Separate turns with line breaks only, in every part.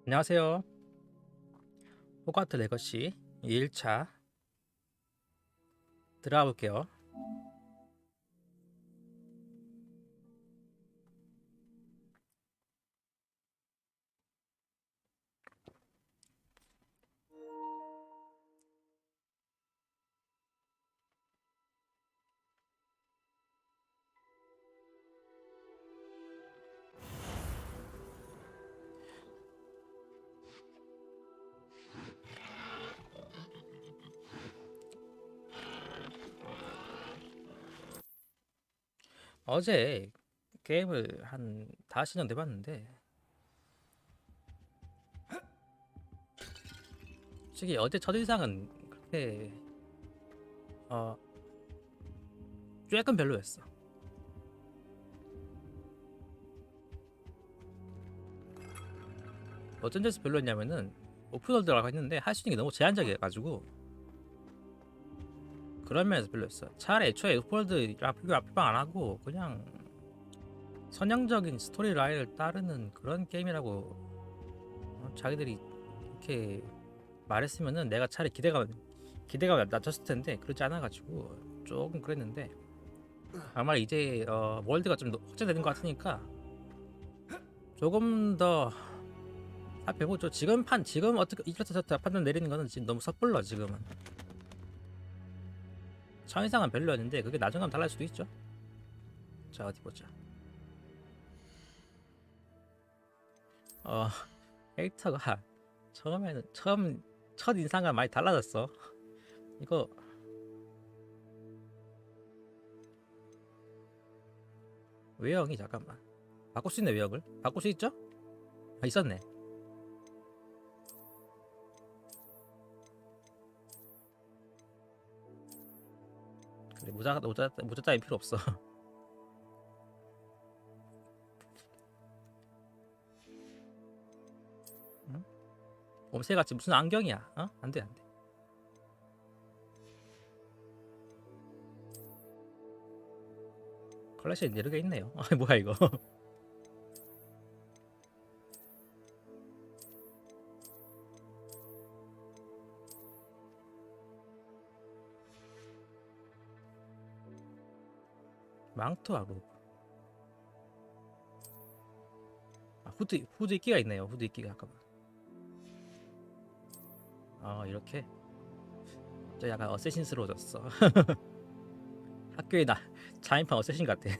안녕하세요. 호그와트 레거시 2일차 들어가 볼게요. 어제 게임을 한 5시간 내봤는데 솔직히 어제 첫인상은 그렇게 조금 별로였어. 어쩐 데서 별로였냐면은 오픈월드라고 했는데 할 수 있는 게 너무 제한적이어가지고 그런 면에서 별로였어. 차라리 애초에 오픈월드랑 필요 안 하고 그냥 선형적인 스토리 라인을 따르는 그런 게임이라고 자기들이 이렇게 말했으면은 내가 차라리 기대감을 낮췄을 텐데 그러지 않아가지고 조금 그랬는데 아마 이제 월드가 좀 확장되는 것 같으니까 조금 더 살펴보죠. 지금 어떻게 이렇게 판단 내리는 거는 지금 너무 섣불러. 지금은 첫인상은 별로였는데 그게 나중에 하면 달라질 수도 있죠. 자, 어디 보자. 캐릭터가 첫 인상과 많이 달라졌어. 이거 외형이 잠깐만 바꿀 수 있네. 외형을 바꿀 수 있죠? 있었네. 그래, 모자 따위 필요 없어. 응? 옴새같이 무슨 안경이야? 안돼 안돼. 클래시 여러 개 있네요. 뭐야 이거. 망토하고 후드 있기가 있네요. 후드 있기가 잠깐만. 이렇게 저 약간 어쌔신스러워졌어. 학교에 나 자인판 어쌔신 같아.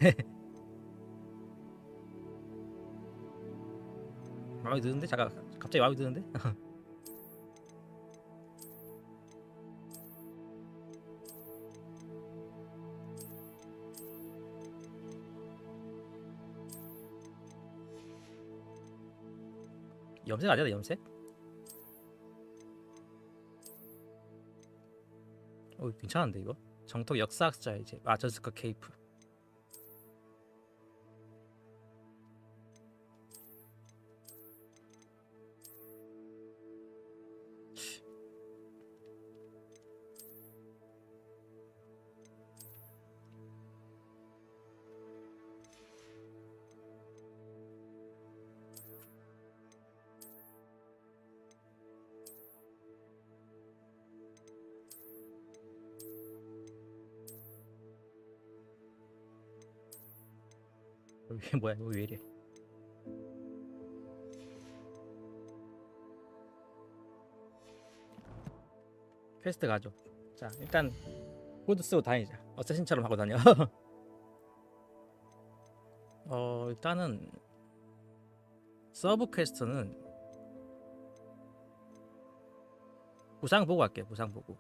마음에 드는데 잠깐 갑자기 마음에 드는데. 염색 아니야 염색? 괜찮은데 이거? 정통 역사학자 이제 저스커 케이프. 이게 뭐야? 이거 왜 이래? 퀘스트 가죠. 자, 일단 코드 쓰고 다니자. 어쌔신처럼 하고 다녀. 일단은 서브 퀘스트는 부상 보고 할게. 부상 보고.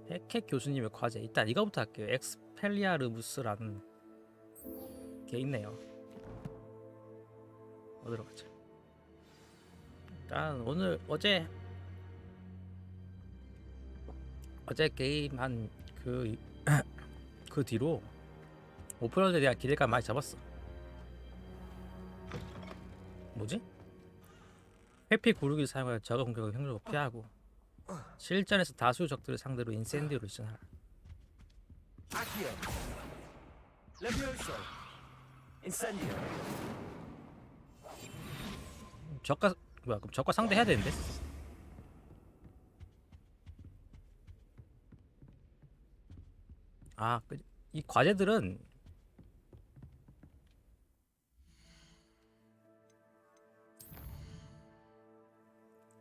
핵 교수님의 과제. 일단 이거부터 할게요. 엑스펠리아르무스라는 게 있네요. 어디로 가자. 일단 오늘 어제 게임 한 그 뒤로 오픈월드에 대한 기대감 많이 잡았어. 뭐지? 회피 구르기를 사용하여 적의 공격을 효율적으로 피하고 실전에서 다수 적들을 상대로 인센디오를 시전하라. 그럼 적과 상대 해야 되는데? 아, 이 과제들은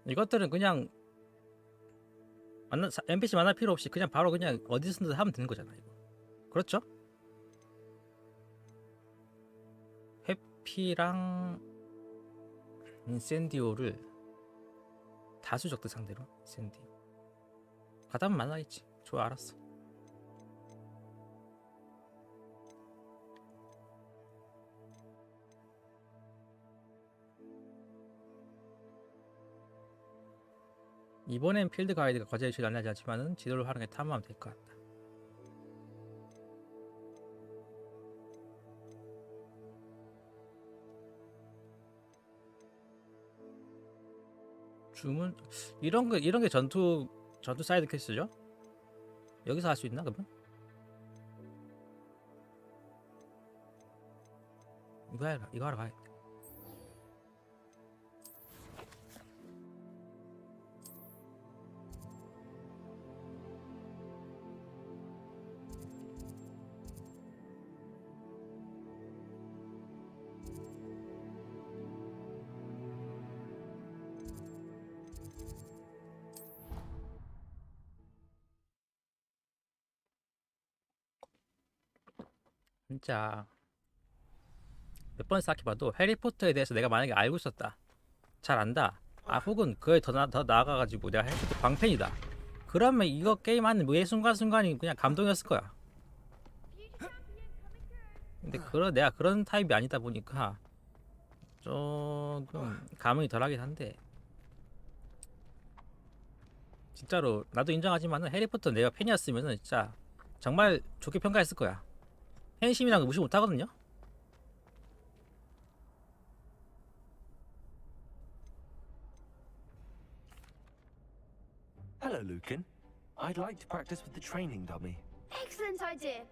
이것들은 그냥 NPC 만날 필요 없이 그냥 바로 그냥 어디서든 하면 되는 거잖아 이거. 그렇죠? 회피랑 인센디오를 다수 적들 상대로 인센디오 가다면 만나겠지. 좋아, 알았어. 이번엔 필드 가이드가 과제를 제일 안내하지 않지만은 지도를 활용해 탐험하면 될 것 같다. 주문 이런 게 전투 사이드 퀘스트죠? 여기서 할 수 있나 그러면? 이거 하러 가야겠다. 진짜 몇 번 생각해봐도 해리포터에 대해서 내가 만약에 알고 있었다, 잘 안다, 혹은 그에 더 나아가가지고 내가 해리포터 광팬이다, 그러면 이거 게임하는 매 순간순간이 그냥 감동이었을 거야. 근데 내가 그런 타입이 아니다 보니까 조금 감흥이 덜하긴 한데, 진짜로 나도 인정하지만은 해리포터 내가 팬이었으면은 진짜 정말 좋게 평가했을 거야. 팬심이랑 무시 못하거든요.
Hello, Lucan. I'd like to practice with the training dummy.
Excellent idea.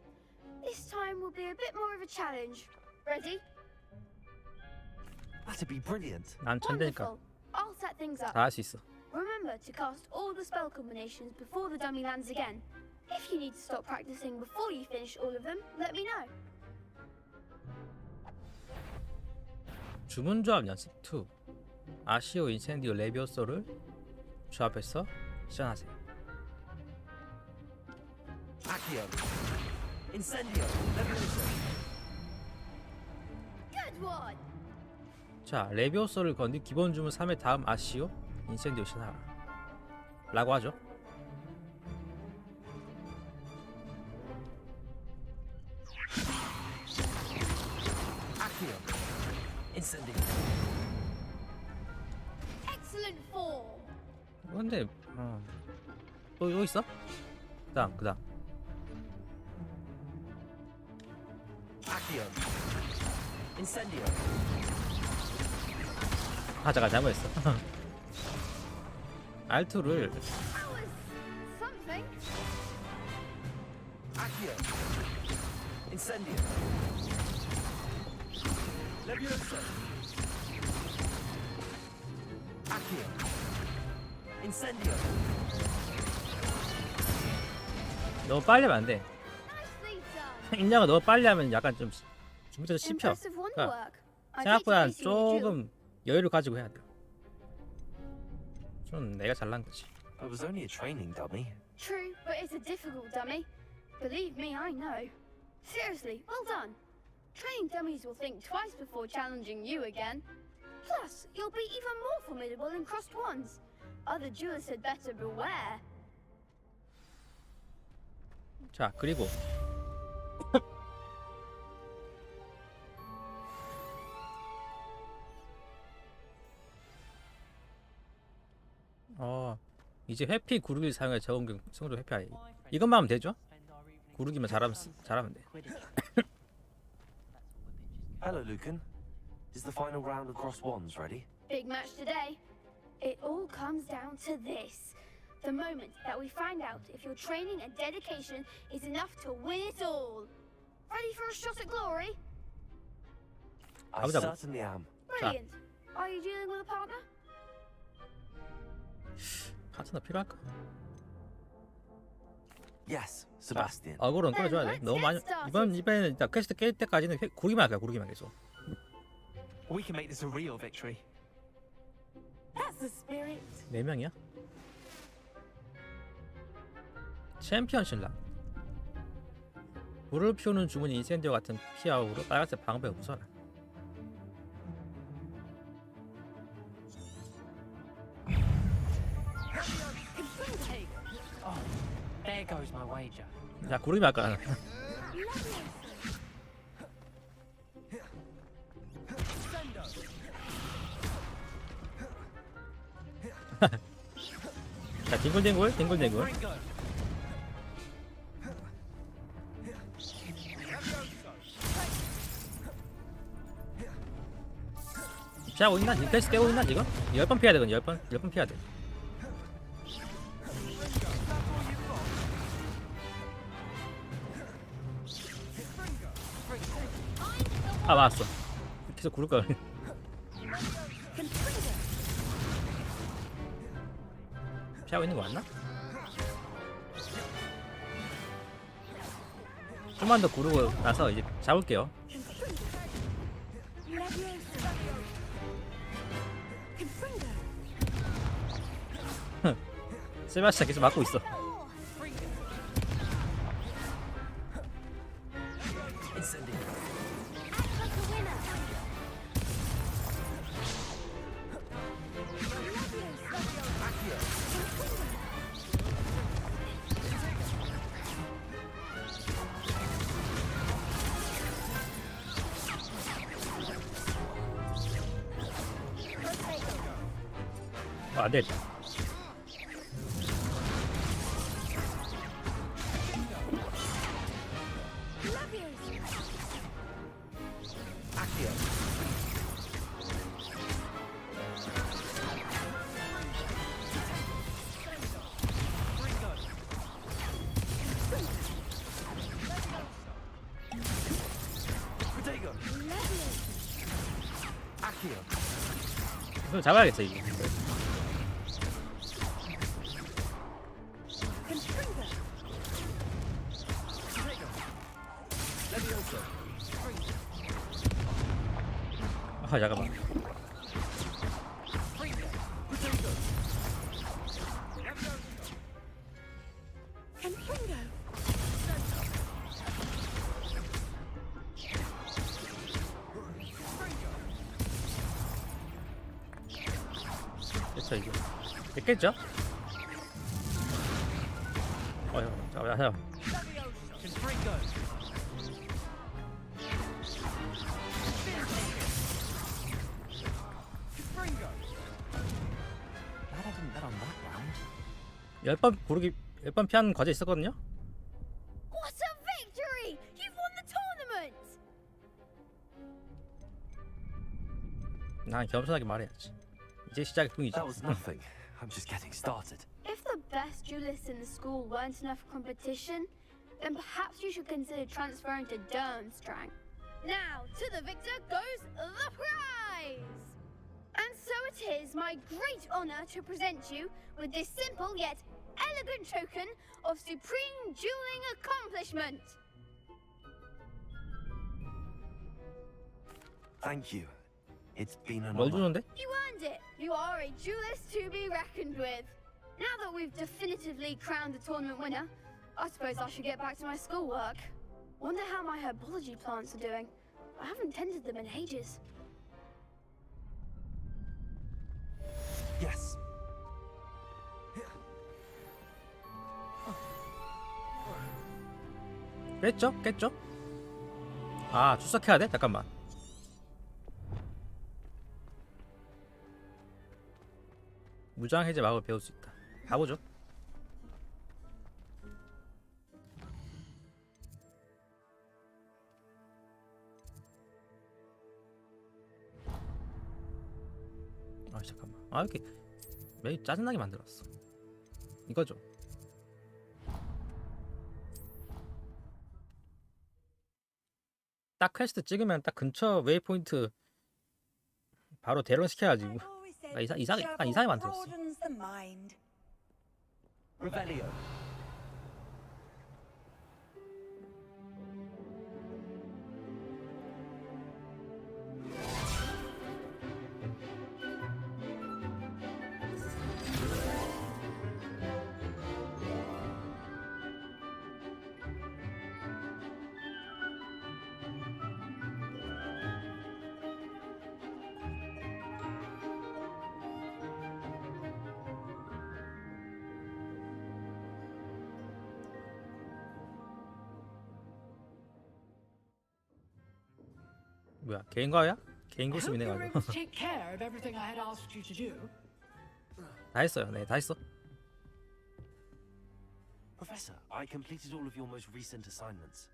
This time will be a bit more of a challenge. Ready?
That'd be brilliant.
난 천재니까
Wonderful. I'll set things up.
다 할 수 있어.
Remember to cast all the spell combinations before the dummy lands again. If you need to stop practicing before you finish all of them, let me know.
주문조합 연습 2. 아시오 인센디오 레비오소를 조합해서 시전하세요.
Accio. Incendio. Levioso.
Good one.
자, 레비오소를 건디 기본 주문 3의 다음 아시오 인센디오 시전하라 라고 하죠.
Accio. Incendio.
Excellent form.
근데 또 있어? 그다음
Accio. Incendio.
잠깐 잘못했어. R2를
That was something.
Accio. Incendio. Levioso. Accio. Incendio.
너무 빨리 하면 안 돼.
Nicely done.
인양을 너무 빨리 하면 약간 좀 준비돼서 씹혀.
Impressive wonderwork. I
생각보다
take it you do.
조금 여유를 가지고 해야 돼. 좀 내가 잘난 거지.
I was only a training dummy.
True, but it's a difficult dummy. Believe me, I know. Seriously, well done. Training dummies will think twice before challenging you again. Plus, you'll be even more formidable in crossed ones. Other duelists had better beware.
자, 그리고 이제 회피 구르기를 사용해 적응 성적 회피하기. 이것만 하면 되죠? 구르기만 잘하면 돼.
Hello, Lucan. Is the final round of cross wands ready?
Big match today. It all comes down to this. The moment that we find out if your training and dedication is enough to win it all. Ready for a shot at glory?
I certainly am.
Brilliant. Are you dealing with a partner?
파트너 필요할까?
Yes, Sebastian.
어그로는 끌어줘야 돼. 너무 많이 이번에는 일단 퀘스트 깰 때까지는 구르기만 할까? 구르기만 계속.
We can make this a real victory.
That's the spirit.
4명이야? 챔피언 신랑. 불을 피우는 주문이 인센디오 같은 피아우로 빨간색 방패를 부숴라.
Oh, there goes my wager.
자, 구르기만 할까? 자, 뒹굴뒹굴. 피하고 있나? 퀘스트 깨고 있나 지금? 10번 피해야 되거든. 10번 피해야 돼. 아, 맞았어. 계속 구를 걸. 피하고 있는 거 맞나? 좀만 더 구르고 나서 이제 잡을게요. 세바스찬 계속 막고 있어. 안 되겠다. 이거 잡아야겠어 이거. 아, 잠깐만. 됐어 이거. 됐겠죠? 잠깐만. 열 번 고르기 10번 피하는 과제 있었거든요.
What a victory! You've won the tournament!
난 겸손하게 말해야지. 이제 시작뿐이지.
That was nothing. I'm just getting started.
If the best duelists in the school weren't enough for competition, then perhaps you should consider transferring to Durmstrang. Now, to the victor goes the prize! And so it is my great honor to present you with this simple yet elegant token of supreme dueling accomplishment.
Thank you. It's been an
뭘
honor.
주는데?
You earned it! You are a duelist to be reckoned with. Now that we've definitively crowned the tournament winner, I suppose I should get back to my schoolwork. Wonder how my herbology plants are doing. I haven't tended them in ages.
Yes.
깼죠? 깼죠? 아 출석해야 돼? 잠깐만. 무장 해제 마법을 배울 수 있다. 가보죠. 아 잠깐만. 아 이렇게 매일 짜증나게 만들었어. 이거죠. 딱 퀘스트 찍으면 딱 근처 웨이포인트 바로 대론 시켜야지. 나 이상하게 만들었어.
Revelio.
뭐야 개인과야? 개인
I hope
고수이네
you were
가지고.
able to take care of everything I had asked you to do.
다 했어요. 네, 다 했어.
Professor, I completed all of your most recent assignments.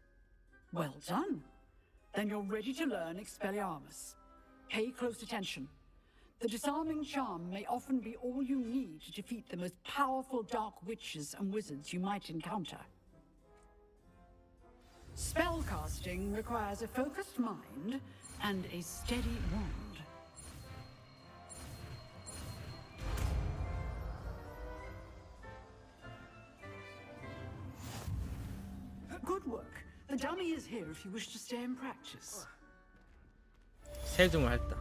Well done. Then you're ready to learn Expelliarmus. Pay close attention. The disarming charm may often be all you need to defeat the most powerful dark witches and wizards you might encounter. Spellcasting requires a focused mind and a steady wand. Good work. The dummy is here if you wish to stay and practice.
세중을 했다.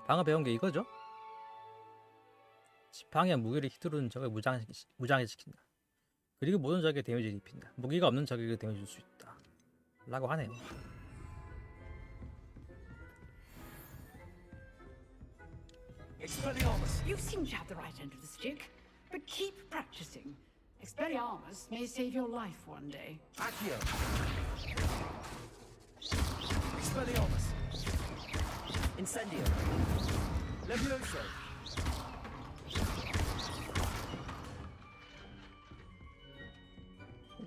방어 배운 게 이거죠? 지팡이와 무기를 휘두르는 적을 무장해시킨다. 그리고 모든 적에게 데미지를 입힌다. 무기가 없는 적에게 데미지를 줄 수 있다. 라고 하네요.
Expelliarmus!
You seem to have the right end of the stick, but keep practicing. Expelliarmus may save your life one day.
Accio! Expelliarmus! Incendio! Levioso!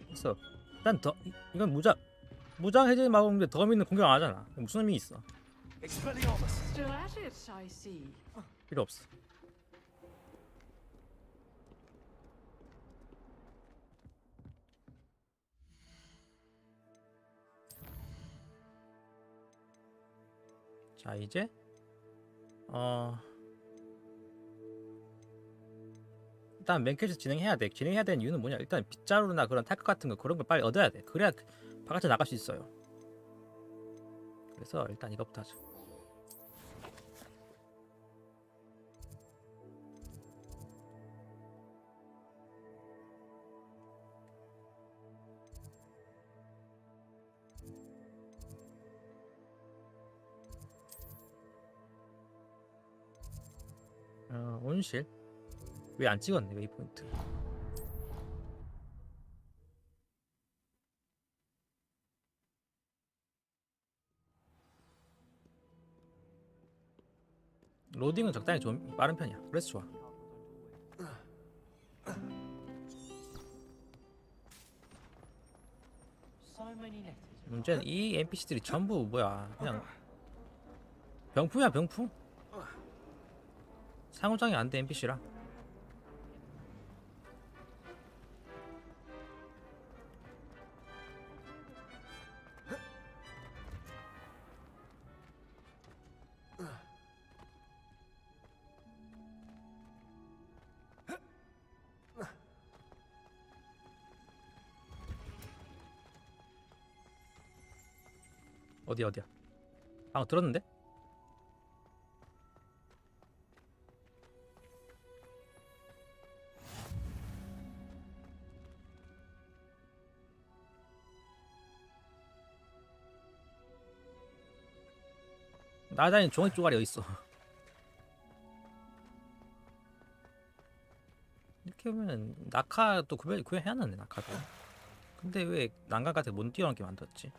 그래서 일단 이건 무장 해제 마법인데 더미는 공격 안 하잖아. 무슨 의미 있어?
Expelliarmus!
Still at it, I see.
필요 없어. 자 이제 일단 맨 퀘스트 진행해야 돼. 진행해야 되는 이유는 뭐냐? 일단 빗자루나 그런 탈것 같은 거 그런 걸 빨리 얻어야 돼. 그래야 바깥에 나갈 수 있어요. 그래서 일단 이것부터 하자. 온실 왜 안 찍었네 웨이포인트. 로딩은 적당히 좀 빠른 편이야. 그래서 좋아.
So many letters.
문제는 이 NPC들이 전부 뭐야 그냥 병풍이야 병풍. 상호작용이 안 돼 NPC라. 어디야? 방금 들었는데? 나다니는 종이 쪼가리 어딨어? 이렇게 보면 낙하도 구별해야 하는데 낙하도. 근데 왜 난간 같은 못 뛰어넘게 만들었지?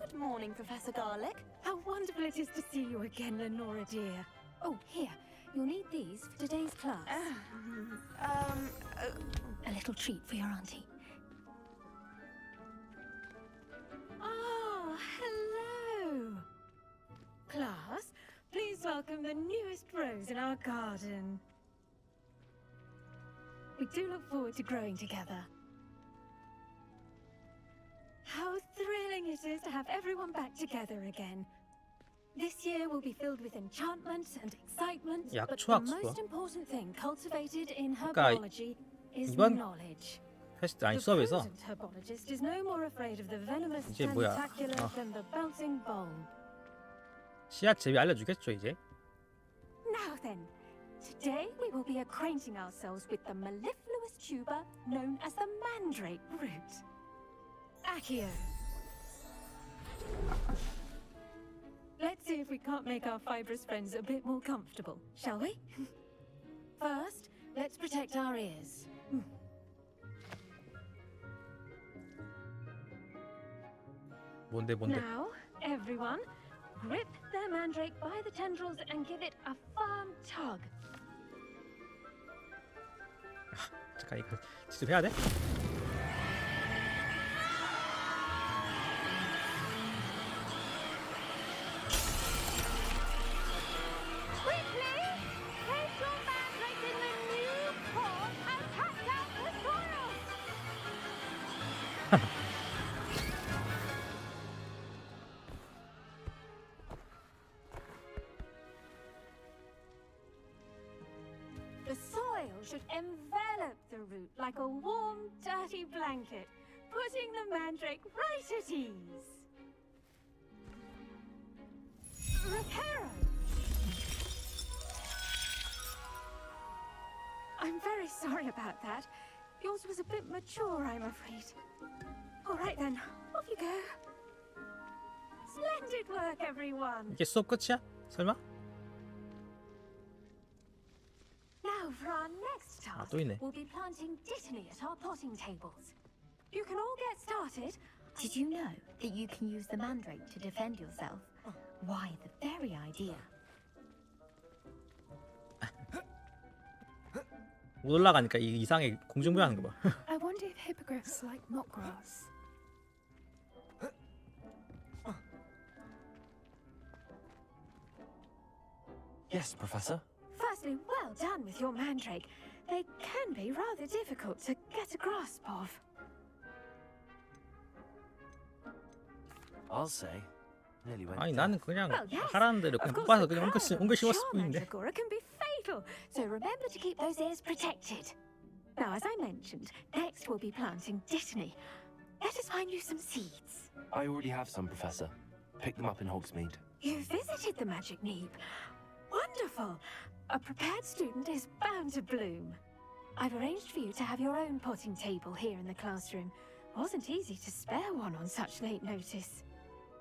Good morning, Professor Garlic.
How wonderful it is to see you again, Lenora dear.
Oh, here. You'll need these for today's class. A little treat for your auntie.
Oh, hello. Class, please welcome the newest rose in our garden. We do look forward to growing together. How thrilling it is to have everyone back together again. This year will be filled with enchantment and excitement, but the
약초학습.
most important thing cultivated in
그러니까
herbology is
이번
knowledge.
테스트 아니
The
수업에서
present herbologist is no more afraid of the venomous
이제 뭐야?
tentacular than the bouncing bulb.
씨앗 재배 알려주겠죠 이제.
Now then, today we will be acquainting ourselves with the mellifluous tuber known as the mandrake root. Accio. Let's see if we can't make our fibrous friends a bit more comfortable, shall we? First, let's protect our ears.
뭔데?
Now, everyone, grip their mandrake by the tendrils and give it a firm tug.
잠깐 이거 직접 해야 돼?
Quickly! Place your mandrake in the new pot and tap out the soil!
The soil should envelop the root like a warm, dirty blanket, putting the mandrake right at ease. Reparo! I'm very sorry about that. Yours was a bit mature, I'm afraid. All right then, off you go. Splendid work, everyone.
이게 수업 끝이야? 설마?
Now for our next task,
또 있네.
we'll be planting dittany at our potting tables. You can all get started.
Did you know that you can use the mandrake to defend yourself? Why, the very idea.
못 올라가니까 이 이상하게 공중부양하는 거 봐.
I wonder if hippogriffs like mock grass.
Yes, Professor.
Firstly, well done with your mandrake. They can be rather difficult to get a grasp of.
I'll say. Nearly went
아니
deaf.
나는 그냥
Well, yes.
하라는 대로
Of
그냥
course,
뽑아서
the
그냥
crown
옮겨
of
심었을
sharp
뿐인데.
mandragora can be fatal, so remember to keep those ears protected. Now, as I mentioned, next we'll be planting dittany. Let us find you some seeds.
I already have some, Professor. Picked them up in Hogsmeade.
You visited the Magic Neep. Wonderful! A prepared student is bound to bloom. I've arranged for you to have your own potting table here in the classroom. Wasn't easy to spare one on such late notice.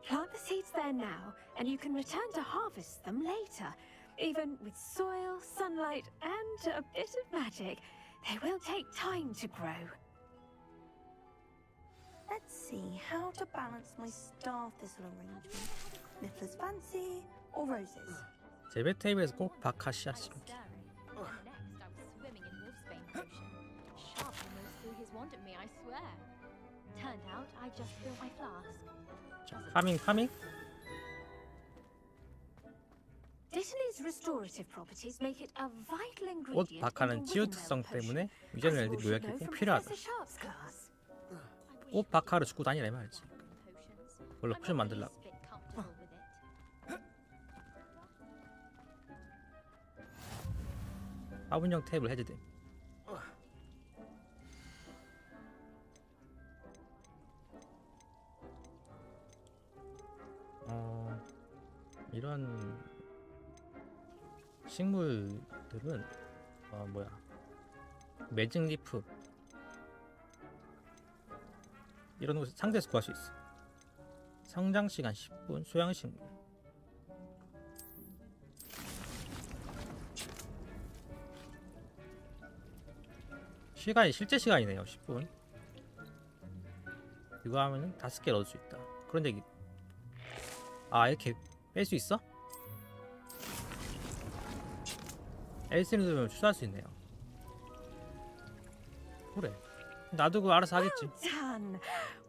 Plant the seeds there now, and you can return to harvest them later. Even with soil, sunlight, and a bit of magic, they will take time to grow.
Let's see how to balance my star thistle arrangement. Niffler's fancy or roses?
재배 테이블에서 꼭 박하 씨앗이.
Next, I was swimming in wolfsbane potion. Sharp almost threw his wand at me, I swear. Turned out I just filled my flask.
파밍.
Dittany's restorative properties make it a vital
꽃
ingredient
박하는
in the
치유
Withermeld
특성
potion.
때문에 유전을
As you
애들이
all should
요약이
know
꼭
from
필요하다.
Professor Sharp's class.
꽃 박하를 주고 다니라 이 말이지.
Potions.
그걸로
I'm
포션
not the
만들라고.
least bit comfortable with it.
화분형 테이블 해제됨. 이런 식물 애플들은 뭐야 매직 리프 이런 거 상자에서 구할 수 있어. 성장 시간 10분, 소양 식물. 시간이 실제 시간이네요. 10분. 이거 하면은 5개 얻을 수 있다. 그런데 이렇게 뺄 수 있어? L3 누르면 추가할 수 있네요. 그래. 나도 그거 알아서 하겠지.
Well done!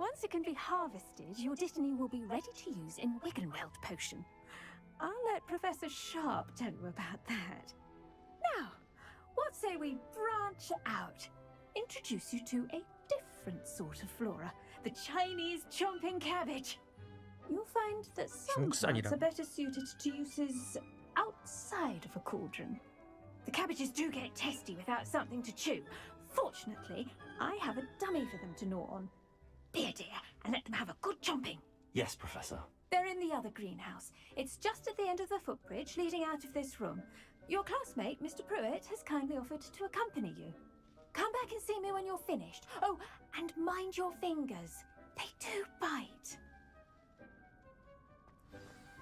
Once it can be harvested, your Dittany will be ready to use in Wiggenweld potion. I'll let Professor Sharp tell you about that. Now, what say we branch out? Introduce you to a different sort of flora, the Chinese chomping cabbage. You'll find that some plants are better suited to uses outside of a cauldron. The cabbages do get testy without something to chew. Fortunately, I have a dummy for them to gnaw on. Be a dear and let them have a good chomping.
Yes, Professor.
They're in the other greenhouse. It's just at the end of the footbridge leading out of this room. Your classmate, Mr. Pruitt, has kindly offered to accompany you. Come back and see me when you're finished. Oh, and mind your fingers. They do bite.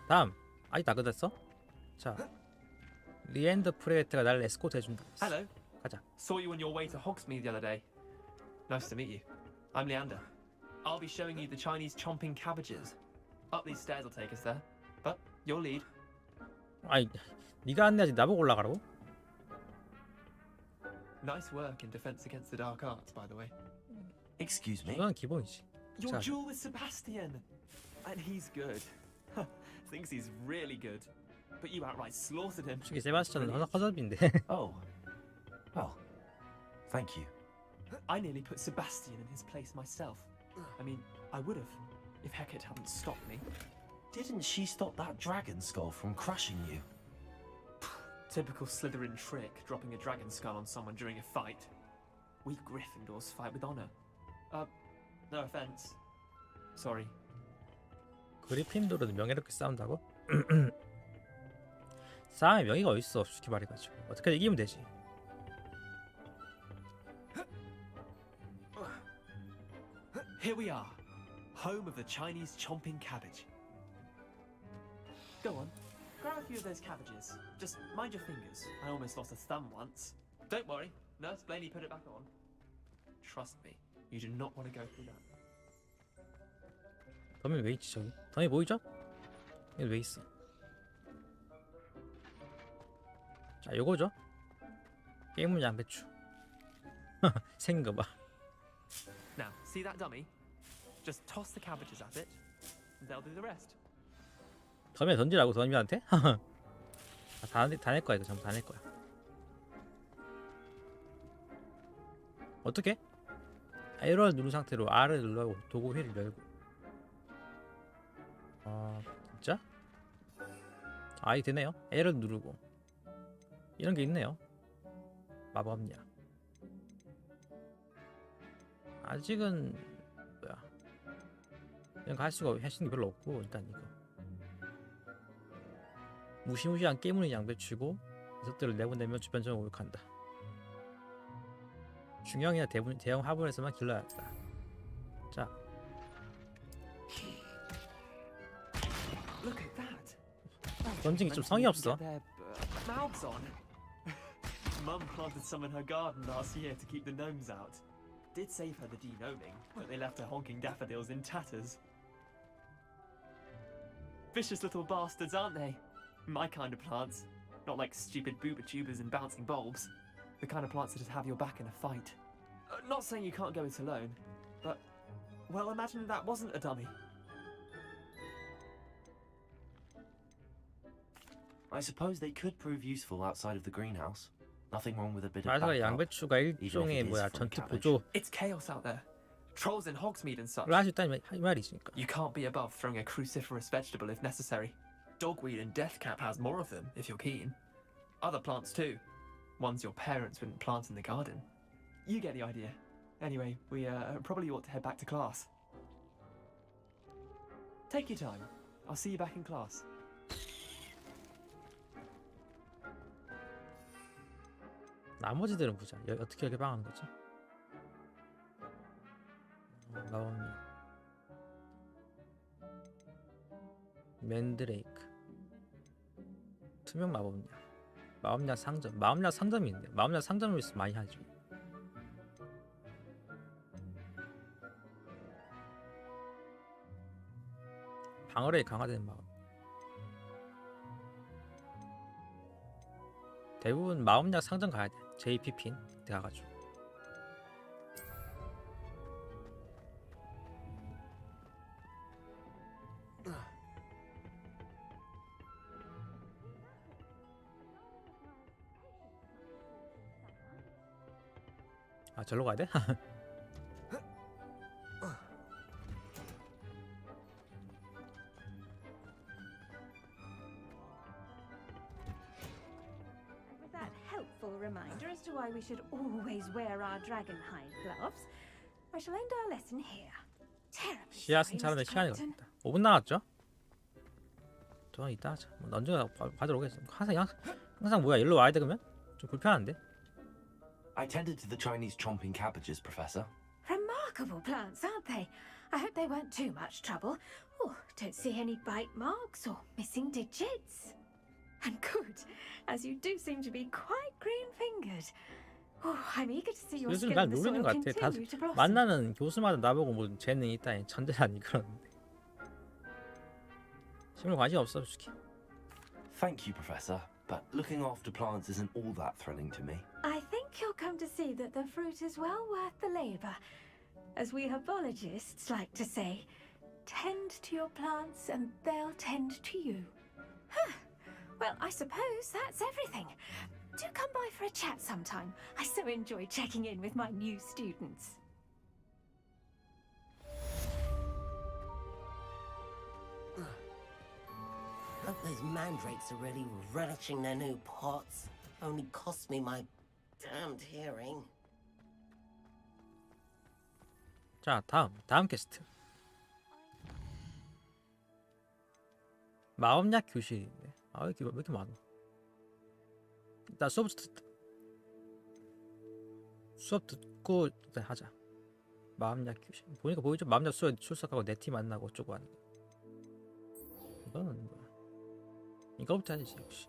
다음. 아직 다 끝났어? 자, 리앤드 프레이트가 날 에스코트 해준다.
Hello.
가자.
Saw you on your way to Hogsmeade the other day. Nice to meet you. I'm Leander. I'll be showing you the Chinese chomping cabbages. Up these stairs will take us there. But your lead.
아니, 네가 안내하지 나보고 올라가라고?
Nice work in defense against the dark arts, by the way.
Excuse me.
이건 기본이지.
Your
자,
duel with Sebastian. And he's good. Thinks he's really good. But you outright slaughtered him.
솔직히 세바스찬은 허접인데.
Oh. Well, thank you.
I nearly put Sebastian in his place myself. I mean, I would have, if Hecate hadn't stopped me.
Didn't she stop that dragon skull from crushing you?
Typical Slytherin trick, dropping a dragon skull on someone during a fight. We Gryffindors fight with honor. No offense. Sorry.
그리핀도르는 명예롭게 싸운다고? 싸움에 명예가 어딨어, 솔직히 말해가지고. 어떻게 이기면 되지.
Here we are, home of the Chinese chomping cabbage. Go on, grab a few of those cabbages. Just mind your fingers. I almost lost a thumb once. Don't worry, Nurse Blaney put it back on. Trust me, you do not want to go through that.
더미 왜 있지 저기? 더미 보이죠? 여기 왜 있어? 자, 요거죠? 게임은 양배추. 생긴 거 봐.
Now, see that dummy? Just toss the cabbages at it, and they'll do the rest.
더미에 던지라고 더미한테? 다 낼 거야 이거 전부 다 낼 거야. 어떻게? L을 누른 상태로 R을 눌러고 도구 휠을 열고. 진짜? 이 되네요. L을 누르고 이런 게 있네요. 마법약. 아직은 뭐야? 그냥 갈 수가 하시는 게 별로 없고 일단 이거 무시무시한 깨무는 양배추고 녀석들을 내보내면 주변적으로 모욕한다. 중형이나 대형 화분에서만 길러야 한다. 자.
Look at that.
던진 게 좀 성의 없어.
Their mouths on. Mum planted some in her garden last year to keep the gnomes out. Did save her the de-gnoming, but they left her honking daffodils in tatters. Vicious little bastards, aren't they? My kind of plants. Not like stupid booba tubers and bouncing bulbs. The kind of plants that just have your back in a fight. Not saying you can't go it alone, but, well, imagine that wasn't a dummy.
I suppose they could prove useful outside of the greenhouse. Nothing wrong with a bit of
말하자면
backup.
양배추가 일종의 뭐야 전투 보조
It's chaos out there. Trolls in Hogsmeade and such.
를 할 수 있다는 말이니까.
You can't be above throwing a cruciferous vegetable if necessary. Dogweed and deathcap has more of them, if you're keen. Other plants too. Ones your parents wouldn't plant in the garden. You get the idea. Anyway, we probably ought to head back to class. Take your time. I'll see you back in class.
나머지들은 보자. 어떻게 개방하는 거지? 마법약 맨드레이크 투명 마법약 마법약 상점 마법약 상점이 있는데 마법약 상점을 많이 하죠. 방어력이 강화되는 마법 대부분 마법약 상점 가야 돼. JPP인 그때 가가지고 아 절로 가야 돼?
With that helpful reminder as to why we should always wear our dragon hide gloves, I shall end our lesson here. Terribly
씨앗은
sorry,
자라는
Mr.
시간이
Crampton.
걸립니다. 5분 남았죠? 좀 이따 하자. 언제가 받으러 오겠어. 항상 뭐야 일로 와야 돼 그러면? 좀 불편한데?
I tended to the Chinese chomping cabbages, Professor.
Remarkable plants, aren't they? I hope they weren't too much trouble. Oh, don't see any bite marks or missing digits. And good, as you do seem to be quite green-fingered. Oh, I'm eager to see your
요즘
skill
날
in the
노리는
soil
것 같아. 다
continue to blossom.
만나는 교수마다 나보고 뭐 재능 있다니 천재라니 그러는데 실물 관심 없어 솔직히.
Thank you, Professor, but looking after plants isn't all that thrilling to me.
I think you'll come to see that the fruit is well worth the labor. As we herbologists like to say, tend to your plants and they'll tend to you. Huh. Well, I suppose that's everything. Do come by for a chat sometime. I so enjoy checking in with my new students.
Hope those mandrakes are really relishing their new pots. Only cost me my damned hearing.
자 다음 퀘스트. 마법약 교실인데 왜 이렇게 많아? 일단 수업 듣고 일단 하자. 마법약 교실 보니까 보이죠? 마법약 수업 출석하고 내 팀 만나고 어쩌고 하는 거. 이거는 뭐야? 이거부터 해야지 역시.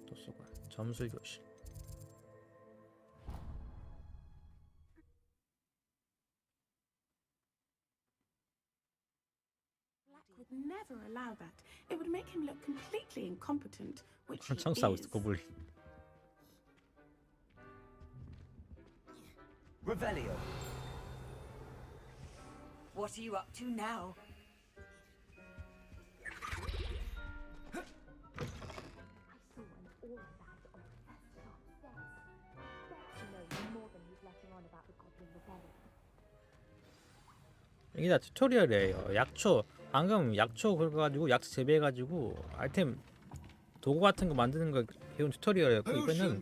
도서관 점술 교실.
Would never allow that. It would make him look completely incompetent, which he
한참 싸우고 있어
is.
고블린.
Revelio.
What are you up to now?
여기다 튜토리얼이에요. 약초 방금 약초 긁어가지고 약초 재배해가지고 아이템 도구 같은 거 만드는 거 배운 튜토리얼이었고 이거는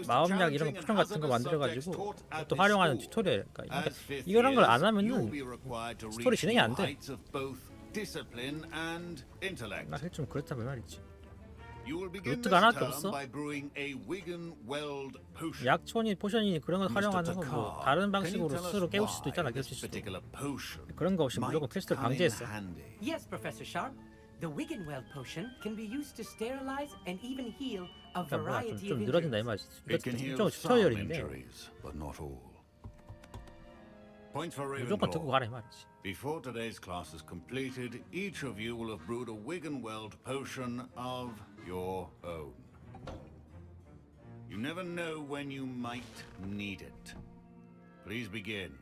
마법약 이런 거 포션 같은 거 만들어가지고 또 활용하는 튜토리얼. 그러니까 이런 걸 안 하면은 스토리 진행이 안 돼. 사실 좀 그렇다 그 말이지. 루트가 하나도 없어. 약초니 포션이니 그런 걸 활용하는 건 뭐 다른 방식으로 스스로 깨울 수도 있잖아. 깨울 수도. 그런 거 없이 무조건 퀘스트를 방지했어.
Yes, Professor Sharp. The Wiggenweld potion can be used to sterilize and even heal a
그러니까 뭐야
variety
좀
of
늘어진다 이
injuries.
말이지. 이거 좀 튜토리얼인데 무조건 듣고 가라 이 말이지.
Before today's class is completed, each of you will have brewed a Wiggenweld potion of your own. You never know when you might need it. Please begin.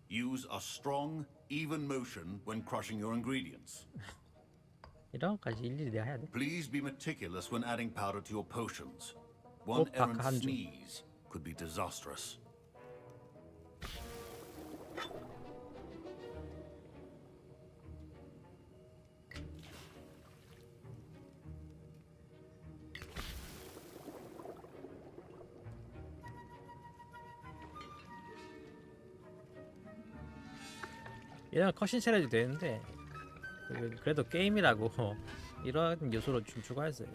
Use a strong, even motion when crushing your ingredients.
이런 것까지 일일이 내가 해야 돼.
Please be meticulous when adding powder to your potions. One errant sneeze could be disastrous.
이런 컷신 처리도 되는데 그래도 게임이라고 이런 요소로 좀 추가했어요.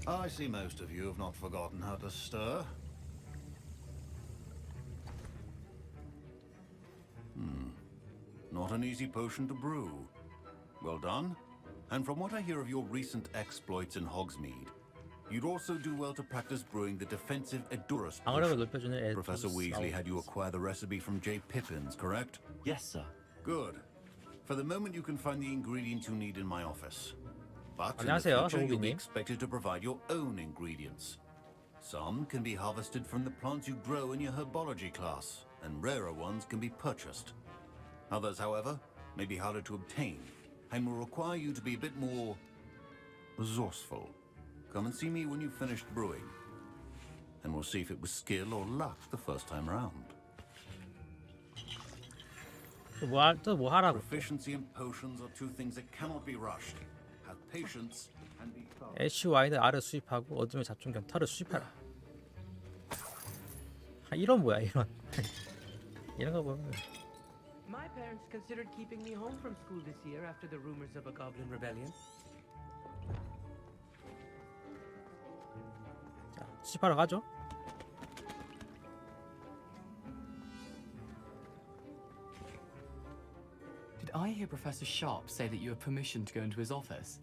I see most of you have not forgotten how to stir. Not an easy potion to brew. Well done. And from what I hear of your recent exploits in Hogsmeade, you'd also do well to practice brewing the defensive Edurus
방어력을
potion.
높여주는
Professor Weasley had you acquire the recipe from J. Pippins, correct?
Yes, sir.
Good. For the moment, you can find the ingredients you need in my office. But in the
안녕하세요,
future, you'll be
호그님.
expected to provide your own ingredients. Some can be harvested from the plants you grow in your herbology class, and rarer ones can be purchased. Others, however, may be harder to obtain, and will require you to be a bit more resourceful. Come and see me when you've finished brewing, and we'll see if it was skill or luck the first time round.
또 뭐 하라고?
Proficiency and potions are two things that cannot be rushed. Have patience and be thorough.
애쉬 와인을 알을 수입하고 어둠의 잡종경 털을 수입하라. 이런 뭐야 이런 이런 거 보면
My parents considered keeping me home from school this year after the rumors of a goblin rebellion.
자 수입하러 가죠.
Did I hear Professor Sharp say that you have permission to go into his office?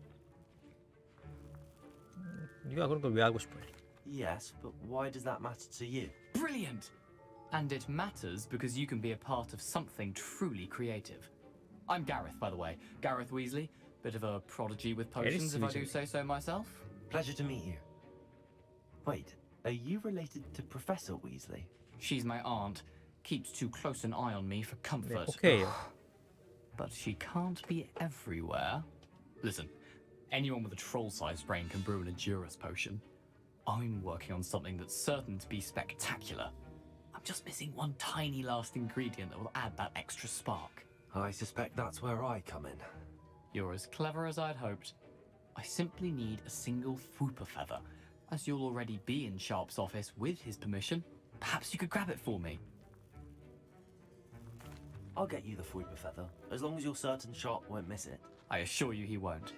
네가 그런 걸 왜 알고 싶어?
Yes, but why does that matter to you?
Brilliant! And it matters because you can be a part of something truly creative. I'm Gareth, by the way. Gareth Weasley. Bit of a prodigy with potions, if I do say so myself.
Pleasure to meet you. Wait, are you related to Professor Weasley?
She's my aunt. Keeps too close an eye on me for comfort.
Okay.
But she can't be everywhere. Listen, anyone with a troll-sized brain can brew an Edurus potion. I'm working on something that's certain to be spectacular. I'm just missing one tiny last ingredient that will add that extra spark.
I suspect that's where I come in.
You're as clever as I'd hoped. I simply need a single Fwooper feather. As you'll already be in Sharp's office with his permission, perhaps you could grab it for me.
I'll get you the Fwooper feather, as long as you're certain Sharp won't miss it.
I assure you he won't.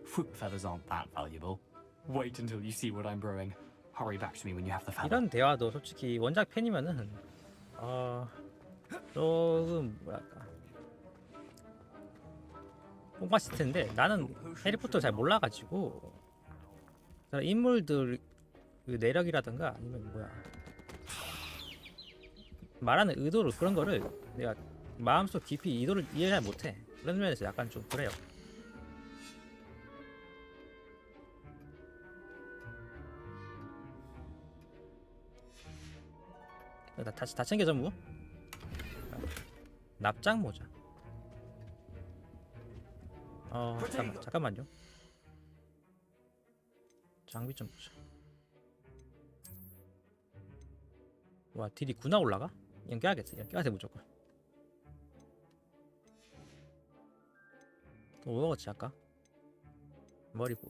Fwooper feathers aren't that valuable. Wait until you see what I'm brewing. Hurry back to me when you have the feather.
이런 대화도 솔직히 원작 팬이면은 조금 뭐랄까 뽕맛일 텐데 나는 해리포터 잘 몰라가지고 인물들 그 내력이라든가 아니면 뭐야 말하는 의도를 그런 거를 내가 마음속 깊이 의도를 이해 잘 못해. 그런 면에서 약간 좀 그래요. 다 챙겨 전부. 납작 모자. 잠깐만요. 장비 좀 보자. 와 딜이 9나 올라가? 이건 껴야겠어. 이건 껴야 돼 무조건. 또 뭐 먹었지 아까? 머리 부.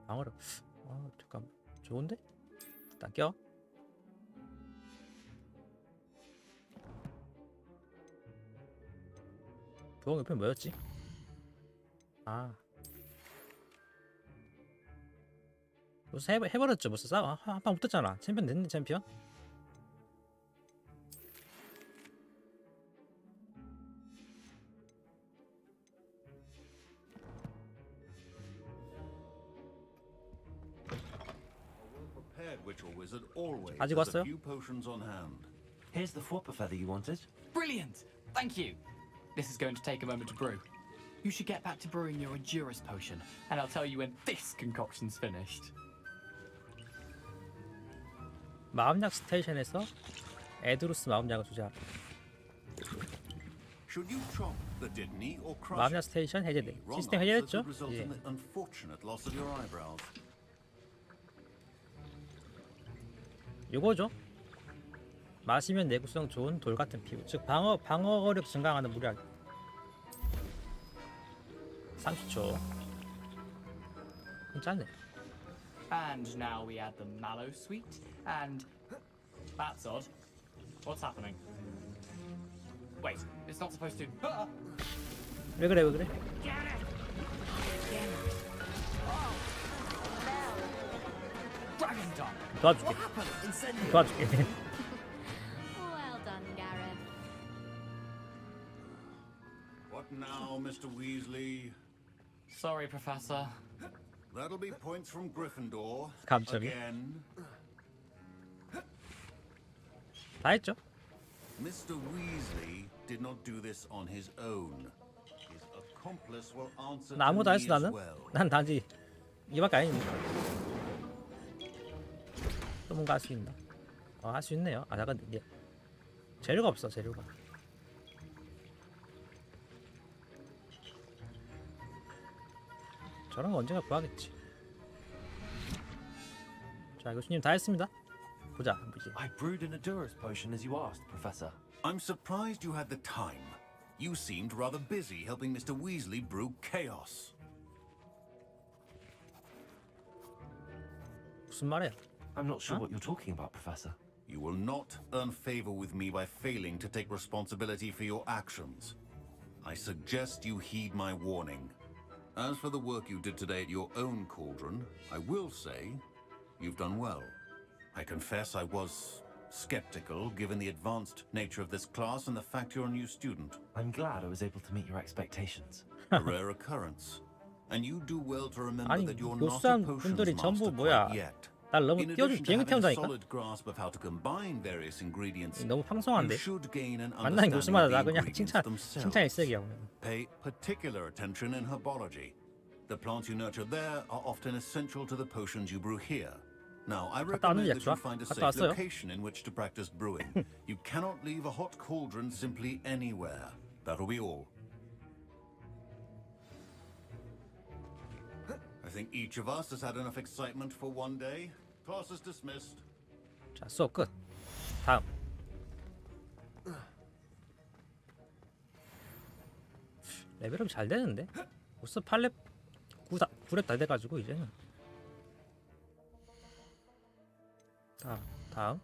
방어력. 잠깐 좋은데? 일단 껴. 부엉 옆에 뭐였지? 무슨 해버렸죠. 무슨 싸워 한판 붙었잖아. 챔피언 됐네 챔피언. 아직 왔어요?
Here's the Fwooper feather you wanted.
Brilliant! Thank you! This is going to take a moment to brew. You should get back to brewing your Edurus potion, and I'll tell you when this concoction's finished.
마음약 스테이션에서 에두루스 마음약을 조작하라. 마음약 스테이션 해제돼. 시스템 해제됐죠? 예. 요거죠. 마시면 내구성 좋은 돌 같은 피부. 즉 방어력 증강하는 무리하기. 30초. 짧네.
And now we add the mallow sweet, and that's odd. What's happening? Wait, it's not supposed to.
왜 그래 왜 그래?
Dragon Dog.
도와줄게. 도와줄게.
Well done, Gareth.
What now, Mr. Weasley?
Sorry, Professor.
That'll be points from Gryffindor.
갑자기?
Again.
다 했죠?
Mr. Weasley did not do this on his own. His accomplice will answer
나 아무도
to
안
me
했어
as
나는.
well.
난 단지 이밖에 아닙니다. 또 뭔가 할 수 있나? 할 수 있네요. 아 잠깐 이게 재료가 없어 재료가. 저런 거 언젠가 구하겠지. 자 교수님 다 했습니다. 보자 보지.
I brewed an Adurus potion as you asked, Professor.
I'm surprised you had the time. You seemed rather busy helping Mr. Weasley brew chaos.
무슨 말이야?
I'm not sure what you're talking about, Professor.
You will not earn favor with me by failing to take responsibility for your actions. I suggest you heed my warning. As for the work you did today at your own cauldron, I will say you've done well. I confess I was skeptical given the advanced nature of this class and the fact you're a new student.
I'm glad I was able to meet your expectations.
A rare occurrence. And you do well to remember
아니
that you're not a
교수한
potions
분들이 전부
master
뭐야?
quite yet.
날 너무
In
띄워준
addition to
비행기
having a
태운다니까?
solid grasp of how to combine various ingredients,
너무
you
황송한데?
should gain an
만나는
understanding of
교수마다
the
나 그냥
ingredients
칭찬
themselves.
일색이야 오늘.
Pay particular attention in herbology. The plants you nurture there are often essential to the potions you brew here. Now, I
갔다 왔는데
recommend that you
약주야?
find a
갔다
safe
왔어요?
location in which to practice brewing. You cannot leave a hot cauldron simply anywhere. That'll be all. I think each of us has had enough excitement for one day. Class is dismissed.
자 수업 끝. 다음. 레벨업 잘 되는데? 벌써 8렙 9렙 다 돼가지고 이제는. 다음.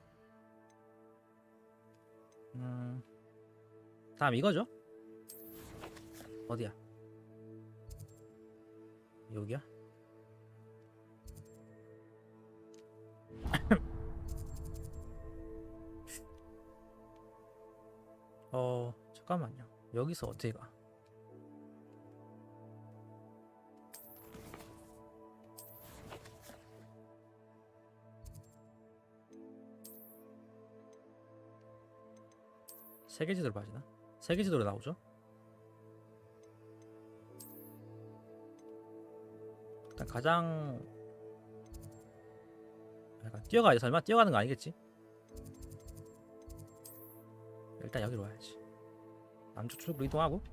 다음 이거죠? 어디야? 여기야? 잠깐만요. 여기서 어떻게 가? 세계지도로 빠지나? 세계지도로 나오죠? 일단 가장 약간 뛰어가야지. 설마 뛰어가는 거 아니겠지? 일단 여기로 와야지. 남쪽 쪽으로 이동하고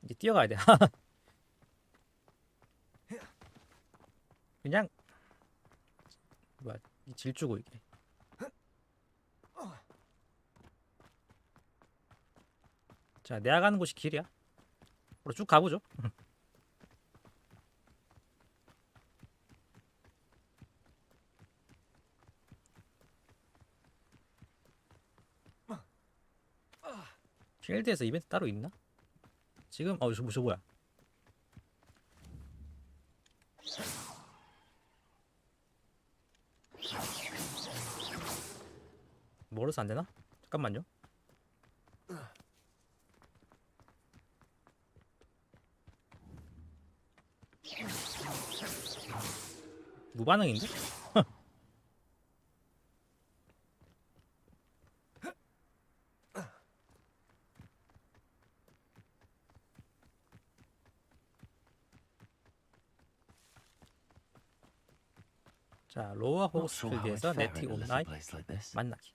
이제 뛰어가야 돼. 그냥 뭐야 이 질주고 이게. 자 내가 가는 곳이 길이야. 우리 쭉 가보죠. 필드에서 이벤트 따로 있나? 지금 저 뭐야? 멀어서 안 되나? 잠깐만요. 무반응인데? 자, 로어 호스필드에서 네티 온라인 만나기.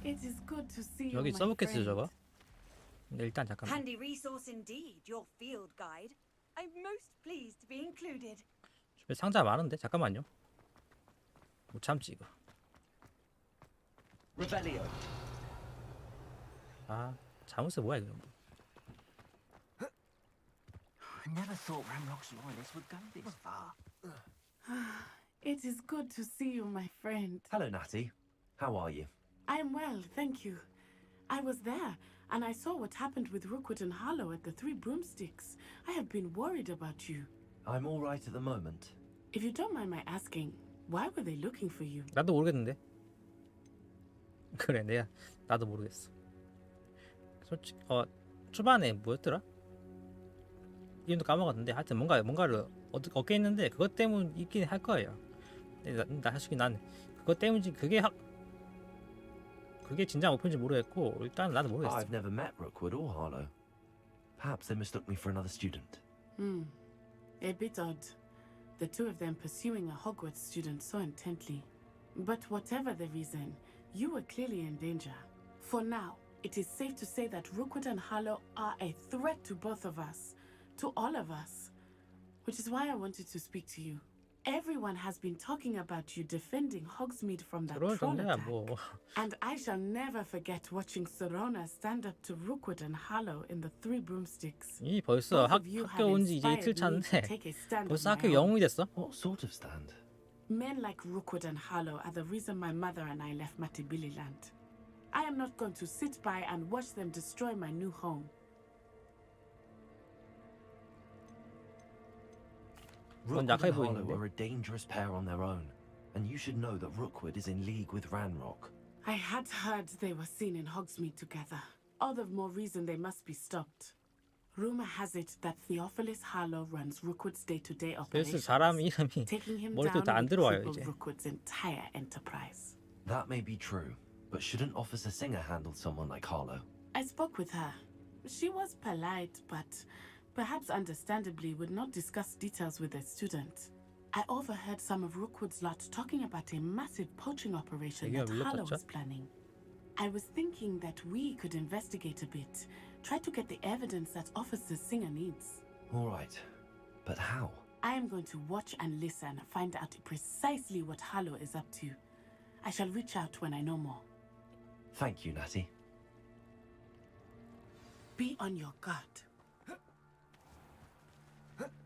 It is good to see you,
여기
my
서브퀘스트
friend.
저거. 근데 일단 잠깐만.
Handy resource indeed, your field guide. I'm most pleased to be included.
주변에 상자 많은데 잠깐만요. 못 참지 이거.
Rebellion.
자무스 뭐야 이거?
I never thought Ranrock's loyalists would go this far.
It is good to see you, my friend.
Hello, Natty. How are you?
I am well, thank you. I was there, and I saw what happened with Rookwood and Harlow at the Three Broomsticks. I have been worried about you.
I'm all right at the moment.
If you don't mind my asking, why were they looking for you?
나도 모르겠는데. 그래, 나도 모르겠어. 솔직히 초반에 뭐였더라? 이름도 까먹었는데 하여튼 뭔가를 얻게 했는데 그것 때문이긴 할 거예요. 나 솔직히 난 그것 때문인지 그게 진짜 목표인지 모르겠고 일단 나도 모르겠어.
I've never met Rookwood or Harlow. Perhaps they mistook me for another student.
A bit odd. The two of them pursuing a Hogwarts student so intently. But whatever the reason, you were clearly in danger. For now, it is safe to say that Rookwood and Harlow are a threat to both of us, to all of us. Which is why I wanted to speak to you. Everyone has been talking about you defending Hogsmeade from that troll attack. And I shall never forget watching Serona stand up to Rookwood and Harlow in the Three Broomsticks.
이 벌써 학교 온 지 이제 이틀 차인데 벌써 학교 영웅이 됐어?
What sort of stand?
Men like Rookwood and Harlow are the reason my mother and I left Matabeleland. I am not going to sit by and watch them destroy my new home.
Rookwood and Harlow are a dangerous pair on their own, and you should know that Rookwood is in league with Ranrock.
I had heard they were seen in Hogsmeade together. All the more reason they must be stopped. Rumor has it that Theophilus Harlow runs Rookwood's day-to-day operations,
사람 이름이
taking him
머릿속에
down
안
and
들어와요
cripple
이제.
Rookwood's entire enterprise.
That may be true, but shouldn't Officer Singer handle someone like Harlow?
I spoke with her. She was polite, but perhaps understandably would not discuss details with a student. I overheard some of Rookwood's lot talking about a massive poaching operation that Harlow was planning. I was thinking that we could investigate a bit, try to get the evidence that Officer Singer needs.
All right, but how?
I am going to watch and listen, find out precisely what Harlow is up to. I shall reach out when I know more.
Thank you, Natty.
Be on your guard.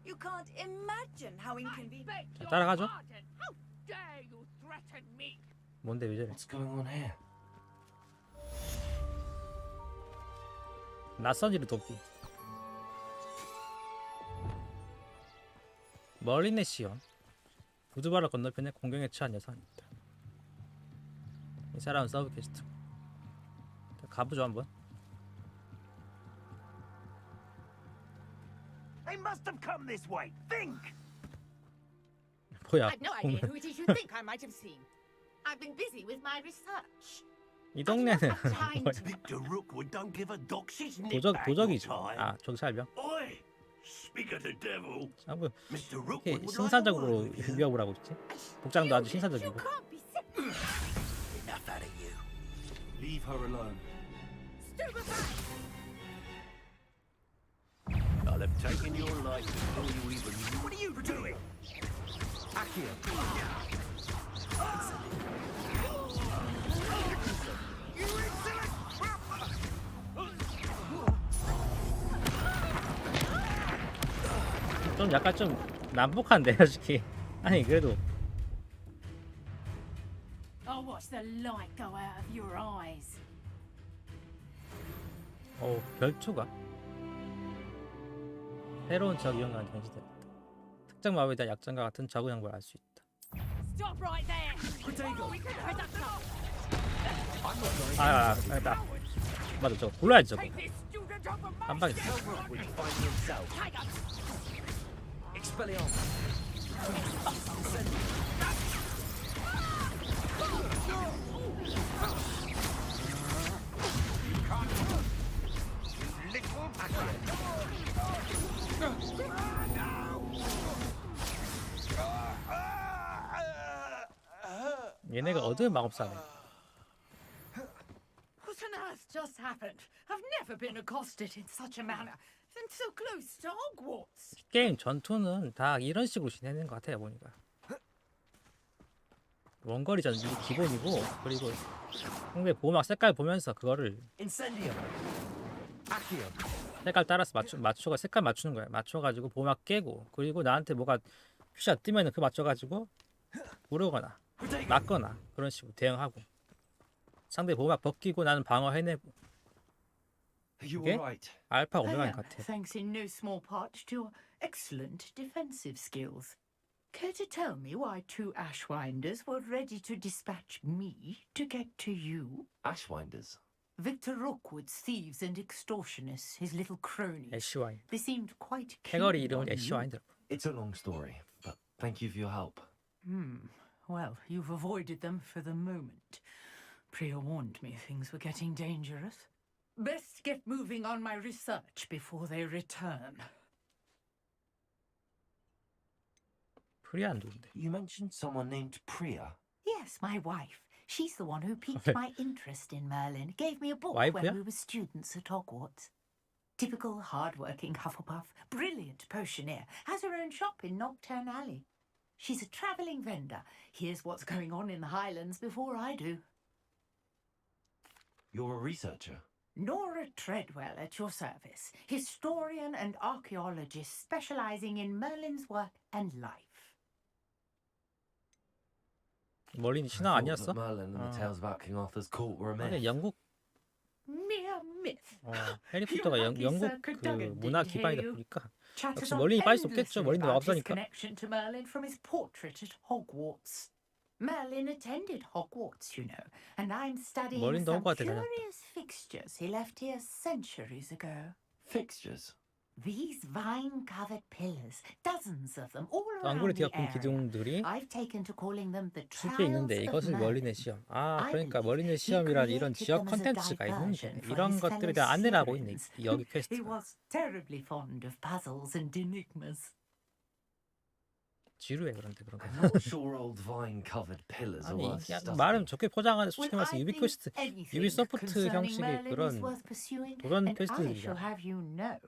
You can't imagine how inconvenient.
따라가죠.
How dare you threaten me?
뭔데 왜 저래?
What's going on here?
낯선 일을 돕기. 멀리네 시온. 부두바라 건너편에 공경에 처한 여성입니다. 이 사람은 서브캐스트. 가보죠 한번.
They must have come this way. Think.
뭐야?
I've no idea who it is you think I might have seen. I've been busy with my research.
이 동네는
Victor Rookwood don't give a doxy's nip back
도적이죠.
your time.
아 정찰병.
Oi, speak of the devil.
뭐
Mr.
이렇게
Rookwood would like a
신사적으로
word with you.
위협을 하고 있지. 복장도 아주 신사적이고.
Enough out of you.
Leave her alone.
I'll have taken your life before you even. What are you doing? Back here. You insolent!
좀 약간 좀 난폭한데 솔직히. 아니 그래도
I'll watch the light go out of your eyes.
별초가 새로운 적 이용관 gen시되었다. 특정 마법에 대한 약점과 같은 적응 정보를 알 수 있다.
Stop right there. We could head up top.
나 맞아 저거 골라야지 저거.
Take this student off of my
깜빡이.
Expelliarmus. Little bastard.
얘네가 어두운 마법사네.
What on earth just happened? I've never been accosted in such a manner. And so close to Hogwarts.
게임 전투는 다 이런 식으로 진행되는 것 같아요 보니까. 원거리 전이 기본이고 그리고 상대 보호막 색깔 보면서 그거를 색깔 따라서 맞춰가 색깔 맞추는 거야. 맞춰가지고 보막 깨고 그리고 나한테 뭐가 표시가 뜨면은 그 맞춰가지고 부르거나 맞거나 그런 식으로 대응하고 상대 보막 벗기고 나는 방어 해내고 이게 알파 오메가인 것 같아.
Thanks in no small part to your excellent defensive skills. Care to tell me why 2 Ashwinders were ready to dispatch me to get to you?
Ashwinders?
Victor Rookwood's thieves and extortionists, his little cronies.
애쉬와인.
They seemed quite keen
패거리 이름은
on you.
애쉬와인들.
It's a long story, but thank you for your help.
Well, you've avoided them for the moment. Priya warned me things were getting dangerous. Best get moving on my research before they return.
프리아 누군데?
You mentioned someone named Priya.
Yes, my wife. She's the one who piqued my interest in Merlin. Gave me a book when we were students at Hogwarts. Typical hard-working Hufflepuff, brilliant potioneer, has her own shop in Knockturn Alley. She's a travelling vendor. Hears what's going on in the Highlands before I do.
You're a researcher?
Nora Treadwell at your service, historian and archaeologist specialising in Merlin's work and life.
멀린이 신화 아니었어?
Merlin and the tales about King Arthur's court were a myth.
아니 영국
Mere myth.
해리포터가 영국 그 문화 기반이다 보니까 역시 멀린이 빠질 수 없겠죠. 멀린도 마법사니까.
Connection to Merlin from his portrait at Hogwarts. Merlin attended Hogwarts, you know, and I'm studying some curious fixtures he left here centuries ago.
Fixtures?
These vine-covered pillars, dozens of them, all
안
around
그래
the
뒤가 본
area.
기둥들이
I've taken to calling them the
숲에
trials
있는데
of
이것은
Merlin.
멀린의 시험. 아 그러니까 멀린의 시험이란 이런 지역 컨텐츠가 있는데 이런 것들에 대한 안내를 하고 있네. 여기
He
퀘스트가.
was terribly fond of puzzles and enigmas.
지루해 그런데 그런 거.
I'm not sure old vine-covered pillars are
아니
worth
그냥
studying.
말은 좋게 포장하는 솔직히 말해서 유비 퀘스트, 유비소프트 형식의 그런 도전
And I shall
퀘스트들이야.
have you know,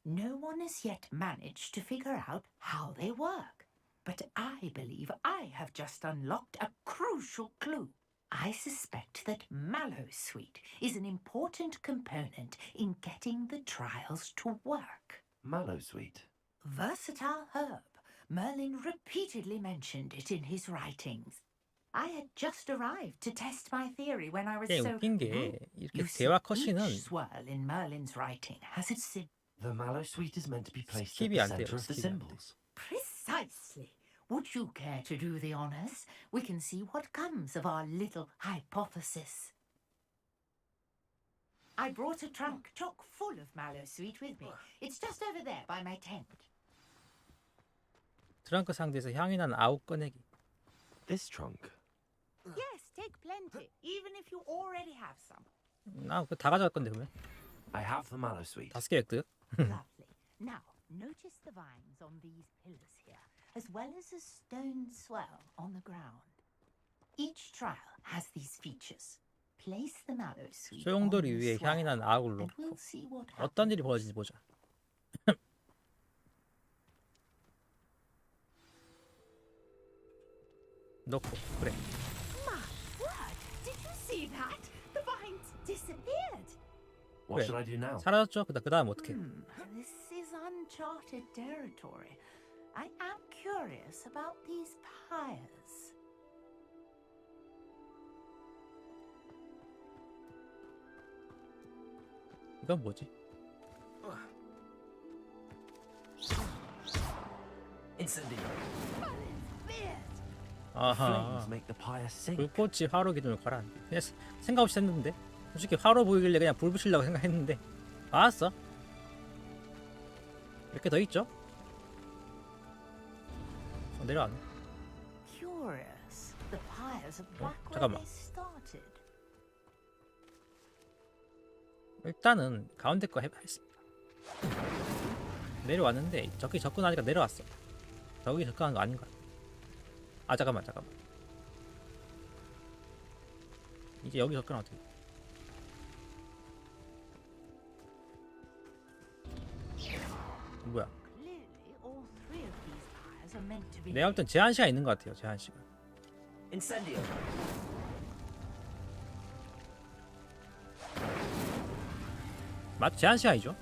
no one has yet managed to figure out how they work. But I believe I have just unlocked a crucial clue. I suspect that Mallowsweet is an important component in getting the trials to work.
Mallowsweet?
Versatile herb. Merlin repeatedly mentioned it in his writings. I had just arrived to test my theory when I was
꽤
so...
웃긴 게 이렇게
You see,
대화 컷이는
each swirl in Merlin's writing has its
The Mallowsweet is meant to be placed at
스킵이
the
안 돼요.
center of the
스킵이 안 돼.
symbols.
Precisely. Would you care to do the honors? We can see what comes of our little hypothesis. I brought a trunk chock full of Mallowsweet with me. It's just over there by my tent.
트렁크 상자에서 향이 나는 아욱 꺼내기.
This trunk?
Yes, take plenty, even if you already have some.
나 그거 다 가져갈 건데 그러면.
I have the Mallowsweet.
5개 획득.
Lovely. Now, notice the vines on these pillars here, as well as a stone swell on the ground. Each trial has these features. Place the Mallowsweet on
소용돌이
the
위에 향이
swell,
나는 아욱을
and
놓고
we'll see what
어떤 일이 벌어질지 보자. 놓고 그래.
My word! Did you see that? The vines disappeared.
What should I do now?
사라졌죠? 그다음 어떻게?
This is uncharted territory. I am curious about these pyres.
이건 뭐지?
Incendio.
아하.
Make the pyre sink.
불꽃이 화로 기둥을 가라. 그냥 생각 없이 했는데 솔직히 화로 보이길래 그냥 불 붙이려고 생각했는데 알았어. 이렇게 더 있죠? 내려왔네.
Curious. The pyres are back where
잠깐만.
they started.
일단은 가운데 거 했습니다. 내려왔는데 저기 접근하니까 내려왔어. 저기 접근한 거 아닌가? 아 잠깐만. 이제 여기 접근하면 어떻게? 뭐야?
Clearly, all three of these pyres are meant to be.
내가 볼 땐 제한 시간 있는 것 같아요. 제한 시간.
Incendio.
맞 제한 시간이죠.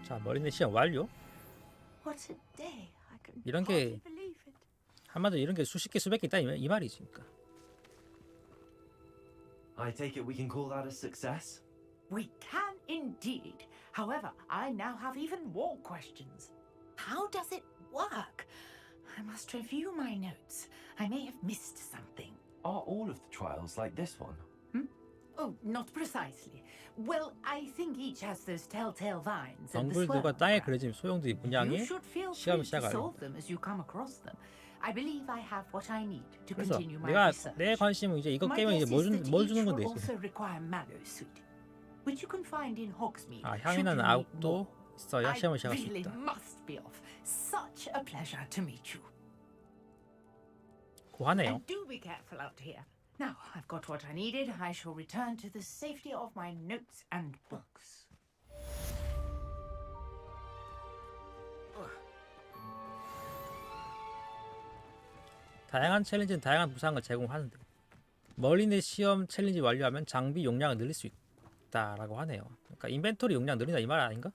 자, 머리내 시험 완료.
What a day. I can
이런
hardly
게
believe it.
한마디로 이런 게 수십 개 수백 개 있다 이 말이지. 그러니까.
I take it we can call that a success?
We can indeed. However, I now have even more questions. How does it work? I must review my notes. I may have missed something.
Are all of the trials like this one?
Oh, not precisely. Well, I think each has those telltale vines and the
덩굴들과
swirl
땅에
crab.
그려진 소용돌이 분양이
You should feel
시험을
free to
시작하려.
solve them as you come across them. I believe I have what I need to
그래서
continue my
내가
research.
내 관심은 이제 이거
My
게임은 이제
guess
뭘
is that
뭘
each
주는
will
건데.
also require mallow suit, which you can find in Hogsmeade.
아,
should
향이 나는
you need
아웃도
more.
있어야 시험을 시작할 수
really
있다.
must be off. Such a pleasure to meet you.
고하네요.
And do be careful out here. Now I've got what I needed. I shall return to the safety of my notes and books.
다양한 챌린지는 다양한 보상을 제공하는데 머리내 시험 챌린지 완료하면 장비 용량을 늘릴 수 있다라고 하네요. 그러니까 인벤토리 용량 늘린다 이 말 아닌가?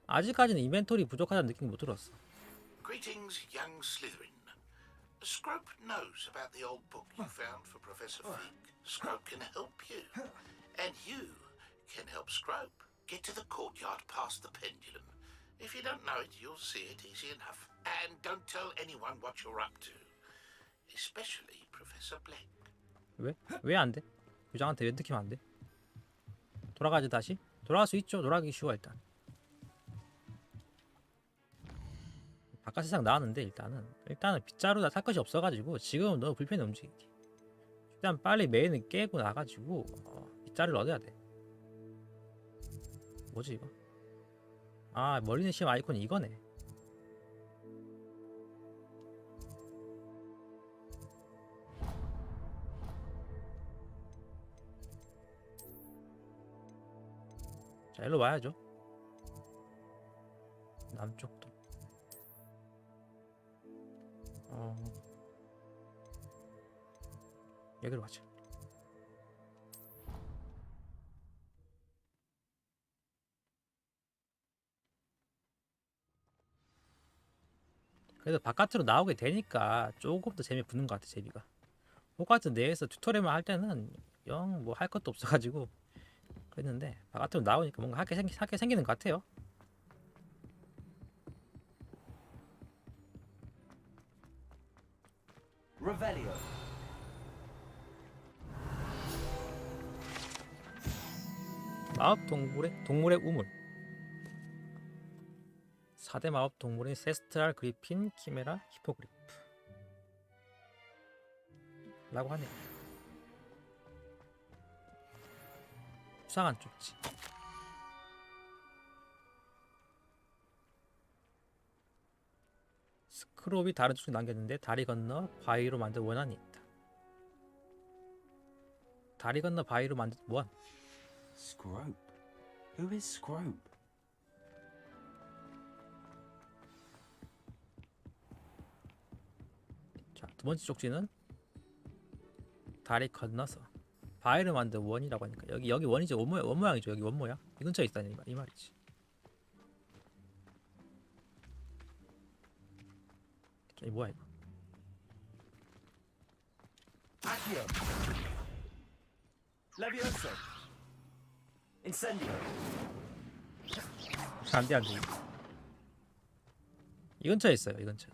아직까지는 인벤토리 부족하다는 느낌이 못 들었어.
Greetings, young Slytherin. Scrope knows about the old book you found for Professor Fig. Scrope can help you. And you can help Scrope. Get to the courtyard past the pendulum. If you don't know it, you'll see it easy enough. And don't tell anyone what you're up to. Especially Professor Black.
왜? 왜 안 돼? 부장한테 왜 느끼면 안 돼? 돌아가지 다시? 돌아갈 수 있죠. 돌아가기 쉬워 일단. 바깥 세상 나왔는데 일단은 빗자루 살 것이 없어가지고 지금은 너무 불편해 움직이기. 일단 빨리 메인을 깨고 나가지고 빗자루를 얻어야 돼. 뭐지 이거? 아, 머리내 시험 아이콘이 이거네. 자, 일로 와야죠. 남쪽도. 여기로 가자. 그래도 바깥으로 나오게 되니까 조금 더 재미 붙는 것 같아. 재미가. 호그와트 내에서 튜토리얼만 할 때는 영 뭐 할 것도 없어가지고 그랬는데 바깥으로 나오니까 뭔가 할 게 생기는 것 같아요.
Revelio.
마법 동물의 우물. 4대 마법 동물인 세스트랄, 그리핀, 키메라, 히포그리프 라고 하네요. 수상한 쪽지. 스크롭이 다른 쪽에 남겼는데 다리 건너 바위로 만든 원안이 있다. 다리 건너 바위로 만든 원.
Scrope. Who is Scrope?
자, 두 번째 쪽지는 다리 건너서 바위를 만든 원이라고 하니까 여기 원이죠. 원 모양이죠. 여기 원 모양. 이 근처에 있다니 이 말이지. 이 뭐야 이거?
Accio. Levioso. Incendio.
안돼. 이 근처에 있어요. 이 근처.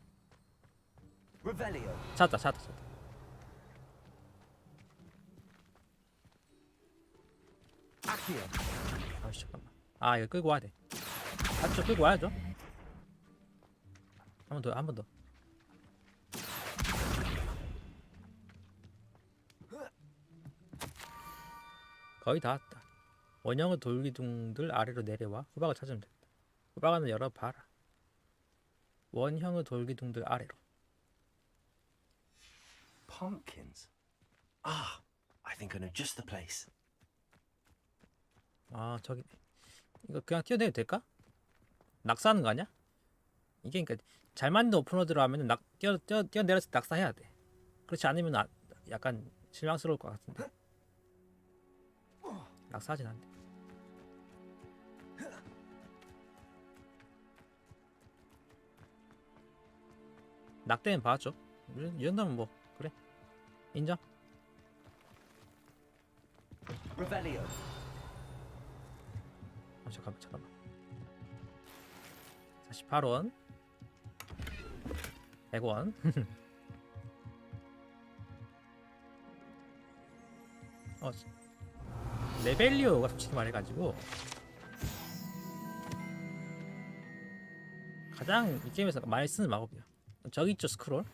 Revelio.
찾았다.
Accio.
아, 잠깐만. 아, 이거 끌고 와야 돼. 맞죠? 끌고 와야죠. 한 번 더. 거의 다 왔다. 원형의 돌기둥들 아래로 내려와 후박을 찾으면 된다. 후박을 열어봐라. 원형의 돌기둥들 아래로.
Pumpkins. Ah, I think I know just the place.
아 저기 이거 그냥 뛰어내도 될까? 낙사하는 거 아니야? 이게 그러니까 잘 만든 오픈워드로 하면은 뛰어내려서 낙사해야 돼. 그렇지 않으면 약간 실망스러울 것 같은데. 낙사하진 않네. 낙대는 봐줘. 이 정도면 뭐 그래 인정.
Revelio.
잠깐만 48원 100원 레벨리오가 솔직히 말해가지고 가장 이 게임에서 많이 쓰는 마법이야. 저기 있죠 스크롤.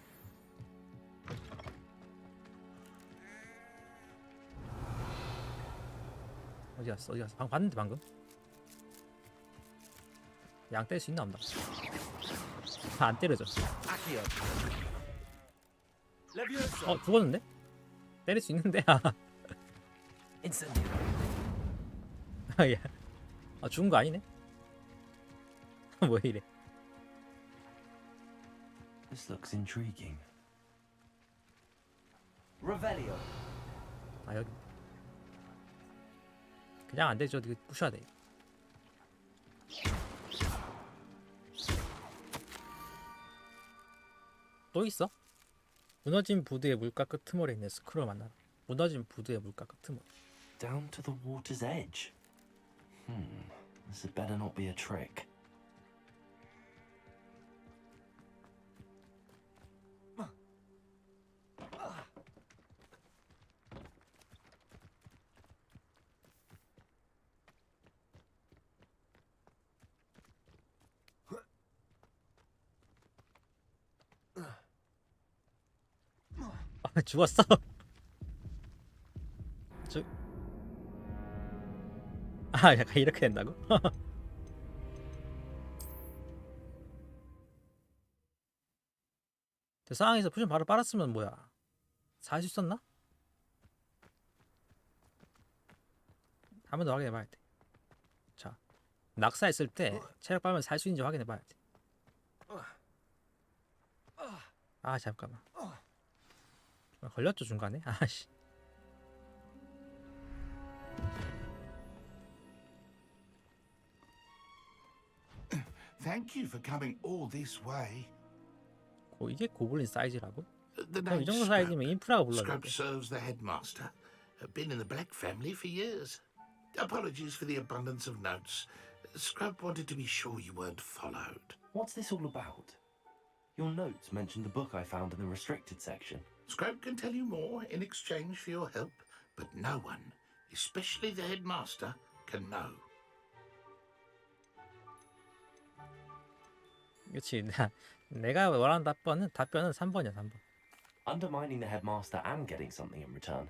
어디 갔어? 봤는데 방금. 양 때릴 수 있나 없나? 안 때려져. 죽었는데? 때릴 수 있는데? 야. 죽은 거 아니네? 뭐 이래?
This looks intriguing.
Revelio.
아 여기. 그냥 안 되죠. 이거 부셔야 돼. 또 있어? 무너진 부두의 물가 끄트머리에 있는 스크롤 만나라. 무너진 부두의 물가 끄트머리.
Down to the water's edge. This had better not be a trick.
죽었어. 약간 이렇게 된다고? 저 상황에서 포션 바로 빨았으면 뭐야? 살 수 있었나? 한 번 더 확인해봐야 돼. 자, 낙사했을 때 체력 빨면 살 수 있는지 확인해봐야 돼. 아 잠깐만. 걸렸죠 중간에? 아씨.
Thank you for coming all this way.
이게 고블린 사이즈라고?
The
이
name's
정도 사이즈면 인프라가 불러야
Scrub
돼.
serves the headmaster. Been in the Black family for years. Apologies for the abundance of notes. Scrub wanted to be sure you weren't followed.
What's this all about? Your notes mentioned the book I found in the restricted section.
Scrub can tell you more in exchange for your help, but no one, especially the headmaster, can know.
그렇지. 내가 원하는 답변은 3번이야 3번.
Undermining the headmaster and getting something in return.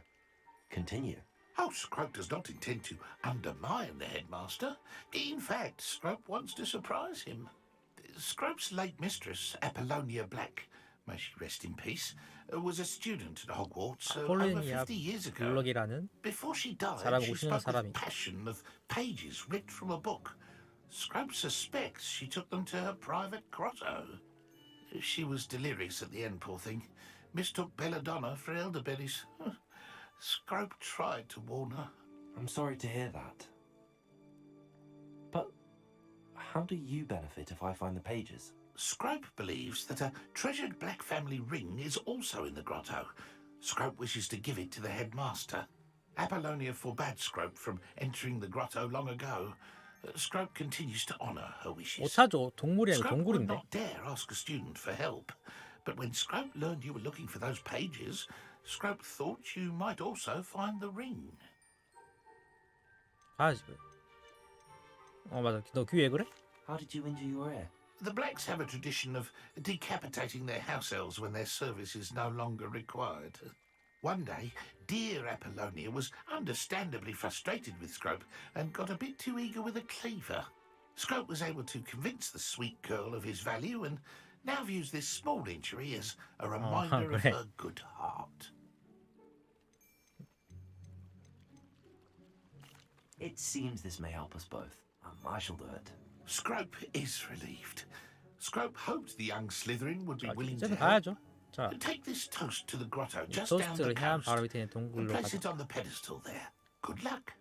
Continue.
Oh, Scrub does not intend to undermine the headmaster. In fact, Scrub wants to surprise him. Scrub's late mistress, Apollonia Black, may she rest in peace, was a student at Hogwarts over 50 years ago.
블록이라는
Before she died, she spoke with passion of pages ripped from a book. Scrub suspects she took them to her private grotto. She was delirious at the end, poor thing. Mistook belladonna for elderberries. Scrub tried to warn her.
I'm sorry to hear that. But how do you benefit if I find the pages?
Scrub believes that a treasured Black family ring is also in the grotto. Scrub wishes to give it to the headmaster. Apollonia forbade Scrub from entering the grotto long ago. Scrub continues to honor her wishes.
오타죠. 동물이 아니고
Scrub would
동굴인데.
not dare ask a student for help. But when Scrub learned you were looking for those pages, Scrub thought you might also find the ring.
가야지. 맞아. 너 귀 왜 그래?
How did you injure your ear?
The Blacks have a tradition of decapitating their house elves when their service is no longer required. One day, dear Apollonia was understandably frustrated with Scrub and got a bit too eager with a cleaver. Scrub was able to convince the sweet girl of his value and now views this small injury as a reminder of her good heart.
It seems this may help us both. I shall do it.
Scrope is relieved. Scrope hoped the young Slytherin would be
자,
willing to
이제는
help.
가야죠. 자,
Take this toast to the grotto just down the
토스트를 향한
coast
바로 밑에 있는
and
동굴로
place
가자.
it on the pedestal there. Good luck.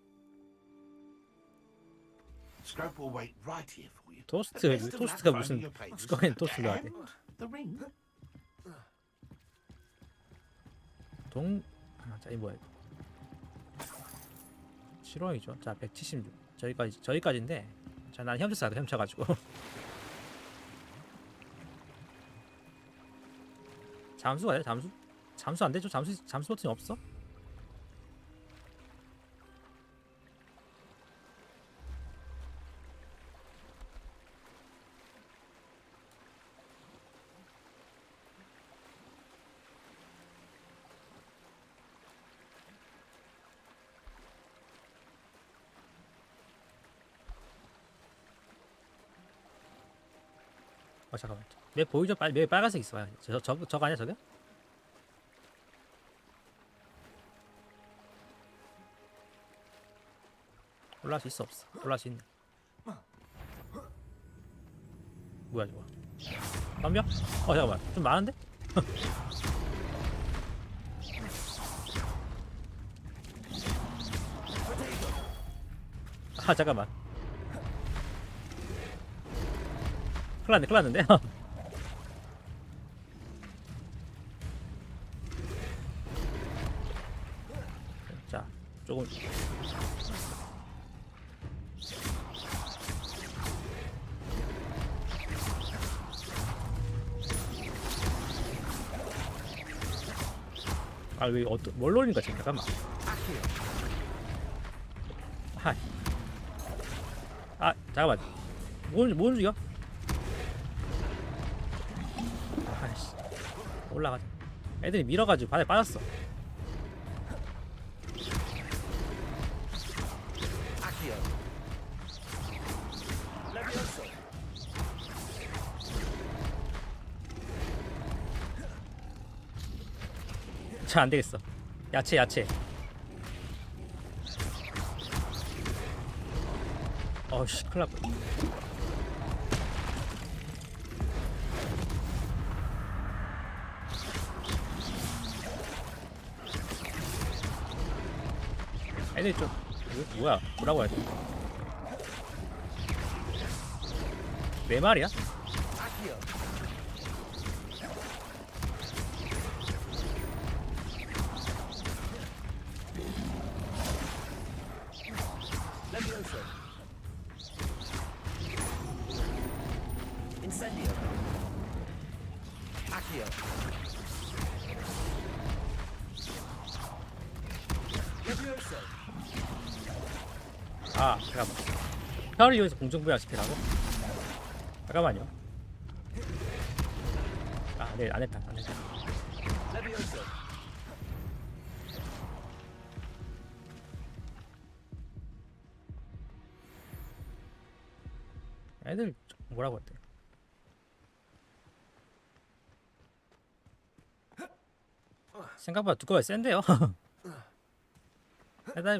Scrope will wait right here for you.
토스트가
Best of luck
무슨
finding your pages.
스코어엔 토스트를 하대.
And the ring.
자, 이 뭐야 이거? 실용이죠. 자, 176. 저기까지인데. 자, 난 헤엄쳐가지고. 잠수가 돼? 잠수 안 되죠? 잠수 버튼이 없어? 잠깐만. 맵 보이죠? 맵 빨간색 있어. 저거 아니야 저게? 올라갈 수 있어 없어? 올라갈 수 있네. 뭐야 저거? 덤벼? 잠깐만. 좀 많은데? 잠깐만. 큰일 났는데? 자, 조금. 왜 뭘 노리는 거지? 잠깐만. 잠깐만. 뭘 움직여? 아이씨. 올라가자. 애들이 밀어가지고 바다에 빠졌어. 자, 안 되겠어. 야채. 어씨, 큰일 났다. 애들 좀 뭐라고 해야 돼? 네 마리야? 잠깐만. 혀를 이용해서 공중부양시키라고? 잠깐만요. 네, 안 했다. 애들 뭐라고 했대? 생각보다 두꺼워야 센데요.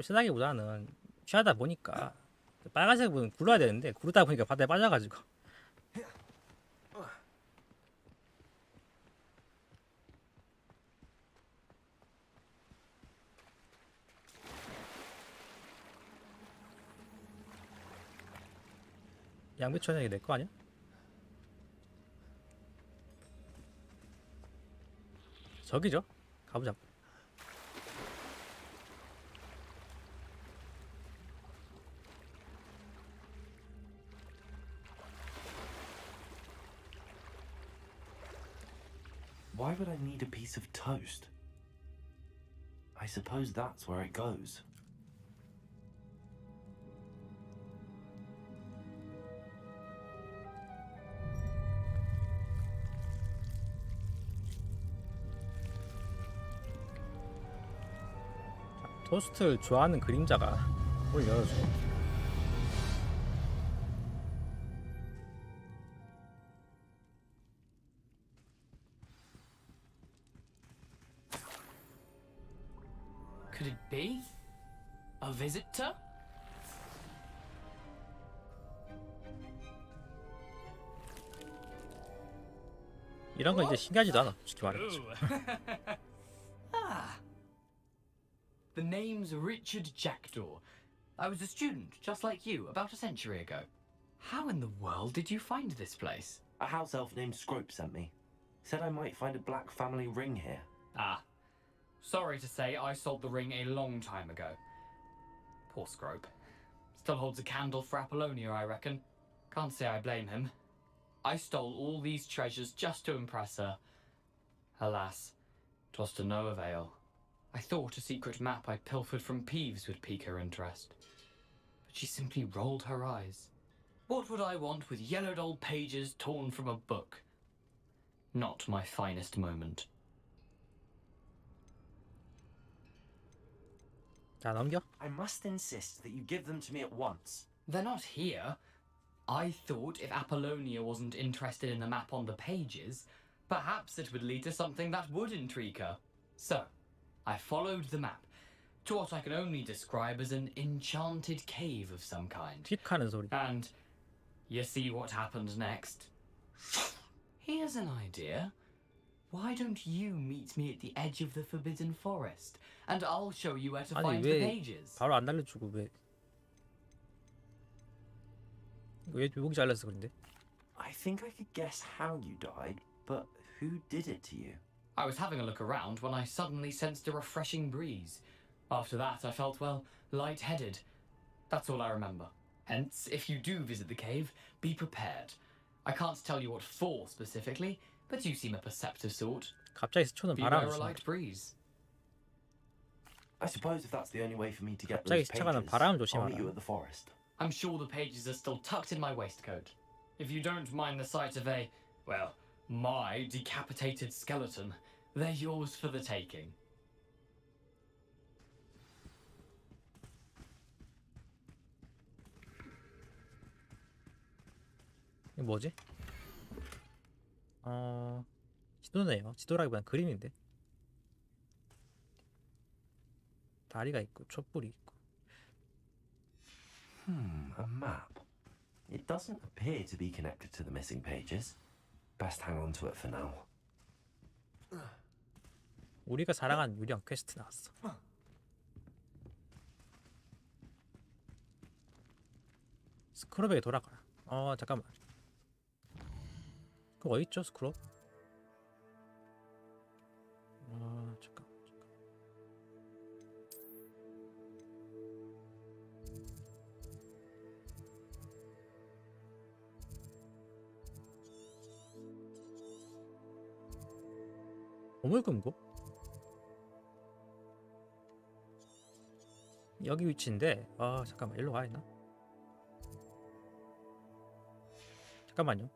세다기보다는 취하다 보니까 빨간색은 굴러야 되는데 구르다 보니까 바다에 빠져가지고. 양배추 하나 내 거 아니야? 저기죠? 가보자.
Why would I need a piece of toast? I suppose that's where it goes.
토스트를 좋아하는 그림자가 문을 열어줘.
Could it be? A visitor?
이런 거 이제 신기하지도 않아, 솔직히 말해서.
Ah. The name's Richard Jackdaw. I was a student, just like you, about a century ago. How in the world did you find this place?
A house elf named Scrope sent me. Said I might find a black family ring here.
Ah. Sorry to say, I sold the ring a long time ago. Poor Scrope. Still holds a candle for Apollonia, I reckon. Can't say I blame him. I stole all these treasures just to impress her. Alas, 'twas to no avail. I thought a secret map I pilfered from Peeves would pique her interest. But she simply rolled her eyes. What would I want with yellowed old pages torn from a book? Not my finest moment.
자, 넘겨.
I must insist that you give them to me at once.
They're not here. I thought if Apollonia wasn't interested in the map on the pages, perhaps it would lead to something that would intrigue her. So, I followed the map to what I can only describe as an enchanted cave of some kind.
픽하는 소리.
And you see what happened next? Here's an idea. Why don't you meet me at the edge of the Forbidden Forest, and I'll show you where to
아니
find the
왜
pages.
바로 안 알려주고 왜 목이 잘렸어 그런데?
I think I could guess how you died, but who did it to you?
I was having a look around when I suddenly sensed a refreshing breeze. After that, I felt, well, lightheaded. That's all I remember. Hence, if you do visit the cave, be prepared. I can't tell you what for specifically, but you seem a perceptive sort.
갑자기 스쳐는
Beware
바람.
a light breeze.
I suppose if that's the only way for me to get
갑자기
those
스쳐가는
pages,
바람
I'll meet
조심하라.
you at the forest.
I'm sure the pages are still tucked in my waistcoat. If you don't mind the sight of a, well, my decapitated skeleton, they're yours for the taking.
이거 뭐지? 지도네요. 지도라기보단 그림인데. 다리가 있고 촛불이 있고.
A map. It doesn't appear to be connected to the missing pages. Best hang on to it for now.
우리가 사랑한 유령 퀘스트 나왔어. 스크롭에게 돌아가라. 잠깐만. 그거 어딨죠 스크롭? 잠깐. 보물금고? 여기 위치인데 잠깐만 일로 가야 했나? 잠깐만요.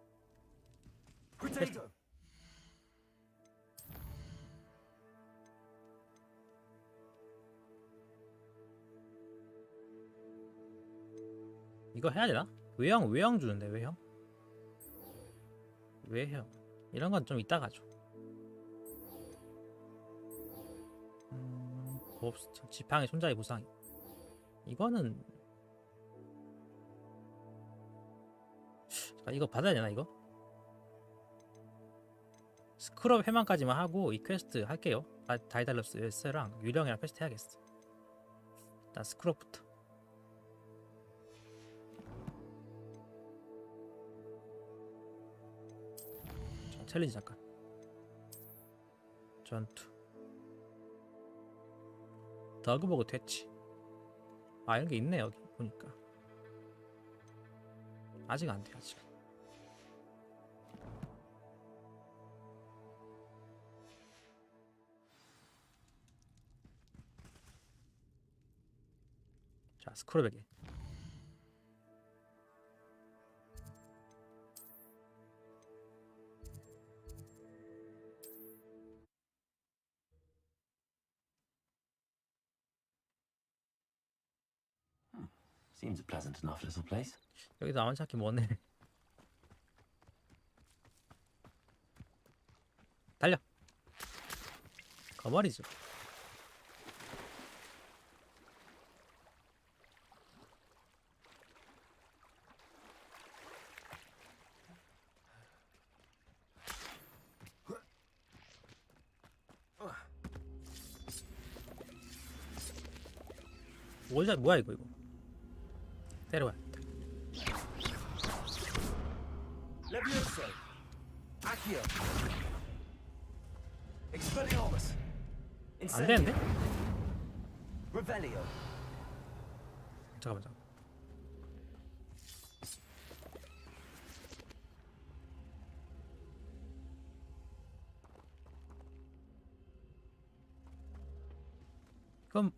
이거 해야 되나? 외형 주는데 외형 이런 건 좀 이따 가죠. 몹스터 지팡이 손잡이 무쌍이 이거는 이거 받아야 되나 이거? 스크롭 해만까지만 하고 이 퀘스트 할게요. 다이달로스의 유령이랑 퀘스트 해야겠어. 일단 스크롭부터. 자, 챌린지 잠깐. 전투. 더그버그 퇴치. 이런 게 있네 여기 보니까. 아직 안 돼 아직. 자 스크롤에게.
Seems a pleasant enough little place.
여기도 아무리 찾기 뭐네. 달려. 거머리죠. 뭐야 이거 때려와.
Levioso. Accio. Expelliarmus.
안 되는데?
Revelio.
잠깐만. 그럼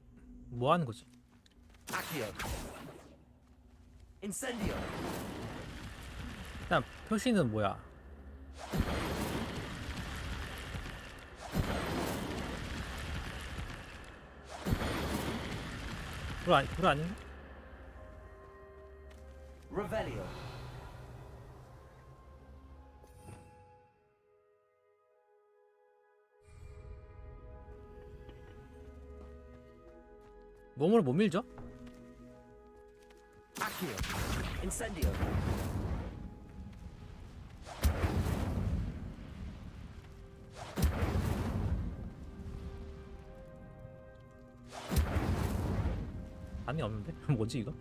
뭐 하는 거지?
Accio. Incendio.
일단 표시는 뭐야? 불 아닌가?
Revelio.
몸으로 못 밀죠?
Accio. Incendio.
반이 없는데? 뭐지 이거?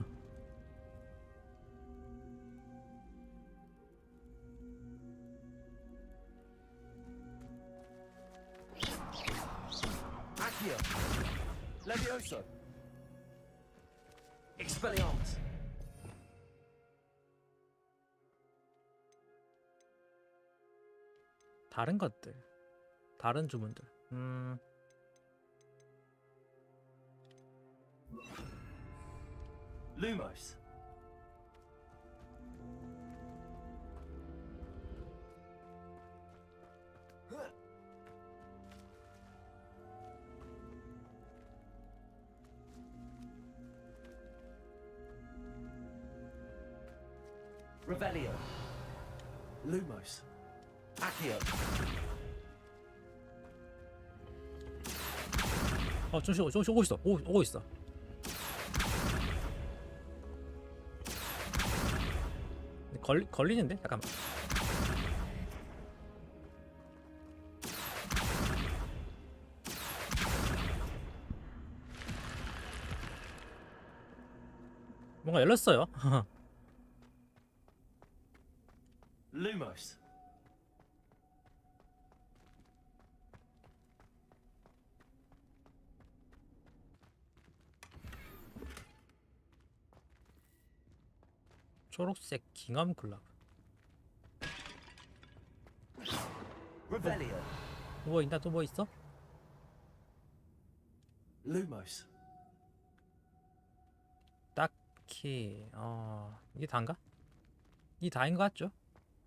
Accio. Levioso. Expelliarmus.
다른 것들, 다른 주문들.
Lumos. Revelio. Lumos. Accio.
조금씩 오고 있어. 오고 있어. 걸리는데? 잠깐만. 뭔가 열렸어요.
Lumos.
초록색 깅엄 글러브.
Revelio.
뭐 있나? 또 뭐 있어?
Lumos.
딱히 이게 다인가? 이 다인 것 같죠?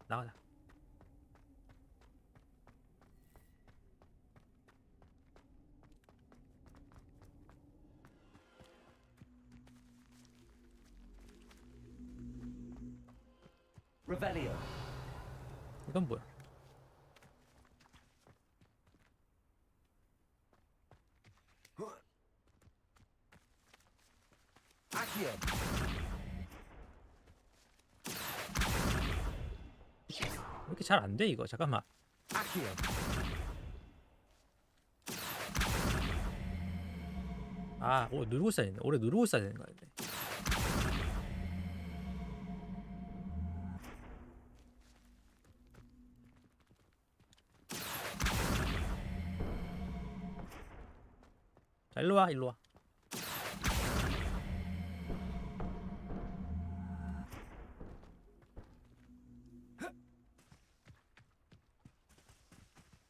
나가자.
Revelio.
이건 뭐야?
Accio.
왜 이렇게 잘 안 돼 이거? 잠깐만.
Accio.
누르고 있어야 되는데. 오래 누르고 있어야 되는 거야. 자, 일로 와.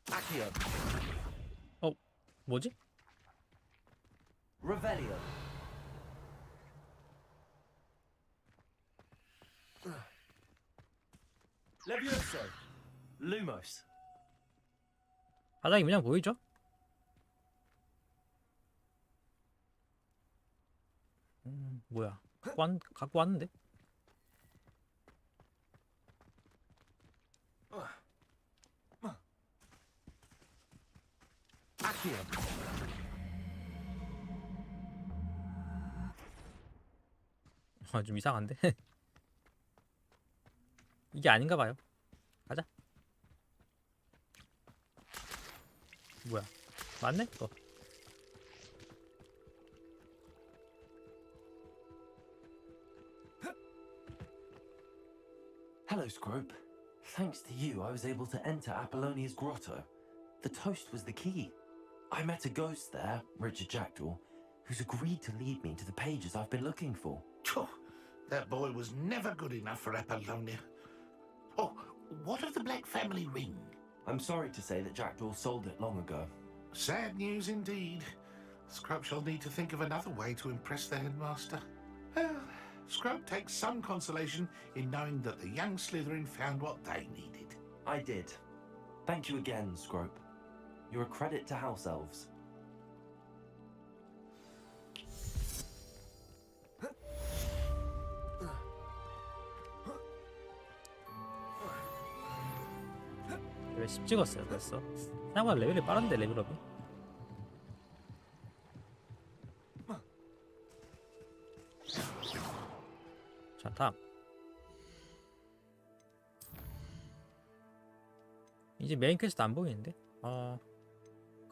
Accio.
뭐지?
Revelio. Levioso. Lumos.
바닥이 그냥 보이죠? 뭐야? 갖고 왔는데?
Accio.
좀 이상한데? 이게 아닌가 봐요. 가자. 뭐야? 맞네?
Hello, Scrope. Thanks to you, I was able to enter Apollonia's grotto. The toast was the key. I met a ghost there, Richard Jackdaw, who's agreed to lead me to the pages I've been looking for.
Phew, that boy was never good enough for Apollonia. Oh, what of the Black family ring?
I'm sorry to say that Jackdaw sold it long ago.
Sad news indeed. Scrope shall need to think of another way to impress the headmaster. Well, Scrope takes some consolation in knowing that the young Slytherin found what they needed.
I did. Thank you again, Scrope. You're a credit to House Elves.
레벨 10 찍었어요 벌써. 생각보다 레벨이 빠른데 레벨업이. 자 다음. 이제 메인 퀘스트 안 보이는데?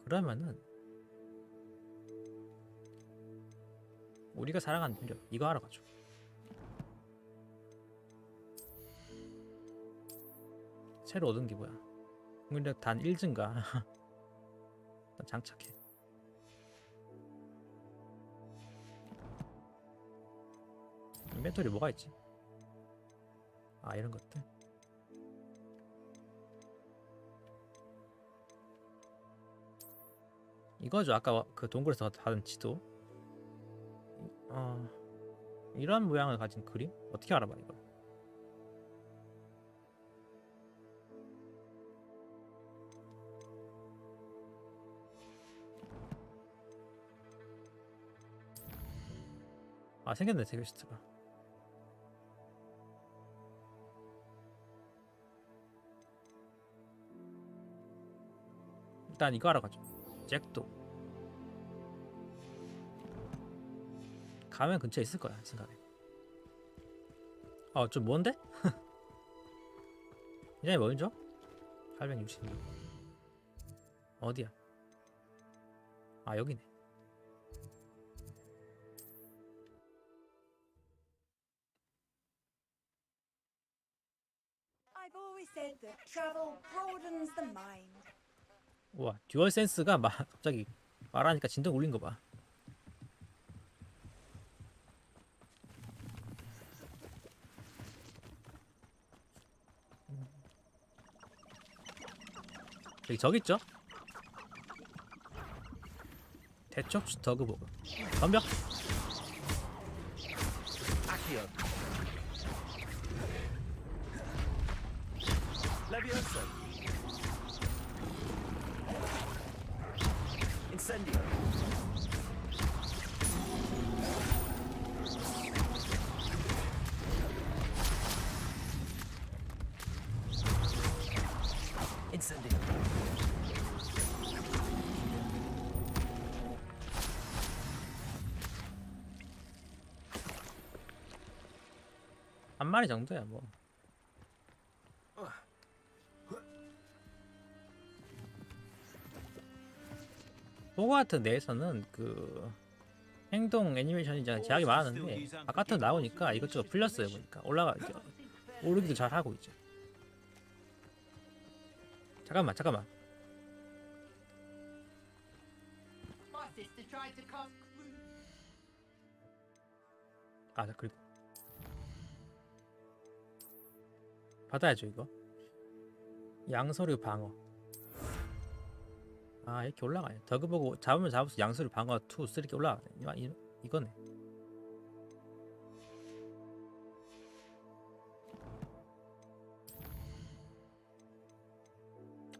그러면은 우리가 사랑하는 능력 이거 하러 가죠. 새로 얻은 게 뭐야? 공격력 단 1 증가. 일단 장착해. 인벤토리 뭐가 있지? 아 이런 것들. 이거죠. 아까 그 동굴에서 받은 지도. 이런 모양을 가진 그림? 어떻게 알아봐 이거? 아 생겼네 퀘스트가. 일단 이거 하러 가죠. 잭도우. 가면 근처에 있을 거야 생각에. 좀 먼데? 굉장히 멀죠? 866. 어디야? 아 여기네.
I've always said that travel broadens the mind.
우와 듀얼 센스가 갑자기 말하니까 진동 울린 거 봐. 저기 있죠? 대척 더그보그 덤벼.
Accio. Levioso. Incendio. Incendio.
한 마리 정도야 뭐. 호그와트 내에서는 그 행동 애니메이션이 제약이 많았는데 바깥으로 나오니까 이것저것 풀렸어요. 보니까 이제 오르기도 잘 하고 이제. 잠깐만. 아 그리고 받아야죠 이거. 양서류 방어. 아 이렇게 올라가요. 더그보고 잡으면 잡을수 양서류 방어 2, 3 이렇게 올라가네. 이거네.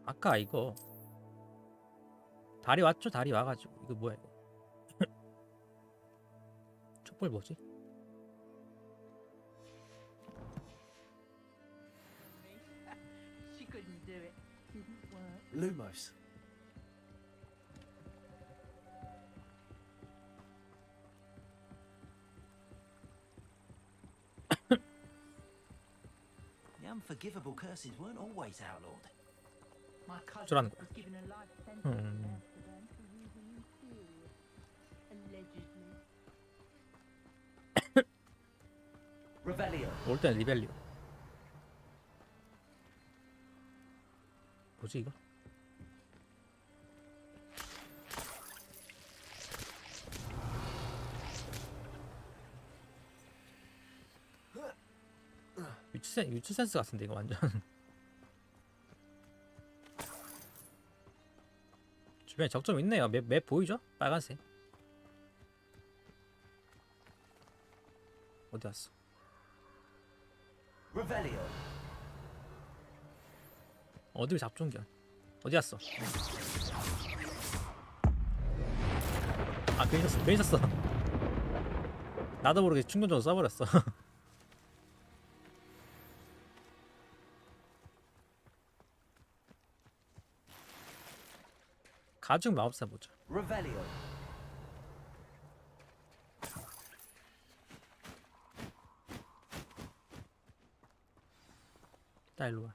아까 이거 다리 왔죠? 다리 와가지고 이거 뭐야 이거. 촛불 뭐지?
She couldn't do it. Didn't work.
Lumos.
The unforgivable curses weren't always outlawed. My
어쩌라는
cousin
거야?
was given a life sentence yesterday for using fuel. Allegedly.
Revelio.
올 때는 리벨리오. 뭐지 이거? 유추 센스 같은데 이거 완전. 주변에 적 좀 있네요. 맵 보이죠? 빨간색. 어디 갔어? 어딜 잡종겨? 어디 갔어? 아 괜히 있었어. 나도 모르게 충전적으로 써버렸어. 가죽 마법사 보자. 나 일로 와.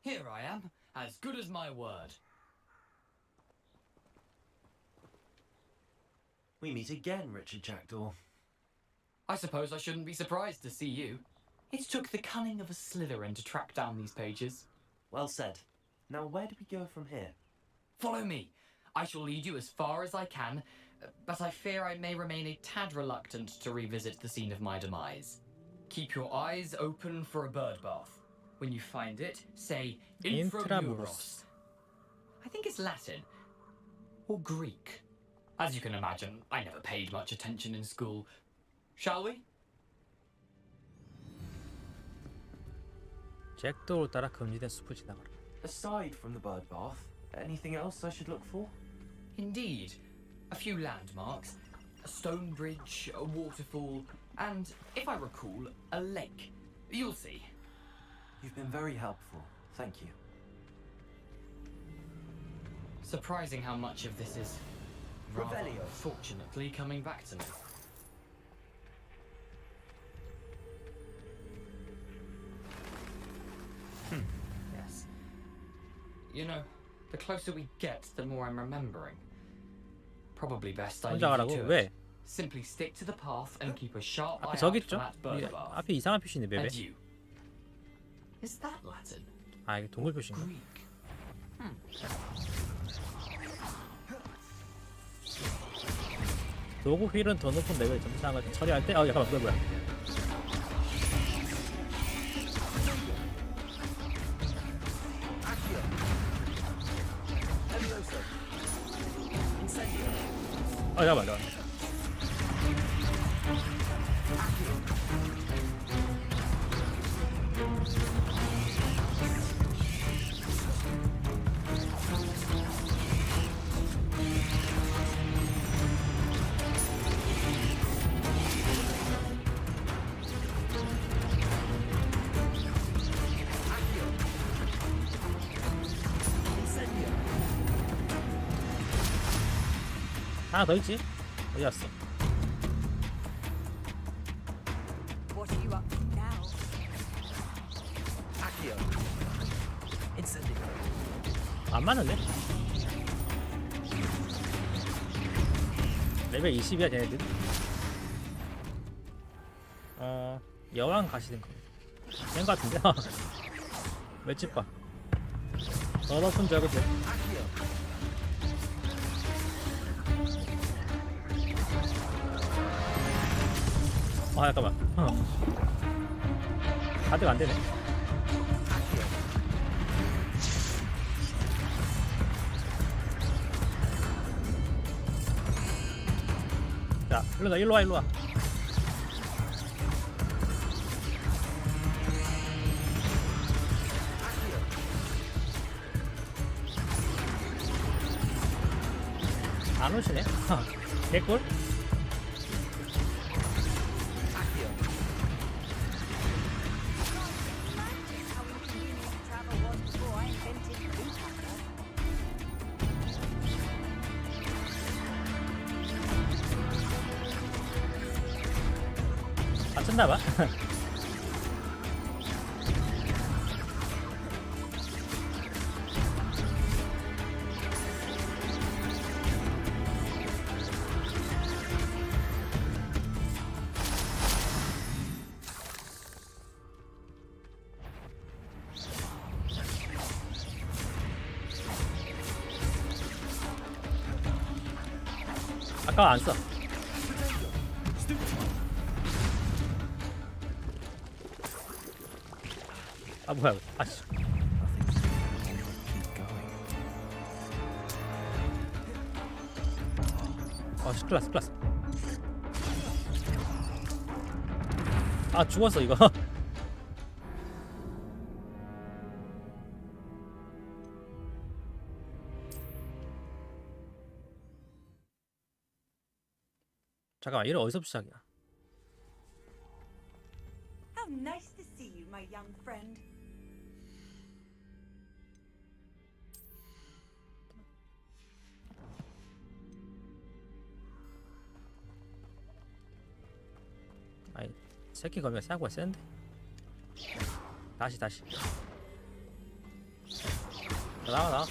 Here I am, as good as my word.
We meet again, Richard Jackdaw.
I suppose I shouldn't be surprised to see you. It took the cunning of a Slytherin to track down these pages.
Well said. Now where do we go from here?
Follow me. I shall lead you as far as I can, but I fear I may remain a tad reluctant to revisit the scene of my demise. Keep your eyes open for a bird bath. When you find it, say Intramuros. I think it's Latin. Or Greek. As you can imagine, I never paid much attention in school. Shall we?
잭도우를 따라 금지된 숲을 지나가라.
Aside from the bird bath, anything else I should look for?
Indeed. A few landmarks, a stone bridge, a waterfall, and, if I recall, a lake. You'll see.
You've been very helpful. Thank you.
Surprising how much of this is rather fortunately coming back to me. Yes. You know, the closer we get, the more I'm remembering. Probably best I leave
혼자
you
가라고?
to
왜?
it. Simply stick to the path and keep a sharp eye
앞에
out
저기
for
있죠?
that bird bath.
앞에 이상한 표시네 맵에.
And you. Is that Latin?
아 이게 동굴 표시인가?
Greek?
도구 휠은 더 높은 레벨 점상을 처리할 때 잠깐만 그거 뭐야? 잠깐만. 하나 더 있지? 어디 갔어?
What are you up to now?
안 맞는데? 레벨 20이야 쟤네들. 여왕 가시는 거. 된 거 같은데? 맷집 봐. 더 높은 줄 알고 돼. 잠깐만. 가드가 안 되네. 자, 일로 와. 안 오시네. 개꿀. 맞췄나봐. 잠깐 안 써. 아 뭐야? 아씨. 클라스. 아 죽었어 이거. 잠깐만 이래 어디서 시작이야?
How nice to see you, my young friend.
아이 새끼 거미가 생각보다 센데. 다시 나와.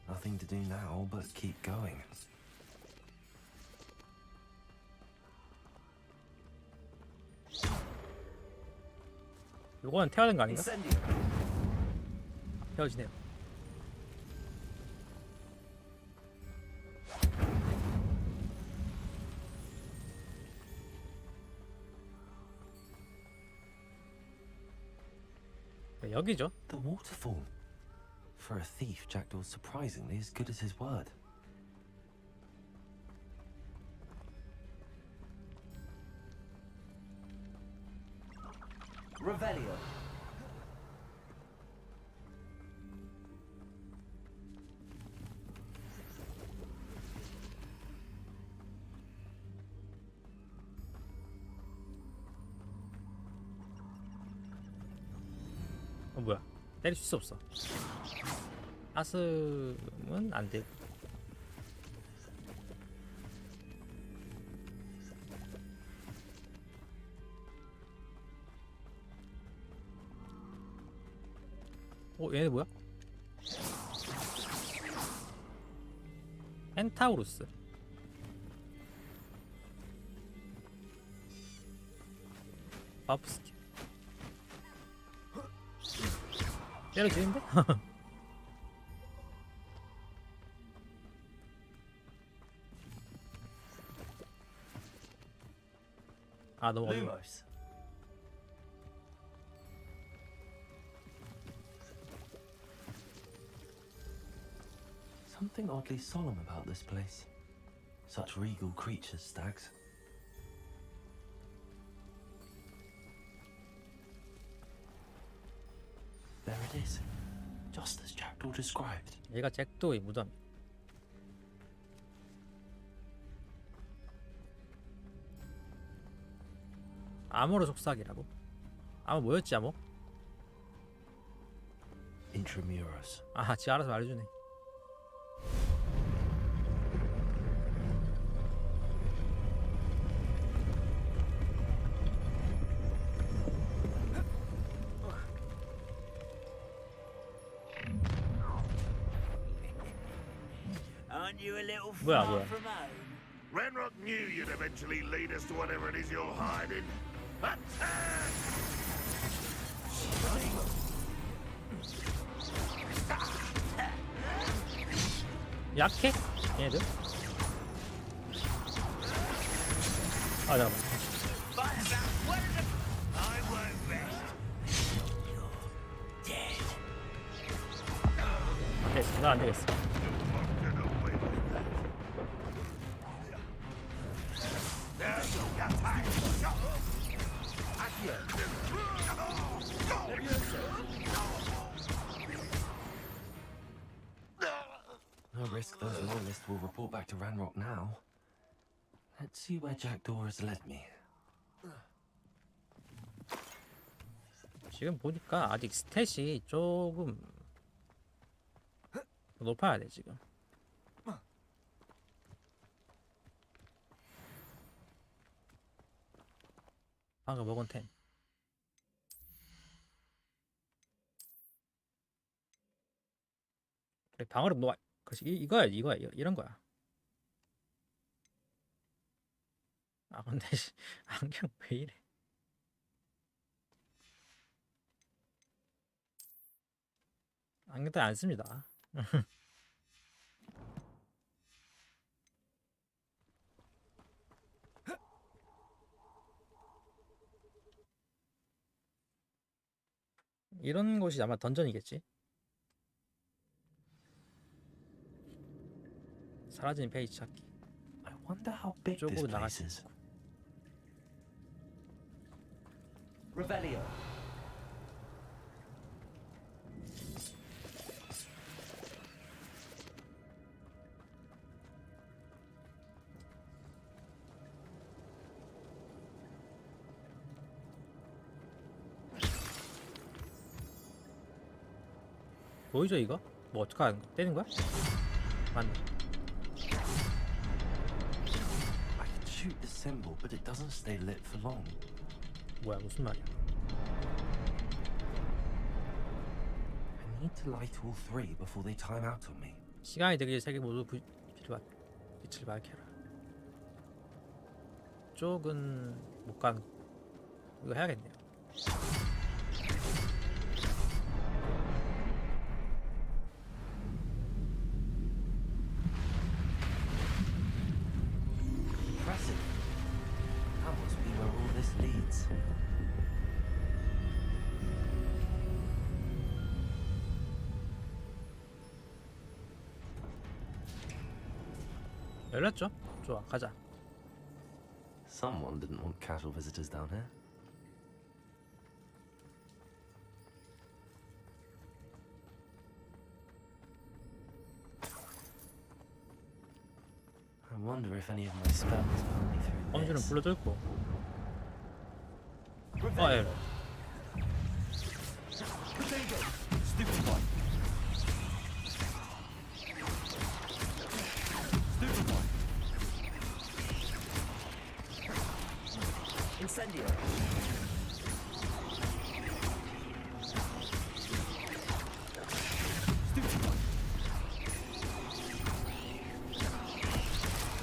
Nothing to do now but keep going.
요거는 태워야 되는 거 아닌가? 태워지네요. 여기죠.
The waterfall. For a thief, Jackdaw's surprisingly as good as his word.
Revelio.
뭐야? 때릴 수 없어. 가슴은 안 돼. 얘네 뭐야? 펜타우루스. 바프스키. 때려지는데? 아 너무 어려워.
Something oddly solemn about this place. Such regal creatures, stags. There it is, just as Jackdaw described.
얘가 잭도우의 무덤. 암호로 속삭이라고? 암호 뭐였지 암호?
Intramuros.
아, 지 알아서 말해주네. 뭐야?
Ranrock knew you'd eventually lead us to whatever it is you're hiding.
약해? 얘들? 아 잠깐만. 됐어, 나 안 되겠어.
No risk those loyalists will report back to Ranrock now. Let's see where Jackdaw has led me.
지금 보니까 아직 스탯이 조금 높아야 돼 지금. 방금 먹은 템. 그래, 방어력 놓아. 그렇지, 이거야 이런 거야. 아 근데 안경 왜 이래? 안경테일 안 씁니다. 이런 곳이 아마 던전이겠지. 사라진 페이지 찾기.
I wonder how big this
쪽으로 나갈
place
수
is.
있고.
Revelio.
보이죠 이거? 뭐 어떡하는 거? 떼는 거야? 맞네.
I can shoot the symbol, but it doesn't stay lit for long.
뭐야 무슨 말이야?
I need to light all three before they time out on me.
시간이 되길 세 개 모두 빛을 밝혀라. 쪽은 못 가는 거. 이거 해야겠네요.
Impressive. That must be where all this leads.
열렸죠? 좋아, 가자.
Someone didn't want casual visitors down here. I wonder if any of my spells got me through
범주는
this.
불러줄 거. 예.
Stupid one. Stupid one.
Incendio.
Stupid one.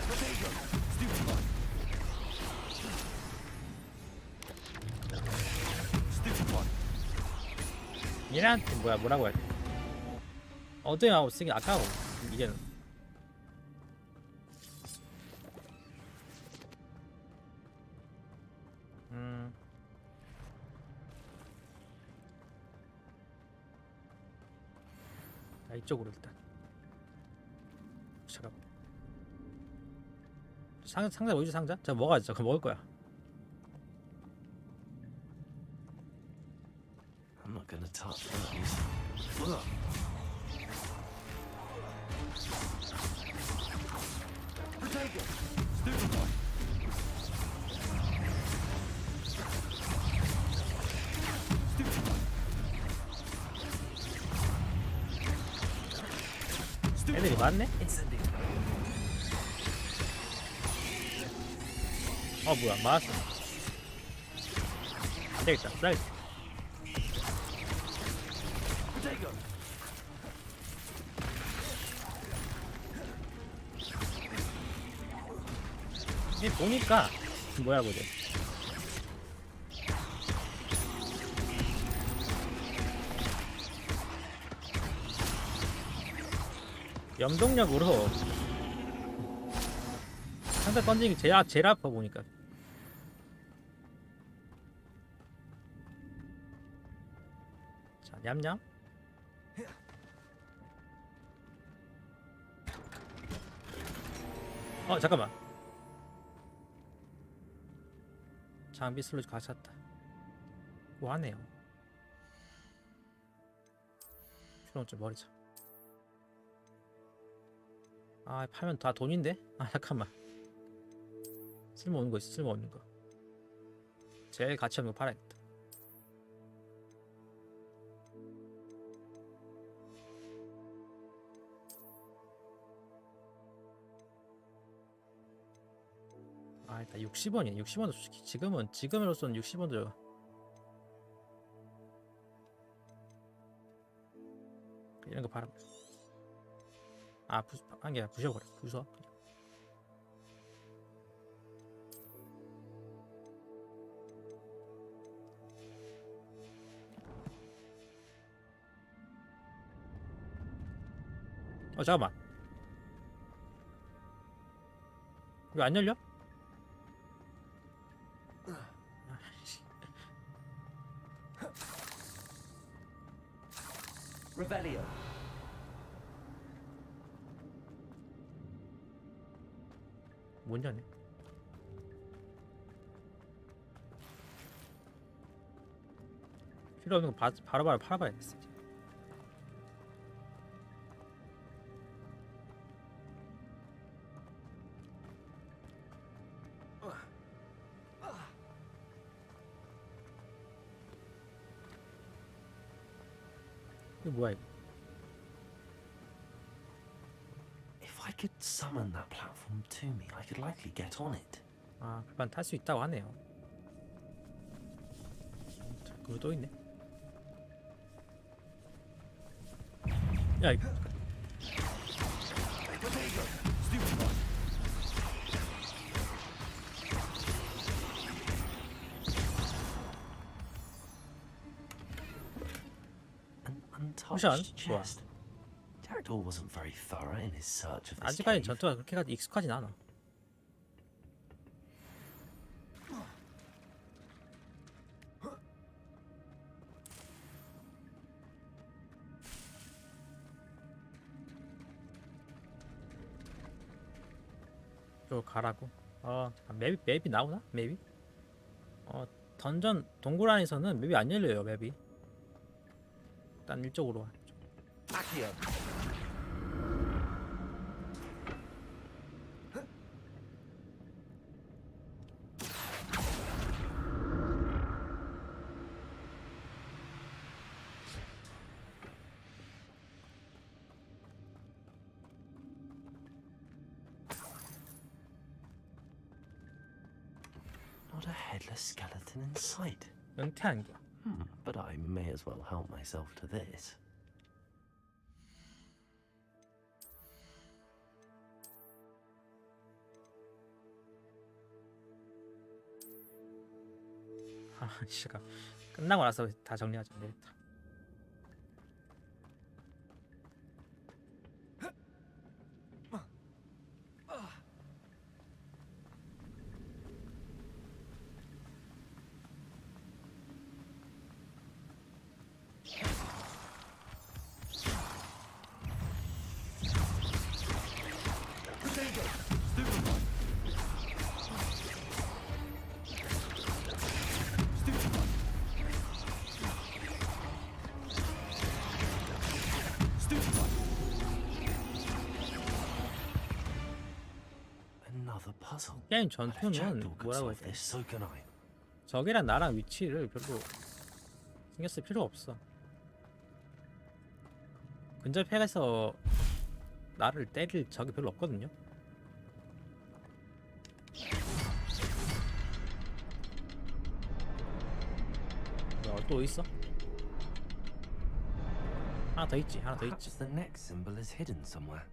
Potato. Stupid one. Stupid one.
얘네한테 뭐라고 해야 돼? 어제 하고 쓰기 아까워. 이게는. 자, 이쪽으로 일단. 잠깐만. 상자 뭐지 상자? 저 먹어야지. 저거 먹을 거야.
I'm not gonna touch those.
Potato. Stupid one. Stupid one.
애들이 많네?
Incendio.
뭐야 맞았어. 안되겠다. 쌀.
Potato.
이 보니까 뭐야 보자. 염동력으로 상대 던지기 제일 아파 보니까. 자 냠냠. 잠깐만. 장비 슬롯 가셨다. 뭐하네요. 주렁 좀 버리자. 팔면 다 돈인데? 잠깐만. 쓸모없는 거 있어. 쓸모없는 거. 제일 가치 없는 거 팔아야겠다. 일단 60원이야. 60원도 솔직히 지금으로서는 60원도 이런 거 팔아. 한 개 부셔버려. 부숴. 잠깐만. 왜 안 열려?
Revelio.
못 여네. 필요 없는 거 바로바로 팔아봐야겠어. 이제. 이거 뭐야 이거?
If I could summon that platform to me, I could likely get on it.
아, 그만 탈 수 있다고 하네요. 그거 또 있네. 야, 이거.
Untouched chest. 잭도우 wasn't very thorough in his search of this
아직까지
cave.
전투가 그렇게 익숙하진 않아. 저 가라고. 맵이 나오나? 맵이? 던전 동굴 안에서는 맵이 안 열려요. 맵이. 일단 이쪽으로 와.
Accio.
Not a headless skeleton in sight.
은퇴한 게.
But I may as well help myself to this.
씨가 끝나고 나서 다 정리하자. 안 되겠다. 게임 전투는 뭐라고 해야 돼? 적이랑 나랑 위치를 별로 신경 쓸 필요 없어. 근접해서 나를 때릴 적이 별로 없거든요. 또 있어? 하나 더 있지. 하나 더 있지.
The next symbol is hidden somewhere.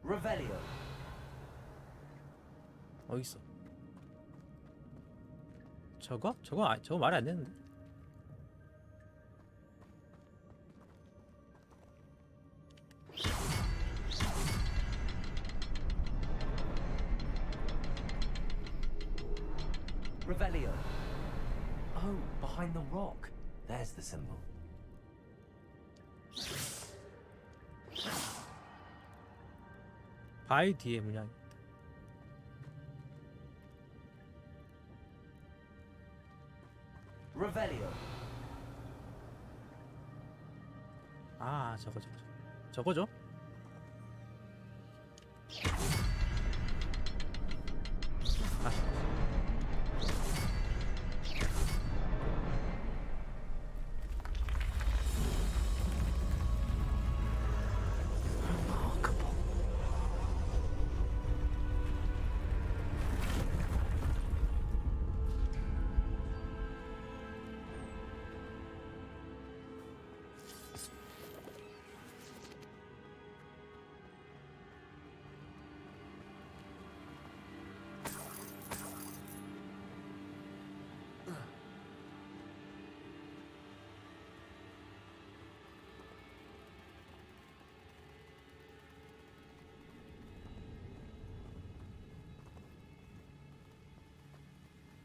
Revelio.
어디 있어? 저거? 저거 말이 안 되는데.
Revelio.
Oh, behind the rock. There's the symbol.
바위 뒤에 문양.
Revelio.
아, 저거죠?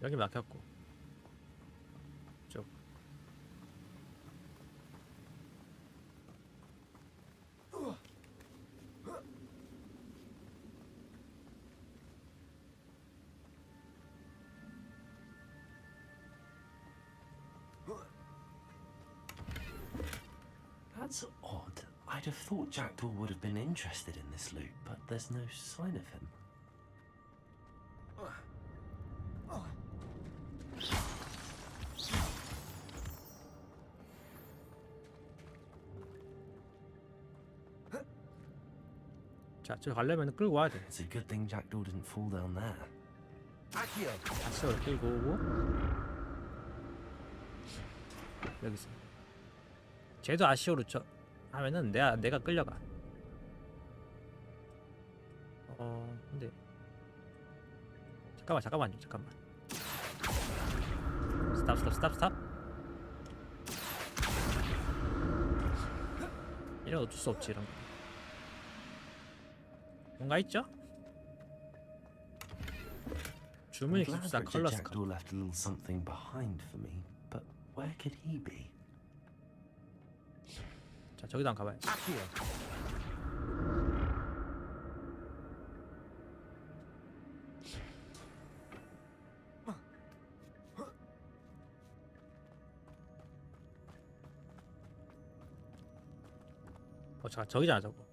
여기 막혔고 쪽.
That's odd. I'd have thought Jackdaw would have been interested in this loot, but there's no sign of him.
자, 저 가려면 끌고 와야 돼.
It's a good thing Jackdaw didn't fall down there.
아시오를 끌고 오고 여기서 쟤도 아시오로 쳐 하면은 내가 끌려가. 근데 잠깐만. 스탑. 이런 어쩔 수 없지 이런 거. 뭔가 있죠? 주문이 기숙사 컬러스.
Jackdaw left a little something behind for me, but where could he be?
자, 저기도 한번 가봐야지. 잠깐 저기잖아 저거.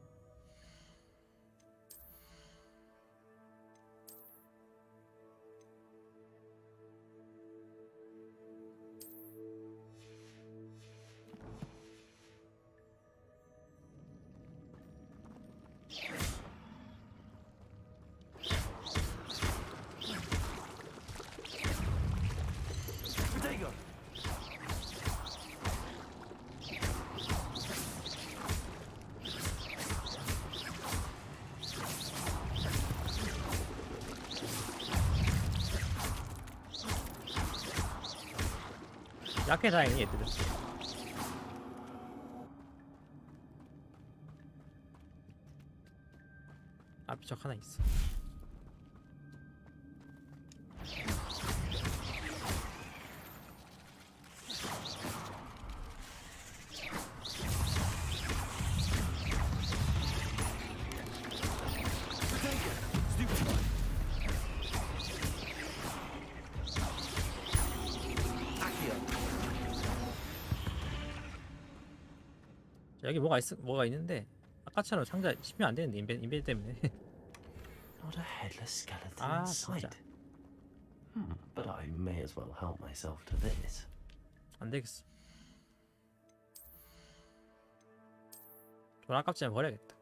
약해 다행히 얘들은. 앞에 적 하나 있어. 여기 뭐가 있는데 아까처럼 상자 씹으면 안 되는데 인벤 때문에.
Not a headless skeleton in sight. But I may as well help myself to this.
안 되겠어. 돈 아깝지만 버려야겠다.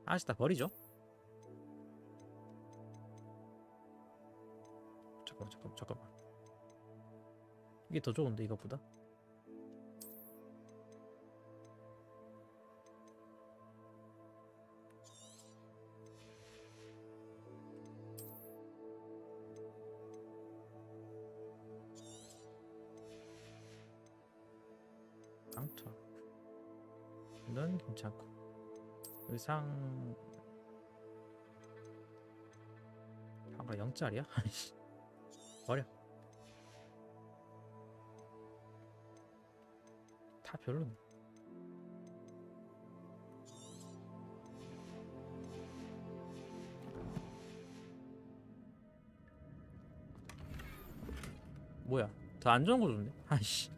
아직 다 버리죠. 잠깐만. 이게 더 좋은데 이것보다. 깡터. 넌 괜찮고. 의상 방금 0짜리야? 버려. 다 별로네. 뭐야? 더 안 좋은 거 줬네. 아이씨.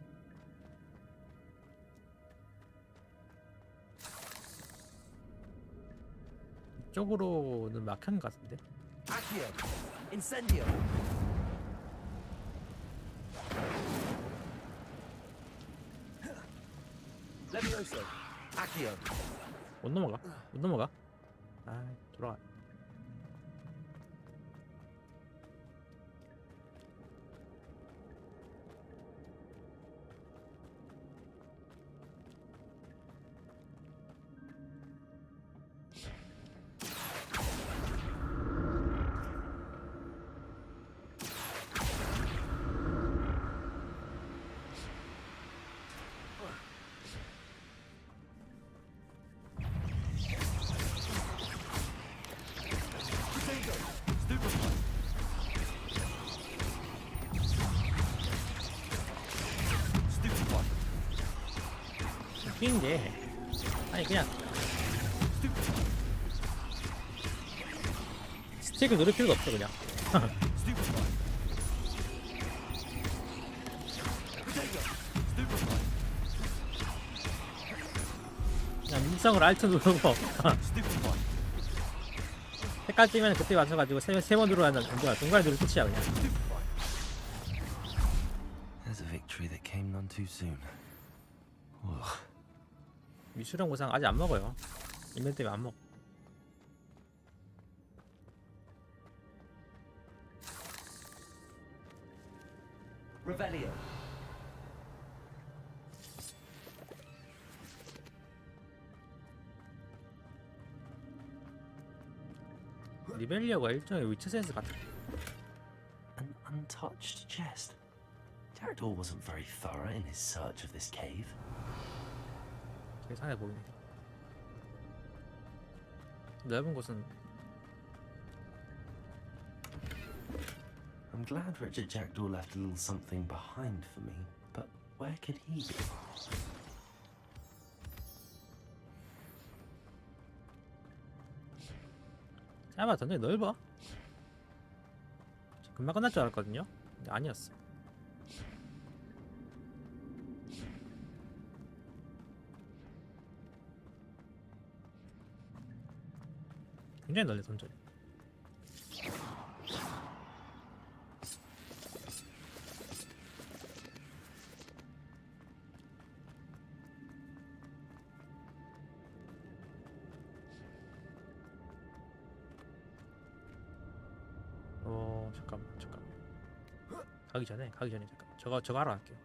이쪽으로는 막힌 것 같은데.
Accio, incendio. Levioso, Accio.
못 넘어가. 아, 돌아가. 웃긴 게 아니 그냥 스틱을 누를 필요가 없어 그냥. 그냥 민성을 알트 누르고 색깔 뜨면 그때 맞춰가지고 세 번 누르면 동그라미 누르면 끝이야 그냥.
There's a victory that came none too soon.
미술형 보상 아직 안 먹어요. 인벤 때문에 안 먹어.
Revelio.
리벨리어가 일종의 위치 센스 같아.
An untouched chest. 잭도우 wasn't very thorough in his search of this cave.
되게 상해 보이네. 넓은 곳은
I'm glad Richard Jackdaw left a little something behind for me, but where could he be?
짧아 전쟁이 넓어. 금방 끝날 줄 알았거든요. 근데 아니었어. 굉장히 넓네 던전이. 잠깐만. 가기 전에 잠깐. 저거 하러 갈게요.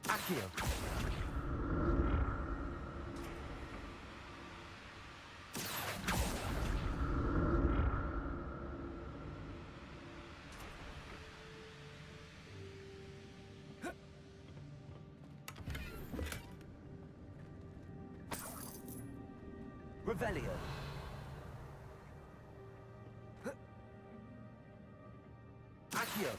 Accio. Revelio. Accio.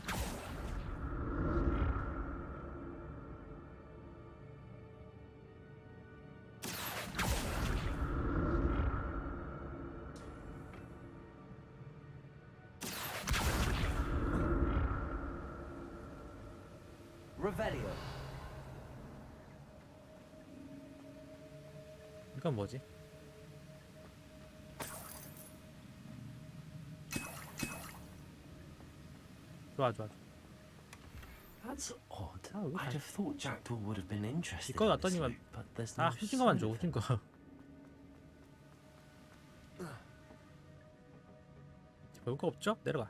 Revelio.
이건 뭐지? 좋아.
That's odd. I'd have thought Jackdaw would have been interested.
이거
in this
놨더니만
loot, but there's
다
no
후진 거만 줘.
sign of
후진 거. 볼 거 없죠? 내려가.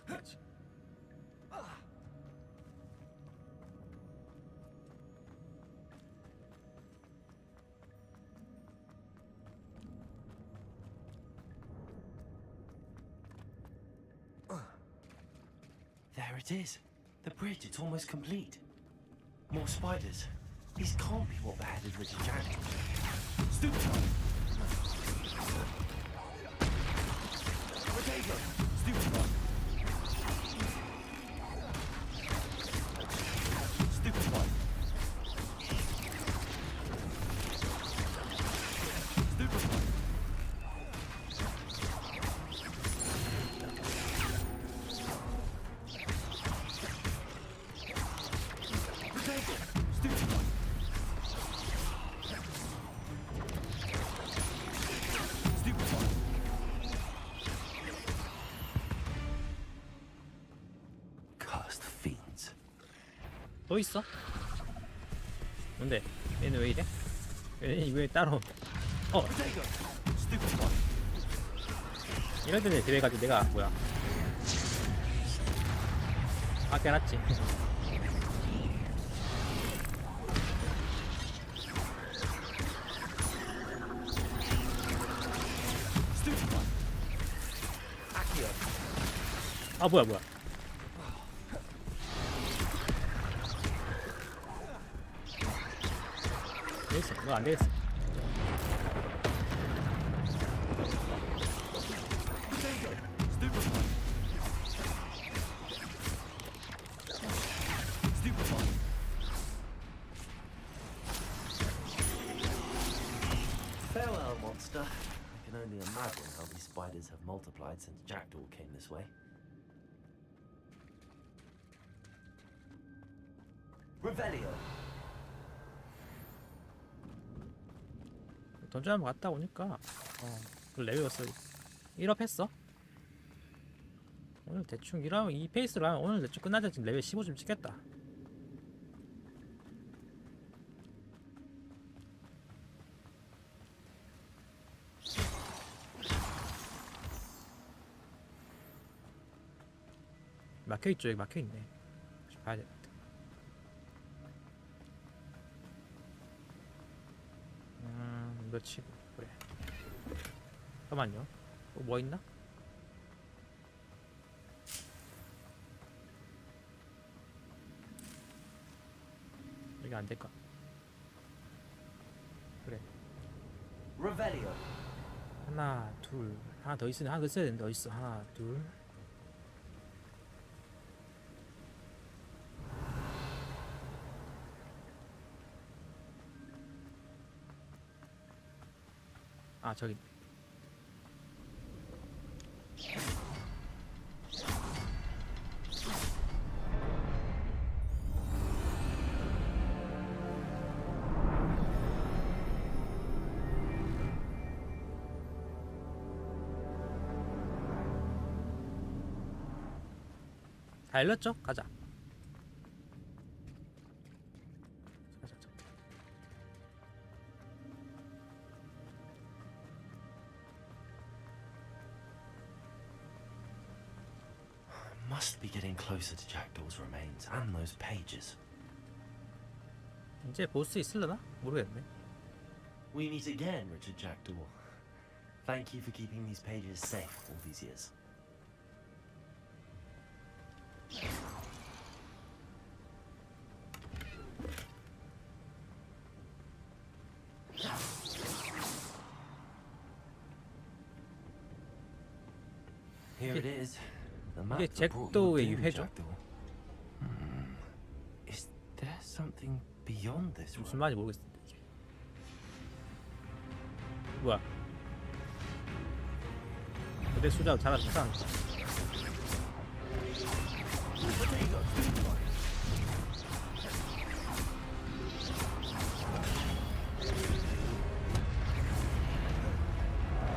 There it is. The bridge, it's almost complete. More spiders. These can't be what beheaded Richard Jackdaw. Stupid. Potato. Stupid one. Stupid one. Stupid one.
또 있어? 뭔데? 얘는 왜 이래? 얘는 왜 따로? 이럴 때는 집에 가지고 내가 뭐야? 밖에 놨지. 아 뭐야? 되겠어. 너 안 되겠어.
spiders have multiplied since Jackdaw came this way. Revelio.
던전 한번 갔다 오니까 레벨였어. 1업 했어. 오늘 대충 이러면 이 페이스로 하면 오늘 대충 끝나자. 지금 레벨 15쯤 찍겠다. 막혀있죠. 여기 막혀있네. 봐야 돼. 이거 치고 그래. 잠깐만요. 뭐 있나? 여기 안 될까? 그래.
Revelio.
하나, 둘. 하나 더 있으네. 하나 더 있어야 되는데. 어디 있어? 하나, 둘. 아, 저기. 다 열렸죠? 가자.
Must be getting closer to Jackdaw's remains and those pages.
이제 보스 있을려나? 모르겠네.
We meet again, Richard Jackdaw. Thank you for keeping these pages safe all these years. Here it is. The map
이게
that brought your
잭도우의
doom,
유해죠.
Jackdaw. Is there something beyond this?
무슨 말인지 모르겠어. 이게. 뭐야? 그대 수작 잘하셨다.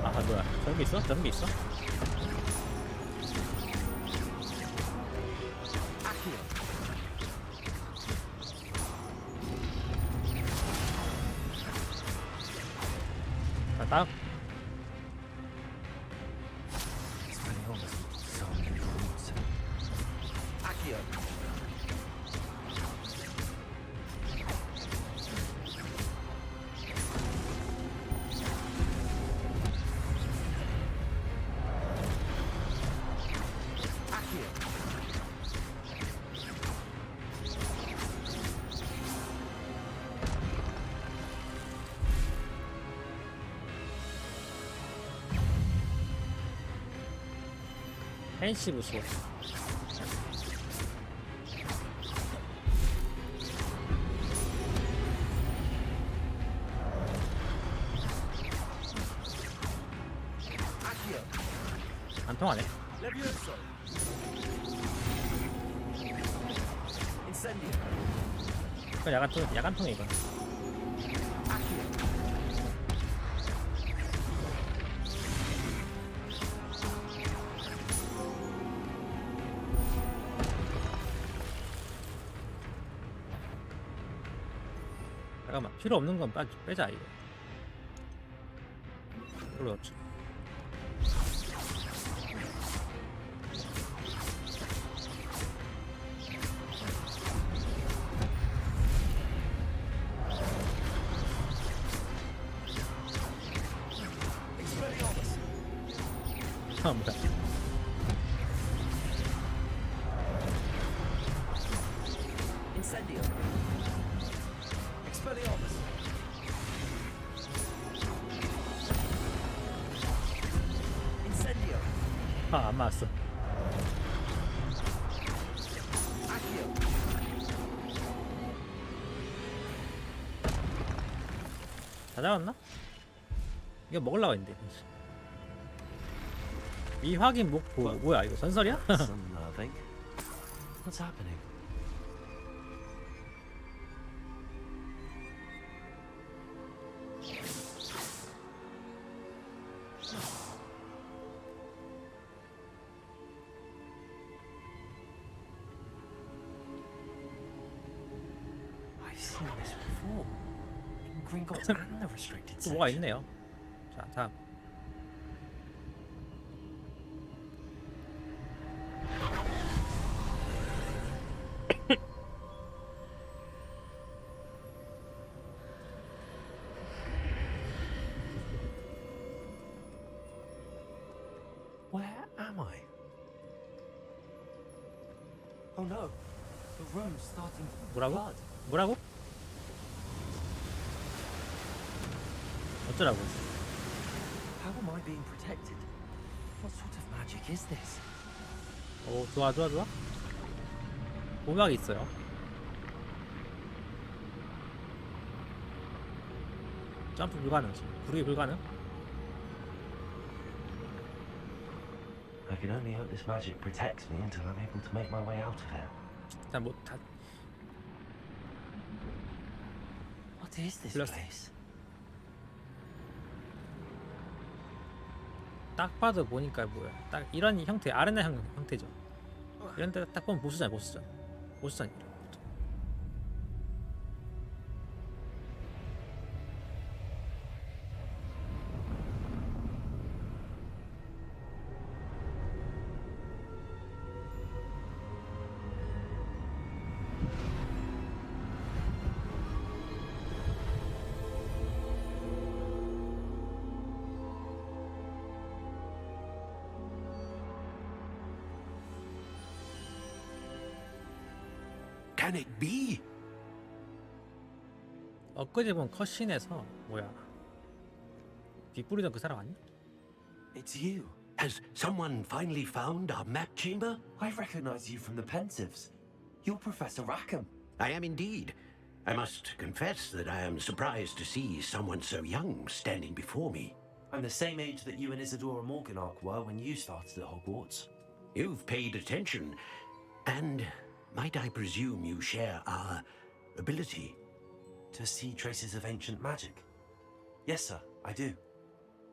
아, 뭐야? 저런 게 있어? 저런 게 있어? 자, 다음. 펜시브 소. 안 통하네. 이거 야간통에 이거. 잠깐만, 필요 없는 건 빼자 이거. 이걸로 넣자. 뭐야?
Incendio. Expelliarmus. Incendio.
아, 안 맞았어.
Accio.
다 잡았나? 이거 먹으려고 했는데. 미확인 목표. 뭐야 이거 전설이야?
Some loving. What's happening?
I've seen this before. In Gringotts and the restricted
또 뭐가
section.
있네요. 자 다음.
Where am I? Oh no. The room's starting to
뭐라고?
flood.
뭐라고? 어쩌라고?
How am I being protected? What sort of magic is this?
오 좋아 좋아 좋아. 보각이 있어요. 점프 불가능. 구르기 불가능.
I can only hope this magic protects me until I'm able to make my way out of here.
일단 뭐 다.
What is this
Plus-
place?
딱 봐도 보니까 뭐야. 딱 이런 형태 아레나 형태죠. 이런 데 딱 보면 보스전. 보스전이에요.
Can it be?
엊그제 본 컷신에서 뭐야. 빗뿌리던 그 사람 아니야?
It's you. Has someone finally found our map chamber?
I recognize you from the Pensives. You're Professor Rackham.
I am indeed. I must confess that I am surprised to see someone so young standing before me.
I'm the same age that you and Isadora Morganach were when you started at Hogwarts.
You've paid attention, and might I presume you share our ability?
To see traces of ancient magic? Yes, sir, I do.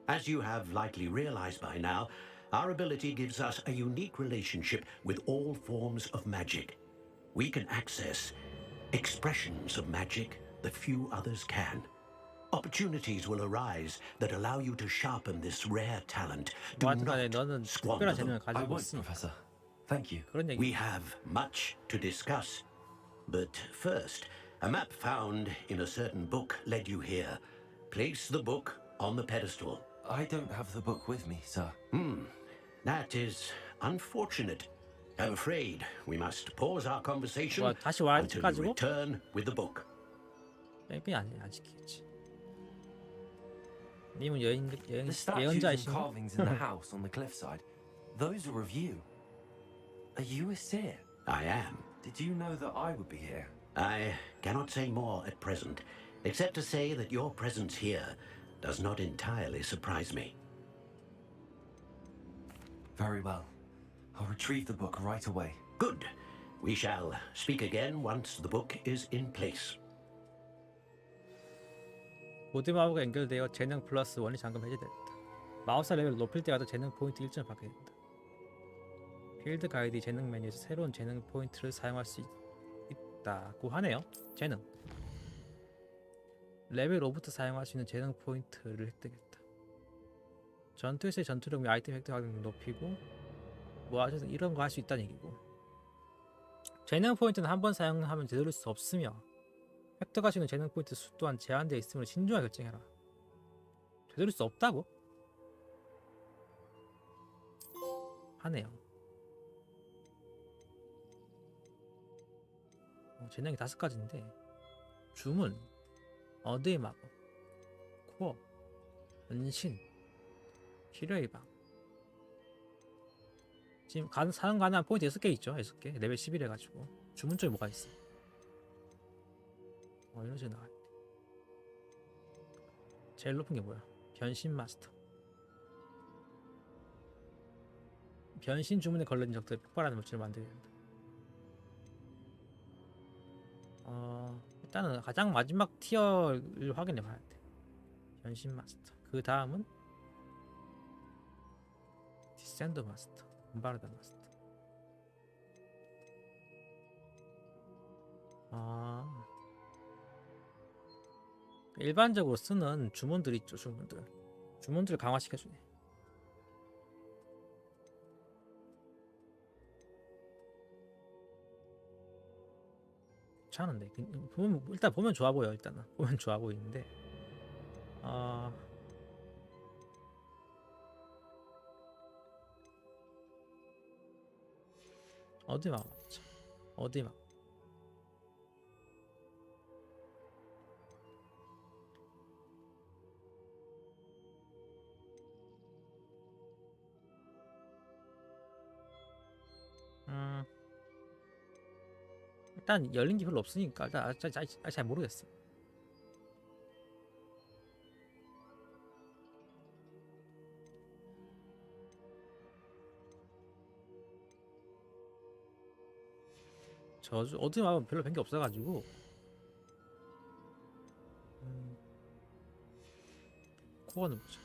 As you have likely realized by now, our ability gives us a unique relationship with all forms of magic. We can access expressions of magic that few others can. Opportunities will arise that allow you to sharpen this rare talent. Do
하여튼간에
not
너는
squander
특별한 재능을
them.
I
가지고
won't,
있으니까.
Professor. Thank you.
그런 얘기.
We have much to discuss. But first, a map found in a certain book led you here. Place the book on the pedestal.
I don't have the book with me, sir.
That is unfortunate. I'm afraid we must pause our conversation
뭐 다시 와야
until you
가지고
return with the book.
뺑뺑이 안 지키겠지. 님은 여행
The statues and
예언자이신 거?
carvings in the house on the cliffside, those are of you. Are you a seer?
I am.
Did you know that I would be here?
I cannot say more at present, except to say that your presence here does not entirely surprise me.
Very well. I'll retrieve the book right away.
Good. We shall speak again once the book is in place.
모든 마법과 연결되어 재능 플러스 원리 잠금 해제됐다. 마법사 레벨을 높일 때마다 재능 포인트 1점을 받게 된다. 필드 가이드 재능 메뉴에서 새로운 재능 포인트를 사용할 수 있다고 하네요. 재능 레벨 5부터 사용할 수 있는 재능 포인트를 획득했다. 전투에서의 전투력 및 아이템 획득 확률을 높이고 뭐 하셔서 이런 거 할 수 있다는 얘기고, 재능 포인트는 한 번 사용하면 되돌릴 수 없으며 획득할 수 있는 재능 포인트 수 또한 제한되어 있으므로 신중하게 결정해라. 되돌릴 수 없다고? 하네요. 재능이 5가지인데 주문, 어드의 마법, 코어, 은신, 필요의 방. 지금 사용 가능한 포인트 6개 있죠. 6개. 레벨 11 해가지고. 주문 쪽에 뭐가 있어? 이런 식으로 나와요. 제일 높은 게 뭐야? 변신 마스터. 변신 주문에 걸린 적들을 폭발하는 물질을 만들게 된다. 일단은 가장 마지막 티어를 확인해 봐야 돼. 변신 마스터. 그 다음은 디센더 마스터, 본바르다 마스터. 일반적으로 쓰는 주문들 있죠. 주문들을 강화시켜주네. 괜찮은데 일단 보면 좋아 보여. 일단은 보면 좋아 보이는데 어디 막 어디 막 일단 열린 게 별로 없으니까 일단 잘 모르겠어. 저주 어디 마음 별로 뵌 게 없어가지고 코어는 보자.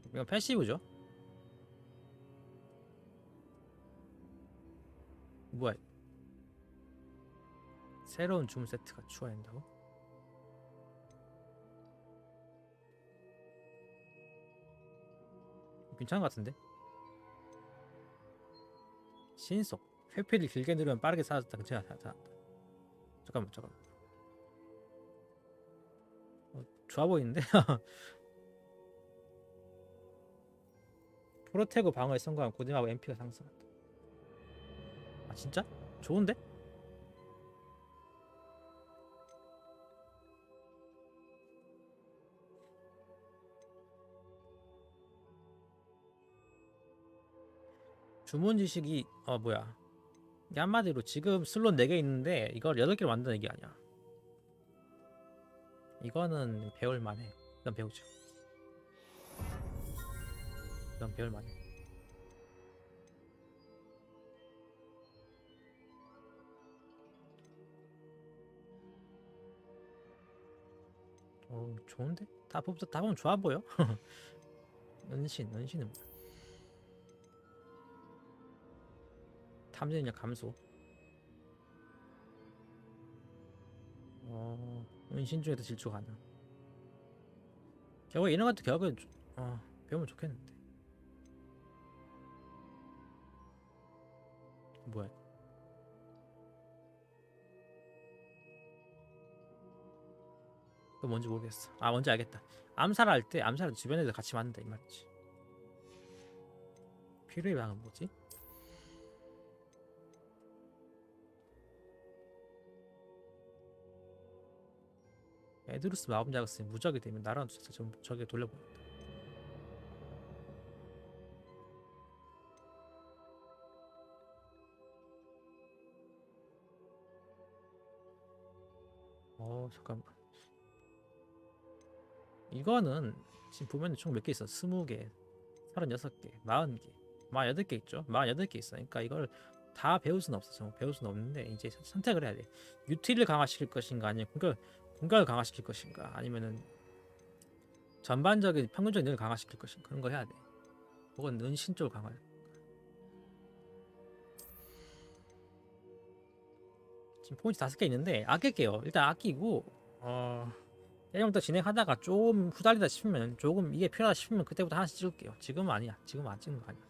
이건 패시브죠. 뭐야? 새로운 주문 세트가 추가된다고? 괜찮은 것 같은데? 신속 회피를 길게 누르면 빠르게 사라졌다. 괜찮아. 잠깐만. 좋아 보이는데? 프로테고 방어에 성공하면 고dim하고 MP가 상승한다. 아 진짜? 좋은데? 주문 지식이 뭐야? 이게 한마디로 지금 슬롯 4개 있는데 이걸 8개로 만드는 얘기 아니야. 이거는 배울만해. 이건 배우죠. 이건 배울만해. 좋은데? 다 보면 좋아 보여. 은신은 뭐야? 탐지력 감소. 은신 중에도 질주 가능. 결국 이런 것도 결국은 배우면 좋겠는데. 뭐야? 그거 뭔지 모르겠어. 뭔지 알겠다. 암살할 때 암살을 주변 애들 같이 만든다 이 말이지. 필요의 방은 뭐지? 에드루스 마법 자극이 무적이 되면 나라는 적에 돌려보낸다. 잠깐만. 이거는 지금 보면 총 몇 개 있어? 20개, 36개, 40개, 48개 있죠? 48개 있어. 그러니까 이걸 다 배울 수는 없어. 배울 수는 없는데 이제 선택을 해야 돼. 유틸을 강화시킬 것인가 아니면 공격을 강화시킬 것인가 아니면은 전반적인 평균적인 능력을 강화시킬 것인가 그런 거 해야 돼. 혹은 은신 쪽을 강화해. 지금 포인트 5개 있는데 아낄게요. 일단 아끼고 내일부터 진행하다가 좀 후달리다 싶으면 조금 이게 필요하다 싶으면 그때부터 하나씩 찍을게요. 지금은 아니야. 지금 안 찍는 거 아니야.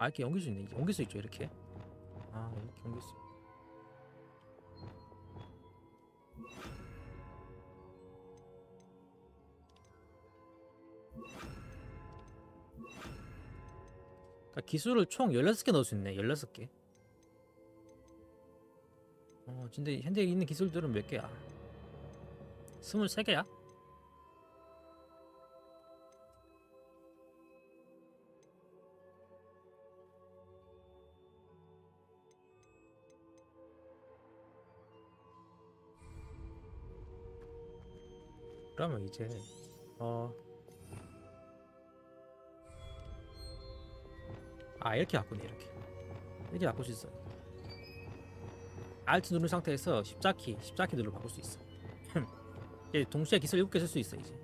이렇게 옮길 수 있네. 옮길 수 있죠. 이렇게. 이렇게 옮길 수 있네. 그러니까 기술을 총 16개 넣을 수 있네. 16개. 근데 현재 있는 기술들은 몇 개야? 23개야? 그러면 이제 이렇게 바꾸네. 이렇게 바꿀 수 있어. Alt 누른 상태에서 십자키 눌러 바꿀 수 있어. 이제 동시에 기술 7개 쓸 수 있어 이제.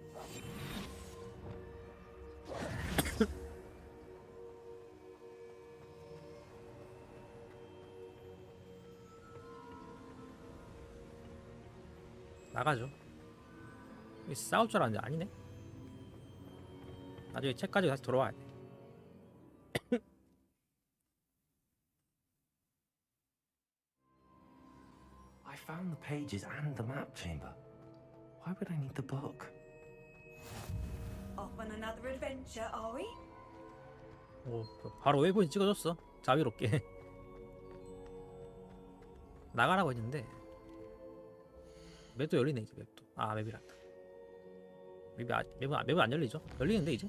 나가죠. 싸울 줄 알았는데 아니네. 나중에 책 가지고 다시 돌아와야 돼.
I found the pages and the map chamber. Why would I need the book?
Off on another adventure, are we?
바로 웨이포인트 찍어줬어. 자비롭게. 나가라고 했는데 맵도 열리네 이제. 맵도. 맵이란다. 맵은 안 열리죠? 열리는데 이제?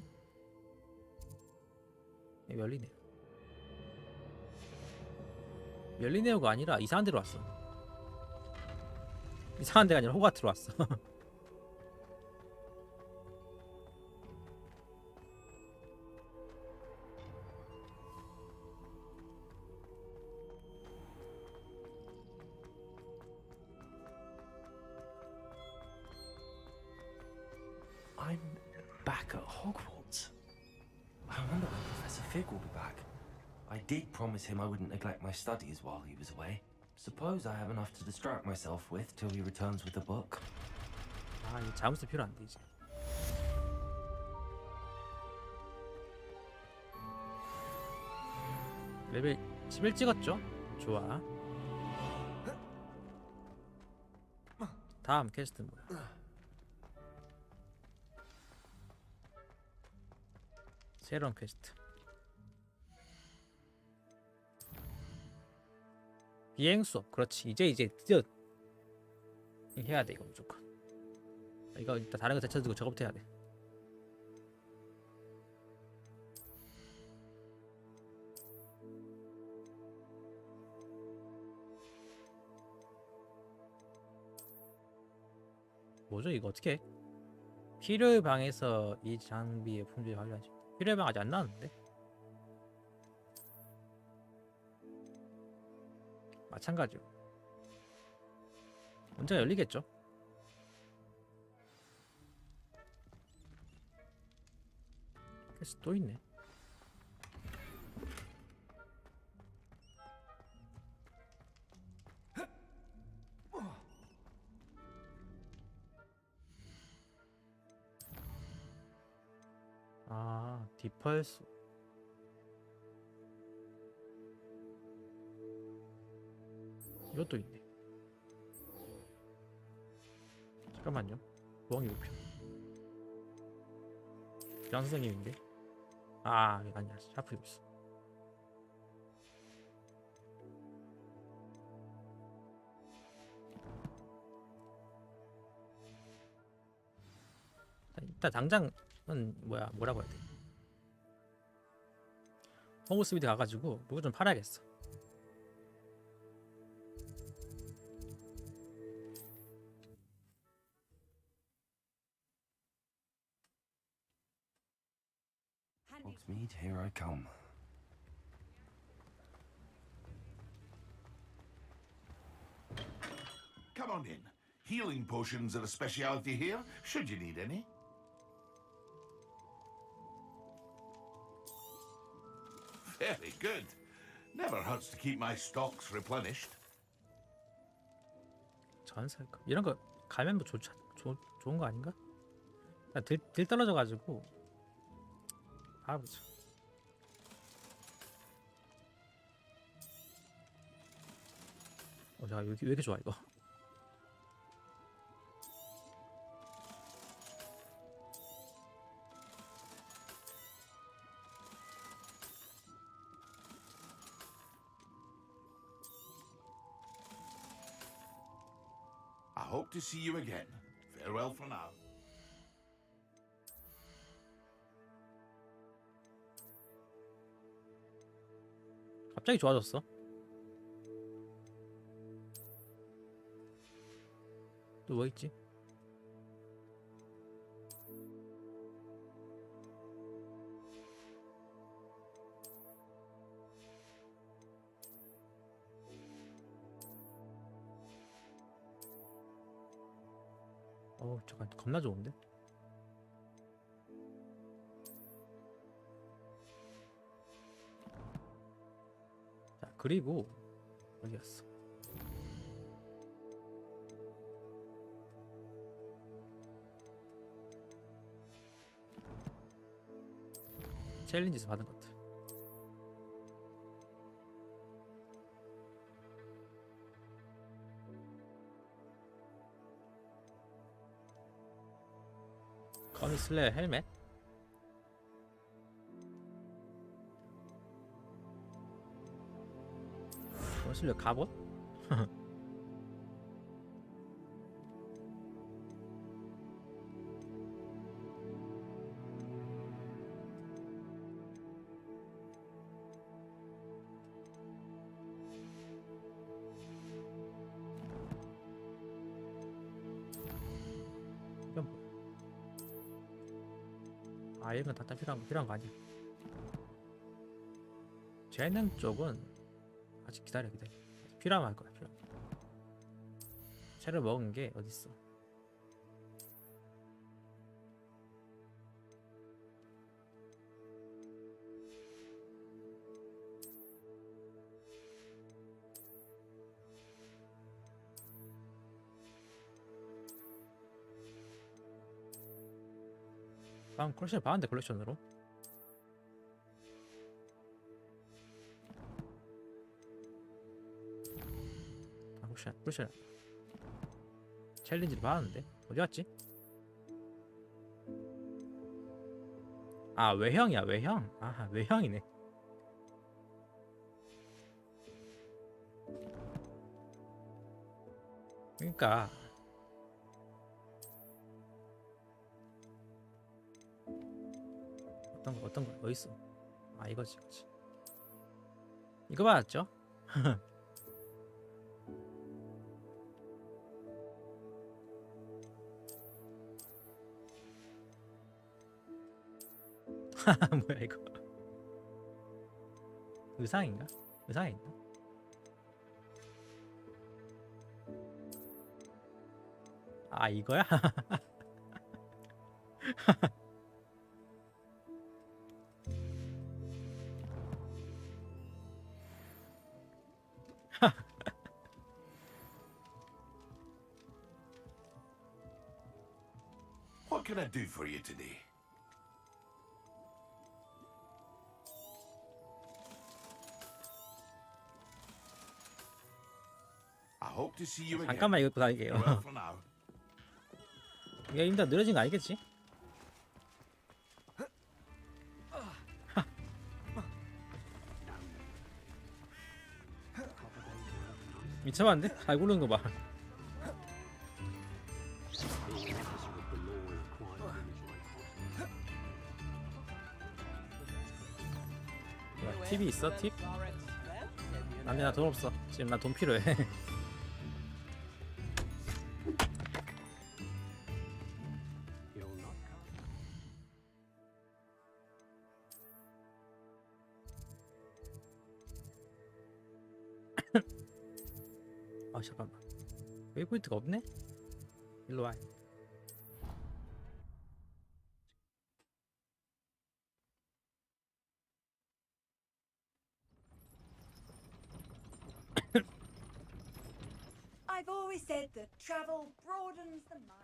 맵 열리네. 열리네요가 아니라 이상한 데로 왔어. 이상한 데가 아니라 호그와트로 왔어.
I'm back at Hogwarts. I wonder when Professor Fig will be back. I did promise him I wouldn't neglect my studies while he was away. Suppose I have enough to distract myself with till he returns with the book.
이 자물쇠 필요 안 돼 이제. 레벨 11 찍었죠? 좋아. 다음 퀘스트 뭐야? 새로운 퀘스트. 비행 수업. 그렇지. 이제 드디어 해야 돼 이거 무조건. 이거 일단 다른 거 제쳐두고 저거부터 해야 돼. 뭐죠 이거 어떻게 해? 필요의 방에서 이 장비의 품질 관리하지. 필요의 방 아직 안 나왔는데? 마찬가지로 언제가 열리겠죠? 그래서 또 있네. 디펄스. 이것도 있네. 잠깐만요. 부엉이 목표. 양 선생님인데. 이거 아니야. 샤프 입고 있어. 일단 당장은 뭐라고 해야 돼? 호그스미드 가가지고 뭐가 좀 팔아야겠어.
Hogsmeade, here I come.
Come on in. Healing potions are a speciality here, should you need any. Very good. Never hurts to keep my stocks replenished.
전설급 이런 거 가면 뭐 좋은 거 아닌가? 들 떨어져가지고 보자. 자 왜 이렇게 좋아 이거?
I hope to see you again. Farewell for now.
갑자기 좋아졌어. 또 뭐 있지? 잠깐 겁나 좋은데? 자, 그리고 어디 갔어? 챌린지에서 받은 것들. 거미 슬레어 헬멧. 거미 슬레어 갑옷. 이런 건 다 필요한 거 아니야? 재능 쪽은 아직 기다려. 필요하면 할 거야. 채를 먹은 게 어딨어? 콜렉션 봤는데 콜렉션으로 콜렉션 챌린지를 봤는데 어디 갔지? 외형이야. 외형. 외형이네. 그러니까 어떤 거 어딨어? 이거지. 이거 받았죠? 뭐야 이거? 의상인가? 의상이 있나? 이거야?
What can I do for you today? I hope to see you again.
잠깐만 이거 입고 다닐게요.
Well, for now.
이게 일단 느려진 거 아니겠지? 미쳐봤는데? 잘 고르는 거 봐. 팁이 있어? 팁? 안돼, 나 돈 없어. 지금 나 돈 필요해. 잠깐만. 웨이포인트가 없네? 일로 와.
I've always said that travel broadens the mind.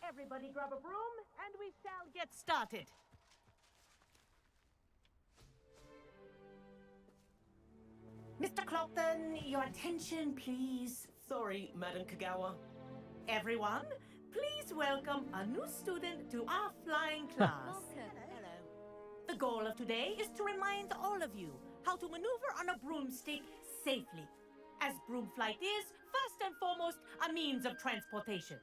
Everybody grab a broom and we shall get started.
Mr. Clockton, your attention, please.
Sorry, Madam Kagawa.
Everyone, please welcome a new student to our flying class.
Hello.
The goal of today is to remind all of you how to maneuver on a broomstick safely, as broom flight is, first and foremost, a means of transportation.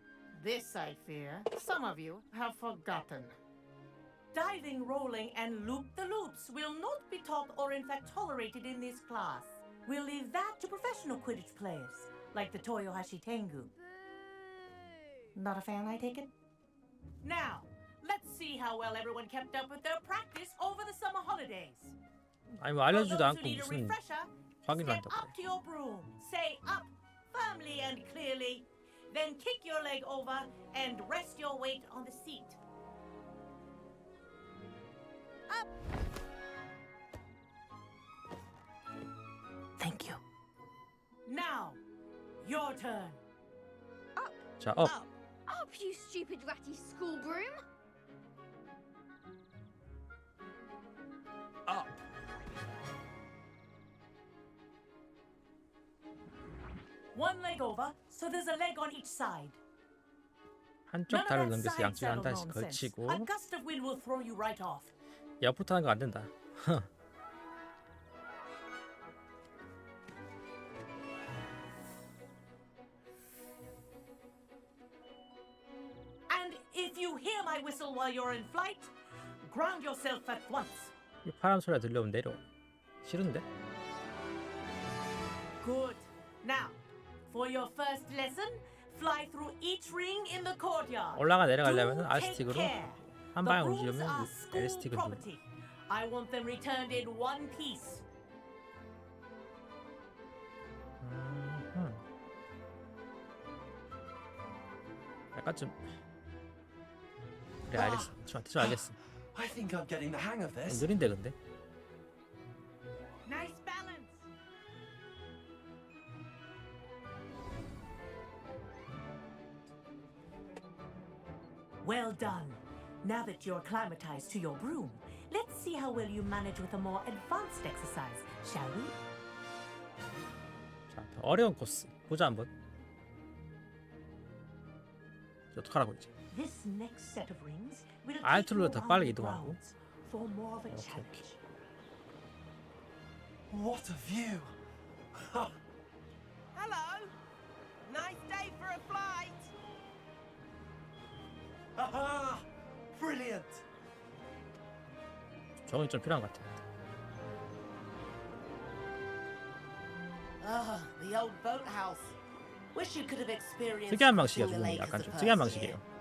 This, I fear, some of you have forgotten. Diving, rolling, and loop-the-loops will not be taught or in fact tolerated in this class. We'll leave that to professional Quidditch players, like the Toyohashi Tengu. Not a fan, I take it? Now, let's see how well everyone kept up with their practice over the summer holidays.
아니 뭐 알려주지도 않고 무슨 확인을
Step
한다고.
up to your broom, say up firmly and clearly, then kick your leg over and rest your weight on the seat. Up.
Thank you.
Now, your turn.
자, 업.
Up, you stupid ratty school broom!
Up.
One leg over, so there's a leg on each side.
한쪽 다리를 넘겨서 양쪽에 한 단씩 걸치고.
A gust of wind will throw you right off.
옆으로 타는 거 안 된다.
And if you hear my whistle while you're in flight, ground yourself at once.
이 바람 소리가 들려오면 내려. 싫은데?
Good. Now, for your first lesson, fly through each ring in the courtyard.
올라가 내려가려면
Do take
R스틱으로
care.
한
The
방에
brooms
움직이면
are school
L스틱을 누르.
property. I want them returned in one piece.
약간 좀 그래 알겠어. 대충 알겠어.
I think I'm getting the hang of this.
느린데 근데.
Nice balance. Well done. Now that you're acclimatized to your broom, let's see how well you manage with a more advanced exercise, shall we?
자, 더 어려운 코스 보자 한번. 어떡하라고 이제.
This next set of rings will
Alt로 더 빨리
take you around
이동하고.
the grounds for more of a
오케이,
challenge.
What a view!
Hello. Nice day for a flight.
Aha! Brilliant!
적응이 좀 필요한 것 같아.
Ah, the old boathouse. Wish you could have experienced
특이한 방식이야
crossing the
조금
lake
약간
as a
좀 특이한
first year.
방식이에요.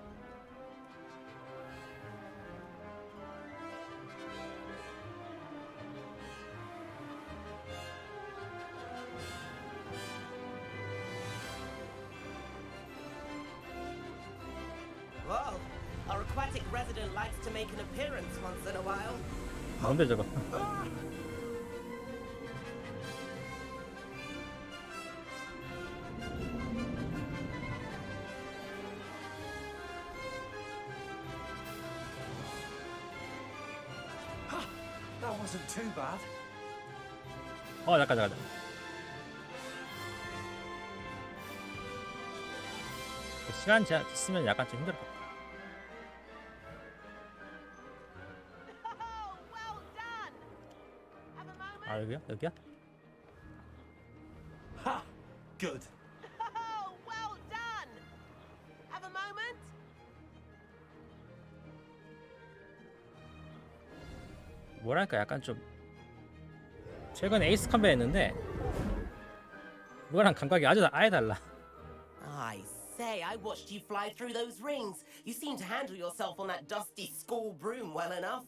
Well, our aquatic resident likes to make an appearance once in a while.
뭔데 저거?
That wasn't too bad.
잠깐. 시간 제한 있으면 약간 좀 힘들어. 아 여기야?
Ha! Good.
Oh, well done. Have a moment.
뭐랄까 약간 좀 최근에 에이스 컴백 했는데 그거랑 감각이 아예 달라.
I say, I watched you fly through those rings. You seem to handle yourself on that dusty school broom well enough.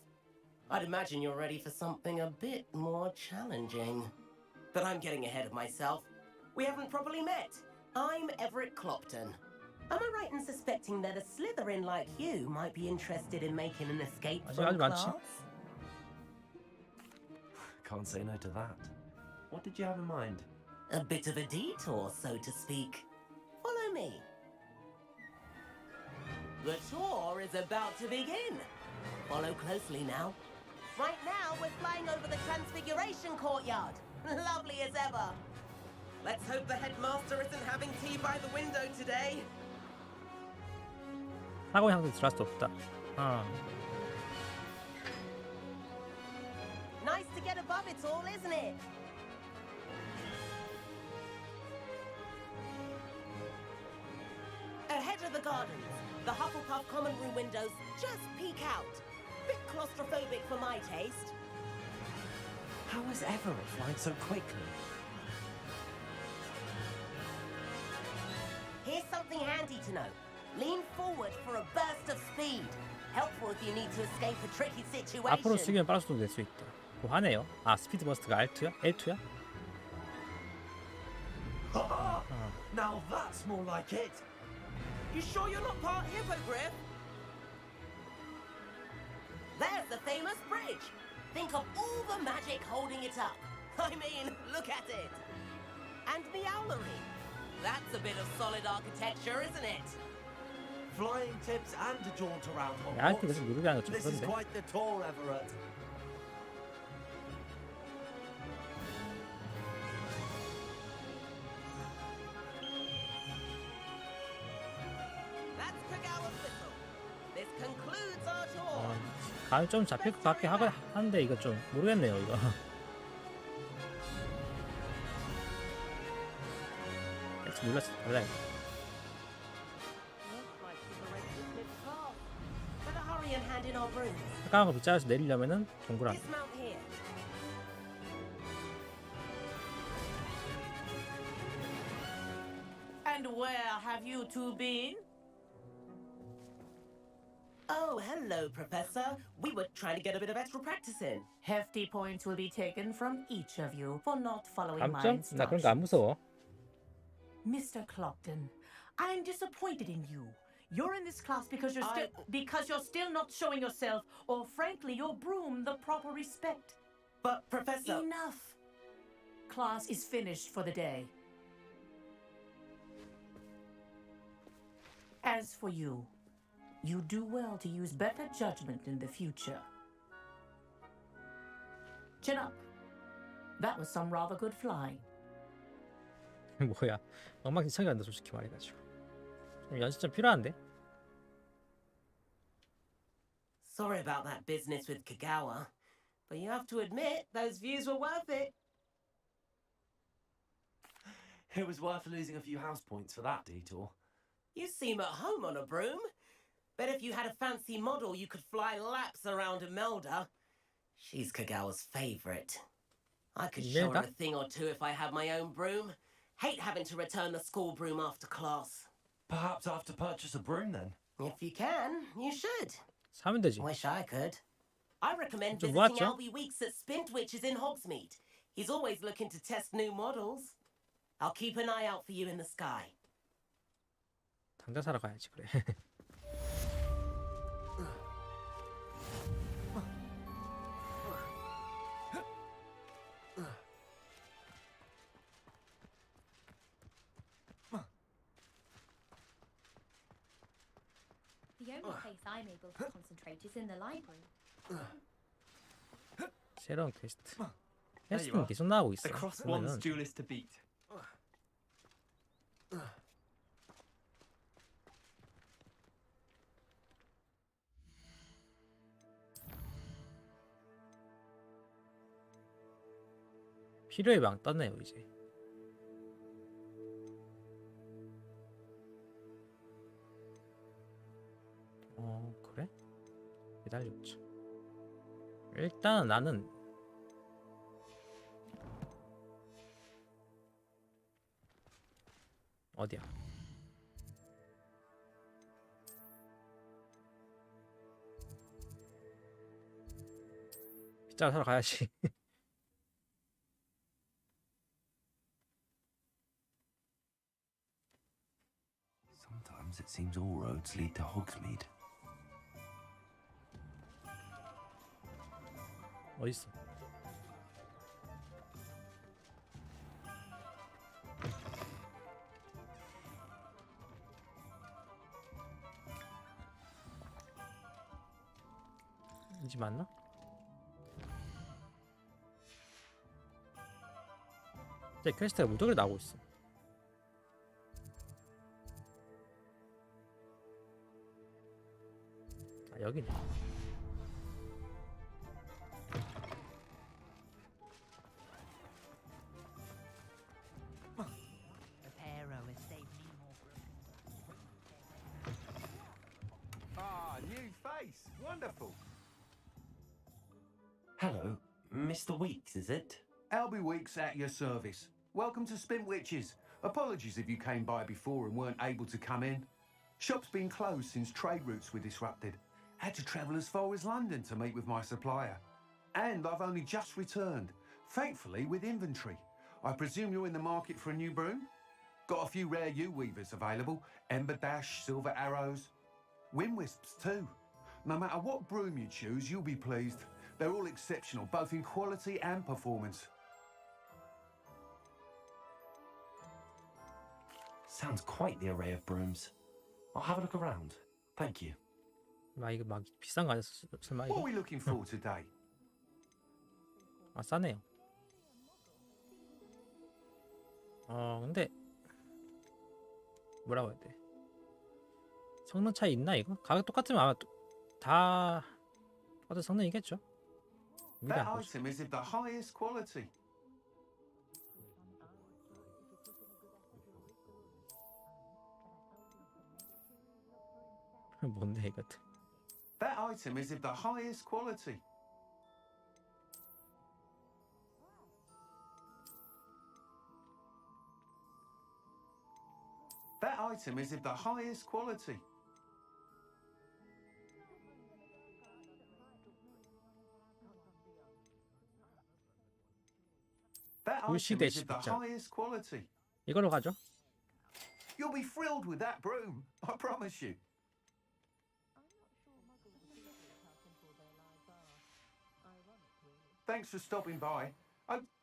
I'd imagine you're ready for something a bit more challenging. But I'm getting ahead of myself. We haven't properly met. I'm Everett Clopton. Am I right in suspecting that a Slytherin like you might be interested in making an escape from class?
Can't say no to that. What did you have in mind?
A bit of a detour, so to speak. Follow me. The tour is about to begin. Follow closely now. Right now, we're flying over the Transfiguration Courtyard. Lovely as ever. Let's hope the headmaster isn't having tea by the window today.
학원 향도 들어갈 수 없다.
Nice to get above it all, isn't it? Ahead of the gardens, the Hufflepuff common room windows just peek out. Bit claustrophobic for my taste.
How is Everett flying so quickly?
Here's something handy to know. Lean forward for a burst of speed. Helpful if you need to escape a tricky
앞으로
situation.
숙이면 빠른 속도로 낼 수 있다. 하네요. 아, 스피드 버스트가 L2야? L2야?
Now that's more like it.
You sure you're not part hippogriff? There's the famous bridge. Think of all the magic holding it up. I mean, look at it. And the owlery. That's a bit of solid architecture, isn't it?
Flying tips and a jaunt around
야, 계속 누르게 하는 거 좀
This is
그런데.
quite the tour, Everett.
That's Kagawa's whistle. This concludes our tour.
감이 좀 잡힐 것 같긴 한데 이거 좀 모르겠네요 이거. 몰랐어. 달라요.
Better hurry and hand in our brooms.
잠깐만 빗자루에서 내리려면은 동그라미.
Dismount here.
And where have you two been?
Oh, hello, Professor. We were trying to get a bit of extra practice in.
Hefty points will be taken from each of you for not following my
감점? 나 그런 거 안 무서워.
Mr. Clopton, I'm disappointed in you. You're in this class because you're still not showing yourself, or frankly, your broom the proper respect.
But, Professor...
Enough. Class is finished for the day. As for you, you do well to use better judgment in the future. Chin up. That was some rather good flying.
뭐야? 엉망진창이 안다 솔직히 말해가지고. 좀 연습 좀 필요한데?
Sorry about that business with Kagawa, but you have to admit those views were worth it.
It was worth losing a few house points for that detour.
You seem at home on a broom. Bet if you had a fancy model, you could fly laps around Imelda. She's Kagawa's favorite. I could show her a thing or two if I had my own broom. Hate having to return the school broom after class.
Perhaps I have to purchase a broom then?
If you can, you should.
사면 되지.
Wish I could. I recommend
좀
visiting
모았죠?
Albie Weeks at Spintwitches in Hogsmeade. He's always looking to test new models. I'll keep an eye out for you in the sky.
당장 사러 가야지 그래.
The only place I'm able to concentrate is in the library.
새로운 퀘스트. 퀘스트는 계속 나오고 있어.
The cross
그러면은
one's duelist to beat.
필요의 방 떴네요 이제. 그래? 기다려보자. 일단 나는 어디야? 피자 사러 가야지.
Sometimes it seems all roads lead to Hogsmeade.
어딨어? 이 집 맞나? 이제 퀘스트가 무더기로 나오고 있어. 아 여기네.
Ah, new face. Wonderful.
Hello, Mr. Weeks, is it?
Albie Weeks at your service. Welcome to Spin Witches. Apologies if you came by before and weren't able to come in. Shop's been closed since trade routes were disrupted. Had to travel as far as London to meet with my supplier. And I've only just returned, thankfully with inventory. I presume you're in the market for a new broom? Got a few rare U-weavers available. Ember Dash, Silver Arrows. Wind Wisps too. No matter what broom you choose, you'll be pleased. They're all exceptional, both in quality and performance.
Sounds quite the array of brooms. I'll have a look around. Thank you.
이거 막 비싼 거 아니었어? 설마
What
이거?
are we looking for today?
아 싸네요. 근데 뭐라고 해야 돼? 성능 차이 있나 이거? 가격 똑같으면 아마 다 똑같은 성능이겠죠?
That item is of the highest quality.
뭔데 이거?
That item is of the highest quality. That item is of the highest quality. That item is of the highest quality.
이걸로 가죠.
You'll be thrilled with that broom, I promise you. Thanks for stopping by.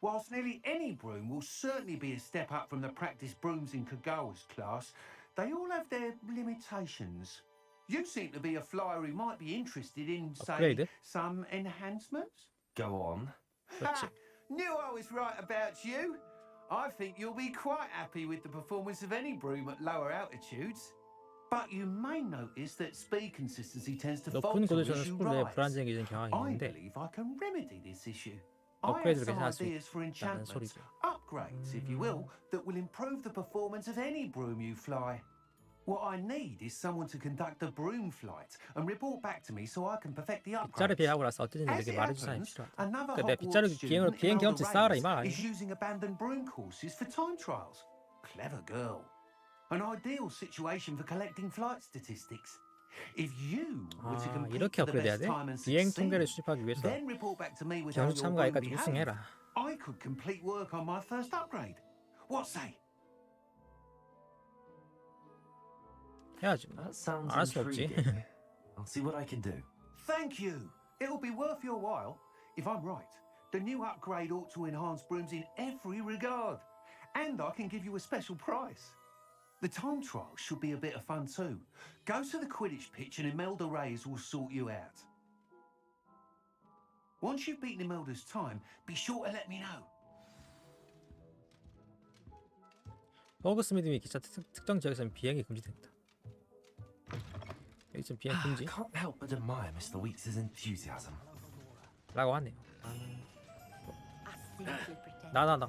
Whilst nearly any broom will certainly be a step up from the practice brooms in Kagawa's class, they all have their limitations. You seem to be a flyer who might be interested in, say, some enhancements?
Go on.
Ha! Knew I was right about you. I think you'll be quite happy with the performance of any broom at lower altitudes. But you may notice that speed consistency tends to
높은
falter as
고도에서는
you
스크롭의
rise.
불안정해지는 경향이
I
있는데
believe I can remedy this issue. I have
업그레이드를
some
계산할 수
ideas for
있다는
enchantments,
소리죠.
upgrades, if you will, that will improve the performance of any broom you fly. What I need is someone to conduct a broom flight and report back to me so I can perfect the
빗자루
upgrades.
비행하고 나서 어떤지
As
이렇게
it
말해줄 사람이
happens,
필요하다.
another
그러니까 내 빗자루
Hogwarts
비행으로
student
비행
in
경험치
Elder
쌓아라 이
Rays
말 아니에요?
is using abandoned broom courses for time trials. Clever girl. An ideal situation for collecting flight statistics. If you were to compete
이렇게
for the
업그레이드해야
best
돼?
time and
비행 통계를
succeed,
수집하기 위해서
then report back to me with how
경수
your
참가해가
broom
우승해라.
behaved, I could complete work on my first upgrade. What say?
해야지.
That sounds
안 할 수 없지.
intriguing. I'll see what I can do.
Thank you. It'll be worth your while. If I'm right, the new upgrade ought to enhance brooms in every regard. And I can give you a special price. The time trial should be a bit of fun too. Go to the Quidditch pitch and Imelda Reyes will sort you out. Once you've beaten Imelda's time, be sure to let me know.
버그스미드 및 기차 특정 지역에서는 비행이 금지됩니다. 여기 지금 비행 금지?
Can't help but admire Mr. Weeks' enthusiasm.
라고 하네요. 나.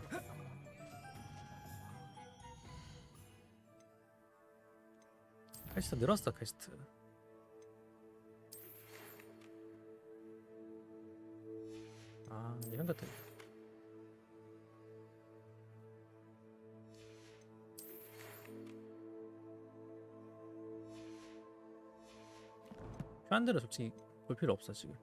퀘스트 늘었어 퀘스트. 이런 것들. 필요한 대로 솔직히 볼 필요 없어 지금.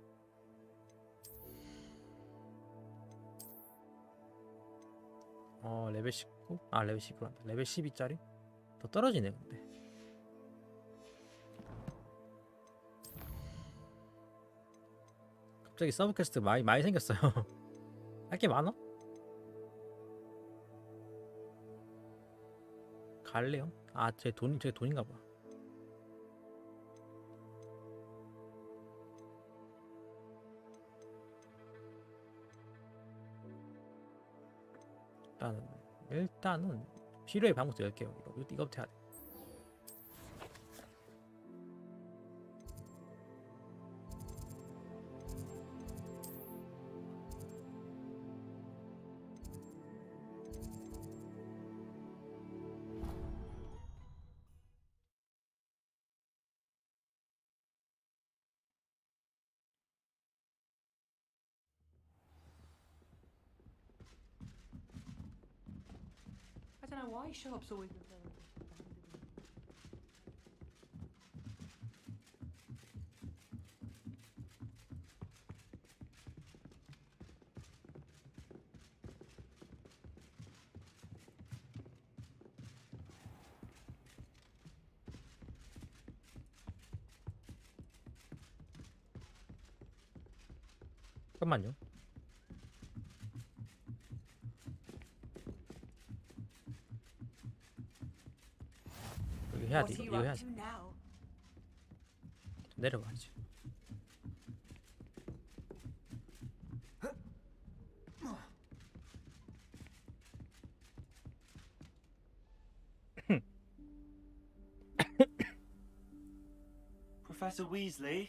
레벨 19? 레벨 19란다. 레벨 12짜리? 더 떨어지네 근데. 갑자기 서브 퀘스트 많이 생겼어요. 할 게 많아? 갈래요? 제 돈인가 봐. 일단은 필요의 방법도 10개요. 이거부터 해야 돼.
know why shops always look like
잠깐만요. 여기 해야 돼. 이거 해야지. 내려가야지.
Professor Weasley?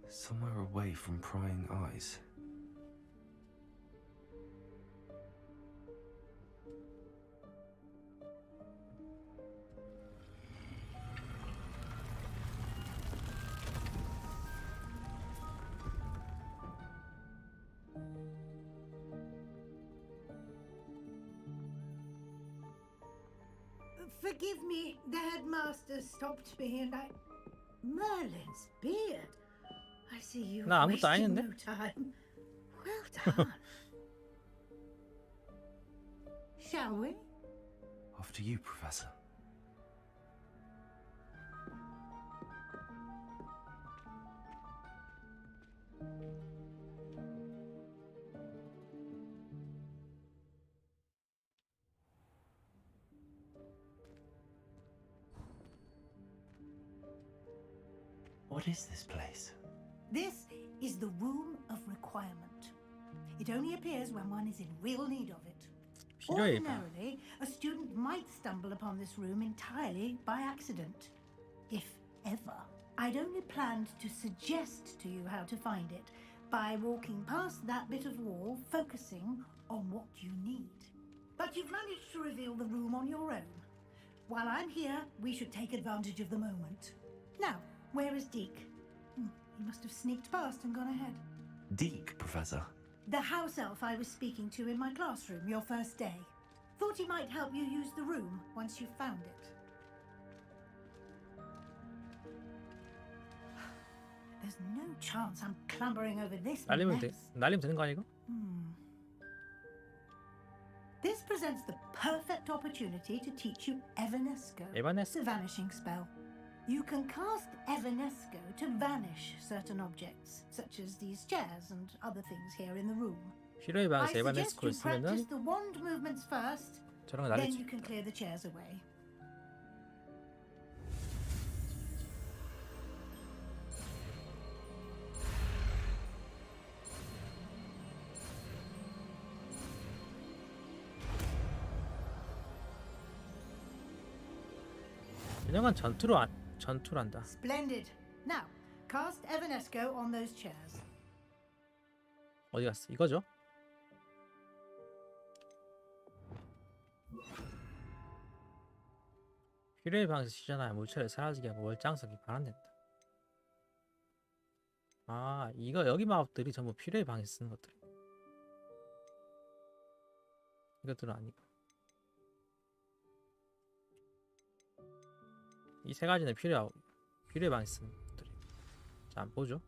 Somewhere away from prying eyes.
Forgive me, the headmaster stopped me and I... Merlin's beard. I see you
나 아무것도
wasted
아닌데?
no time. Well done. Shall we?
After you, Professor. What is this place?
This is the Room of Requirement. It only appears when one is in real need of it.
필요해.
Ordinarily, a student might stumble upon this room entirely by accident. If ever. I'd only planned to suggest to you how to find it by walking past that bit of wall, focusing on what you need. But you've managed to reveal the room on your own. While I'm here, we should take advantage of the moment. Now, where is Deke? He must have sneaked past and gone ahead.
Deke, Professor.
The house elf I was speaking to in my classroom your first day. Thought he might help you use the room once you found it. There's no chance I'm clambering over this
날리면
mess.
날리면 되는 거 아니야 이거?
This presents the perfect opportunity to teach you Evanesco,
에바네스코.
the vanishing spell. You can cast Evanesco to vanish certain objects, such as these chairs and other things here in the room.
필요에
I
반해서
suggest
에바네스코를
you practice
쓰면은
the wand movements first,
저런 거
then
날리지.
you can clear the chairs away.
그냥은 전투란다.
Splendid. Now, cast Evanesco on those chairs.
어디 갔어? 이거죠? 필요의 방에서 시전하여 물체를 사라지게 하고 월장석이 반환된다. 아, 이거 여기 마법들이 전부 필요의 방에서 쓰는 것들. 이것들은 아니고. 이 세 가지는 필요의 방에서 쓰는 것들이. 자, 한번 보죠.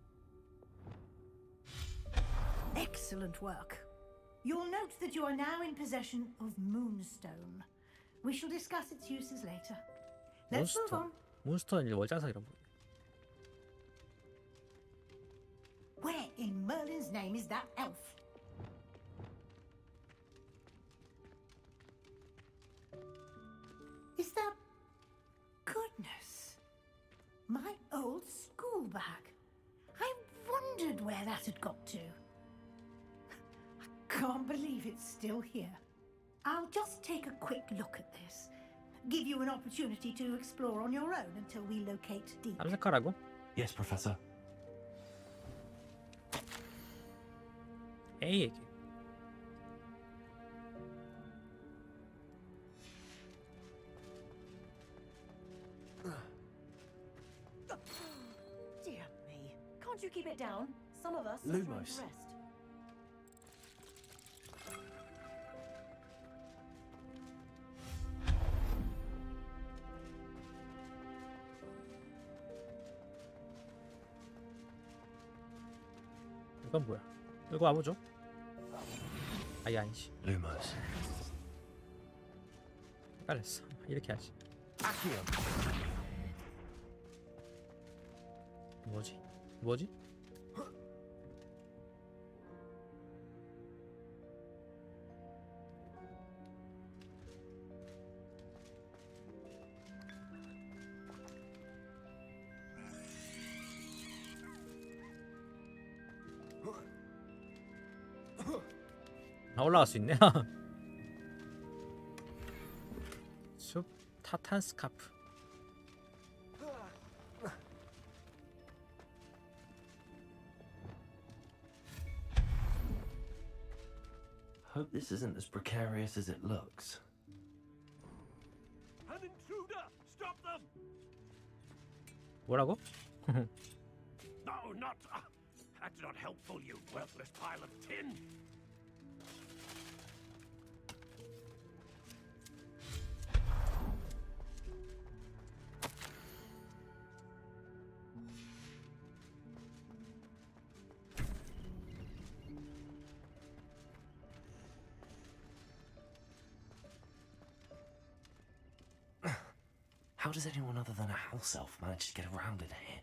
Excellent work. You'll note that you are now in possession of Moonstone. We shall discuss its uses later. Let's move on.
몬스터는 이제 월장석이라고 부르요.
Where in Merlin's name is that elf? Is that... Goodness. My old school bag. I wondered where that had got to. I can't believe it's still here. I'll just take a quick look at this. Give you an opportunity to explore on your own until we locate Deke.
암색하라고?
Yes, Professor.
A에게.
Dear me. Can't you keep it down? Some of us are trying to
Lumos.
rest.
이건 뭐야? 이거 와보죠. 아예 아니지.
Lumos.
헷갈렸어. 이렇게 하지. 뭐지? 뭐지? 아, 올라갈 수 있네. 숲 타탄 스카프.
Hope this isn't as precarious as it looks.
An intruder! Stop them!
뭐라고?
No, not. That's not helpful, you worthless pile of tin.
How does anyone other than a house elf manage to get around in here?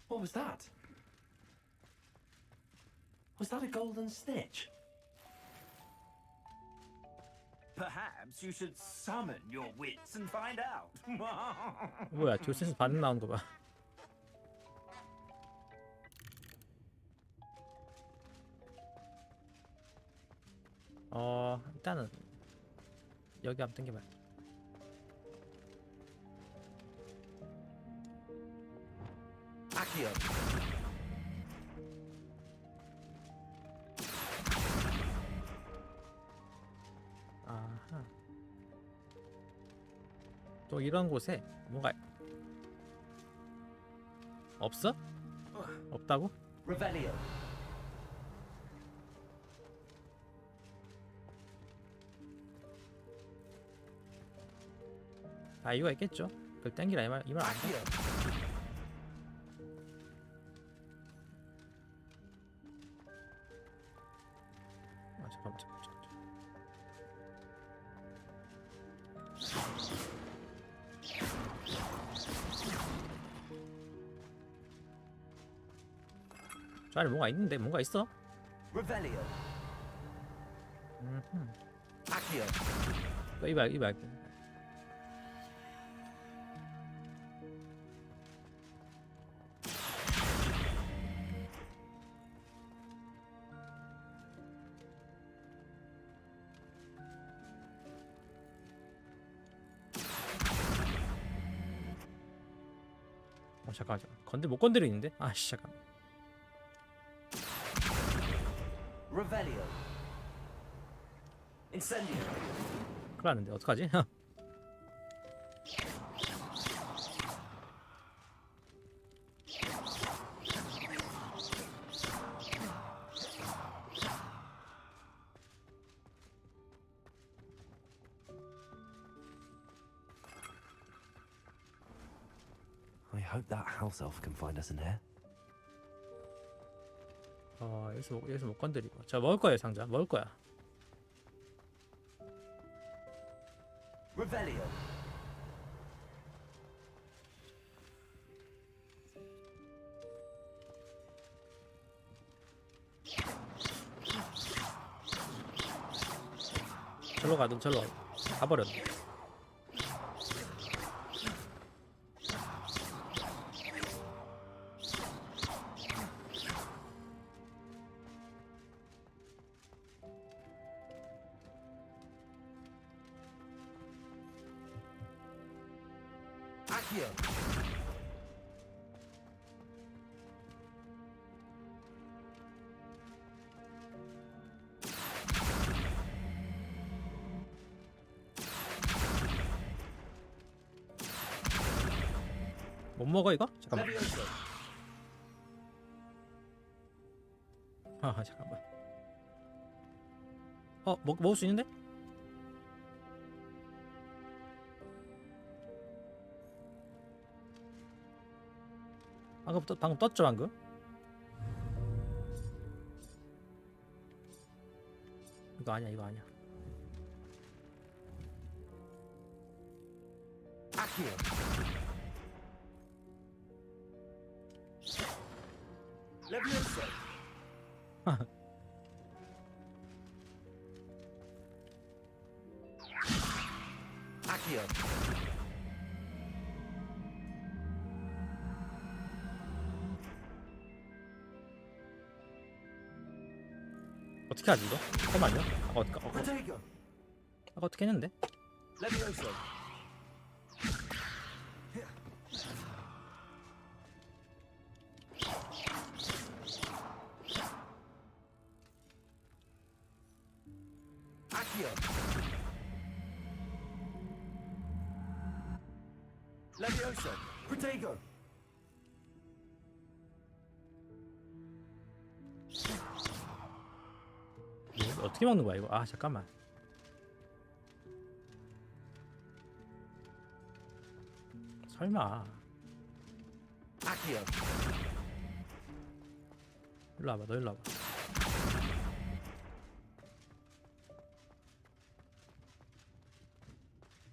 What was that? Was that a golden snitch?
Perhaps you should summon your wits and find out.
뭐야? 교수님 반응 나온 거 봐. 일단은 여기 한번 당겨봐요.
Accio.
아하. 또 이런 곳에 뭔가 없어? 없다고?
Revelio.
아, 이유가 있겠죠. 그걸 땡기라 이 말 아니야? 아, 잠깐만. 저 안에 뭔가 있는데 뭔가 있어?
Revelio. Accio.
이봐. 잠깐. 못 건드리는데? 아씨, 잠깐.
Revelio. Incendio.
큰일 났는데 어떡하지?
I hope that house elf can find us in here.
여기서 못 건드리고. 자, 먹을 거예요, 상자. 먹을 거야.
Revelio.
절로 가, 넌 절로 가버렸네.
Accio.
못 먹어 이거? 잠깐만. 잠깐만. 먹을 수 있는데? 방금 떴죠 방금? 이거 아니야 이거 아니야.
Accio. Levioso. Accio.
어떻게 하지 이거? 잠깐만요.
Protego.
아까 어떻게 했는데?
Levioso. Accio. Levioso. Protego.
어떻게 먹는 거야 이거? 아 잠깐만. 설마.
Accio.
일로 와봐 너 일로 와봐.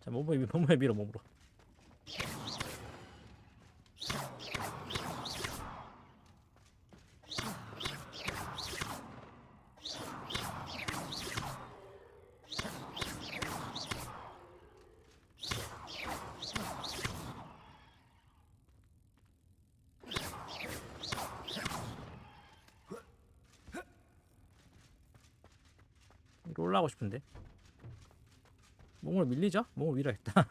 자 몸에 밀어 몸으로. 이거 올라가고 싶은데 몸으로 밀리죠? 몸으로 밀어야겠다.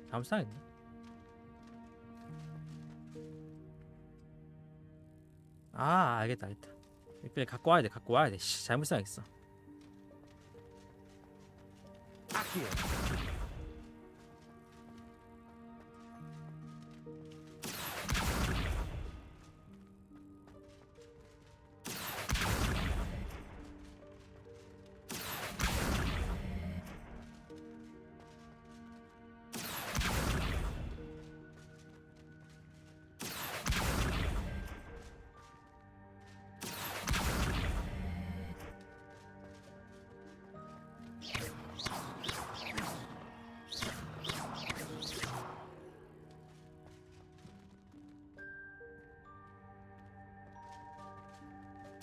잘못 상했네. 아 알겠다. 이거 갖고 와야 돼. 씨, 잘못 상했어.
Accio.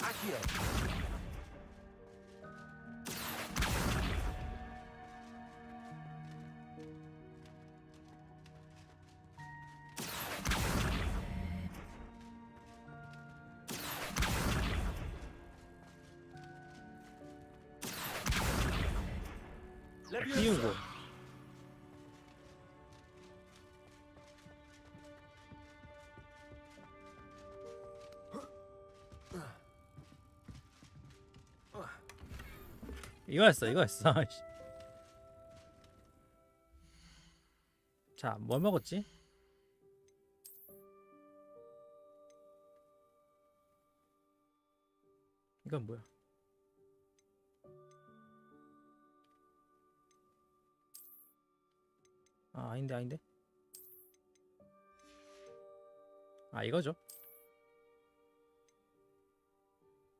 Accio.
띄우고. 이거였어. 자, 뭐 먹었지? 이건 뭐야? 아, 아닌데. 아, 이거죠.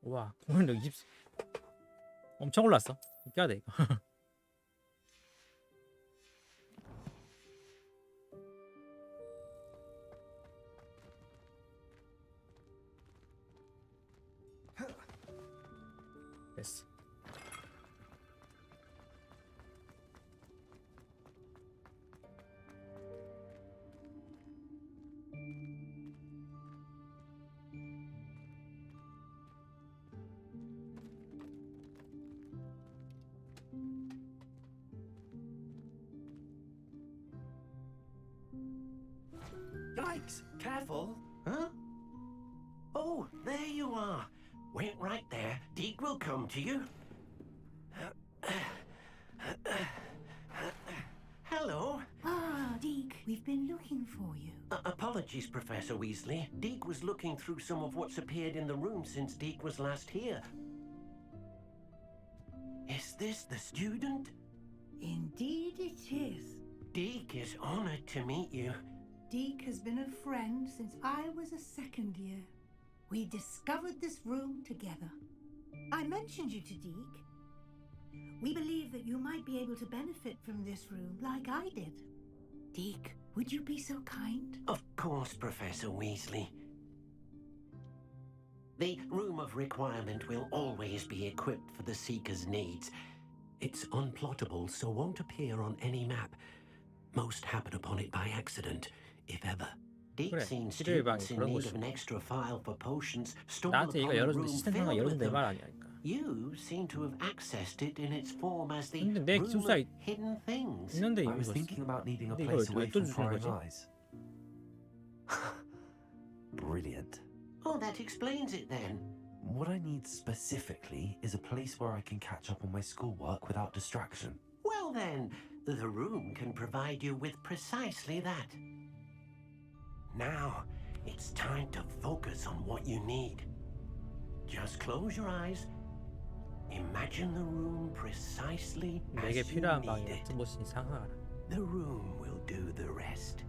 우와, 공연력 20. 엄청 올랐어. 깨야 돼 이거. 됐어.
Yikes! Careful! Huh? Oh, there you are. Wait right there. Deke will come to you.
We've been looking for you.
Apologies, Professor Weasley. Deke was looking through some of what's appeared in the room since Deke was last here. Is this the student?
Indeed it is.
Deke is honored to meet you.
Deke has been a friend since I was a second year. We discovered this room together. I mentioned you to Deke. We believe that you might be able to benefit from this room like I did. Deke, would you be so kind?
Of course, Professor Weasley. The Room of Requirement will always be equipped for the Seeker's needs. It's unplottable, so won't appear on any map. Most happen upon it by accident, if ever. Deke's seen students in need of an extra file for potions stored upon the room filled with them. You seem to have accessed it in its form as the Room of Hidden Things.
I was thinking about needing a place away from prying eyes. Brilliant.
Oh, that explains it then.
What I need specifically is a place where I can catch up on my schoolwork without distraction.
Well then, the room can provide you with precisely that. Now, it's time to focus on what you need. Just close your eyes. Imagine the room precisely as you need it. The room will do the rest.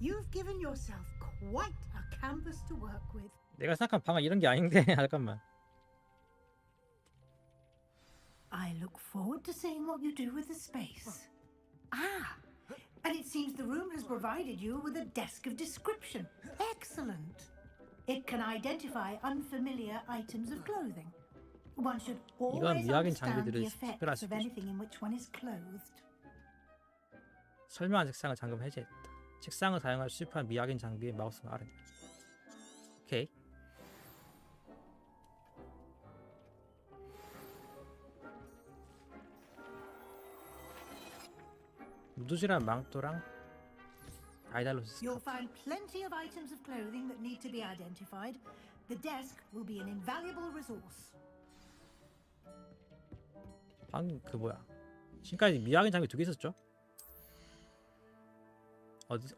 You've given yourself quite a canvas to work with.
내가 생각한 방은 이런 게 아닌데. 잠깐만.
I look forward to seeing what you do with the space. Ah, and it seems the room has provided you with a desk of description. Excellent. It can identify unfamiliar items of clothing. One should always understand the effects of anything in which one is clothed.
설명한 책상을 잠금 해제했다. 책상을 사용할 수입한 미확인 장비의 마우스가 아래. 오케이. 무두질한 망토랑 다이달로스.
You'll find plenty of items of clothing that need to be identified. The desk will be an invaluable resource.
방금 그 뭐야? 지금까지 미확인 장비 2개 있었죠?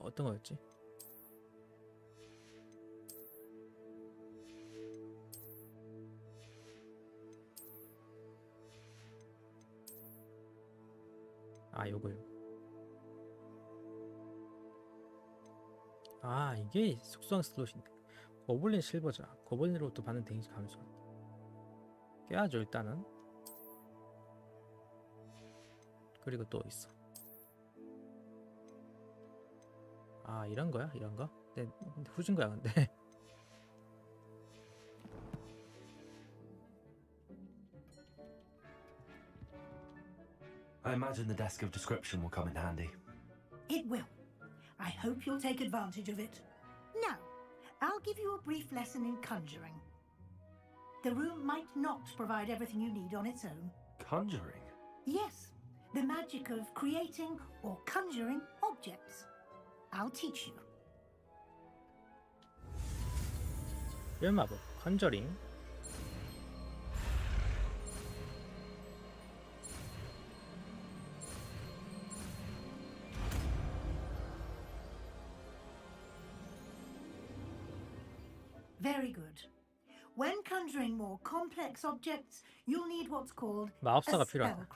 어떤 거였지? 아, 요거요. 아, 이게 속성 슬롯인데. 고블린 실버자. 고블린으로부터 받는 데미지 감소. 깨야죠, 일단은. 그리고 또 있어. 아, 이런 거야? 이런 거? 네, 후진 거야, 근데.
I imagine the desk of description will come in handy.
It will. I hope you'll take advantage of it. Now, I'll give you a brief lesson in conjuring. The room might not provide everything you need on its own.
Conjuring?
Yes, the magic of creating or conjuring objects. I'll teach you.
마법, 컨저링.
Very good. When conjuring more complex objects, you'll need what's called
마법사가 필요하다.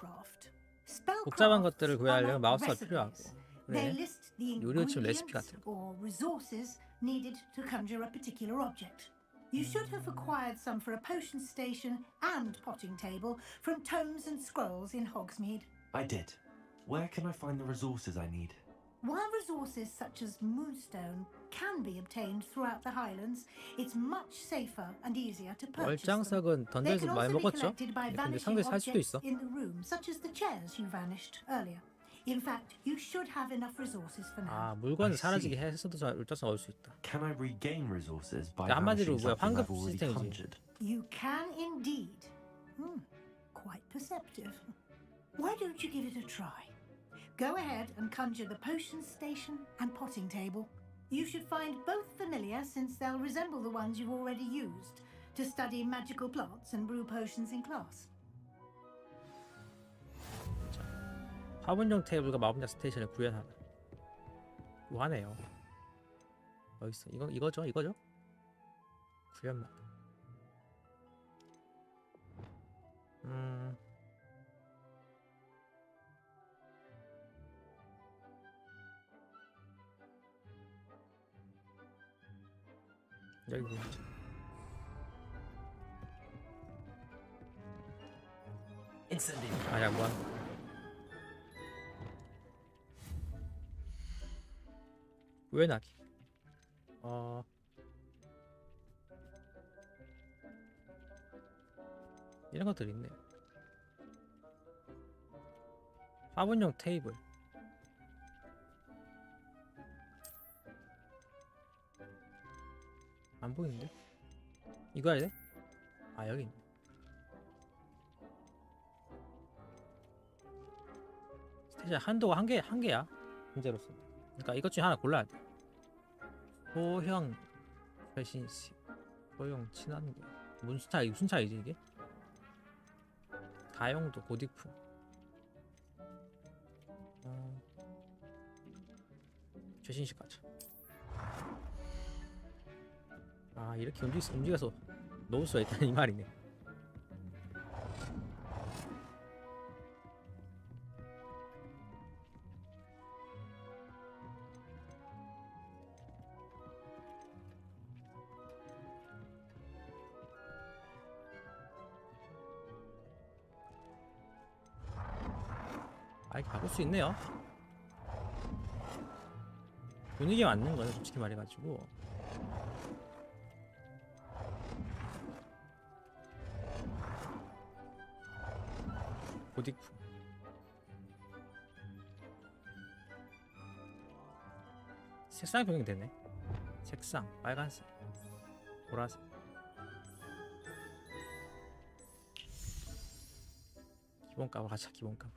복잡한 것들을 구해하려면 마법사가 필요하고.
They list the
요리집 레시피 같은 거.
or resources needed to conjure a particular object. You should have acquired some for a potion station and potting table from tomes and scrolls in Hogsmeade.
I did. Where can I find the resources I need?
While resources such as moonstone can be obtained throughout the Highlands, it's much safer and easier to purchase them.
월장석은
They
던전에서
can
많이
also be
먹었죠?
collected by
근데
vanishing
상대 살 수도
objects
있어.
in the room, such as the chairs you vanished earlier. In fact, you should have enough resources for now.
아, 물건을 사라지게 했어도 월장석 얻을 수 있다.
Can I regain resources by
한마디로
vanishing
뭐야,
something
환급
I've already
시스템이지.
conjured?
You can indeed. Quite perceptive. Why don't you give it a try? Go ahead and conjure the potion station and potting table. You should find both familiar since they'll resemble the ones you've already used to study magical plots and brew potions in class.
화분용 테이블과 마법약 스테이션을 구현하다. 뭐하네요. 여기 있어. 이거죠? 구현만. 여기 보자. 아야 뭐야? 구현하기. 이런 것들 있네. 화분용 테이블. 안 보이는데? 이거 해야 돼? 아 여기 있네. 스테이션 한도가 한 개야. 현재로서. 그러니까 이것 중에 하나 골라야 돼. 소형 최신식, 소형 친환경. 무슨 차이지 이게? 다용도 고딕품. 최신식 가자. 아 이렇게 움직여서 놓을 수가 있다는 이 말이네. 아 이렇게 바꿀 수 있네요. 분위기에 맞는 거는 솔직히 말해가지고. 고딕품. 색상이 변경이 되네. 색상 빨간색, 보라색. 기본값으로 가자. 기본값.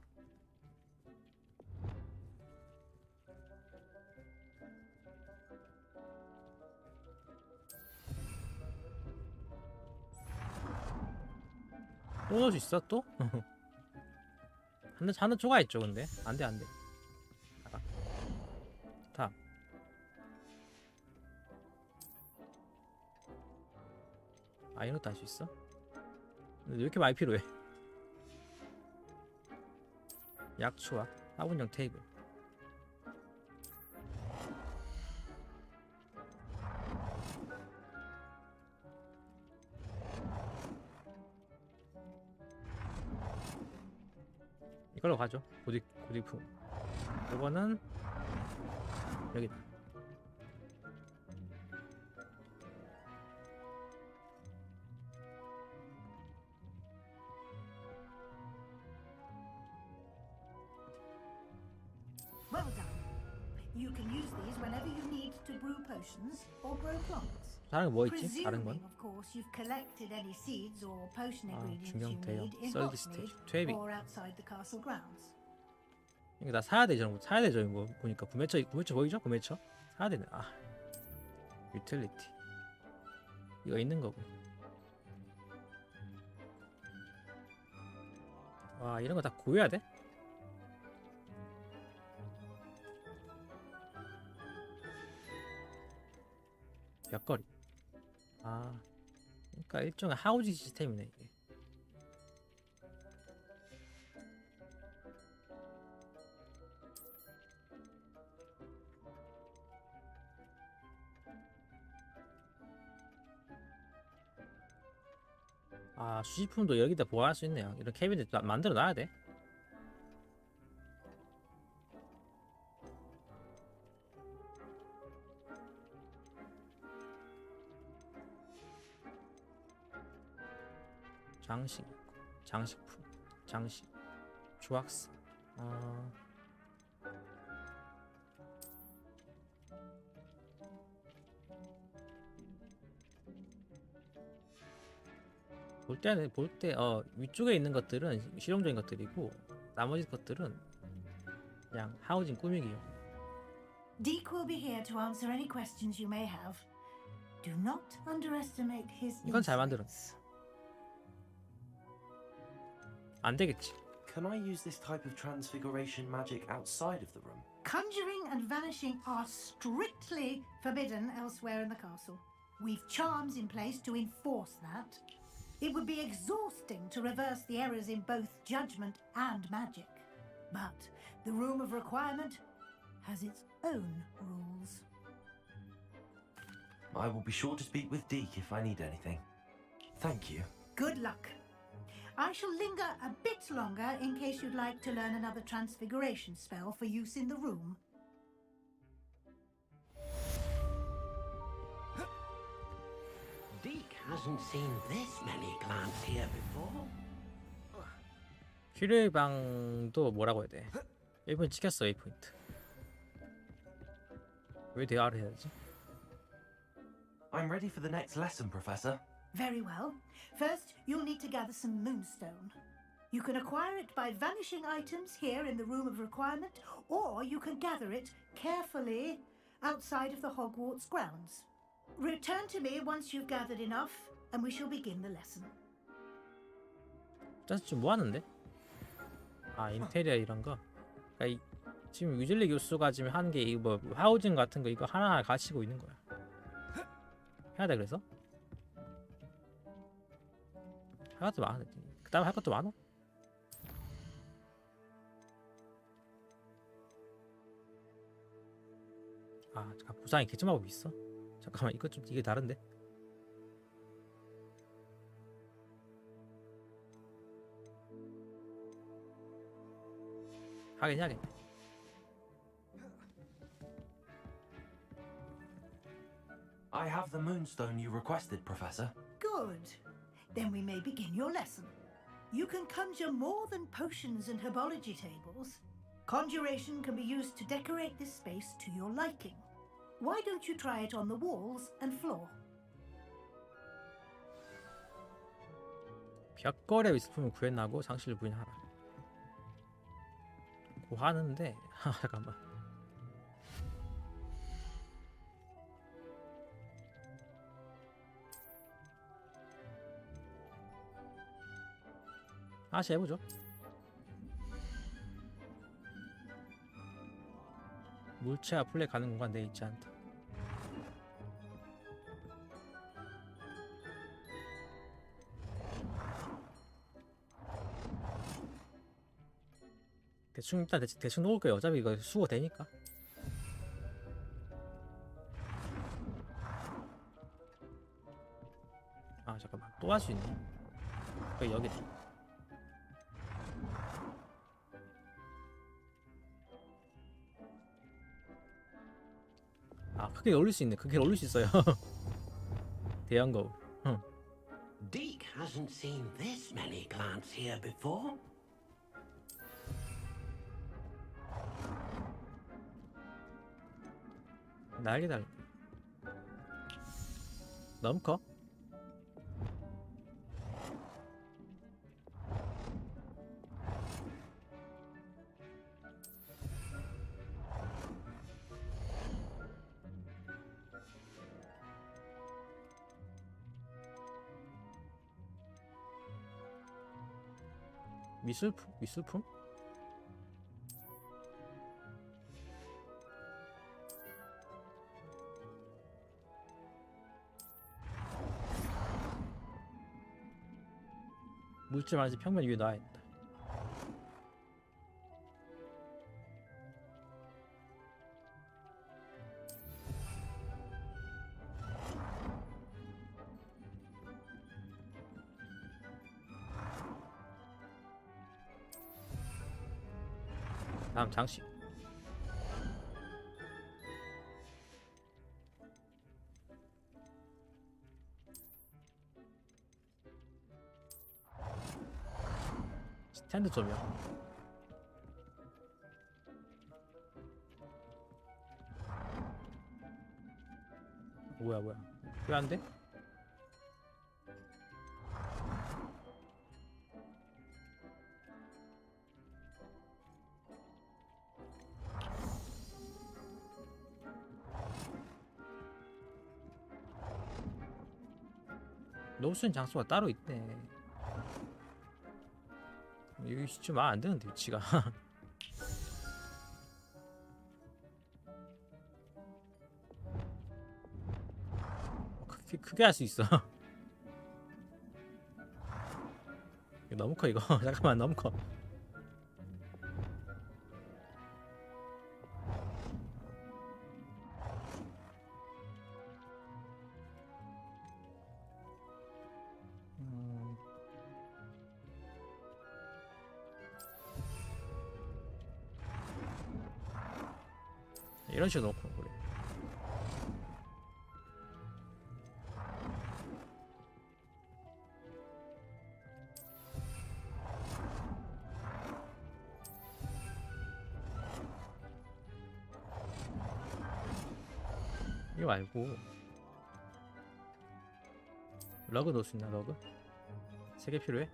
또 넣을 수 있어 또? 하나 쪼가있죠 근데 안돼 나가. 다음 아 이것도 할 수 있어? 근데 왜 이렇게 많이 필요해? 약초와 화분용 테이블. 이걸로 가죠. 고딕품. 이거는 여기다.
Well done. You can use these whenever you need to brew potions or grow plants.
다른 거 뭐 있지? 다른 건?
Presuming, of course, you've collected any seeds or potion ingredients you
중형 대형
need in
썰기
Hogsmeade
스테이션 퇴비.
or outside the castle grounds.
이거 나 사야 되죠. 이거 보니까 구매처 보이죠? 구매처 사야 되네. 아 유틸리티 이거 있는 거고. 와 이런 거 다 구해야 돼? 벽걸이. 아 그러니까 일종의 하우지 시스템이네 이게. 아 수집품도 여기다 보관할 수 있네요. 이런 캐비넷 만들어 놔야 돼. 장식, 장식품, 장식, 조각사. 볼 때 위쪽에 있는 것들은 실용적인 것들이고 나머지 것들은 그냥 하우징 꾸미기요.
Deke will be here to answer any questions you may have. Do not underestimate his
이건 잘 만들어.
insights.
안 되겠지.
Can I use this type of transfiguration magic outside of the room?
Conjuring and vanishing are strictly forbidden elsewhere in the castle. We've charms in place to enforce that. It would be exhausting to reverse the errors in both judgment and magic. But the Room of Requirement has its own rules.
I will be sure to speak with Deke if I need anything. Thank you.
Good luck. I shall linger a bit longer in case you'd like to learn another transfiguration spell for use in the room.
Deke hasn't seen this many plants here before.
휴일의 방도 뭐라고 해야 돼? 1분 찍혔어. A포인트. 왜 대화를 해야지?
I'm ready for the next lesson, Professor.
Very well. First, you'll need to gather some moonstone. You can acquire it by vanishing items here in the Room of Requirement, or you can gather it carefully outside of the Hogwarts grounds. Return to me once you've gathered enough, and we shall begin the lesson.
짜서 지금 뭐 하는데? 인테리어 이런 거. 그러니까 지금 위즐리 교수가 지금 하는 게 이거 뭐 하우징 같은 거 이거 하나하나 가지고 있는 거야. 해야 돼 그래서? 할 것도 많아. 그 다음에 할 것도 많아. 잠깐 부상이 개점하고 있어. 잠깐만 이거 좀 이게 다른데. 하긴 해야겠네.
I have the moonstone you requested, Professor.
Good. Then we may begin your lesson. You can conjure more than potions and herbology tables. Conjuration can be used to decorate this space to your liking. Why don't you try it on the walls and floor?
벽걸의 미술품을 구해나고 장식을 부인하라. 고 하는데 잠깐만. 다시 해보죠. 물체와 플레이 가는 공간 내에 있지 않다. 대충 일단 대충 놓을게요. 어차피 이거 수거 되니까. 잠깐만 또 할 수 있네. 여기다. 크게 올릴 수 있네. 크게 올릴 수 있어요. 대형 거울.
Deke hasn't seen this many plants here before.
날개 달. 너무 커? 미술품? 물질 많은지 평면 위에 놔야겠다. 다음 장식. 핸드 조명. 뭐야 왜 안 돼? 놓을 수 있는 장소가 따로 있네. 여기 좀 말 안 되는데 위치가. 크게 할 수 있어. 이거 너무 커 이거. 잠깐만 너무 커. 이런 식으로 놓고 그래. 이거 말고 러그 넣을 수 있나? 러그? 3개 필요해?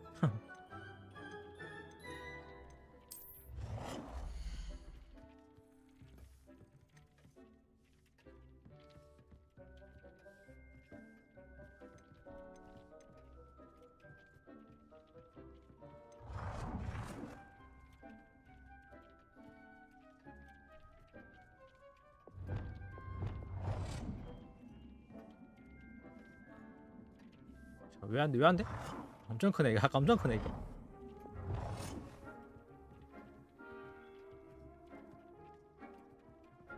왜 안 돼? 왜 안 돼? 엄청 크네 이거. 엄청 크네 이거.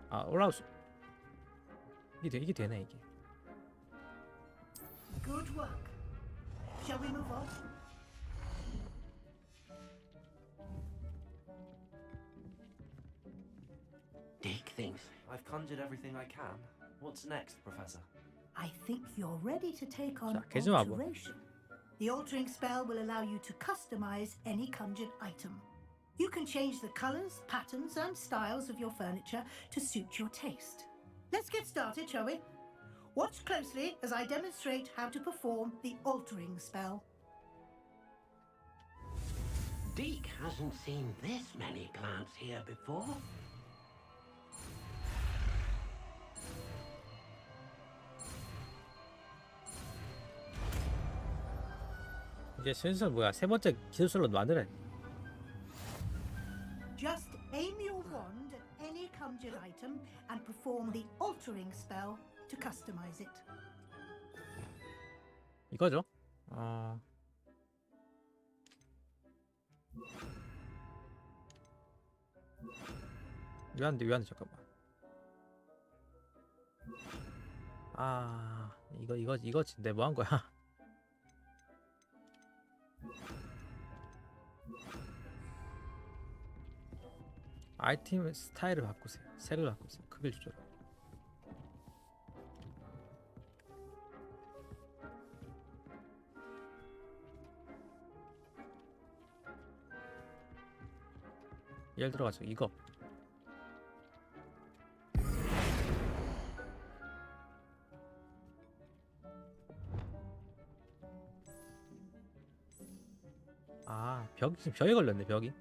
아 올라올 수. 이게 되네 이게.
Good work. Shall we move on?
Deke thinks
I've conjured everything I can. What's next, Professor?
I think you're ready to take on
자, 개좀 와봐.
alteration. The altering spell will allow you to customize any conjured item. You can change the colors, patterns, and styles of your furniture to suit your taste. Let's get started, shall we? Watch closely as I demonstrate how to perform the altering spell.
Deke hasn't seen this many plants here before.
이제 슬슬 뭐야 세 번째 기술로 만드네.
Just aim your wand at any conjured item and perform the altering spell to customize it.
이거죠? 왜 안 돼? 잠깐만. 이거 진짜 뭐 한 거야? 아이템 스타일을 바꾸세요. 색을 바꾸세요. 크기를 조절하고. 예를 들어가지고 이거. 아, 벽에 걸렸네, 벽이.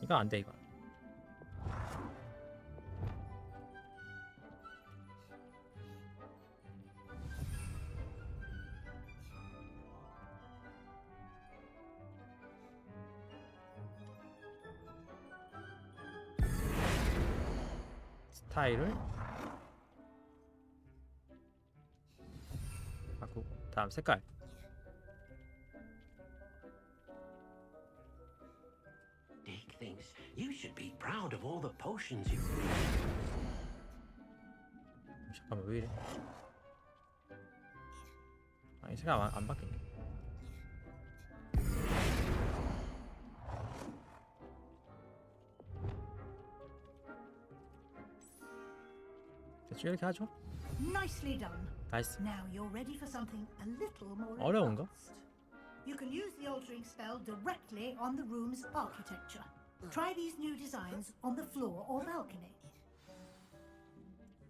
이거 안 돼, 이거. 스타일을 바꾸고 다음 색깔.
You should be proud of all the potions you.
잠깐만 왜 이래? 아, 이 생각 안 바뀌네. 대충 이렇게 하죠.
Nicely done.
나이스.
Now you're ready for something a little more
어려운가?
advanced. You can use the altering spell directly on the room's architecture. Try these new designs on the floor or balcony.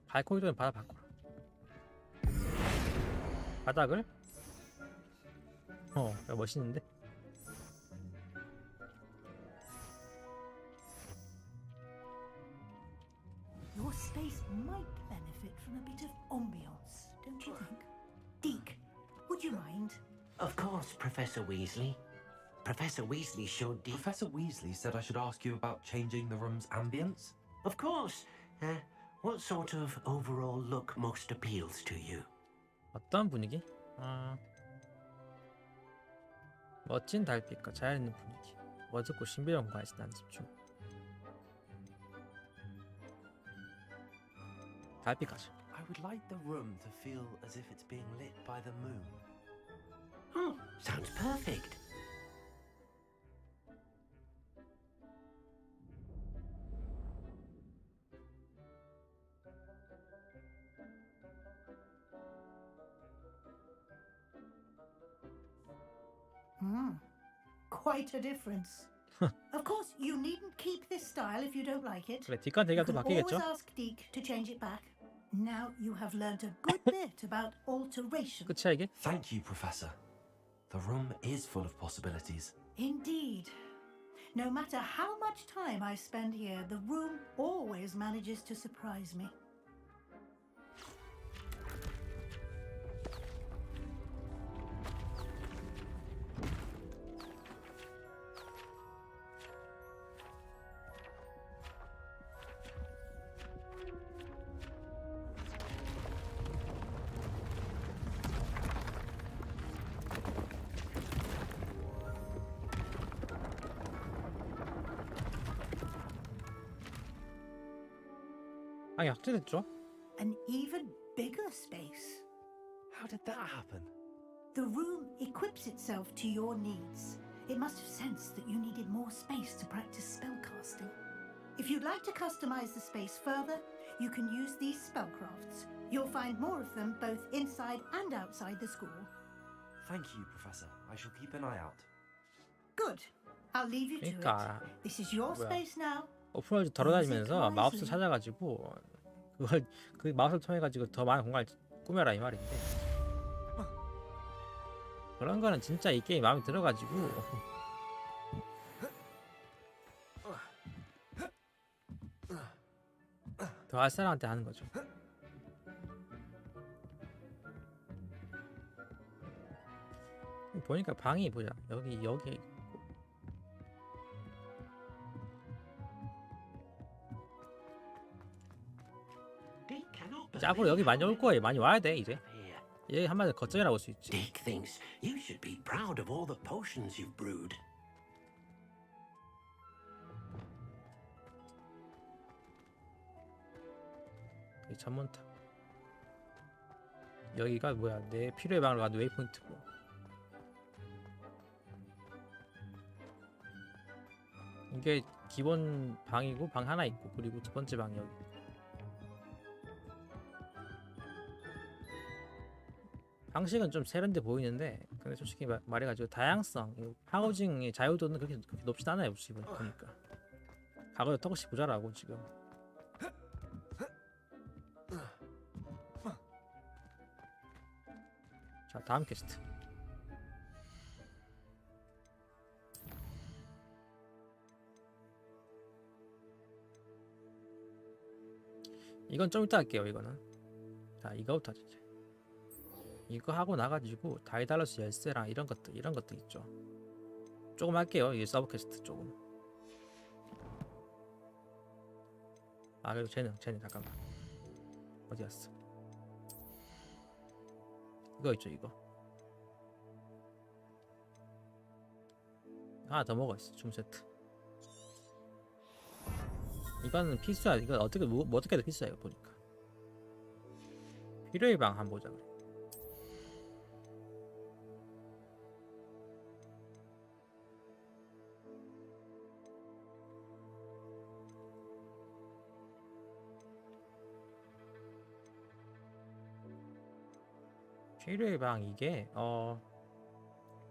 발코니도 바닥 바꿔라. 바닥을? 멋있는데?
Your space might benefit from a bit of ambiance, don't you think? Deke, would you mind?
Of course, Professor Weasley. Professor Weasley showed Deke.
Professor Weasley said I should ask you about changing the room's ambience.
Of course. What sort of overall look most appeals to you?
어떤 분위기? 멋진 달빛과 자연 있는 분위기. 어둡고 신비로운 공간에서 난 집중. 달빛 가자.
I would like the room to feel as if it's being lit by the moon.
Oh, sounds perfect.
Quite a difference. Of course, you needn't keep this style if you don't like it.
그래, 뒷간 대기가 또
You can
바뀌겠죠?
always ask Deke to change it back. Now you have learnt a good bit about alteration.
끝이야 이게?
Thank you, Professor. The room is full of possibilities.
Indeed. No matter how much time I spend here, the room always manages to surprise me.
방이 확대됐죠?
An even bigger space.
How did that happen?
The room equips itself to your needs. It must have sensed that you needed more space to practice spellcasting. If you'd like to customize the space further, you can use these spellcrafts. You'll find more of them both inside and outside the school.
Thank you, Professor. I shall keep an eye out.
Good. I'll leave you to it.
그러니까
This is your space now.
오픈월드 돌아다니면서 마법사 찾아가지고 그걸 그 마법을 통해 가지고 더 많은 공간을 꾸며라 이 말인데 그런 거는 진짜 이 게임 마음에 들어가지고 더 할 사람한테 하는 거죠. 보니까 방이 보자 여기 이제 앞으로 여기 많이 올 거예요. 많이 와야 돼 이제. 얘 한마디로 거점이라고 볼 수 있지.
Deke thinks you should be proud of all the potions you've brewed.
이 전문탑. 여기가 뭐야? 내 필요의 방으로 가는 웨이포인트고. 이게 기본 방이고 방 하나 있고 그리고 두 번째 방이 여기. 방식은 좀 세련돼 보이는데 근데 솔직히 말해가지고 다양성, 하우징의 자유도는 그렇게 높진 않아요. 지금 보니까 과거에 턱없이 부자라고 지금. 자 다음 퀘스트. 이건 좀 이따 할게요. 이거는 자 이거부터 하죠. 이거 하고 나가지고 다이달로스 열쇠랑 이런 것들 있죠. 조금 할게요. 이 서브 퀘스트 조금. 아 그리고 쟤는 잠깐만 어디 갔어? 이거 있죠 이거. 하나 더 먹어 있어 줌 세트. 이거는 필수야. 이건 어떻게 뭐 어떻게 해도 필수야. 이거 보니까. 필요의 방 한번 보자. 그래. 필요의 방 이게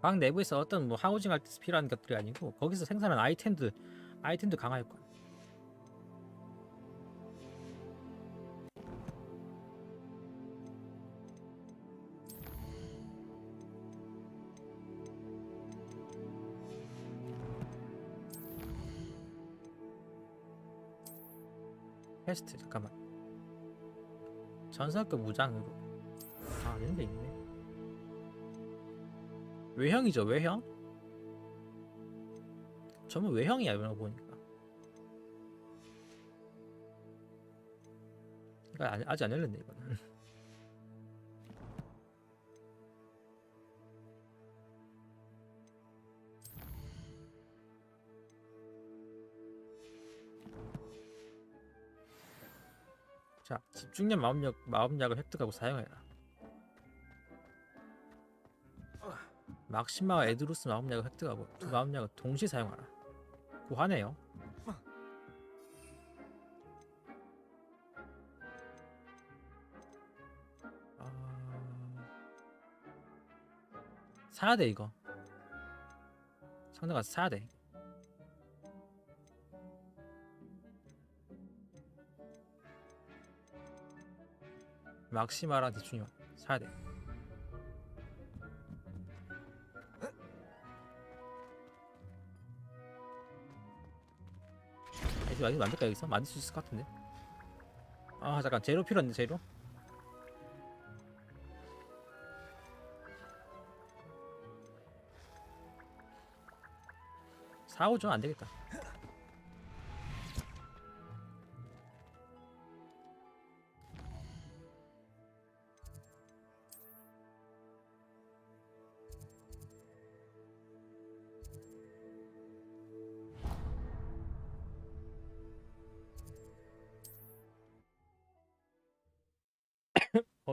방 내부에서 어떤 뭐 하우징 할 때 필요한 것들이 아니고 거기서 생산한 아이템도 강화할 거야. 퀘스트 잠깐만. 전설급 무장으로 이런 게 있네. 외형이죠, 외형? 전부 외형이야, 이런 거 보니까. 이거 아직 안 열렸네, 이거는. 자, 집중력 마법약을 획득하고 사용해라. 막시마와 에드루스 마법약을 획득하고 두 마법약을 동시에 사용하라. 고하네요. 사야돼 이거. 상대 가서 사야돼. 막시마랑 대충이요. 사야돼. 이거 만들까 여기서? 만들 수 있을 것 같은데. 아 잠깐 재료 필요한데 재료? 사오죠. 안 되겠다.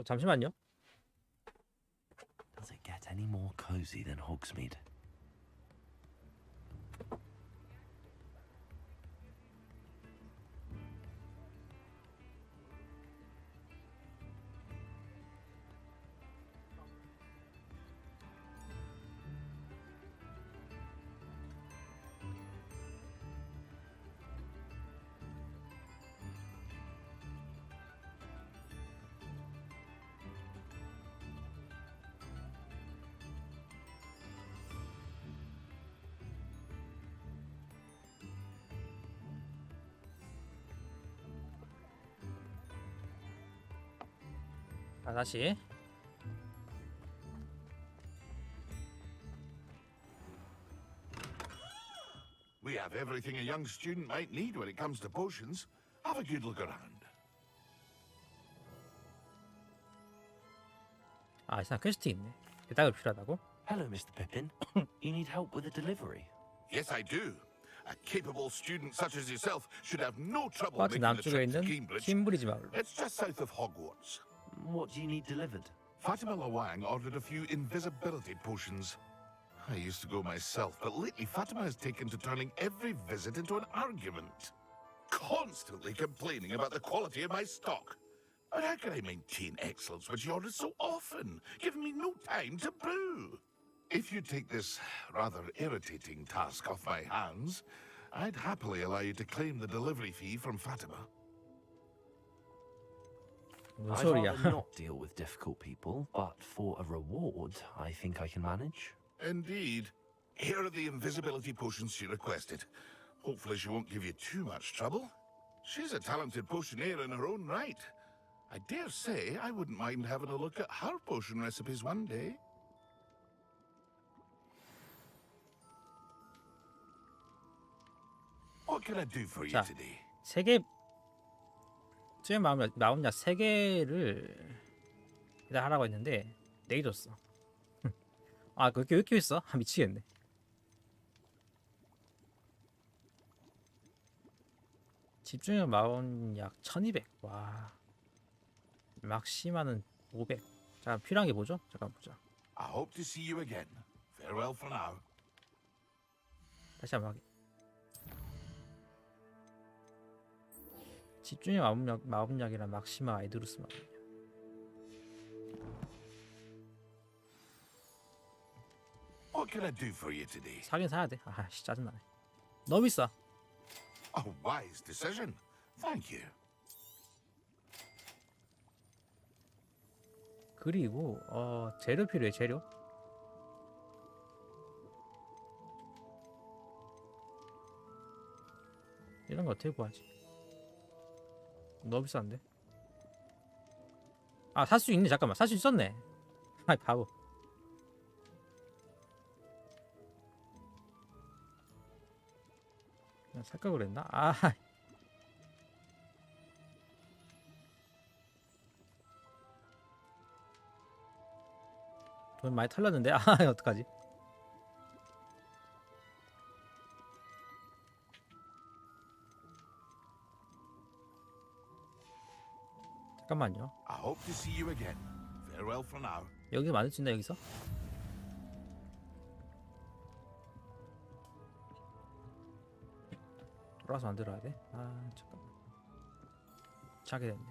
잠시만요.
Does it get any more cozy than Hogsmeade?
자, 다시.
We have everything a young student might need when it comes to potions. Have a good look around.
아, 이상 퀘스트 있네. 대답이 필요하다고?
Hello, Mr. Pippin. You need help with a delivery?
Yes, I do. A capable student such as yourself should have no trouble
호그와트
making the
남쪽에
trip to
있는
Cambridge.
킴브리지 마을.
It's just south of Hogwarts.
What do you need delivered?
Fatima Lawang ordered a few invisibility potions. I used to go myself, but lately Fatima has taken to turning every visit into an argument. Constantly complaining about the quality of my stock. But how can I maintain excellence when she orders so often, giving me no time to brew? If you take this rather irritating task off my hands, I'd happily allow you to claim the delivery fee from Fatima.
I'd rather not deal with difficult people, but for a reward, I think I can manage.
Indeed. Here are the invisibility potions she requested. Hopefully she won't give you too much trouble. She's a talented potioneer in her own right. I dare say I wouldn't mind having a look at her potion recipes one day. What can I do for you
자,
today?
3개 수의 마법약 3개를 일단 하라고 했는데 4개 줬어. 아, 그렇게 왜 이렇게 했어? 아, 미치겠네. 집중력 마법약 1200. 와. 막시마는 500. 자, 필요한 게 뭐죠? 잠깐 보자.
I hope to see you again. Farewell for now.
다시 한번 확인. 집중력 마법약이랑 막시마 아이드루스 마법약.
What can I do for you today?
사긴 사야 돼. 아씨 짜증나네. 너무 비싸.
A wise decision. Thank you.
그리고 재료 필요해. 재료. 이런 거 어떻게 구하지? 너무 비싼데. 아, 살 수 있네. 잠깐만. 살 수 있었네. 아이 바보. 그냥 살까 그랬나? 아. 돈 많이 털렸는데. 아, 어떡하지? 잠깐만요.
I hope to see you again. Farewell for now.
여기서 만들 수 있나 여기서? 돌아서 만들어야 돼? 아 잠깐만. 자게 됐네.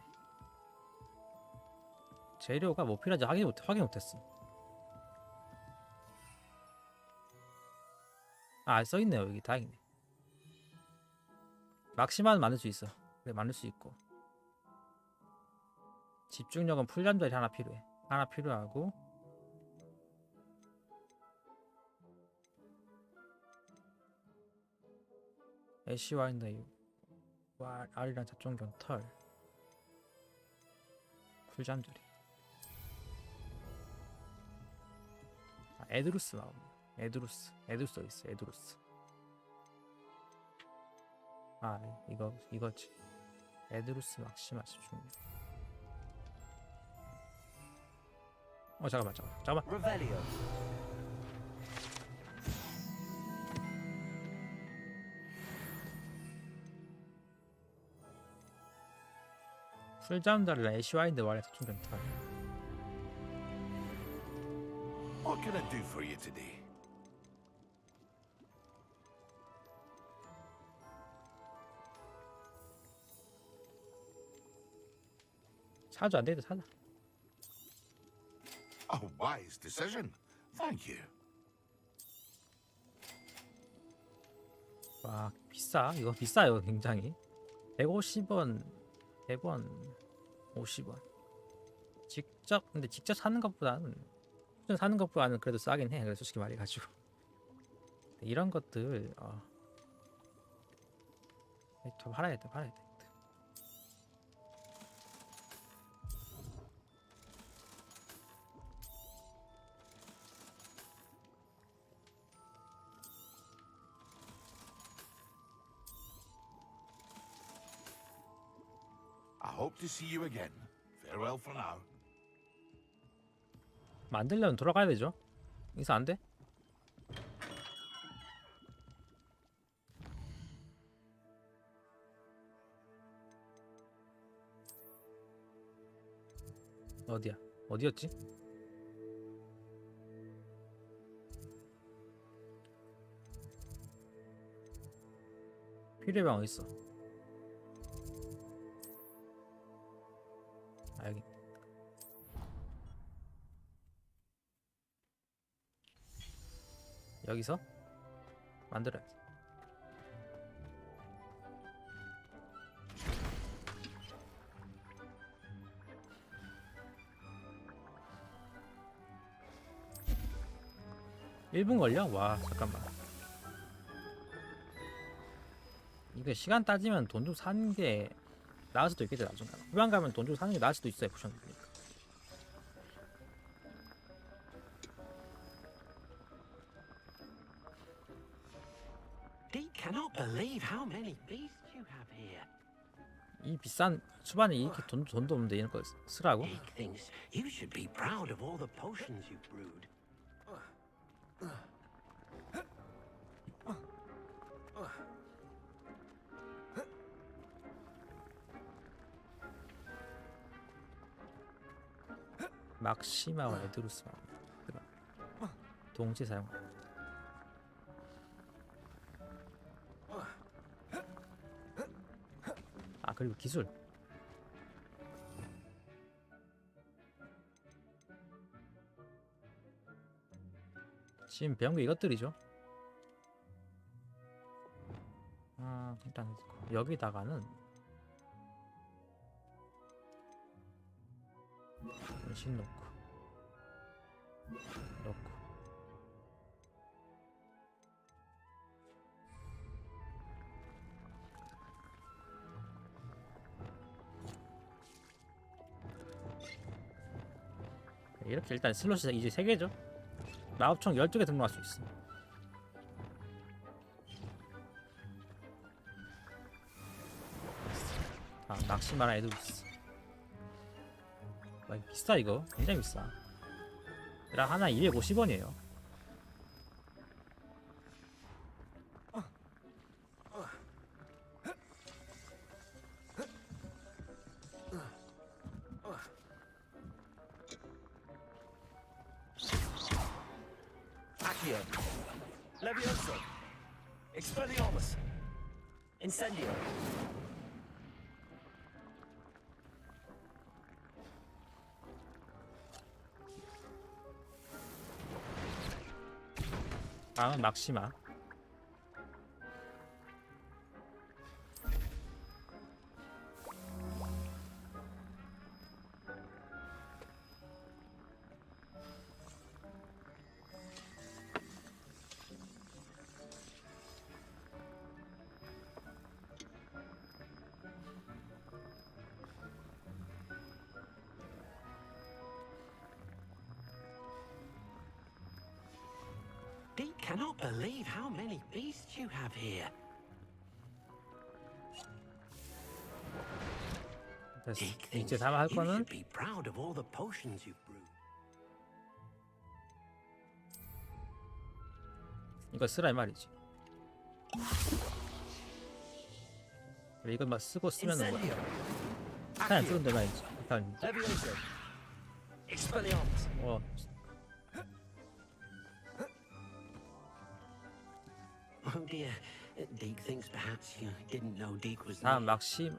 재료가 뭐 필요한지 확인 못했어. 아 써있네요 여기. 다행이네. 막시마는 만들 수 있어. 그래 만들 수 있고. 집중력은 풀잠자리 하나 필요해. 하나 필요하고. 애쉬 와인더 알이랑 잡종견 털. 풀잠자리. 아, 에드루스 나오네. 에드루스 어디 있어? 에드루스. 아 이거지. 에드루스 막시마 집중력. 잠깐만.
Revelio.
풀잠자리랑 애쉬와인드 와인의 잡종견 털.
What can I do for you today?
사줘 안 되겠다. 사자.
A wise decision. Thank you.
와 비싸. 이거 비싸요 굉장히. 150원 100원 50원. 근데 직접 사는 것보다는 그래도 싸긴 해. 그래서 솔직히 말해가지고 이런 것들 더 팔아야 돼.
I hope to see you again. Farewell for now.
만들려면 돌아가야 되죠. 여기서 안 돼? 어디야? 어디였지? 필요방 어디 있어? 아 여기. 여기서 만들어야지. (1분) 걸려? 와 잠깐만. 이게 시간 따지면 돈 좀 사는 게 나을 수도 있겠지. 나중에 후반 가면 돈 좀 사는 게 나을 수도 있어요. 포션 보니까.
Cannot believe how many beasts you have here.
이 비싼 수반에 이렇게 돈도 없는데 이런 거 쓰라고?
He thinks you should be proud of all the potions you've brewed.
막시마와 에드루스만 동시에 사용합니다. 아 그리고 기술 지금 배운 게 이것들이죠. 일단 여기다가는 변신 넣고 이렇게 일단 슬롯이 이제 3개죠. 마법총 12개 등록할 수 있어. 아, 막시마랑 에드루스. 와, 비싸 이거. 굉장히 비싸. 얘랑 하나 250원이에요.
Levioso, 엑스펠리아르무스, 인테리어.
다음은 막시마.
Deke cannot believe how many beasts you have here.
됐어. 이제 다음 할 거는
You should be proud of all the potions you've brewed.
이거 쓰라 이 말이지. 그래 이거 막 쓰고 쓰면은 뭐야? 그냥 쓰면 돼 말이지. 일단
엑스펠리아르무스.
Oh dear, Deke thinks perhaps you didn't know Deke was
다음 막시마랑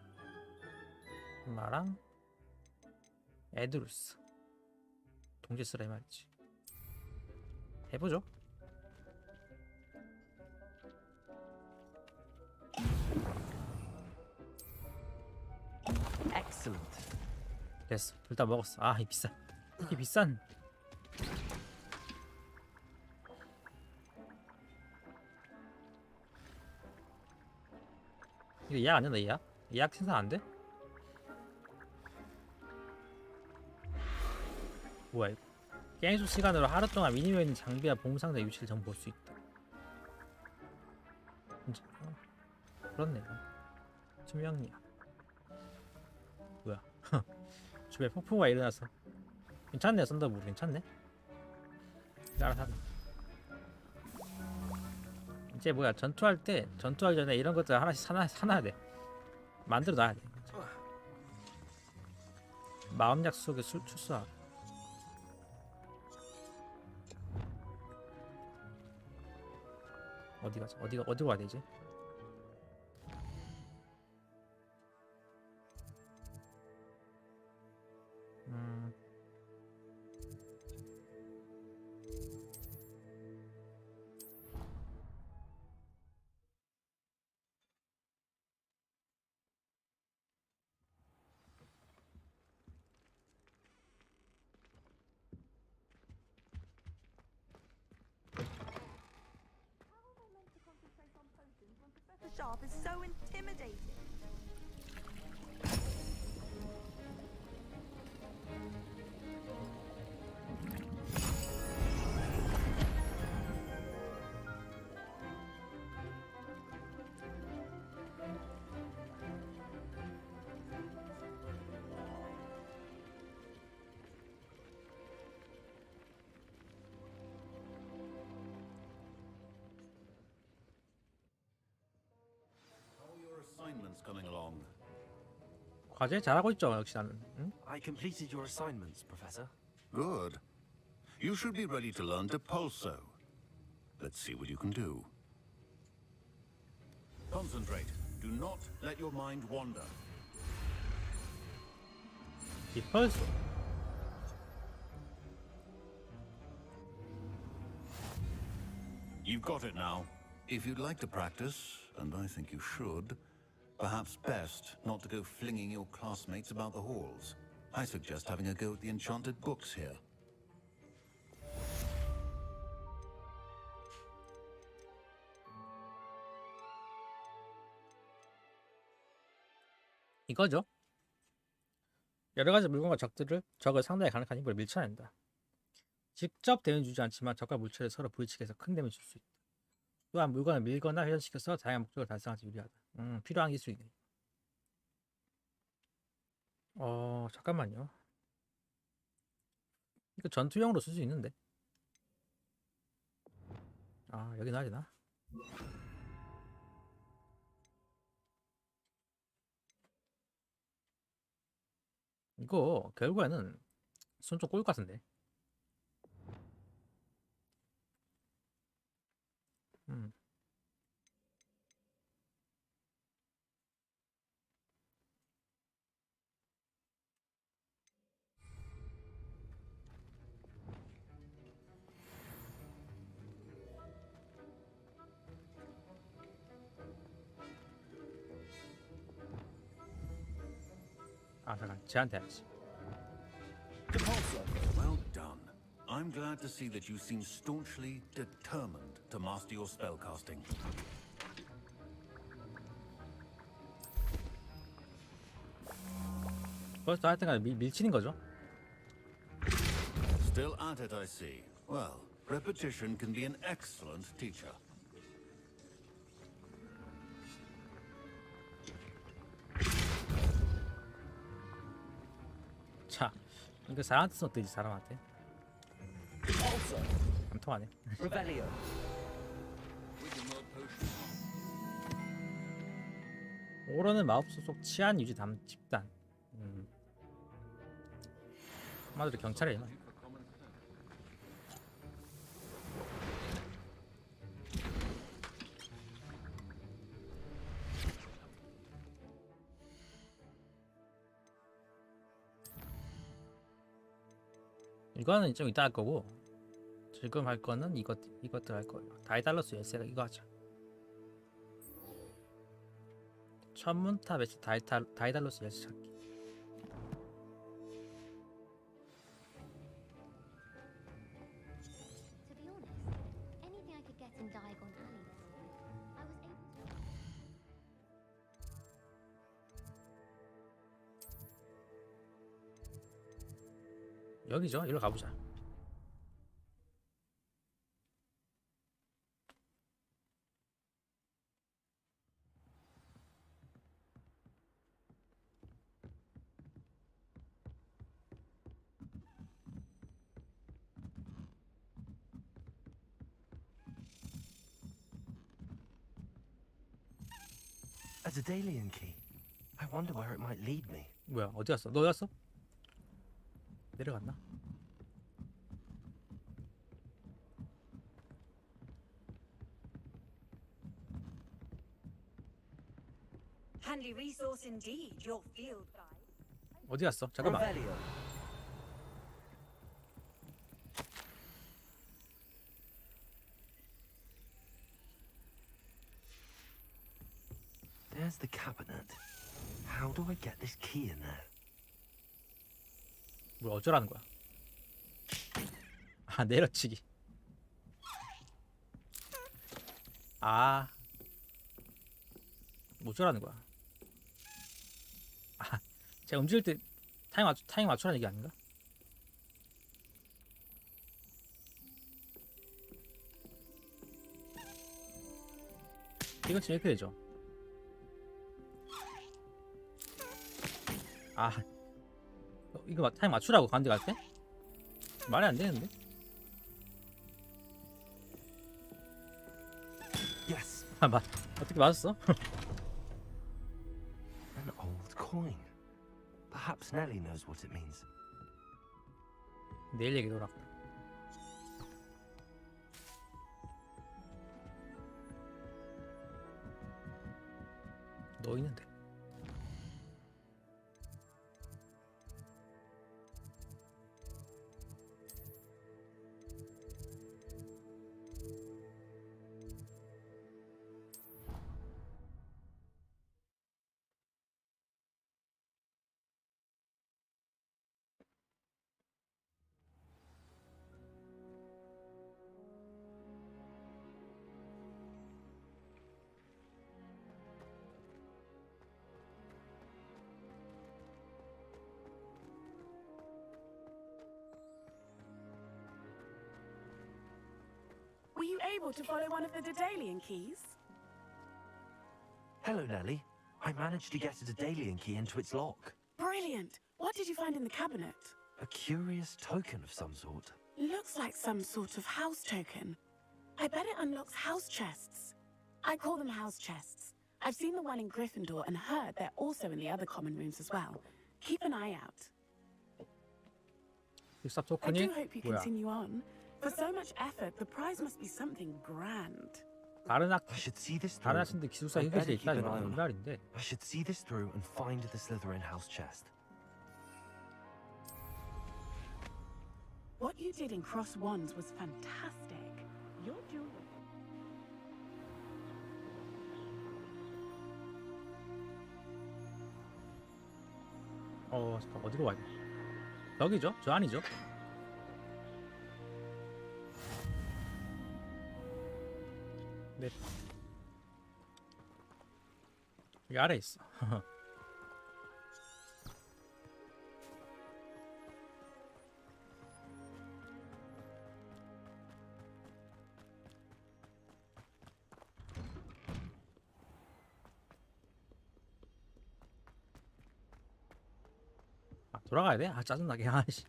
에드루스 동시에 쓰라 이 말이지. 해보죠.
Excellent.
됐어. 둘 다 먹었어. 아, 이 비싼. 이게 비싼. 이거 예약 안 된다, 예약? 예약 생산 안 돼? 뭐야 이거? 게임 속 시간으로 하루 동안 미니맵에 있는 장비와 보물상자 위치를 전부 볼 수 있다. 진짜 그렇네. 투명이야. 뭐야? 주변에 폭풍우가 일어나서 괜찮네. 썬더볼 괜찮네. 알아서 하자. 이제 뭐야 전투할 때 전투하기 전에 이런 것들 하나씩 사놔야 돼. 만들어 놔야 돼. 마음약 속에 출수하고. 어디 가자. 어디로 가야 되지?
The shop is so intimidating.
Assignments coming along.
과제 잘하고 있죠 역시 나는. 응?
I completed your assignments, Professor.
Good. You should be ready to learn to pulso. Let's see what you can do. Concentrate. Do not let your mind wander.
디펄스.
You've got it now. If you'd like to practice, and I think you should, perhaps best not to go flinging your classmates about the halls. I suggest having a go at the enchanted books here.
이거죠. 여러 가지 물건과 적을 상대에 강력한 힘으로 밀쳐낸다. 직접 데미를 주지 않지만 적과 물체를 서로 부딪히게 해서 큰 데미를 줄 수 있다. 또한 물건을 밀거나 회전시켜서 다양한 목적을 달성하기 유리하다. 필요한 기술이네. 잠깐만요. 이거 전투용으로 쓸 수 있는데. 여기 놔야 되나? 이거 결국에는 손 좀 꼬일 것 같은데. 잠깐 쟤한테 해야지.
Well done. I'm glad to see that you seem staunchly determined to master your spellcasting.
벌써 하여튼간 밀치는 거죠.
Still at it, I see. Well, repetition can be an excellent teacher.
자, 이거 사람한테 쓰면 되지, 사람한테. 안 통하네. 오로는 마법소 속 치안 유지 집단. 한마디로 경찰이에요. 이거는 좀 이따 할 거고, 지금 할 거는 이것들 할 거예요. 다이달로스의 이거 하자. 천문탑에서 다이달로스의 찾기. 여기죠. 여기로 가보자.
A Daedalian key. I wonder where it might lead me.
뭐야? 어디 갔어? 너 갔어? 내려갔나?
Handy resource indeed, your field guide.
어디 갔어? 잠깐만.
There's the cabinet. How do I get this key in there?
뭘 어쩌라는 거야? 내려치기. 뭐 어쩌라는 거야? 제가 움직일 때 타이밍 맞추라는 얘기 아닌가? 이건 지금 이렇게 되죠. 이거 타이밍 맞추라고 가운데 갈 때? 말이 안 되는데?
Yes.
어떻게 맞았어?
An old coin. Perhaps Nellie knows what it means.
내일 얘기도 하고. 너 있는데.
Were you able to follow one of the Daedalian keys?
Hello, Nellie. I managed to get a Daedalian key into its lock.
Brilliant. What did you find in the cabinet?
A curious token of some sort.
Looks like some sort of house token. I bet it unlocks house chests. I call them house chests. I've seen the one in Gryffindor and heard they're also in the other common rooms as well. Keep an eye out. I do hope you continue on. For so much effort, the prize must be something grand.
다른
I should see this through.
다른 학생들 기숙사
I better
휴게실에
keep an eye
있다는
on it.
말인데.
I should see this through and find the Slytherin house chest.
What you did in Cross Wands was fantastic. You're doing
잠깐 어디로 와야 돼? 여기죠? 저 아니죠? 네. 여기 아래 있어. 아, 돌아가야 돼? 아, 짜증나게. 아씨.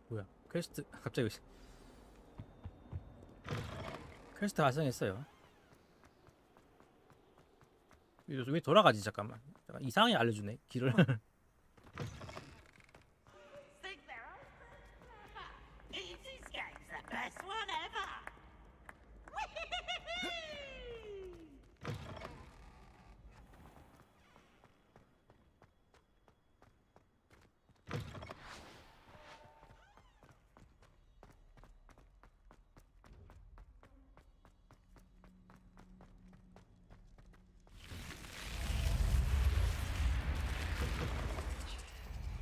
뭐야? 퀘스트 갑자기 퀘스트 발생했어요. 왜 돌아가지? 잠깐만. 이상하게 알려주네 길을.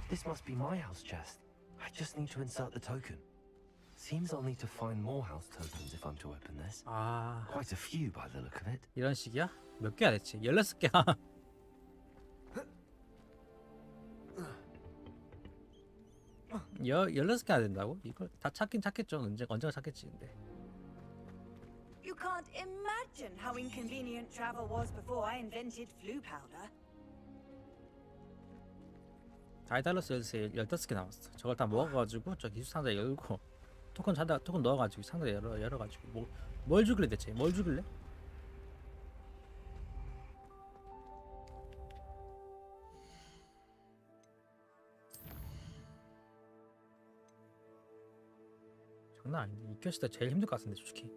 This must be my house chest. I just need to insert the token. Seems I'll need to find more house tokens if I'm to open this.
아,
Quite a few by the look of it.
이런 식이야? 몇 개야 대체? 16개야. 16개나 된다고? 이걸 다 찾긴 찾겠죠. 언제가 찾겠지 근데.
You can't imagine how inconvenient travel was before I invented flu powder.
다이달로스의 15개 남았어. 저걸 다 먹어가지고 저 기술 상자 열고 토큰 넣어가지고 상자 열어가지고 뭘 주길래 대체? 뭘 주길래? 장난 아닌데 이 퀘스트가 제일 힘들 것 같은데 솔직히.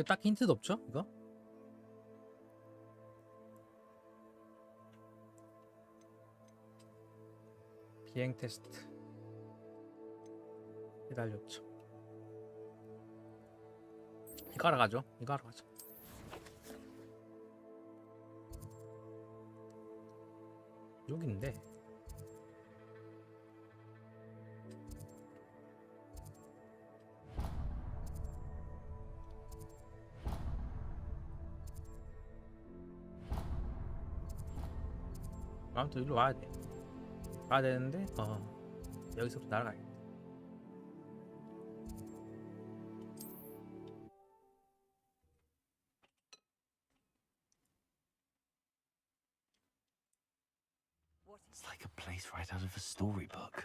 딱 힌트도 없죠? 이거? 비행 테스트 기다렸죠. 이거 하러 가죠. 이거 하러 가죠. 여기인데 아무튼 일로 와야 돼. 와야 되는데 여기서부터 날아가야 돼.
face right out of a storybook.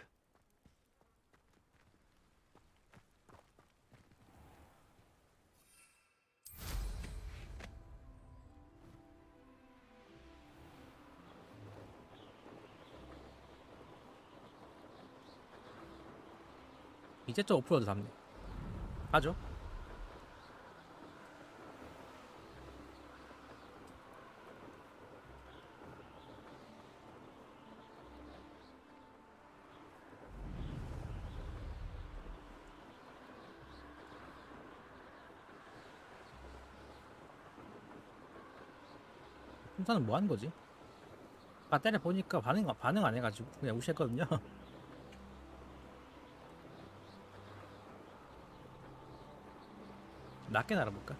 이제 좀 오프로드 잡네. 가죠. 혼자는 뭐 하는 거지? 아까 때려 보니까 반응 안 해가지고 그냥 무시했거든요. 낮게 날아볼까?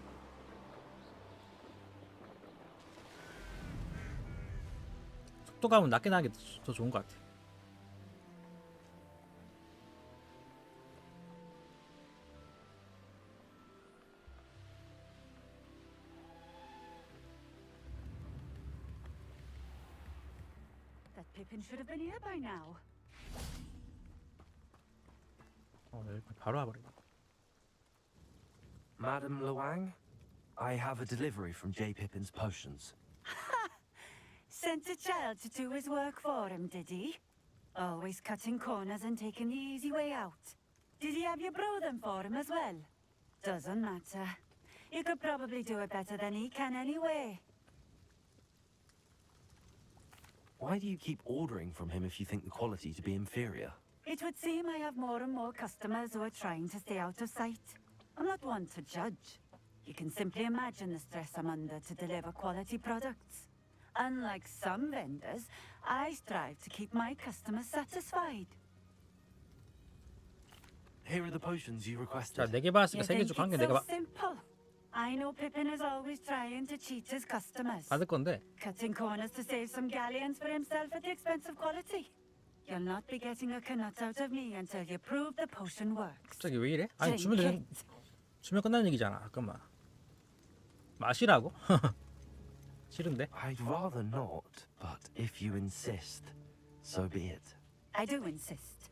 속도감은 낮게 나는 게 더 좋은 것 같아.
That Pippin should have been here by now.
여기 바로 와버리네.
Madam Luang, I have a delivery from J. Pippin's potions.
Sent a child to do his work for him, did he? Always cutting corners and taking the easy way out. Did he have you brew them for him as well? Doesn't matter. You could probably do it better than he can anyway.
Why do you keep ordering from him if you think the quality to be inferior?
It would seem I have more and more customers who are trying to stay out of sight. I'm not one to judge. You can simply imagine the stress I'm under to deliver quality products. Unlike some vendors, I strive to keep my customers satisfied.
Here are the potions you requested.
자, 4개 받았으니까 3개 중 한 개 내가
Simple. I know Pippin is always trying to cheat his customers.
받을 건데.
Cutting corners to save some galleons for himself at the expense of quality. You'll not be getting a knot out of me until you prove the potion works.
갑자기 왜 이래? 아니 주면 끝나는 얘기잖아. 잠깐만. 마시라고? 싫은데?
I'd rather not, but if you insist, so be it.
I do insist.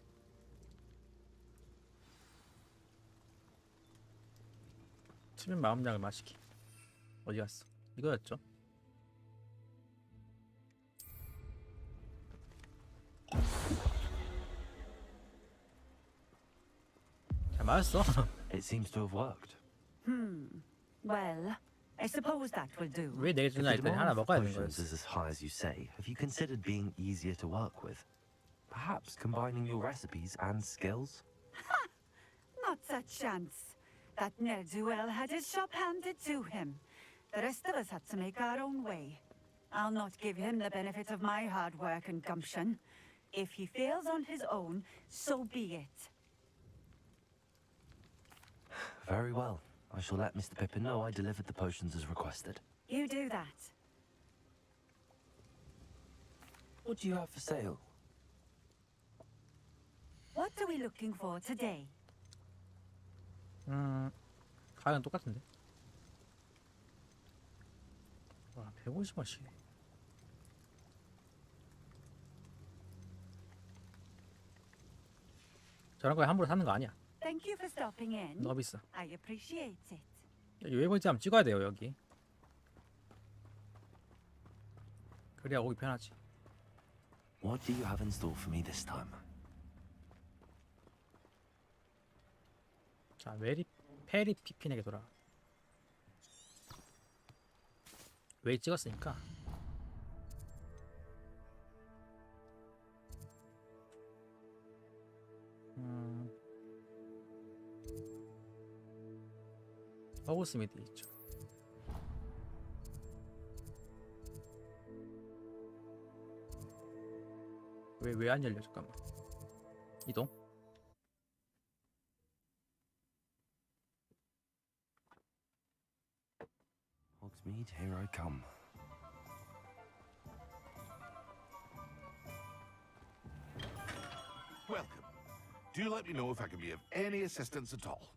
치면 마음약을 마시기. 어디 갔어? 이거였죠? 잘 맞았어.
It seems to have worked.
Well, I suppose that will do.
왜 4개 주냐 했더니 하나 먹어야 되는 거였어.
Is as high as you say. Have you considered being easier to work with? Perhaps combining your recipes and skills?
Not a chance. That ne'er-do-well had his shop handed to him. The rest of us had to make our own way. I'll not give him the benefit of my hard work and gumption. If he fails on his own, so be it.
Very well. I shall let Mr. Pippin know I delivered the potions as requested.
You do that.
What do you have for sale?
What are we looking for today?
가격은 똑같은데. 와, 150원씩. 저런 거 함부로 사는 거 아니야.
Thank you for stopping in.
너무 비싸.
I appreciate it.
여기 웨이포인트 한번 찍어야 돼요, 여기. 그래야 오기 편하지.
What do you have in store for me this time?
자, 페리 피핀에게 돌아. 웨이 찍었으니까. 허그스미드 있죠. 왜 안 열려? 잠깐만. 이동.
Hogsmeade, here I come.
Welcome. Do let me know if I can be of any assistance at all.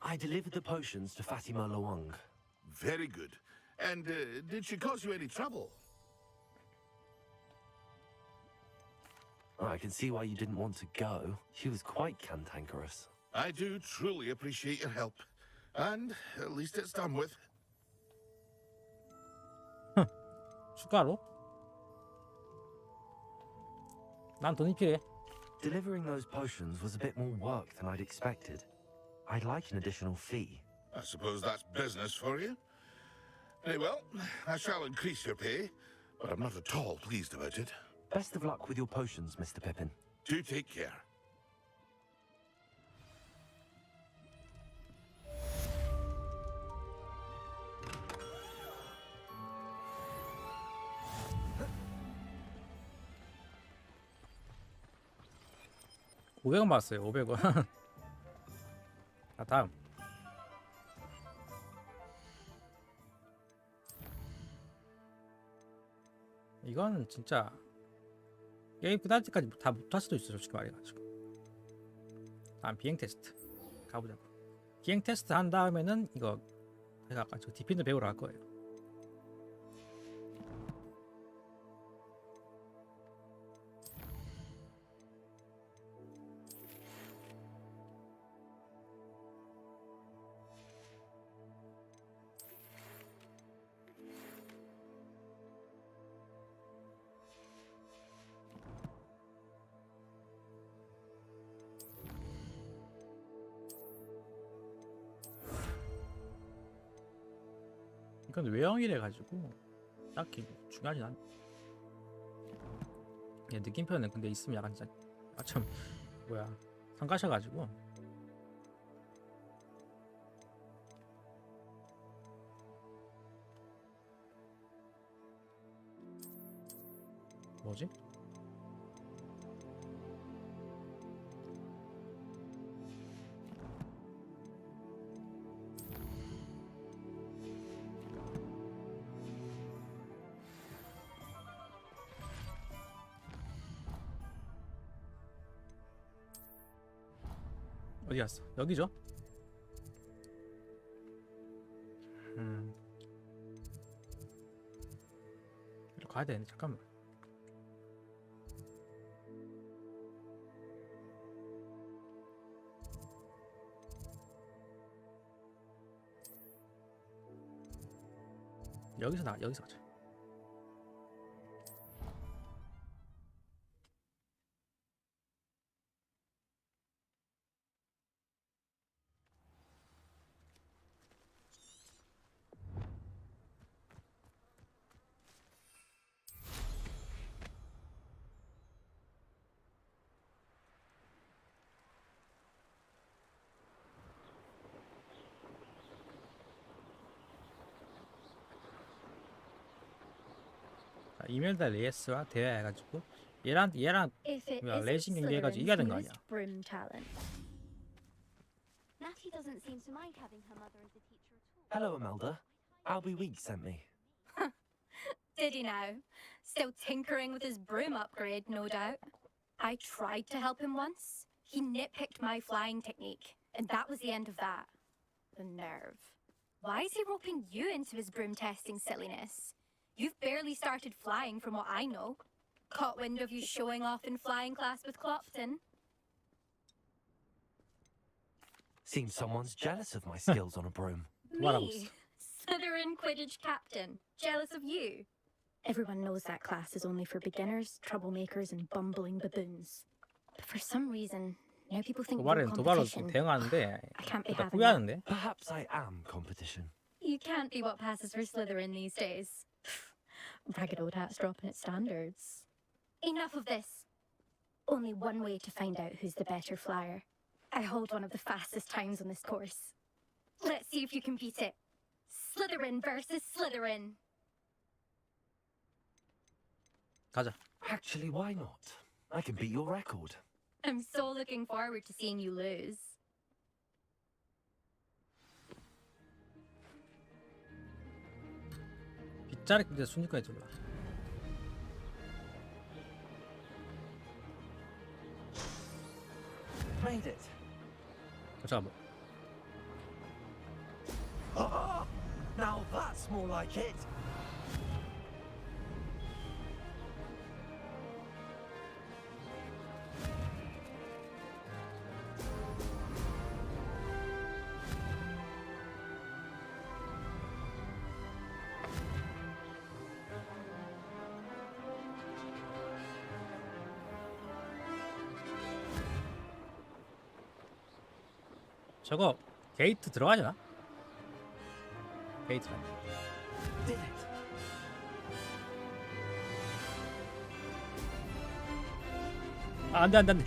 I delivered the potions to Fatima Luang.
Very good. And did she cause you any trouble?
I can see why you didn't want to go. She was quite cantankerous.
I do truly appreciate your help. And at least it's done with.
추가로? 난 돈이 필요해.
Delivering those potions was a bit more work than I'd expected. I'd like an additional fee.
I suppose that's business for you. Very well, I shall increase your pay, but I'm not at all pleased about it.
Best of luck with your potions, Mr. Pippin.
Do take care.
$500원 받았어요. 500원. 자, 다음. 이거는 진짜 게임 끝날 때까지 다 못할 수도 있어, 솔직히 말해가지고. 다음 비행 테스트 가보자고. 비행 테스트 한 다음에는 이거 제가 아까 저 디핀더 배우러 갈 거예요. 이건 외형이래 가지고 딱히 중요하진 않. 예, 느낌표는 근데 있으면 약간 진짜 참 뭐야 상가셔가지고. 뭐지? 어디 갔어? 여기죠? 이리로 가야 되네. 잠깐만. 여기서 가자. 이멜다 레이스와 대화해가지고 얘랑 뭐야, 레이싱 경기 해가지고 이겨야 되는 거 아니야?
Natty doesn't seem to mind having her mother as a teacher at all.
Hello, Imelda. Albie Weeks sent me.
Did he now? Still tinkering with his broom upgrade, no doubt. I tried to help him once. He nitpicked my flying technique, and that was the end of that. The nerve. Why is he roping you into his broom testing silliness? You've barely started flying from what I know. Caught wind of you showing off in flying class with Clopton.
Seems someone's jealous of my skills on a broom.
Me? Slytherin Quidditch captain. Jealous of you? Everyone knows that class is only for beginners, troublemakers, and bumbling baboons. But for some reason, now people think we're competition. I can't be having that.
Perhaps I am competition.
You can't be what passes for Slytherin these days. Ragged old hat's dropping its standards. Enough of this. Only one way to find out who's the better flyer. I hold one of the fastest times on this course. Let's see if you can beat it. Slytherin versus Slytherin.
가자.
Actually, why not? I can beat your record.
I'm so looking forward to seeing you lose.
빗자리 근데 순위까지 돌라.
Made it.
잠깐만.
Now that's more like it.
저거 게이트 들어가려나? 게이트라. 아, 안돼 안돼 안돼.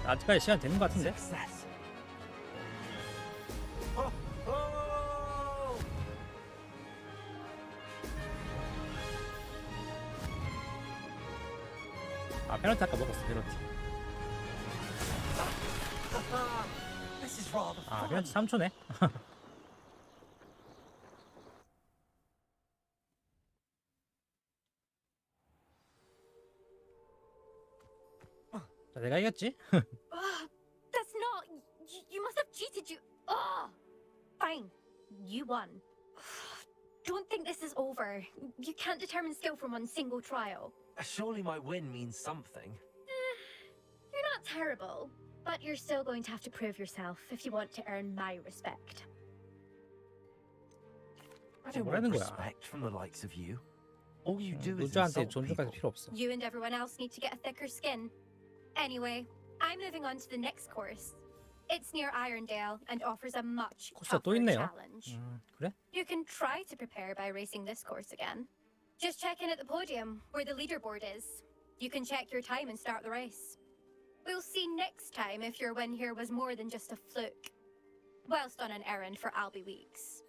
아직까지 시간 되는 것 같은데? 아, 페널티 아까 먹었어. 페널티. 아, 페널티 3초네. 자, 내가 이겼지?
That's not. You must have cheated. Fine. You won. Don't think this is over. You can't determine skill from one single trial.
Surely my win means something.
You're not terrible, but you're still going to have to prove yourself if you want to earn my respect.
I don't want respect from the likes of you. All you do is
노자한테
insult
존중까지
people.
필요 없어.
You and everyone else need to get a thicker skin. Anyway, I'm moving on to the next course. It's near Irondale and offers a much
코스가 또
tougher
있네요.
challenge.
그래?
You can try to prepare by racing this course again. Just check in at the podium where the leaderboard is. You can check your time and start the race. We'll see next time if your win here was more than just a fluke. Whilst on an errand for Albie Weeks.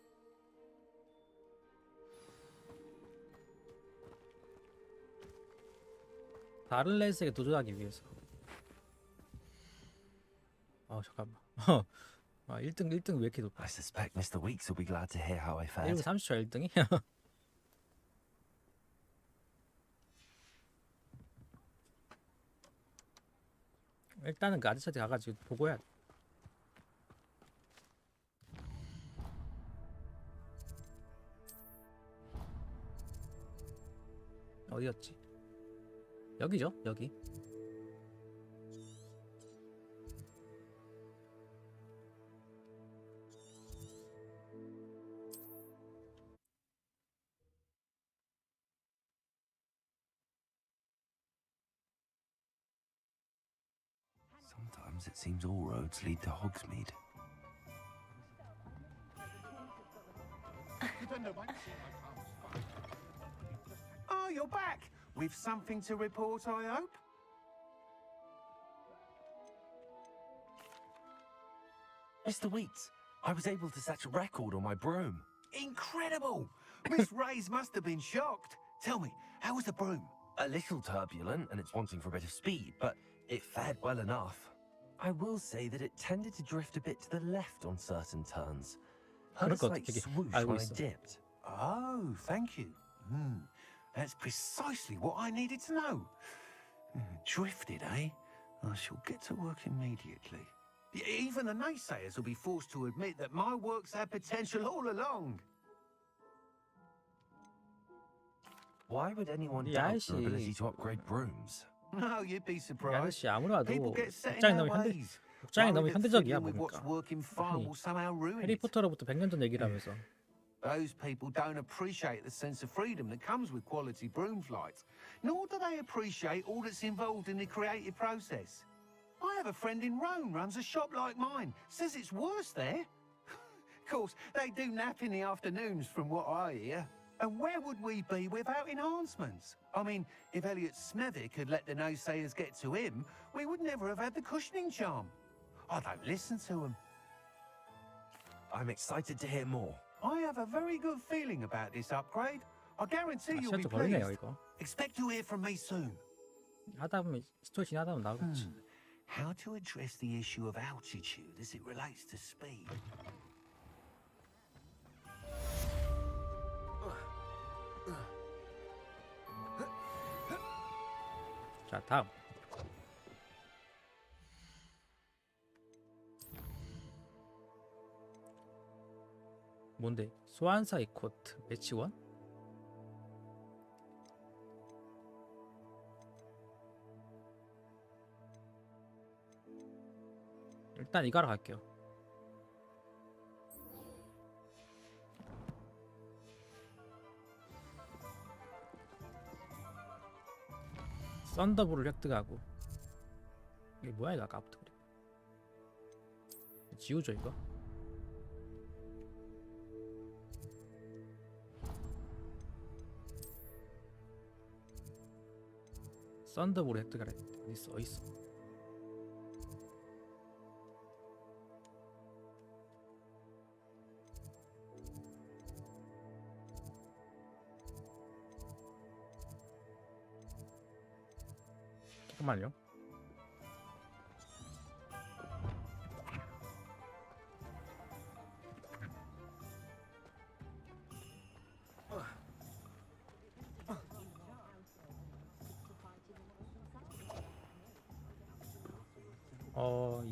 다른 레이스에 도전하기 위해서. 잠깐만. 아, 1등 왜 이렇게 높아?
I suspect Mr. Weeks will be glad to hear how I
1분
fared.
30초 1등이? 일단은 그 아저씨한테 가가지고 보고 해야 돼. 어디였지? 여기죠, 여기.
Sometimes it seems all roads lead to Hogsmeade.
Oh, you're back! With something to report, I hope?
Mr. Weeks, I was able to set a record on my broom.
Incredible! Miss Ray's must have been shocked. Tell me, how was the broom?
A little turbulent and it's wanting for a bit of speed, but it fared well enough. I will say that it tended to drift a bit to the left on certain turns. Heard a slight swoosh when I dipped.
Oh, thank you. That's precisely what I needed to know. Drifted, eh? I shall get to work immediately. Even the naysayers will be forced to admit that my work's had potential all along.
Why would anyone doubt your ability to upgrade brooms?
No, you'd be
이
surprised.
아저씨 아무래도
People get set in
복장이
their
너무
ways.
복장이 너무
Worried that
현대적이야
fiddling with
보니까.
what's working fine will somehow ruin it.
해리포터로부터 100년 전 얘기를 하면서.
Those people don't appreciate the sense of freedom that comes with quality broom flights, nor do they appreciate all that's involved in the creative process. I have a friend in Rome runs a shop like mine, says it's worse there. Of course, they do nap in the afternoons from what I hear. And where would we be without enhancements? I mean, if Elliot Smethwick had let the naysayers get to him, we would never have had the cushioning charm. I don't listen to them.
I'm excited to hear more.
I have a very good feeling about this upgrade. I guarantee you'll
시간
be
좀 걸리네요
pleased.
이거.
Expect to hear from me soon.
하다 보면 스토리 지나다 보면 나오겠지.
How to address the issue of altitude as it relates to speed?
자 다음. 뭔데? 소환사의 코트 매치 1? 일단 이거 하러 갈게요. 썬더볼을 획득하고. 이게 뭐야 이거 아까부터 그래. 지우죠 이거. 썬더볼을 획득하라 했는데 어딨어 어딨어. 잠깐만요.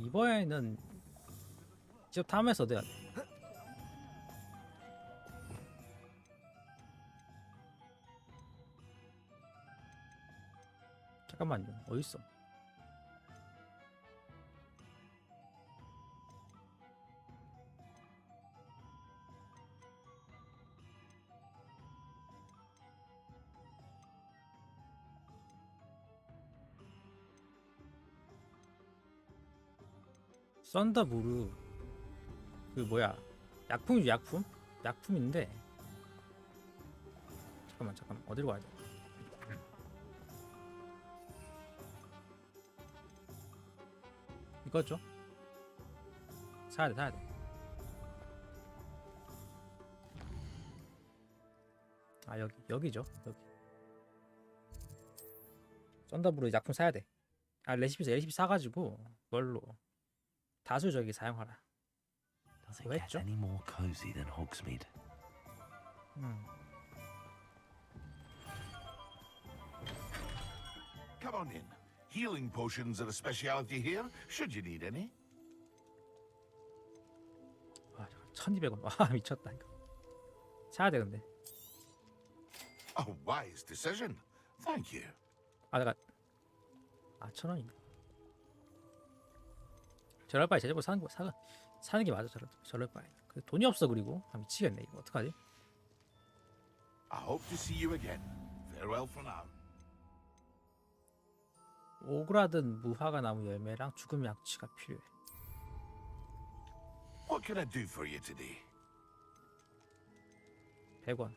이번에는 직접 탐험해서 돼야 돼. 잠깐만요. 어딨어? 썬더브루 그 뭐야 약품이지 약품? 약품인데 잠깐만 어디로 가야 돼? 이거죠? 사야 돼. 아 여기죠 여기. 썬더브루 약품 사야 돼. 아 레시피 사가지고 그걸로 다수 저기 사용하라.
Does it get any more cozy than Hogsmeade?
Come on in. Healing potions are a specialty here, should you need any.
아, 1200원. 와, 미쳤다 이거. 사야 돼 근데.
A wise decision. Thank you.
아, 내가 1,000원이네. 저럴 바에 제대로 사는 게 맞아. 저럴 바에. 그 돈이 없어 그리고. 아, 미치겠네 이거. 어떡하지?
I hope to see you again. Farewell for now.
오그라든 무화과 나무 열매랑 죽음 약취가 필요해.
What can I do for you today?
100원.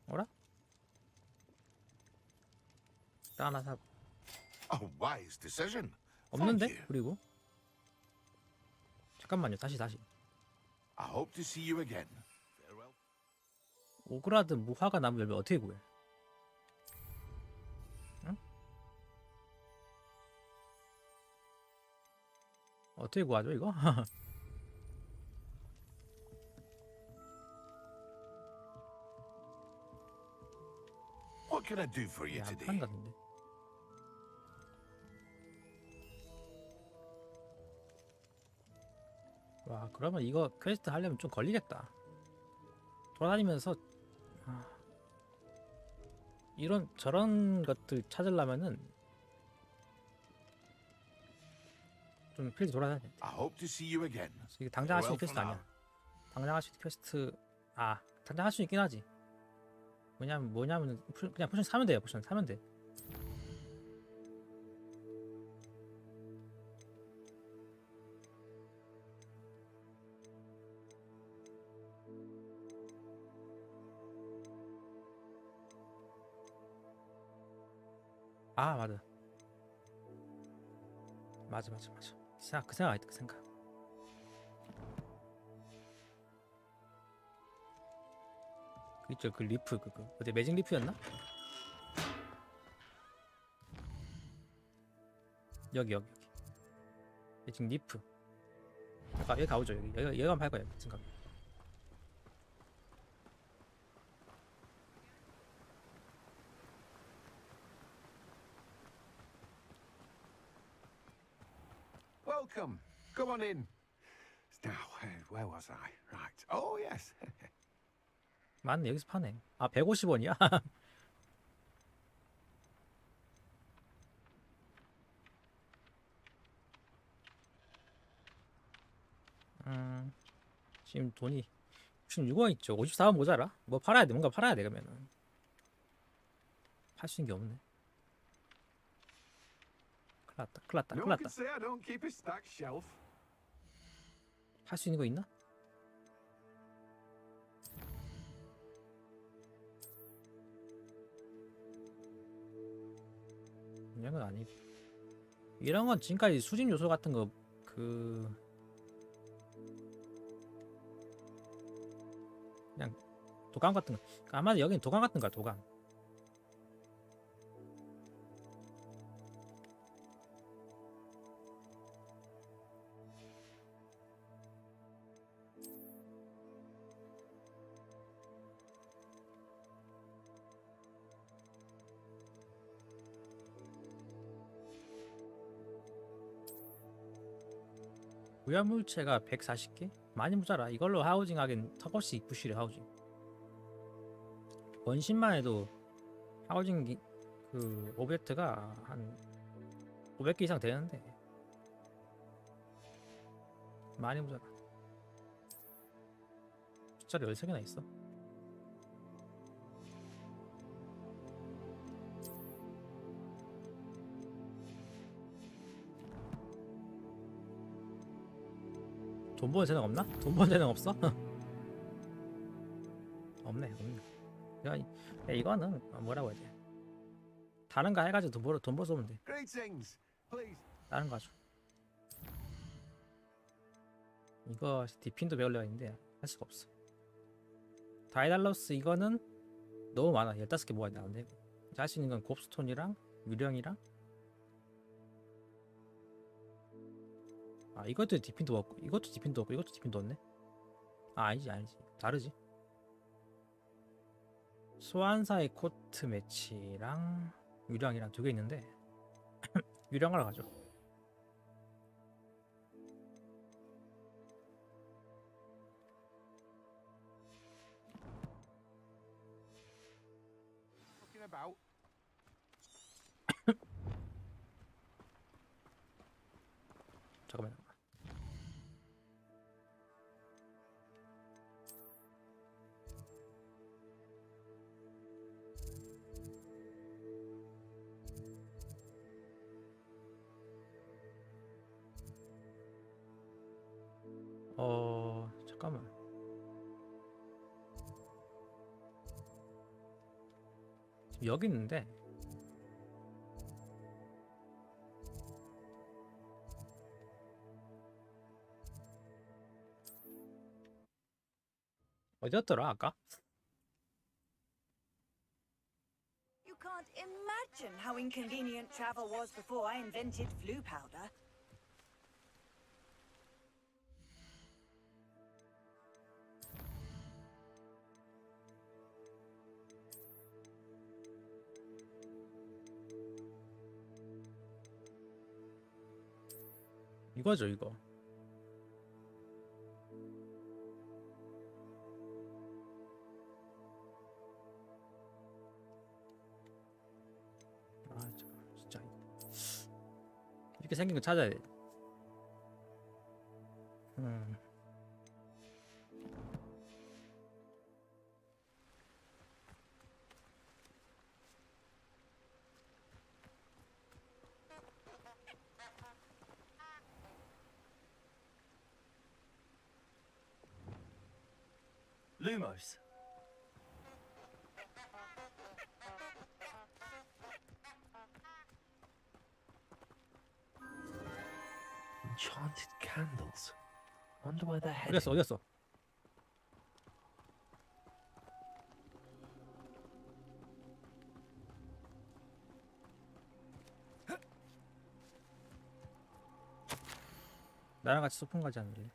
어라? 딱 하나 사.
A wise decision.
없는데? 그리고 잠깐만요. 다시.
I hope to see you again. Farewell.
오그라든 무화과 나무 열매 어떻게 구해? 응? 어떻게 구하죠 이거?
What can I do for you
안
today?
판다는데. 와 그러면 이거 퀘스트 하려면 좀 걸리겠다. 돌아다니면서 이런 저런 것들 찾으려면은 좀 필드 돌아다녀야 돼.
I hope to see you again.
이게 당장 할 수 있는 퀘스트 아니야. 당장 할 수 있는 퀘스트 당장 할 수 있긴 하지. 뭐냐면 그냥 포션 사면 돼요. 포션 사면 돼. 아 맞아. 맞아. 그 생각 아니다 그 생각. 그 있죠 그 리프 그거 어디 매직 리프였나? 여기 매직 리프. 여기 가보죠 여기 한번 할 거야 생각.
Welcome. Come on in. Now, where was I? Right. Oh, yes.
맞네 여기서 파네. 아 150원이야? 지금 돈이 56원 있죠. 54원 모자라? 뭐 팔아야 돼. 뭔가 팔아야 돼 그러면은. 팔 수 있는 게 없네. 큰일 났다.
No one can say I don't keep a stacked shelf.
팔 수 있는 거 있나? 이런 건 아니고. 이런 건 지금까지 수집 요소 같은 거 그냥 도감 같은 거. 아마 여긴 도감 같은 거야 도감. 부연물체가 140개? 많이 모자라. 이걸로 하우징 하긴 턱없이 부실해 하우징. 원신만 해도 하우징 그 오브젝트가 한 500개 이상 되는데 많이 모자라. 숫자리 13개나 있어. 돈 버는 재능 없나? 돈 버는 재능 없어? 없네. 이거는 뭐라고 해야 돼? 다른 거 해가지고 돈 벌어 쏘면 돼. 다른 거 하죠. 이거 디핀도 배우려고 했는데 할 수가 없어. 다이달로스 이거는 너무 많아. 15개 모아야 되는데 할 수 있는 건 곱스톤이랑 유령이랑 아 이것도 디핀도 없고 이것도 디핀도 없고 이것도 디핀도 없네. 아 아니지 다르지. 소환사의 코트 매치랑 유령이랑 2개 있는데 유령하러 가죠. 잠깐만요. 잠깐만. 지금 여기 있는데 어디였더라 아까?
You can't imagine how inconvenient travel was before I invented flu powder.
이거죠 이거. 아 잠깐 진짜 이렇게 생긴 거 찾아야 돼.
Lumos.
Enchanted candles. Wonder where they're heading.
어디였어? 어디였어? 나랑 같이 소풍 가지 않을래?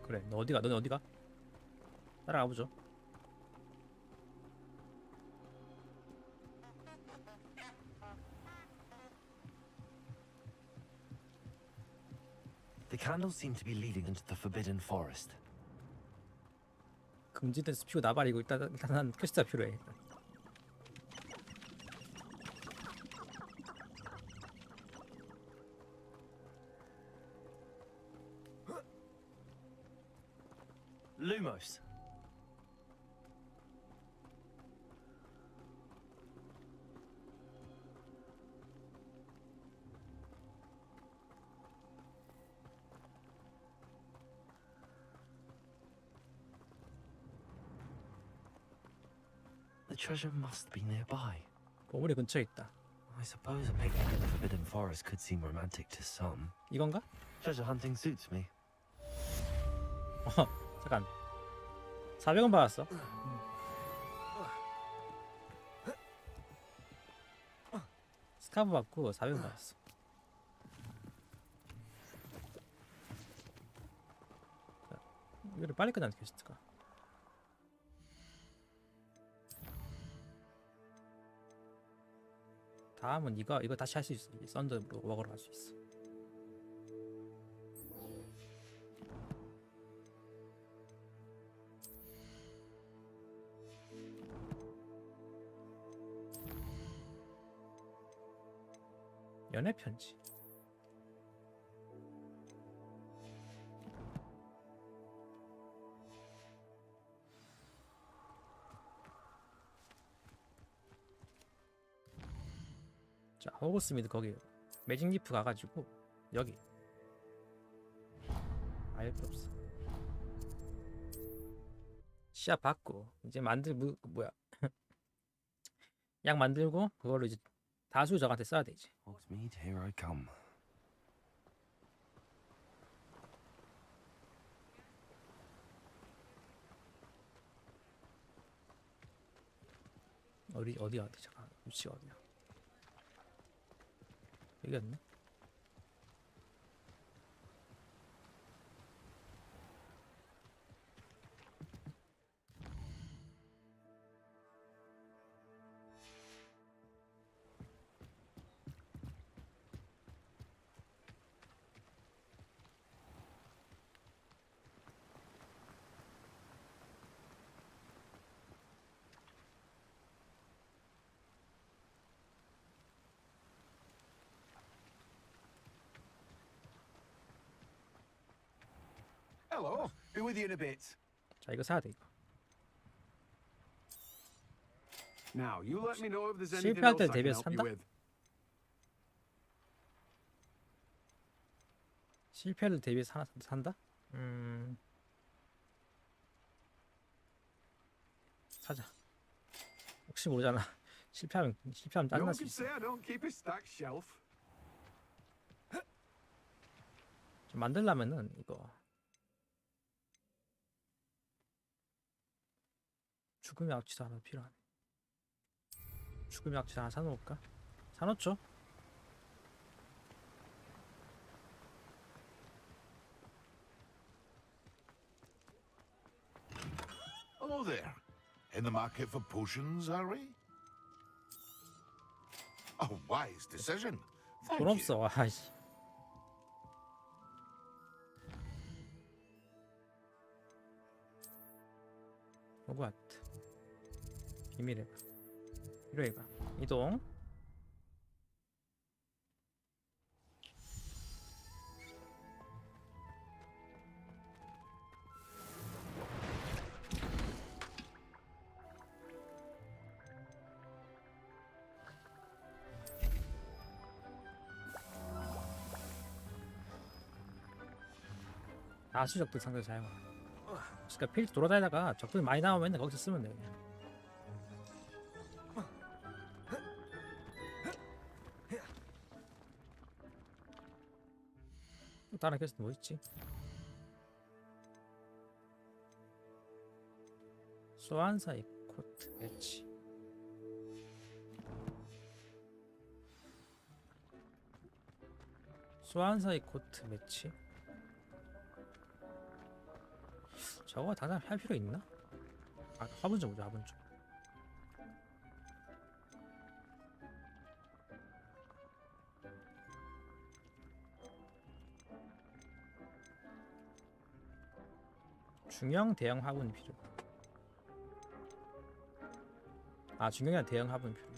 그래, 너 어디가? 너네 어디가? 따라가 보죠.
The candles seem to be leading into the forbidden forest.
금지된 숲이고 나발이고 일단 난 퀘스트가 필요해.
Lumos. The treasure must be nearby.
보물이 근처에 있다.
I suppose a picnic in the forbidden forest could seem romantic to some.
이건가?
Treasure hunting suits me.
잠깐. 400원 받았어. 스카프 받고 400원 받았어. 이거를 빨리 끝나는 퀘스트가. 다음은 이거 다시 할 수 있어. 썬더로 먹으러 갈 수 있어. 연애 편지. 자, 호그스미드 거기 매직 리프 가가지고 여기 아예 필요 없어. 씨앗 받고 이제 뭐야 약 만들고 그걸로 이제 다수 저한테 써야 돼 이제.
Hogsmeade, here I come.
어디야 잠깐 위치가 어디야? 여기였네.
Hello, be with you in a bit.
자, 이거 사야 돼 이거.
Now, you let me know if there's anything
실패할
else
때
I can
대비해서
help you
산다?
with.
실패를 대비해서 하나 산다? 사자. 혹시 모르잖아. 실패하면
No
짜증날
one
수
can
있어.
say I don't keep a stacked shelf.
좀 만들려면은 이거 죽음의 악취도 하나 필요하네. 죽음의 악취도 하나 사놓을까? 사놓죠.
Hello there. In the market for potions, are we? A wise decision. Thank
돈
you.
없어. 아이씨. 호그와트. 비밀의 방. 필요해 방. 이동. 다수 적들 상대로 사용하라. 그러니까 필드 돌아다니다가 적들 많이 나오면 거기서 쓰면 돼 그냥. 다른 퀘스트 뭐 있지? 소환사의 코트 매치. 소환사의 코트 매치. 저거 당장 할 필요 있나? 아, 화분 좀 보자, 화분 좀. 중형 대형 화분 필요. 아, 중형이랑 대형 화분 필요.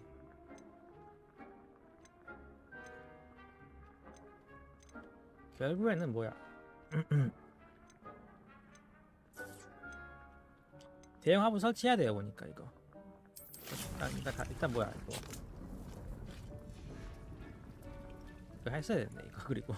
결국에는 뭐야? 대형 화분 설치해야 돼요, 보니까 이거. 일단 뭐야 이거. 이거 했어야 됐네 이거. 그리고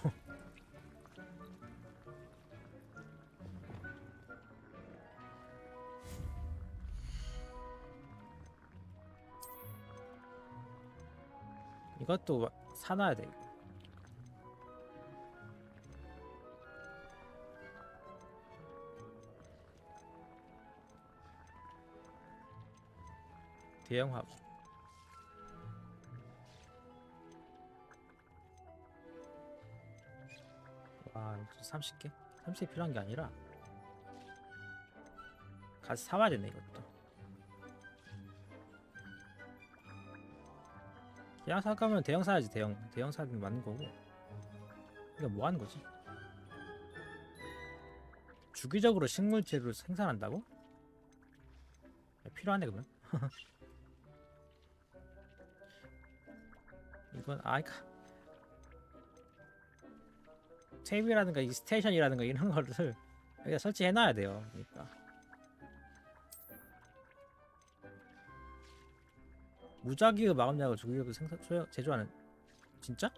이것도 사놔야 돼 이거. 대형 화분. 와, 30개? 30개 필요한 게 아니라 같이 사와야 되네 이것도. 그냥 살 거면 대형 사야지. 대형 사면 맞는 거고. 이거 뭐 하는 거지? 주기적으로 식물재료를 생산한다고? 필요하네 그러면. 이건 아이까 테이블이라든가 이 스테이션이라든가 이런 거를 여기다 설치해 놔야 돼요. 그러니까 무작위의 마감약을 주기적으로 제조하는. 진짜?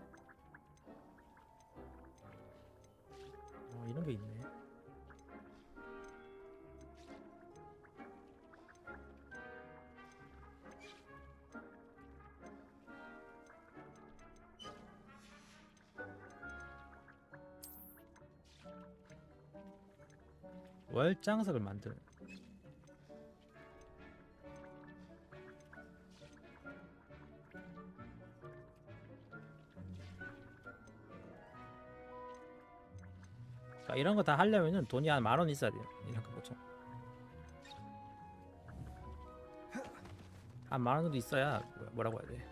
이런 게 있네. 월장석을 만드는. 그러니까 이런 거 다 하려면은 돈이 한 10,000원 있어야 돼요. 이런 거 보통 한 10,000원 정도 있어야 뭐라고 해야 돼.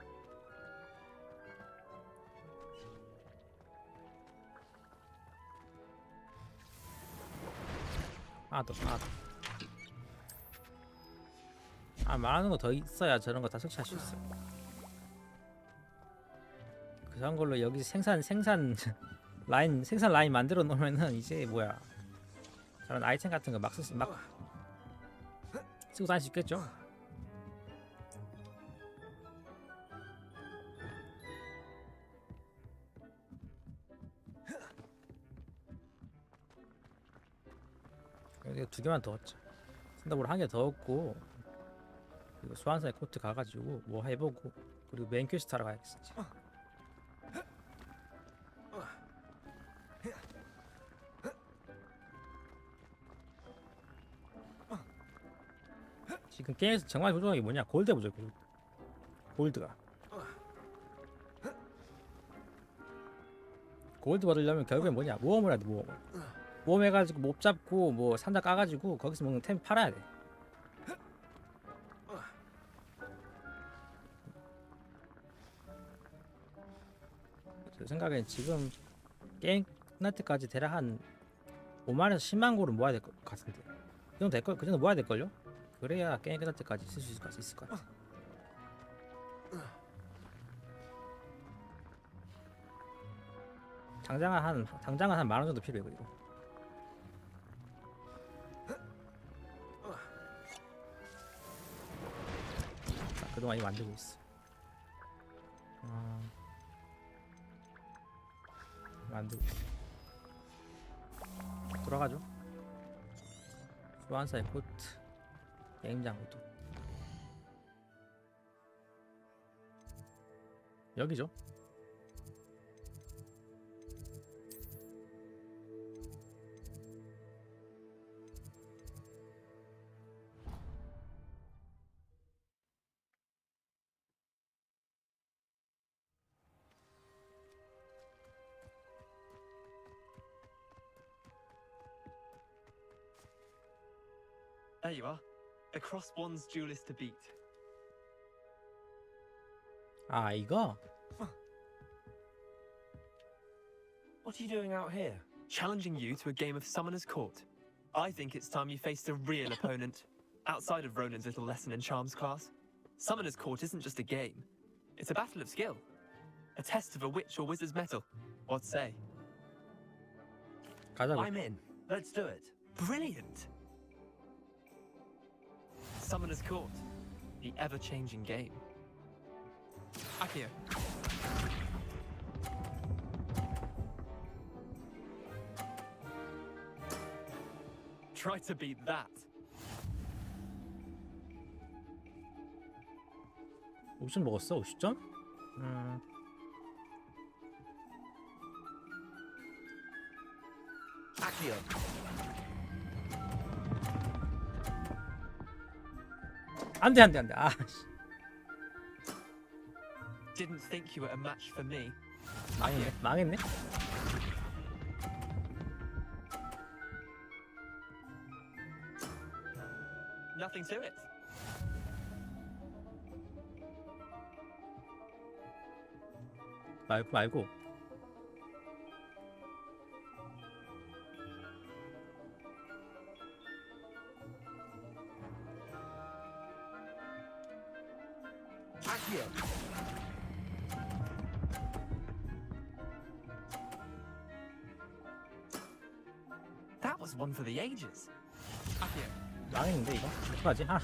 말하는 거 더 있어야 저런 거 다 설치할 수 있어. 그런 걸로 여기 생산 라인 만들어 놓으면은 이제 뭐야, 저런 아이템 같은 거 막 쓰고 다닐 수 있겠죠. 여기 2개만 더 얻자. 샌더볼 1개 더 얻고, 그리고 소환사의 코트 가가지고 뭐 해보고, 그리고 메인 퀘스트 하러 가야겠어. 지금 게임에서 정말 부족한 게 뭐냐? 골드 부족해. 골드가. 골드 받으려면 결국엔 뭐냐? 모험을 해야 돼. 모험해가지고 몹 잡고 뭐 산자 까가지고 거기서 먹는 템 팔아야 돼. 제 생각엔 지금 게임 끝날 때까지 대략 한 5만에서 10만 골을 모아야 될 것 같은데. 그 정도 될걸? 그 정도 모아야 될걸요? 그래야 게임 끝날 때까지 쓸 수 있을 것 같아. 당장은 한 10,000원 정도 필요해. 그리고 그동안 이거 만들고 있어. 만들고 있어. 돌아가죠. 소환사의 코트, 냉장고도 여기죠.
There you are. Across one's duelist to beat.
아 이거?
What are you doing out here?
Challenging you to a game of Summoner's Court. I think it's time you faced a real opponent, outside of Ronan's little lesson in charms class. Summoner's Court isn't just a game. It's a battle of skill. A test of a witch or wizard's mettle. What say?
가자고.
I'm in. Let's do it.
Brilliant! Summoner's Court. The ever-changing game. Akio. Try to beat that.
50점 먹었어? 50점?
Akio.
안돼. 아,
Didn't think you were a match for me.
망했네.
Nothing to it.
말고.
Akio.
That was one for the ages. Akio.
망했는데 이거? 어떡하지? 아.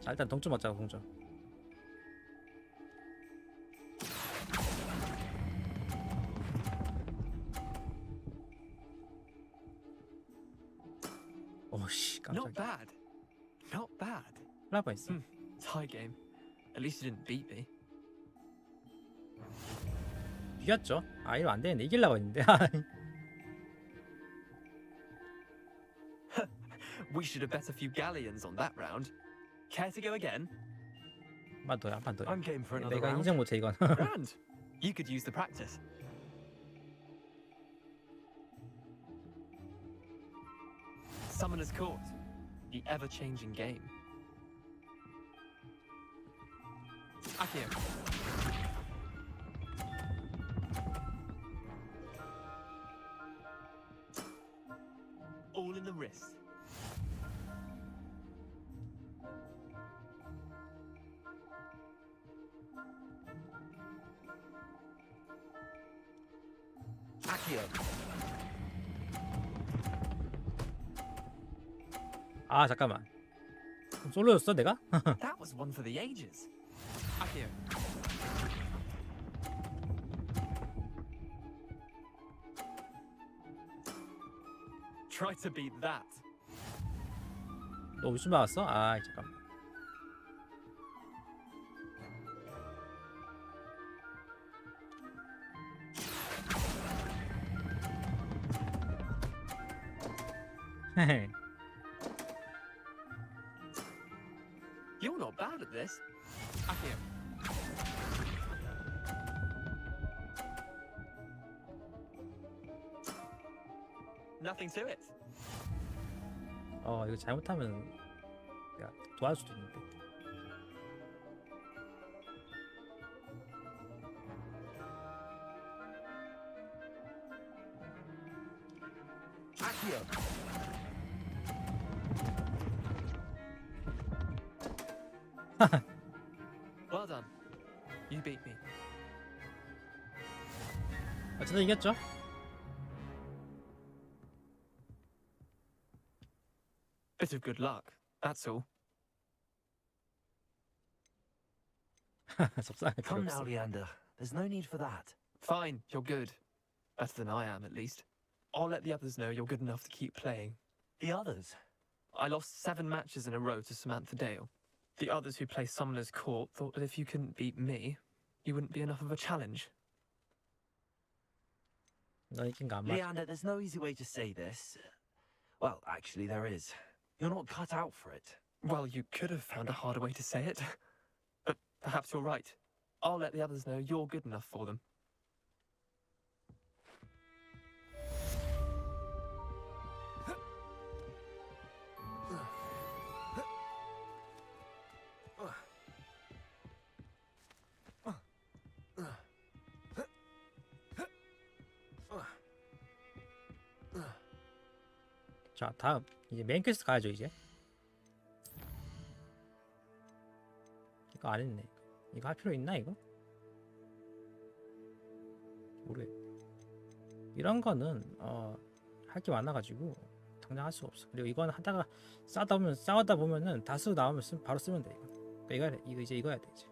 자 일단 동점 맞자고 동점. 오씨
Not
깜짝이야.
bad. Not bad.
큰일 날 뻔했어.
Tie game. At least you didn't beat me.
이겼죠? 아 이거 안 되는데 이기려고 했는데.
We should have bet a few galleons on that round. Care to go again?
한 판 더야, 한 판 더야.
I'm game for another
내가
round.
인정 못해 이건.
Grand. You could use the practice. Summoner's Court. The ever-changing game. Akio. All in the wrist.
Akio.
아 잠깐만. 그럼 솔로였어 내가?
That was one for the ages. Akio. Try to beat that.
너 무슨 나왔어? 아 잠깐만.
You're not bad at this. Akio. Nothing to it.
이거 잘못하면 내가 도와줄 수도 있는데.
Akio.
Well done. You beat me.
어쨌든 이겼죠?
Bit of good luck, that's all.
속상해.
Come now, Leander. There's no need for that.
Fine, you're good. Better than I am, at least. I'll let the others know you're good enough to keep playing.
The others?
I lost 7 matches in a row to Samantha Dale. The others who play Summoner's Court thought that if you couldn't beat me, you wouldn't be enough of a challenge.
너 이긴 거 안 맞아.
Leander, there's no easy way to say this. Well, actually, there is. You're not cut out for it.
Well, you could have found a harder way to say it. But perhaps you're right. I'll let the others know you're good enough for them.
자, 다음 이제 메인 퀘스트 가야죠. 이제 이거 안 했네. 이거 할 필요 있나 이거? 모르겠. 이런 거는 할 게 많아가지고 당장 할 수가 없어. 그리고 이건 하다가 싸우다 보면은 다수 나오면 바로 쓰면 돼. 이거. 그러니까 이거 해야 돼 이제.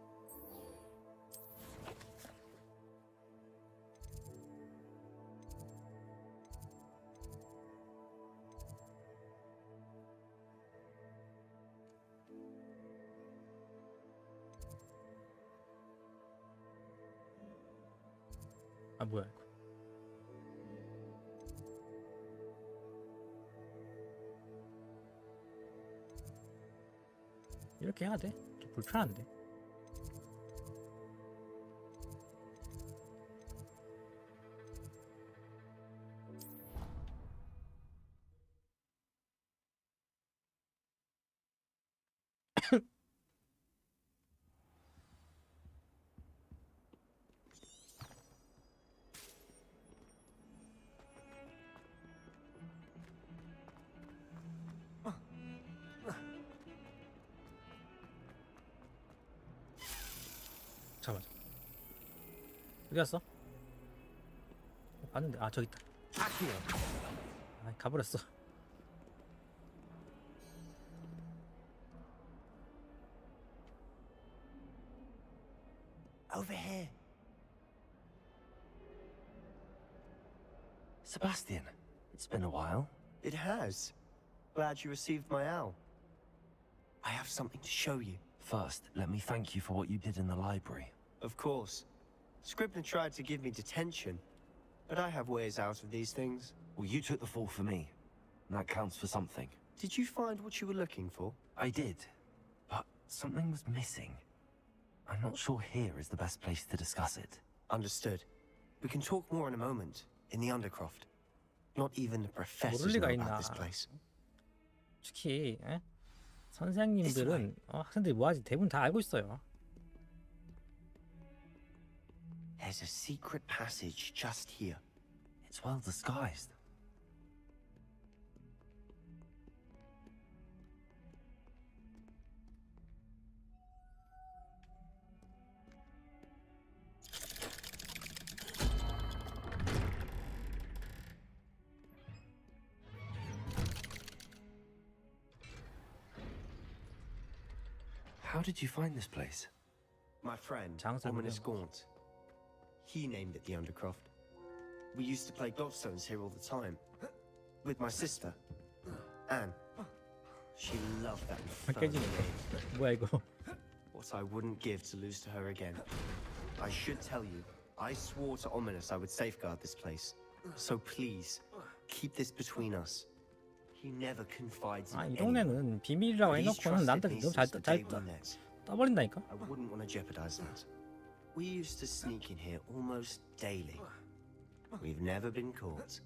아 뭐야 이거. 이렇게 해야 돼. 좀 불편한데. 잠깐만. 어디 갔어? 봤는데 저기 있다. 가버렸어.
Over here. Sebastian, it's been a while. It has. Glad you received my owl. I have something to show you. First, let me thank you for what you did in the library. Of course. Scribner tried to give me detention, but I have ways out of these things. Well, you took the fall for me, and that counts for something. Did you find what you were looking for? I did, but something was missing. I'm not sure here is the best place to discuss it. Understood. We can talk more in a moment, in the Undercroft. Not even the professors know about this place.
특히 선생님들은 학생들이 뭐하지 대부분 다 알고 있어요.
There's a secret passage just here. It's well disguised. How did you find this place? My friend, Ominous Gaunt. He named it the Undercroft. We used to play Godstones here all the time. With my sister, Anne. She loved that infernal game.
뭐야 이거?
What I wouldn't give to lose to her again. I should tell you, I swore to Ominous I would safeguard this place. So please, keep this between us. He never confides in
이 동네는 비밀이라고 해놓고는 남들 너무 잘 떠버린다니까.
I wouldn't want to jeopardize that. We used to sneak in here almost daily. We've never been caught.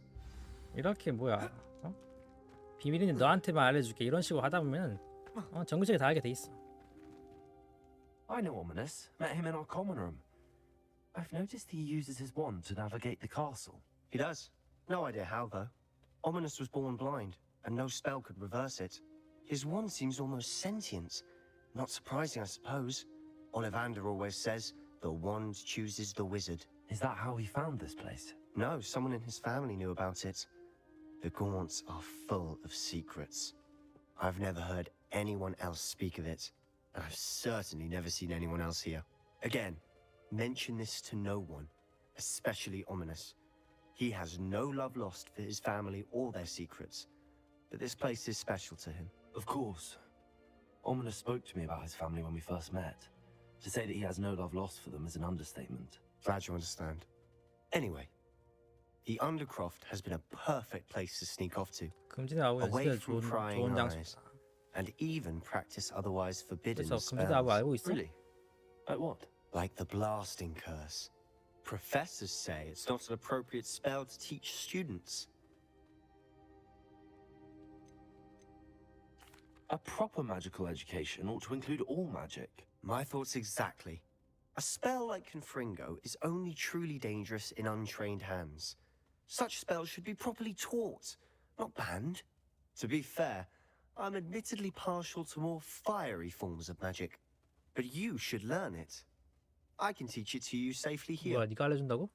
이렇게 뭐야? 비밀은 너한테만 알려줄게. 이런 식으로 하다 보면 정규직이 다 알게 돼 있어.
I know Ominous. Met him in our common room. I've noticed he uses his wand to navigate the castle. He does. No idea how though. Ominous was born blind, and no spell could reverse it. His wand seems almost sentient. Not surprising, I suppose. Ollivander always says, the wand chooses the wizard. Is that how he found this place? No, someone in his family knew about it. The Gaunts are full of secrets. I've never heard anyone else speak of it. I've certainly never seen anyone else here. Again, mention this to no one, especially Ominous. He has no love lost for his family or their secrets, but this place is special to him. Of course. Ominous spoke to me about his family when we first met. To say that he has no love lost for them is an understatement. Glad you understand. Anyway, the Undercroft has been a perfect place to sneak off to. Away from prying eyes, and even practice otherwise forbidden spells. Really? Like what? Like the blasting curse. Professors say it's not an appropriate spell to teach students. A proper magical education ought to include all magic. My thoughts exactly. A spell like Konfringo is only truly dangerous in untrained hands. Such spells should be properly taught, not banned. To be fair, I'm admittedly partial to more fiery forms of magic, but you should learn it. I can teach it to you safely here.
뭐야, 네가 알려준다고?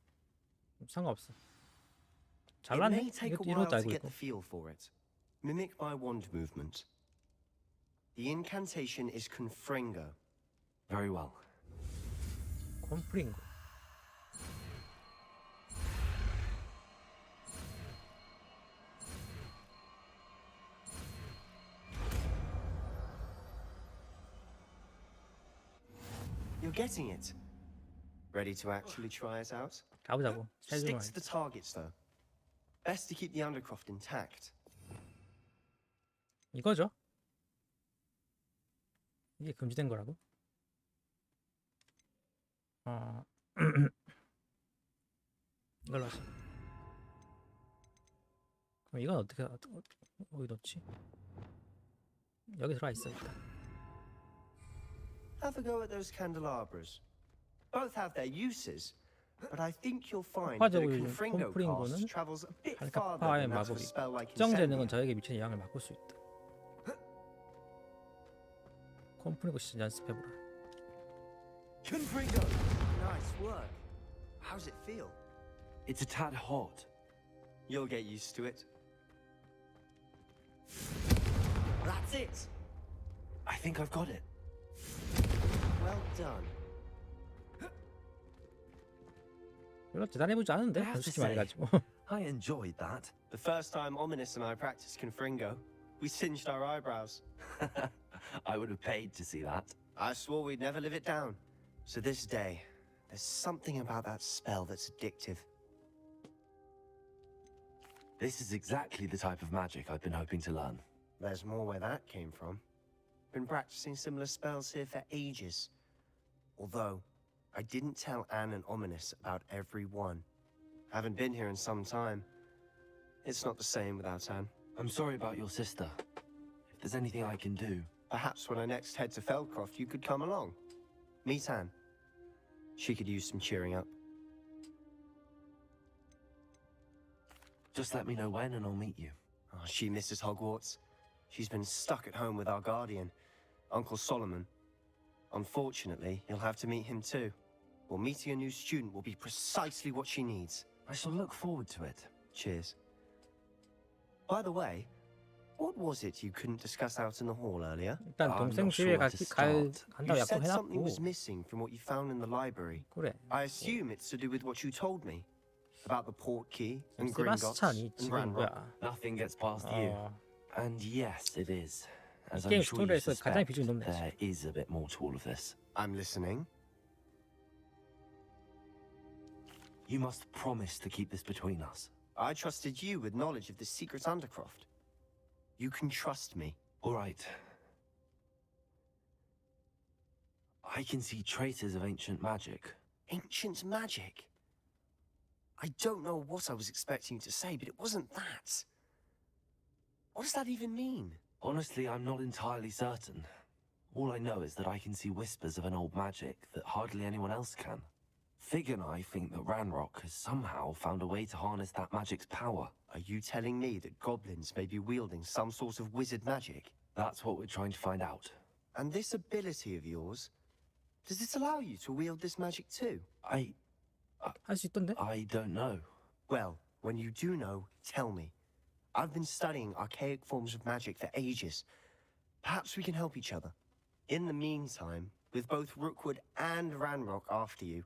상관없어.
It
잘났네.
may take a
이것도
while
이것도
to
알고
get
있고.
the feel for it. Mimic my wand movement. The incantation is 콘프링고.
Very well.
콘프링고.
You're getting it. Ready to actually try it out?
가보자고.
Stick to the targets, though. Best to keep the undercroft intact.
이거죠? 이게 금지된 거라고? 이걸로 하자. 그럼 이건 어디 넣지? 여기 들어가 있어 일단.
Have a go at those candelabras. Both have their uses, but I think you'll find that a 콘프링고 cast travels a bit farther
파의
than that of a
마법이
spell like
특정 재능은
Incendia.
저에게 미치는 영향을 바꿀 수 있다. 콘프링고 시즌 연습해보라.
콘프링고! Nice work. How's it feel?
It's a tad hot.
You'll get used to it. That's it!
I think I've got it.
Well done.
별로 대단해보지 않은데?
I have to
솔직히
say,
말해가지고.
I enjoyed that. The first time Ominous and I practiced 콘프링고, we singed our eyebrows.
I would have paid to see that.
I swore we'd never live it down. So this day, there's something about that spell that's addictive.
This is exactly the type of magic I've been hoping to learn.
There's more where that came from. Been practicing similar spells here for ages. Although, I didn't tell Anne and Ominous about every one. Haven't been here in some time. It's not the same without Anne.
I'm sorry about your sister. If there's anything I can do...
Perhaps when I next head to Feldcroft, you could come along. Meet Anne. She could use some cheering up.
Just let me know when and I'll meet you.
Oh, she misses Hogwarts. She's been stuck at home with our guardian, Uncle Solomon. Unfortunately, you'll have to meet him too. Well, meeting a new student will be precisely what she needs.
I shall look forward to it.
Cheers. By the way, what was it you couldn't discuss out in the hall earlier?
일단 동생 집에 간다고
You said something
약속해놨고.
was missing from what you found in the library.
그래.
I assume it's to do with what you told me about the port key and Gringotts
세바스찬이
and
지금
Ranrock.
뭐야?
Nothing gets past you. And yes, it is. As
게임
I'm sure you
스토리에서 가장
suspect,
비중이 높네.
there is a bit more to all of this.
I'm listening.
You must promise to keep this between us.
I trusted you with knowledge of the secret Undercroft. You can trust me.
All right. I can see traces of ancient magic.
Ancient magic? I don't know what I was expecting you to say, but it wasn't that. What does that even mean?
Honestly, I'm not entirely certain. All I know is that I can see whispers of an old magic that hardly anyone else can. Fig and I think that Ranrock has somehow found a way to harness that magic's power.
Are you telling me that goblins may be wielding some sort of wizard magic?
That's what we're trying to find out.
And this ability of yours, does it allow you to wield this magic too?
I don't know.
Well, when you do know, tell me. I've been studying archaic forms of magic for ages. Perhaps we can help each other. In the meantime, with both Rookwood and Ranrock after you,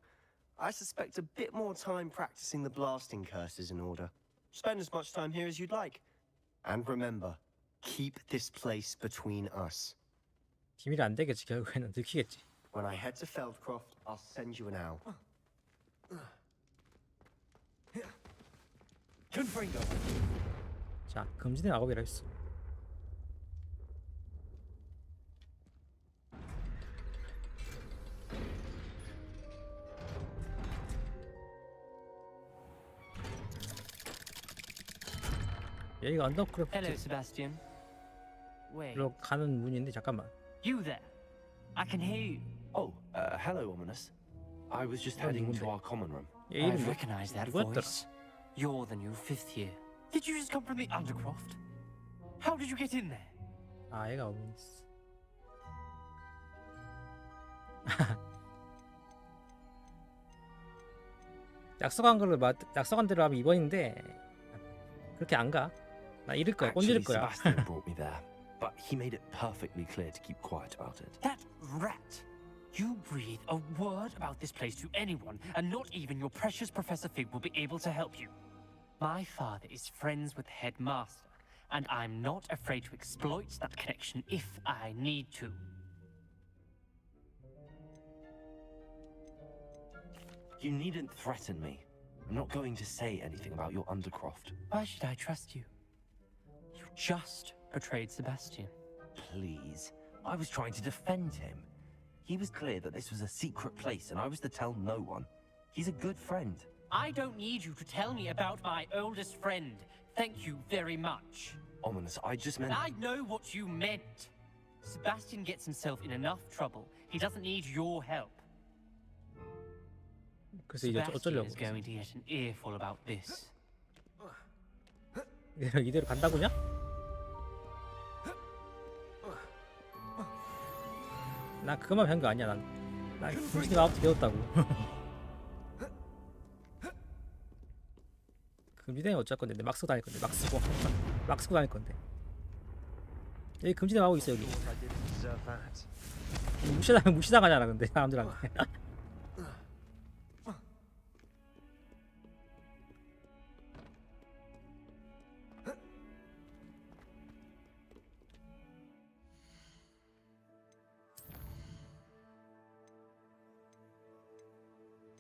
I suspect a bit more time practicing the blasting curse is in order. Spend as much time here as you'd like. And remember, keep this place between us.
비밀이 안 되겠지. 결국에는 들키겠지.
When I head to Feldcroft, I'll send you an owl.
콘프링고.
자, 금지된 악업이라 했어. 여기가
Hello,
언더크로프트
Sebastian. Wait.
로 가는 문인데 잠깐만.
You there? I can hear you.
Oh, hello, Ominous. I was just heading to our common room.
I recognize that voice.
You're the new 5th year. Did you just come from the Undercroft? How did you get in there?
아, 얘가 어머니스. 약속한 대로 하면 2번인데 그렇게 안 가. 나 잃을 거야. 꼰지를 거야.
Sebastian brought me there, but he made it perfectly clear to keep quiet about it.
That rat! You breathe a word about this place to anyone, and not even your precious Professor Fig will be able to help you. My father is friends with the headmaster, and I'm not afraid to exploit that connection if I need to.
You needn't threaten me. I'm not going to say anything about your Undercroft.
Why should I trust you? You just betrayed Sebastian.
Please. I was trying to defend him. He was clear that this was a secret place and I was to tell no one. He's a good friend.
I don't need you to tell me about my oldest friend. Thank you very much.
Ominous, I just meant...
I know what you meant. Sebastian gets himself in enough trouble. He doesn't need your help. Sebastian is going to get an earful about this.
이대로 간다고냐? 나 그것만 배운 거 아니야. 난 금지대 마법도 배웠다고. 금지대는 어쩔 건데 막 쓰고 다닐 건데 막 쓰고 다닐 건데. 여기 금지대 마법 있어 여기. 무시당하잖아 근데 사람들한테.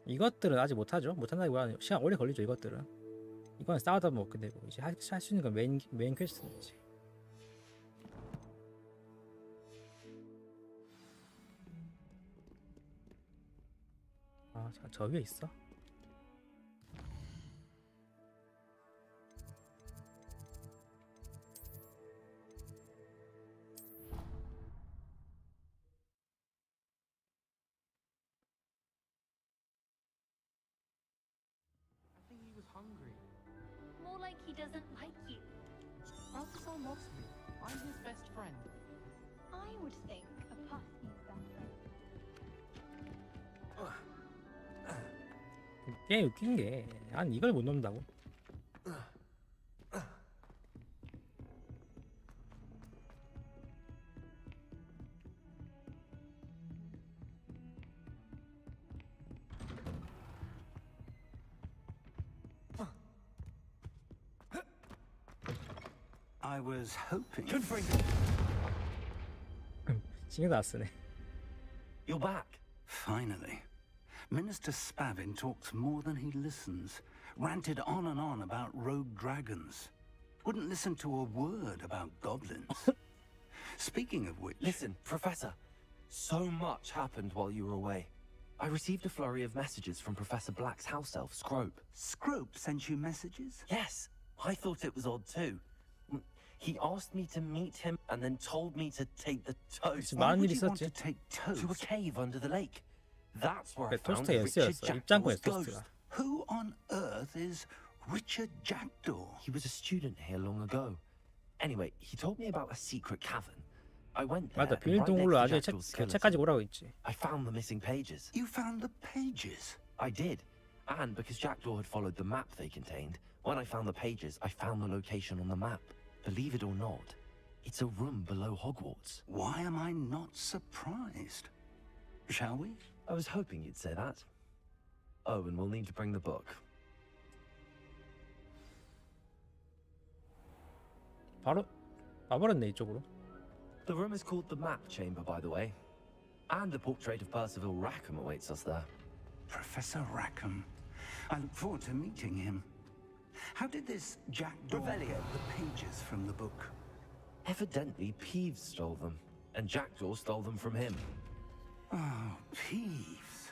이것들은 아직 못하죠. 못한다기보다는 시간 오래 걸리죠. 이것들은. 이건 싸우다 뭐 끝내고 이제 할 수 있는 건 메인 퀘스트지. 아, 저 위에 있어?
More like he doesn't like you.
Balthazar loves me. I'm his best friend.
I would think a puppy's better.
게임 웃긴 게 난 이걸 못 넘는다고.
I was hoping.
콘프링고.
신경 다 쓰네.
You're back.
Finally. Minister Spavin talks more than he listens. Ranted on and on about rogue dragons. Wouldn't listen to a word about goblins. Speaking of which...
Listen, Professor. So much happened while you were away. I received a flurry of messages from Professor Black's house elf, Scrope.
Scrope sent you messages?
Yes. I thought it was odd too. He asked me to meet him and then told me to take the toast.
Why would
you want to take toast? To a cave under the lake. That's where I found Richard Jackdaw's ghost.
Who on earth is Richard Jackdaw?
He was a student here long ago. Anyway, he told me about a secret cavern. I went there.
맞아, 비밀동굴로 아주 책까지 오라고 했지.
I found the missing pages.
You found the pages?
I did. And because Jackdaw had followed the map they contained, when I found the pages, I found the location on the map. Believe it or not, it's a room below Hogwarts.
Why am I not surprised? Shall we?
I was hoping you'd say that. Oh, and we'll need to bring the book.
바로 와버렸네 이쪽으로.
The room is called the Map Chamber, by the way. And a portrait of Percival Rackham awaits us there.
Professor Rackham. I look forward to meeting him. How did this Jackdaw get the pages from the book?
Evidently, Peeves stole them, and Jackdaw stole them from him.
Oh, Peeves.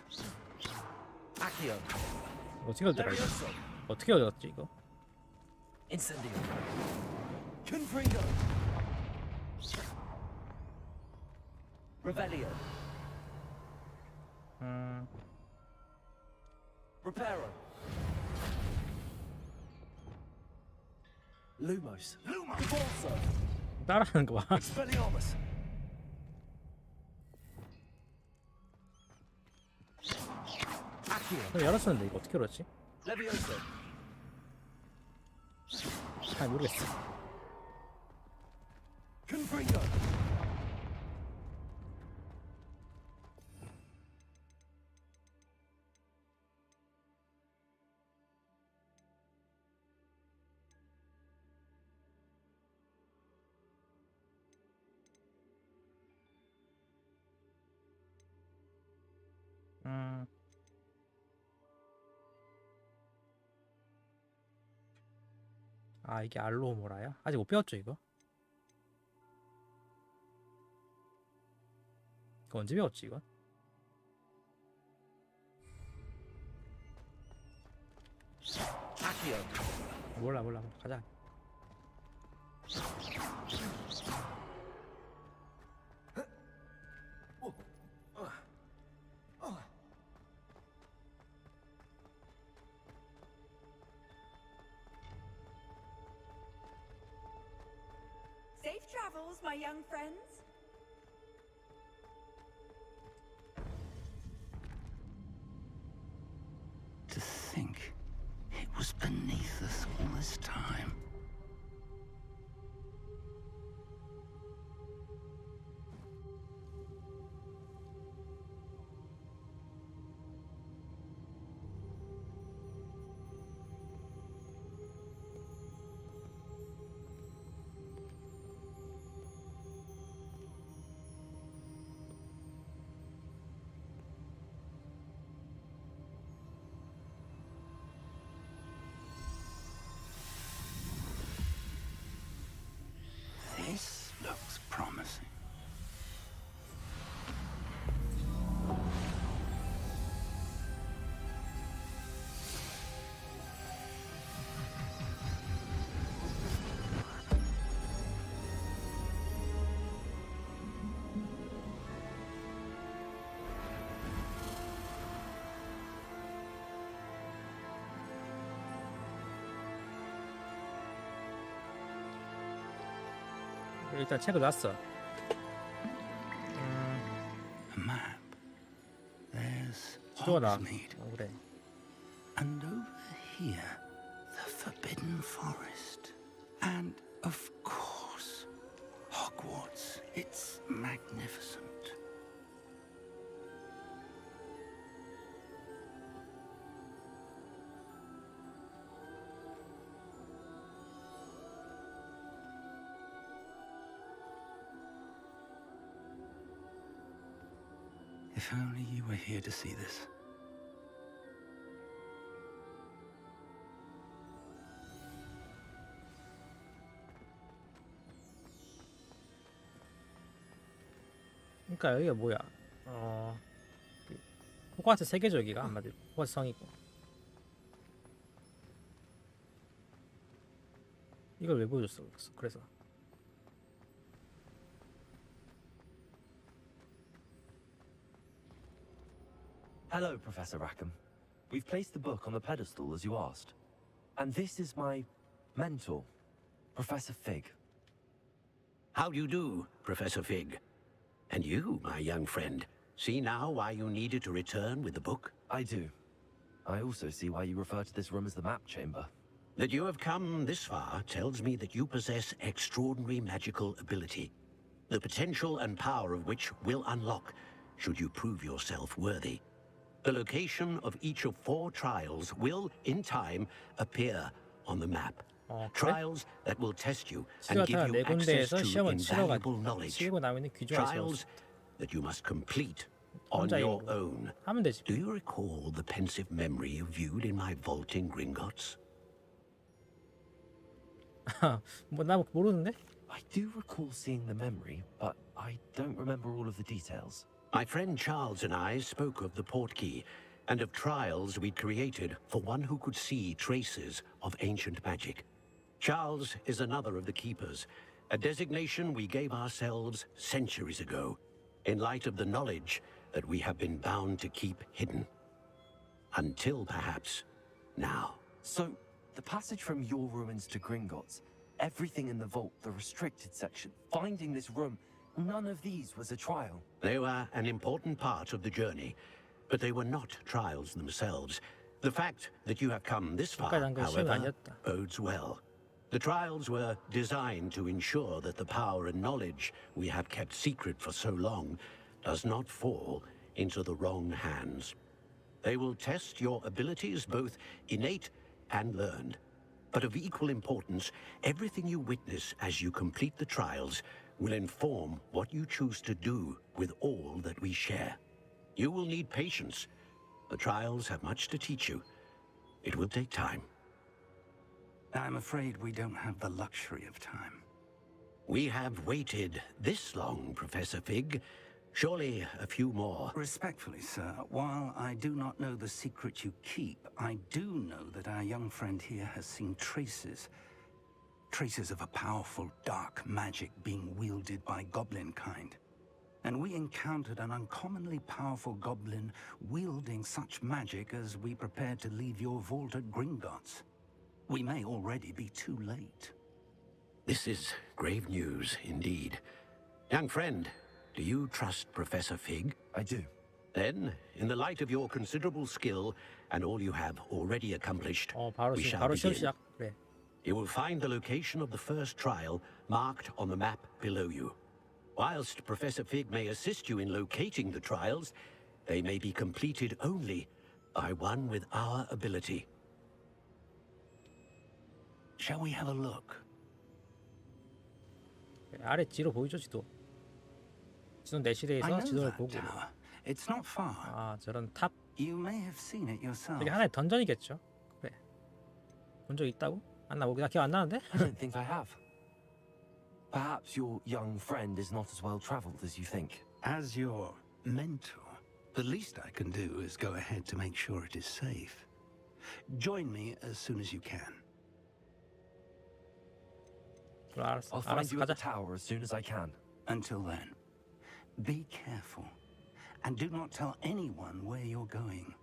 Accio.
어떻게 얻더라 이거? 어떻게 얻었지 이거?
Incendio. 콘프링고. Revelio. Reparo. Lumos.
Lumos.
따라하는 거 봐.
엑스펠리아르무스.
열었었는데 이거 어떻게 열었지?
Levioso.
잘 모르겠어.
콘프링고.
아 이게 알로모라야? 아직 못 배웠죠 이거? 이거 언제 배웠지 이거? 몰라 가자.
Safe travels, my young friends.
To think it was beneath us all this time. This looks promising.
일단 책을 놨어.
A map. There's
지도가 나.
Hogsmeade.
그래.
And over here, the Forbidden Forest. And of course, Hogwarts. It's magnificent. If only you were here to see this.
그러니까 여기가 뭐야? 호그와트 세계죠 여기가 한마디로 호그와트 성이고. 이걸 왜 보여줬어? 그래서.
Hello, Professor Rackham. We've placed the book on the pedestal as you asked. And this is my mentor, Professor Fig.
How do you do, Professor Fig? And you, my young friend, see now why you needed to return with the book?
I do. I also see why you refer to this room as the map chamber.
That you have come this far tells me that you possess extraordinary magical ability, the potential and power of which will unlock should you prove yourself worthy. The location of each of 4 trials will, in time, appear on the map. Trials that will test you and give you access to invaluable knowledge. Trials that you must complete on your own. Do you recall the pensive memory you viewed in my vault in Gringotts?
나 모르는데?
I do recall seeing the memory, but I don't remember all of the details.
My friend Charles and I spoke of the portkey and of trials we'd created for one who could see traces of ancient magic. Charles is another of the keepers, a designation we gave ourselves centuries ago, in light of the knowledge that we have been bound to keep hidden. Until perhaps now.
So, the passage from your ruins to Gringotts everything in the vault, the restricted section, finding this room. None of these was a trial.
They were an important part of the journey, but they were not trials themselves. The fact that you have come this far, however, bodes well. The trials were designed to ensure that the power and knowledge we have kept secret for so long does not fall into the wrong hands. They will test your abilities, both innate and learned. But of equal importance, everything you witness as you complete the trials will inform what you choose to do with all that we share. You will need patience. The trials have much to teach you. It will take time.
I'm afraid we don't have the luxury of time.
We have waited this long, Professor Fig. Surely a few more.
Respectfully, sir, while I do not know the secret you keep, I do know that our young friend here has seen traces of a powerful dark magic being wielded by goblin kind. And we encountered an uncommonly powerful goblin wielding such magic as we prepared to leave your vault at Gringotts. We may already be too late.
This is grave news indeed. Young friend, do you trust Professor Fig?
I do.
Then, in the light of your considerable skill and all you have already accomplished, we shall begin.
그래.
You will find the location of the first trial marked on the map below you. Whilst Professor Fig may assist you in locating the trials, they may be completed only by one with our ability.
Shall we have a look?
아래 지도 보이죠, 지도. 지도 내시대에서 지도를 보고.
It's not far.
아, 저런 탑.
You may have seen it yourself.
여기 하나의 던전이겠죠. 그래. 본 적 있다고? 나 기억 안 나는데?
I don't think I have. Perhaps your young friend is not as well traveled as you think.
As your mentor, the least I can do is go ahead to make sure it is safe. Join me as soon as you can.
I'll find you at the tower as soon as I can.
Until then, be careful, and do not tell anyone where you're going.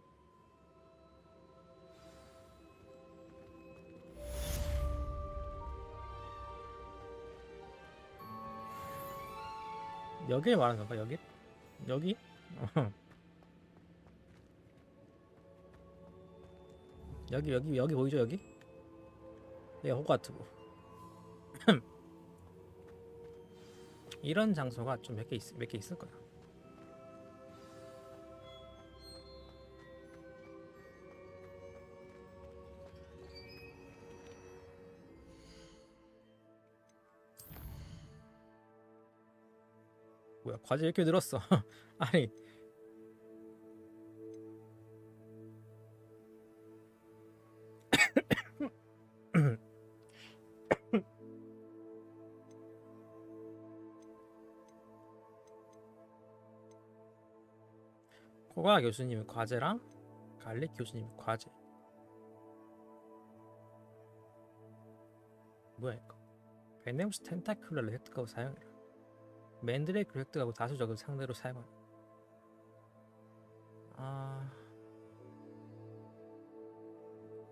여길 말하는 건가? 여기? 여기? 여기 보이죠? 여기? 여기 호그와트고. 이런 장소가 좀 몇 개 있을 거야. 뭐야, 과제 이렇게 늘었어. 아니. 코가 교수님의 과제랑 갈릭 교수님의 과제. 뭐야 이거? 베네우스 텐타큘러를 획득하고 사용해라. 맨드레이크를 획득하고 다수 적을 상대로 사용하라.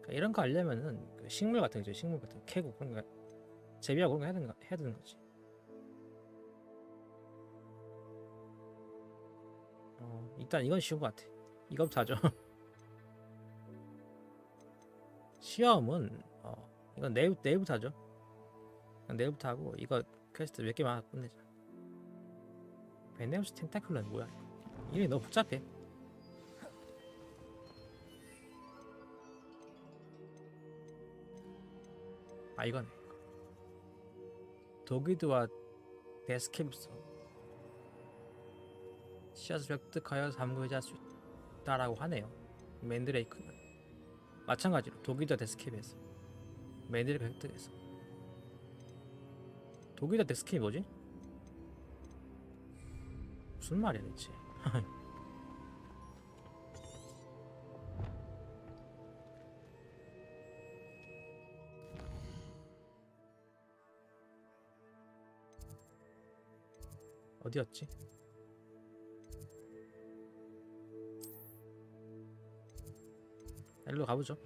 그러니까 이런 거 하려면은 그 식물 같은 거죠. 식물 같은 거 캐고 그런 거 재배하고 그런 거 해야 되는 거지. 일단 이건 쉬운 것 같아. 이거부터 하죠. 시험은 이건 내일부터 하죠. 내일부터 하고 이거 퀘스트 몇 개만 하고 끝내자. 베네우스 텐타큘러는 뭐야? 이게 너무 복잡해. 이거네. 독위드와 데스캡스 씨앗을 획득하여 삼구해제할 수 있다라고 하네요. 맨드레이크는 마찬가지로 독위드와 데스캡에서 맨드레이크 획득해서. 독위드와 데스캡이 뭐지? 무슨 말이야 대체? 어디였지? 일로 가보죠.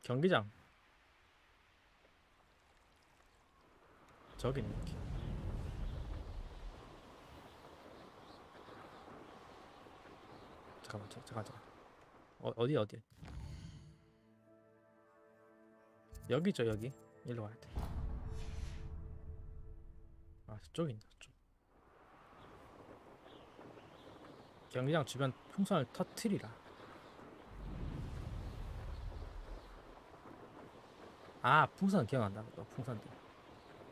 경기장. 저기 있네. 잠깐만. 어디? 여기죠, 여기. 일로 와야 돼. 아, 저쪽에 있나, 저쪽. 경기장 주변 풍선을 터트리라. 아, 풍선 기억난다. 풍선들.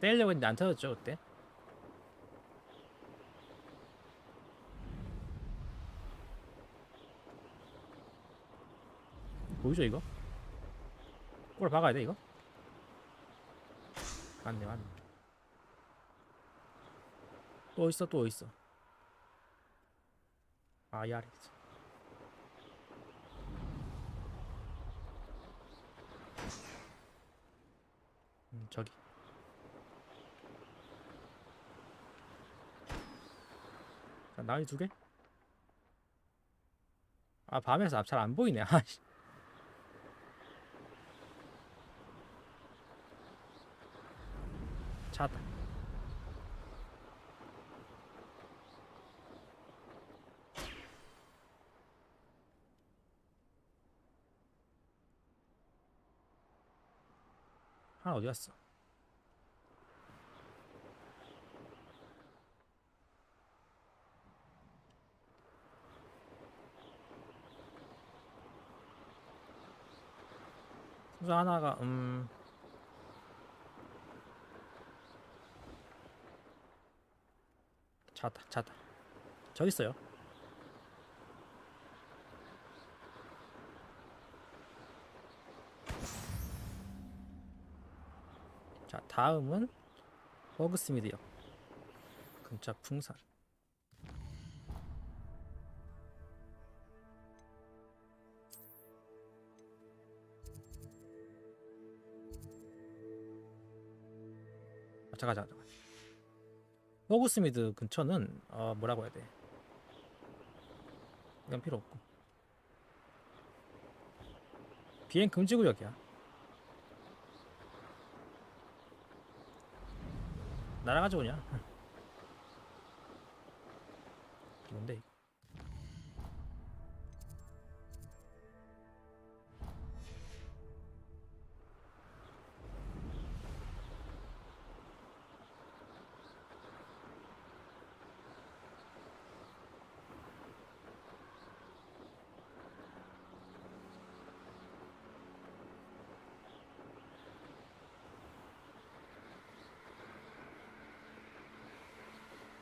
떼려고 했는데 안 터졌죠, 그때? 보이죠, 이거? 꼬를 박아야 돼, 이거? 맞네. 또 있어. 아, 이 아래 있어. 저기. 자, 나이 2개? 아, 밤에서 잘 안 보이네. 아씨. 찾았다. 하나 어디 갔어? 풍선 하나가 찾았다. 저기 있어요. 자, 다음은 호그스미드역 근처 풍선. 잠깐. 호그스미드 근처는 뭐라고 해야 돼? 이건 필요 없고 비행 금지 구역이야. 날아가지고 그냥. 뭔데 이거?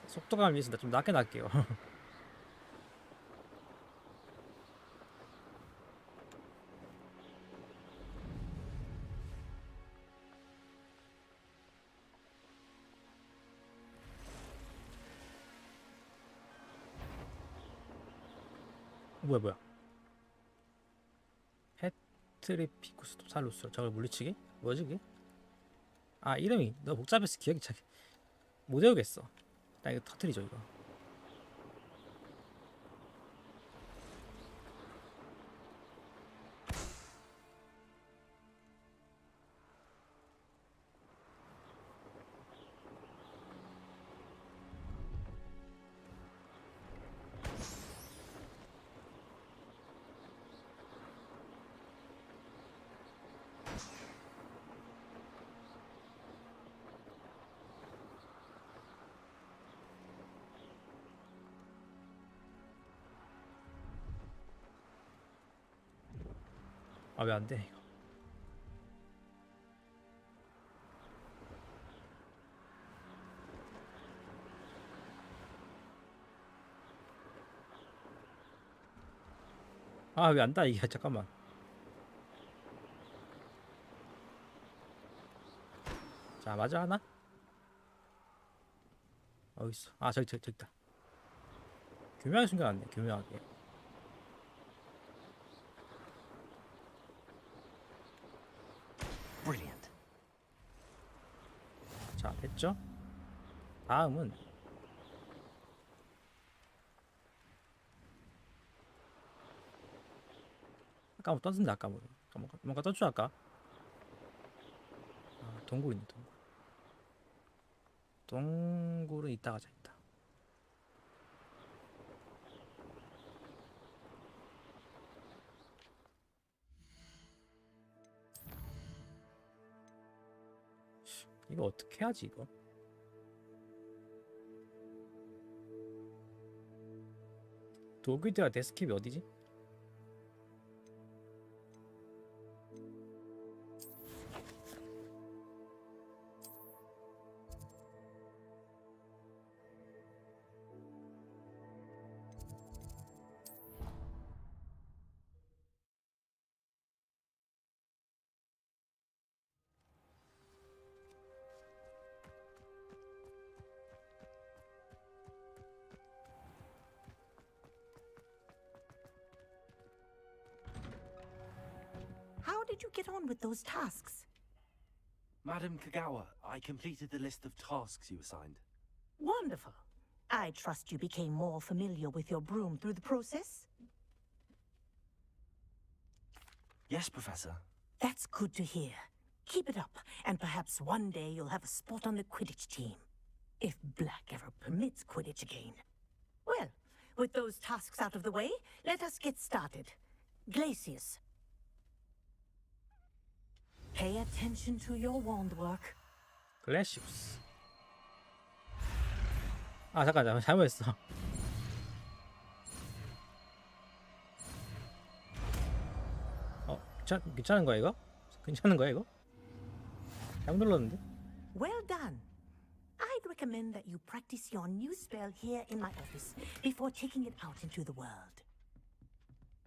속도감을 위해서 좀 낮게 날게요. 뭐야? 페트리피쿠스 살루스. 저걸 물리치기? 뭐지 그게? 아, 이름이 너무 복잡해서 기억이 잘 못 외우겠어. 일단 이거 터트리죠, 이거. 아, 왜 안 돼, 이거. 아, 왜 안 돼, 이게. 잠깐만. 자, 맞아, 하나? 어디 있어? 아, 저기 있다. 교묘하게 숨겨놨네, 교묘하게.
Brilliant.
자, 됐죠? 다음은 아까 뭐 떴는데 아까 뭐 뭔가 떠줘 할까? 아, 동굴 있네 동굴. 동굴은 이따 가자 이따. 이거 어떻게 하지 이거? 독위드와 데스캡이 어디지?
How did you get on with those tasks?
Madam Kagawa, I completed the list of tasks you assigned.
Wonderful. I trust you became more familiar with your broom through the process?
Yes, Professor.
That's good to hear. Keep it up, and perhaps one day you'll have a spot on the Quidditch team. If Black ever permits Quidditch again. Well, with those tasks out of the way, let us get started. Glacius. Pay attention to your wand work.
글래시우스. 아 잠깐 잘못했어. 괜찮은 거야 이거? 괜찮은 거야 이거? 잘못 눌렀는데?
Well done. I'd recommend that you practice your new spell here in my office before taking it out into the world.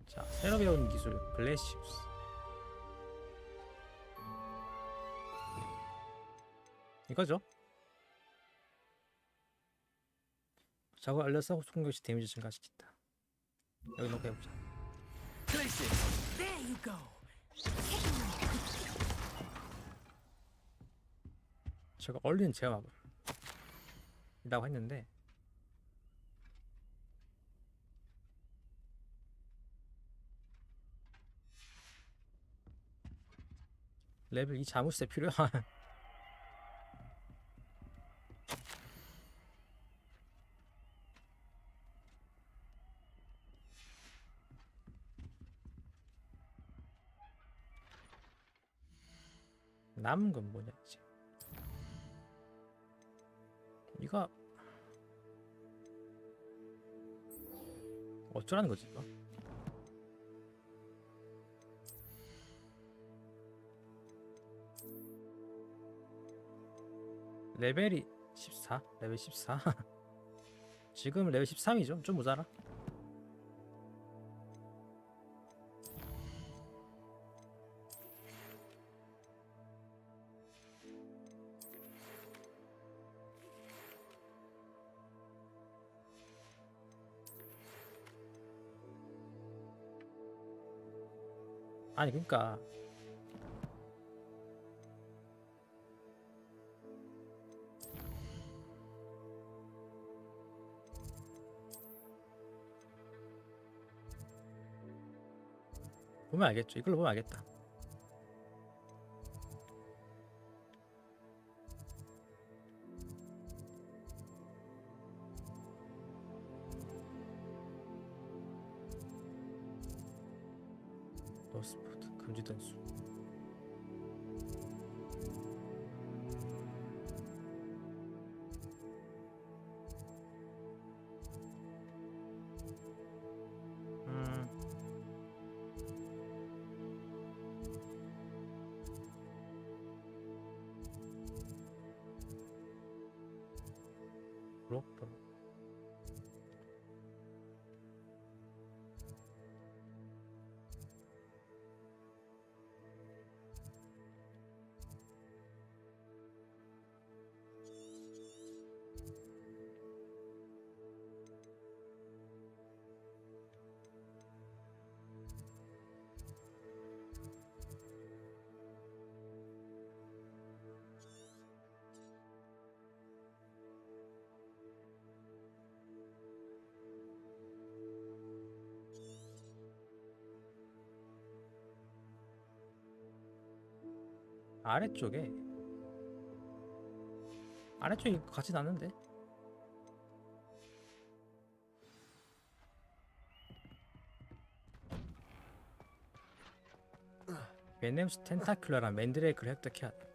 자, 새로 배운 기술 글래시우스. 이거죠? 저거 알려서 공격시 데미지 증가시킨다. 여기 놓고 해보자.
There you go.
제가 얼린 제압을 이라고 했는데 레벨 2 자물쇠 필요한 남은 건 뭐냐 이제 이거 어쩌라는 거지 이거? 레벨이 14? 레벨 14? 지금 레벨 13이죠? 좀 모자라? 아니 그러니까 보면 알겠죠. 이걸로 보면 알겠다. 로스푸드 금지된 수. 그렇군. 아래쪽에 같이 났는데. 베넴스 텐타큘러란 맨드레이크를 획득해야 돼.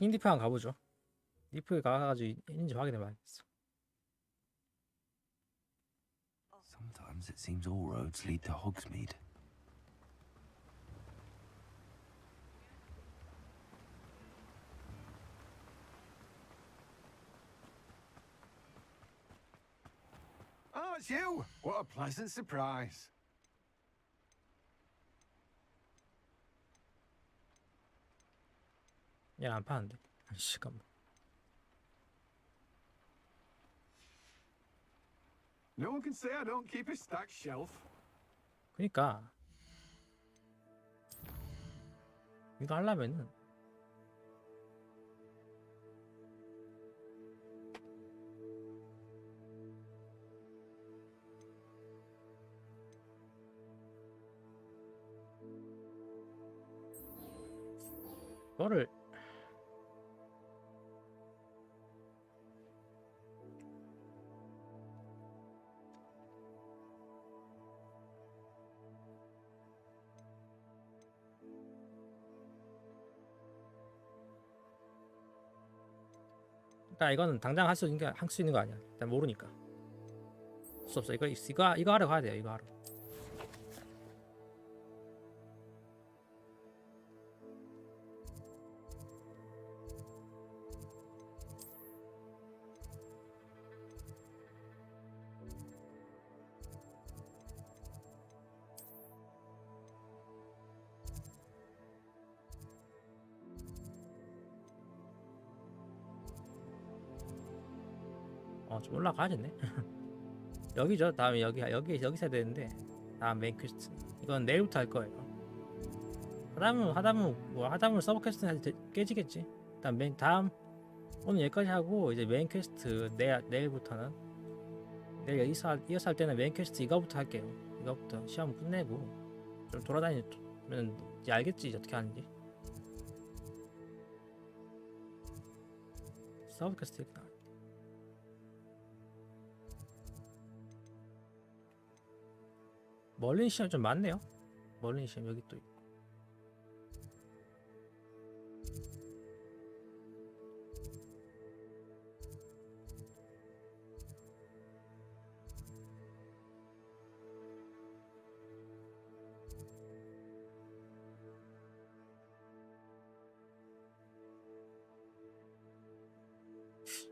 인디프 한번 가보죠. 인디프에 가가지고 있는지 확인해 봐야겠어.
Sometimes it seems all roads lead to Hogsmeade.
Oh, it's you! What a pleasant surprise.
얘는 안 파는데. 잠깐만.
No one can say I don't keep a stacked shelf.
그니까 이거 하려면은 이거를 그러니까 이거는 당장 할 수 있는 거 아니야. 일단 모르니까. 수 없어. 이거 하러 가야 돼요. 이거 하러. 좀 올라가야겠네. 여기죠. 다음에 여기서 해야 되는데 다음 메인 퀘스트. 이건 내일부터 할 거예요. 하다문 서브 퀘스트는 깨지겠지. 일단 다음 오늘 여기까지 하고 이제 메인 퀘스트 내일부터는 내일 이어서 할 때는 메인 퀘스트 이거부터 할게요. 이거부터 시험 끝내고 좀 돌아다니면 이제 알겠지 어떻게 하는지. 서브 퀘스트 있다. 멀린 시험 좀 많네요. 멀린 시험 여기 또 있고.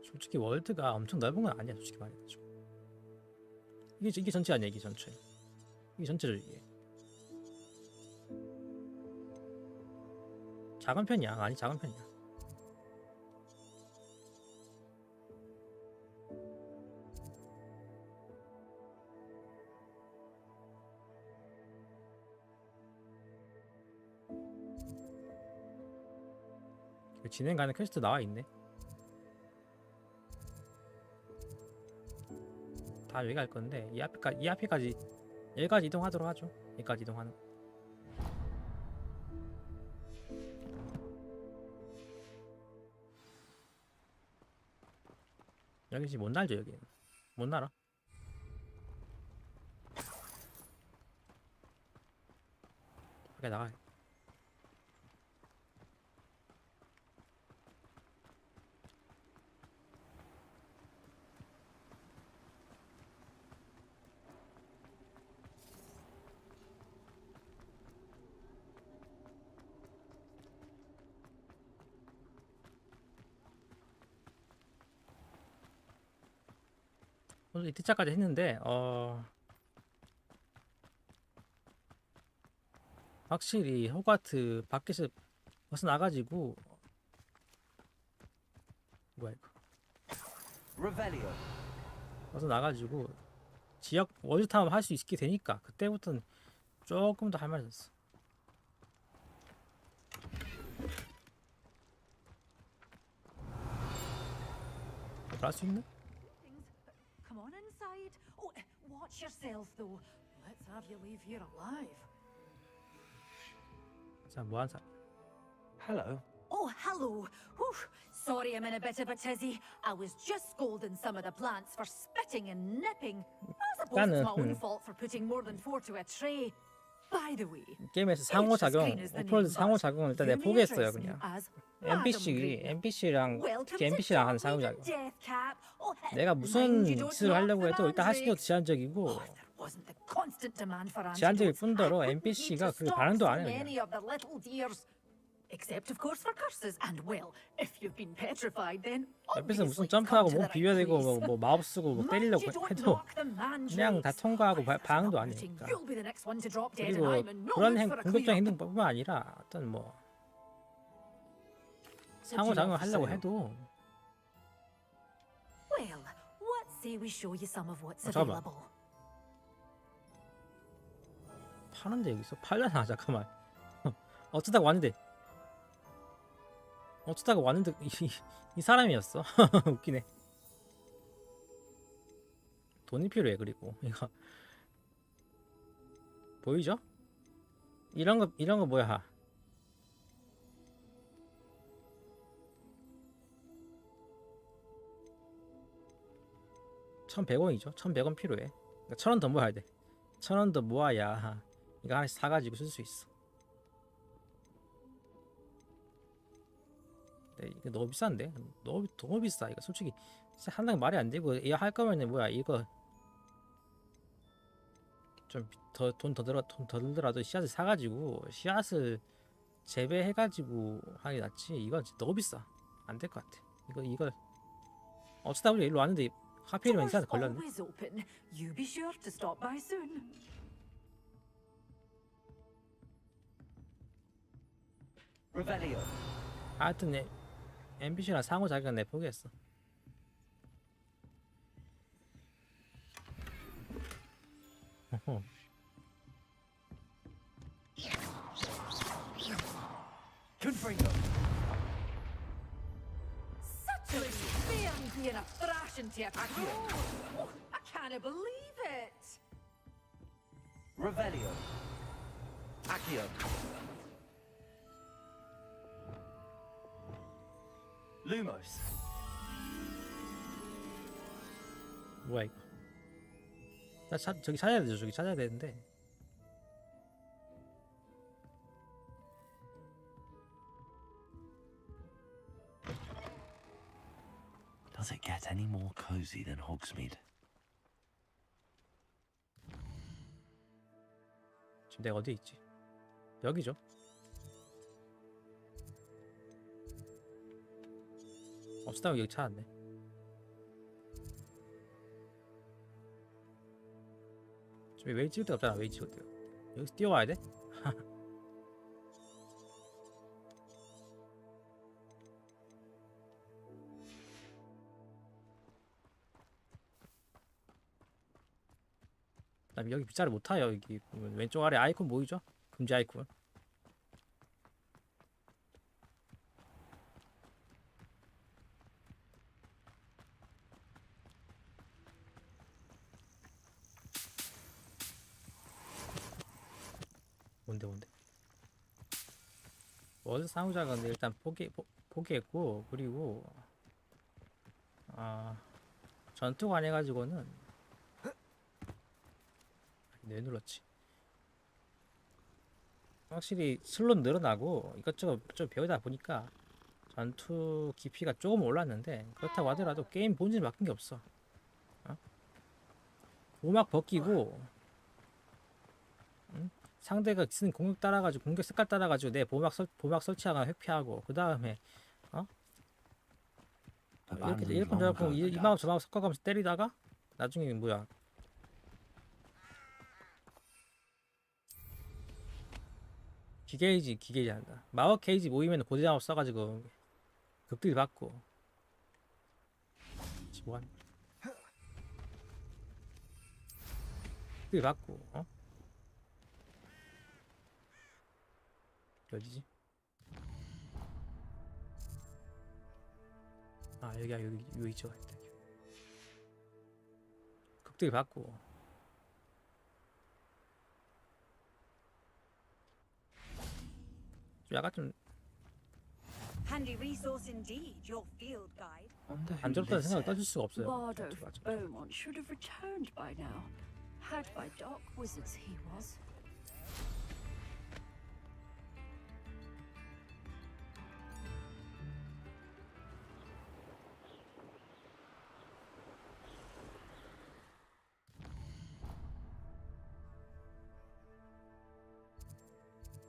솔직히 월드가 엄청 넓은 건 아니야. 솔직히 말해가지고 이게 전체 아니야. 이게 전체를 이게 작은 편이야. 많이 작은 편이야. 진행 가는 퀘스트 나와 있네. 다 여기 갈 건데 이 앞에까지 여기까지 이동하도록 하죠. 여기까지 이동하는. 여기 지금 못 날죠. 여기는 못 날아. 밖에 나가. 오늘 이틀차까지 했는데 확실히 호그와트 밖에서 벗어나가지고 뭐야 이거.
Revelio.
그래서 나가지고 지역 월드 탐험 할 수 있게 되니까 그때부터는 조금 더 할 말이 있었어. 할 수 있나?
Come on inside. Oh, watch yourself though. Let's have you leave here alive.
자, 뭐한 사람?
Hello.
Oh, hello. Whew. Sorry I'm in a bit of a tizzy. I was just scolding some of the plants for spitting and nipping. I suppose it's my own fault for putting more than 4 to a tray. By the way,
게임에서 상호작용, 오프로드 상호작용을 일단 내가 포기했어요 그냥. NPC랑 특히 NPC랑 하는 상호작용. 내가 무슨 짓을 하려고 해도 일단 할 수도 제한적이고 제한적일 뿐더러 NPC가 그 반응도 안 해요. 그냥.
Except of course for curses, and well, if you've been petrified, then
옆에서 무슨 점프하고 몸 비벼대고 뭐 마법 쓰고 뭐 때리려고 해도 그냥 다 통과하고 반응도 안 해요. 그리고 그런 공격적인 행동뿐만 아니라 어떤 뭐 상호작용을 하려고 해도
well, what say we show you some of what's
잠깐만.
available?
파는데 여기서 팔려나 잠깐만. 어쩌다가 왔는데 이 사람이었어. 웃기네. 돈이 필요해. 그리고 이거 보이죠? 이런 거 뭐야? 1,100원이죠. 1,100원 필요해. 그러니까 1,000원 더 모아야 돼. 1,000원 더 모아야 이거 하나씩 사가지고 쓸 수 있어. 네, 이거 너무 비싼데? 너무 비싸. 이거 솔직히 상당히 말이 안 되고 이거 할 거면 뭐야 이거 좀 돈 더 들더라도 씨앗을 사가지고 씨앗을 재배해가지고 하는 게 낫지. 이건 진짜 너무 비싸. 안 될 것 같아. 이거 어쩌다 우리 일로 왔는데 하필이면 인사한테 걸렸네.
Always open. You be sure to stop by soon.
Revelio.
하여튼 NPC랑 상호작용은 내 포기했어.
콘프링고.
Such a experience being a thrashing to a oh, I can't believe it.
Revelio. Accio. Lumos.
뭐야 이거? 나 저기 찾아야 되죠. 저기 찾아야 되는데.
Does it get any more cozy than Hogsmeade?
지금 내가 어디에 있지? 여기죠. 없다고 여기 찾았네. 저기 웨이 찍을 데가 없잖아. 웨이 찍을 데가. 여기서 뛰어와야 돼? 나 여기 빗자루 못 타요. 여기 보면 왼쪽 아래 아이콘 보이죠? 금지 아이콘. 뭔데? 월드 상호작은 일단 포기했고, 그리고 전투관 해가지고는 왜 눌렀지? 확실히 슬롯 늘어나고 이것저것 좀 배우다 보니까 전투 깊이가 조금 올랐는데 그렇다고 하더라도 게임 본질 바뀐 게 없어. 보막 벗기고 상대가 쓰는 공격 따라가지고 공격 색깔 따라가지고 내 보막 설치하거나 회피하고 그 다음에 이렇게 저렇게 이 마법 저 마법 섞어가면서 때리다가 나중에 뭐야 기계이지 한다. 마법 게이지 모이면 고대 마법 써가지고 극딜 받고 소환. 그 받고 어디지? 아 여기야 여기 있죠. 극딜 받고 약간 좀
Handy resource indeed, your field guide.
안좋다는 생각을 떠줄 수가 없어요.
Lord of Beaumont should have returned by now. Had by dark wizards he was.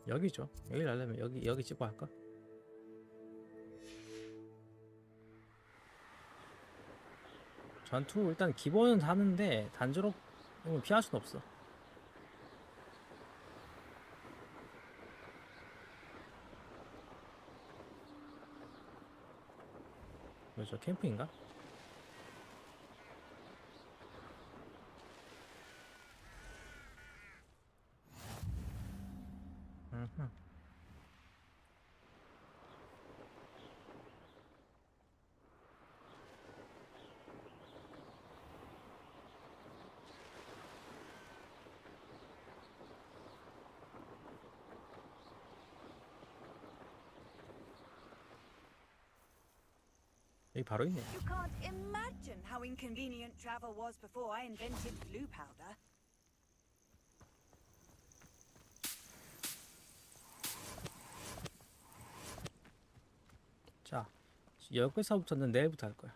여기죠. 여기 가려면 여기 찍고 할까? 전투 일단 기본은 하는데 단조롭은 피할 수는 없어. 뭐죠? 캠프인가? 여기 바로 있네.
You can't imagine how inconvenient travel was before I invented blue powder.
자, 여기서부터는 내일부터 할 거야.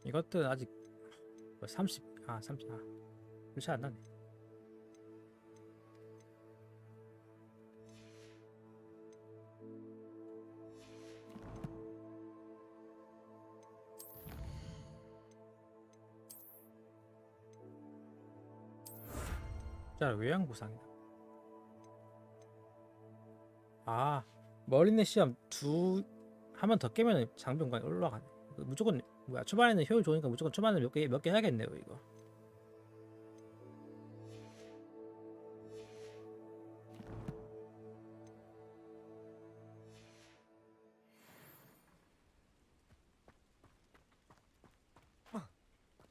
이것도 아직 30 불차 안 나네. 자, 외양부상이다. 아, 머리내 시험 한 번 더 깨면 장병관이 올라가네. 무조건 뭐야, 초반에는 효율 좋으니까 무조건 초반에 몇 개 해야겠네요 이거.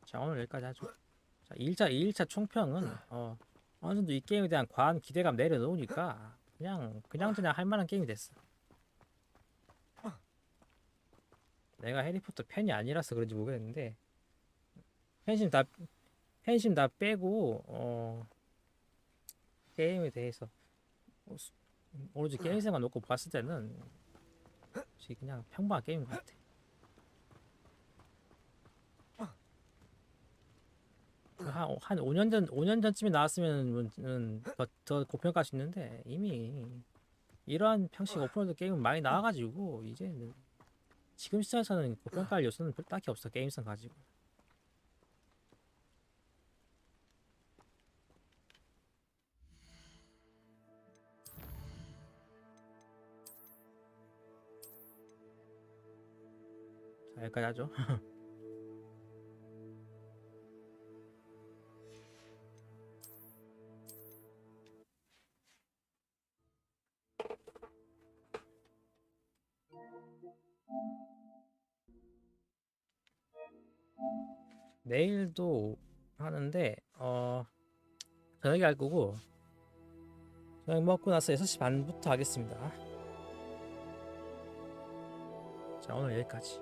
자, 오늘 여기까지 하죠. 자, 2일차 총평은 어느 정도 이 게임에 대한 과한 기대감 내려놓으니까 그냥 할 만한 게임이 됐어. 내가 해리포터 팬이 아니라서 그런지 모르겠는데 팬심 다 빼고 게임에 대해서 오로지 게임성만 놓고 봤을 때는 그냥 평범한 게임인 것 같아. 한 5년 전쯤에 나왔으면 더 고평가할 수 있는데 이미 이러한 형식 오픈월드 게임은 많이 나와가지고 이제 지금 시점에서는 고평가할 요소는 딱히 없어. 게임성 가지고. 자, 여기까지 하죠. 내일도 하는데 저녁에 할 거고 저녁 먹고 나서 6시 반부터 하겠습니다. 자, 오늘 여기까지.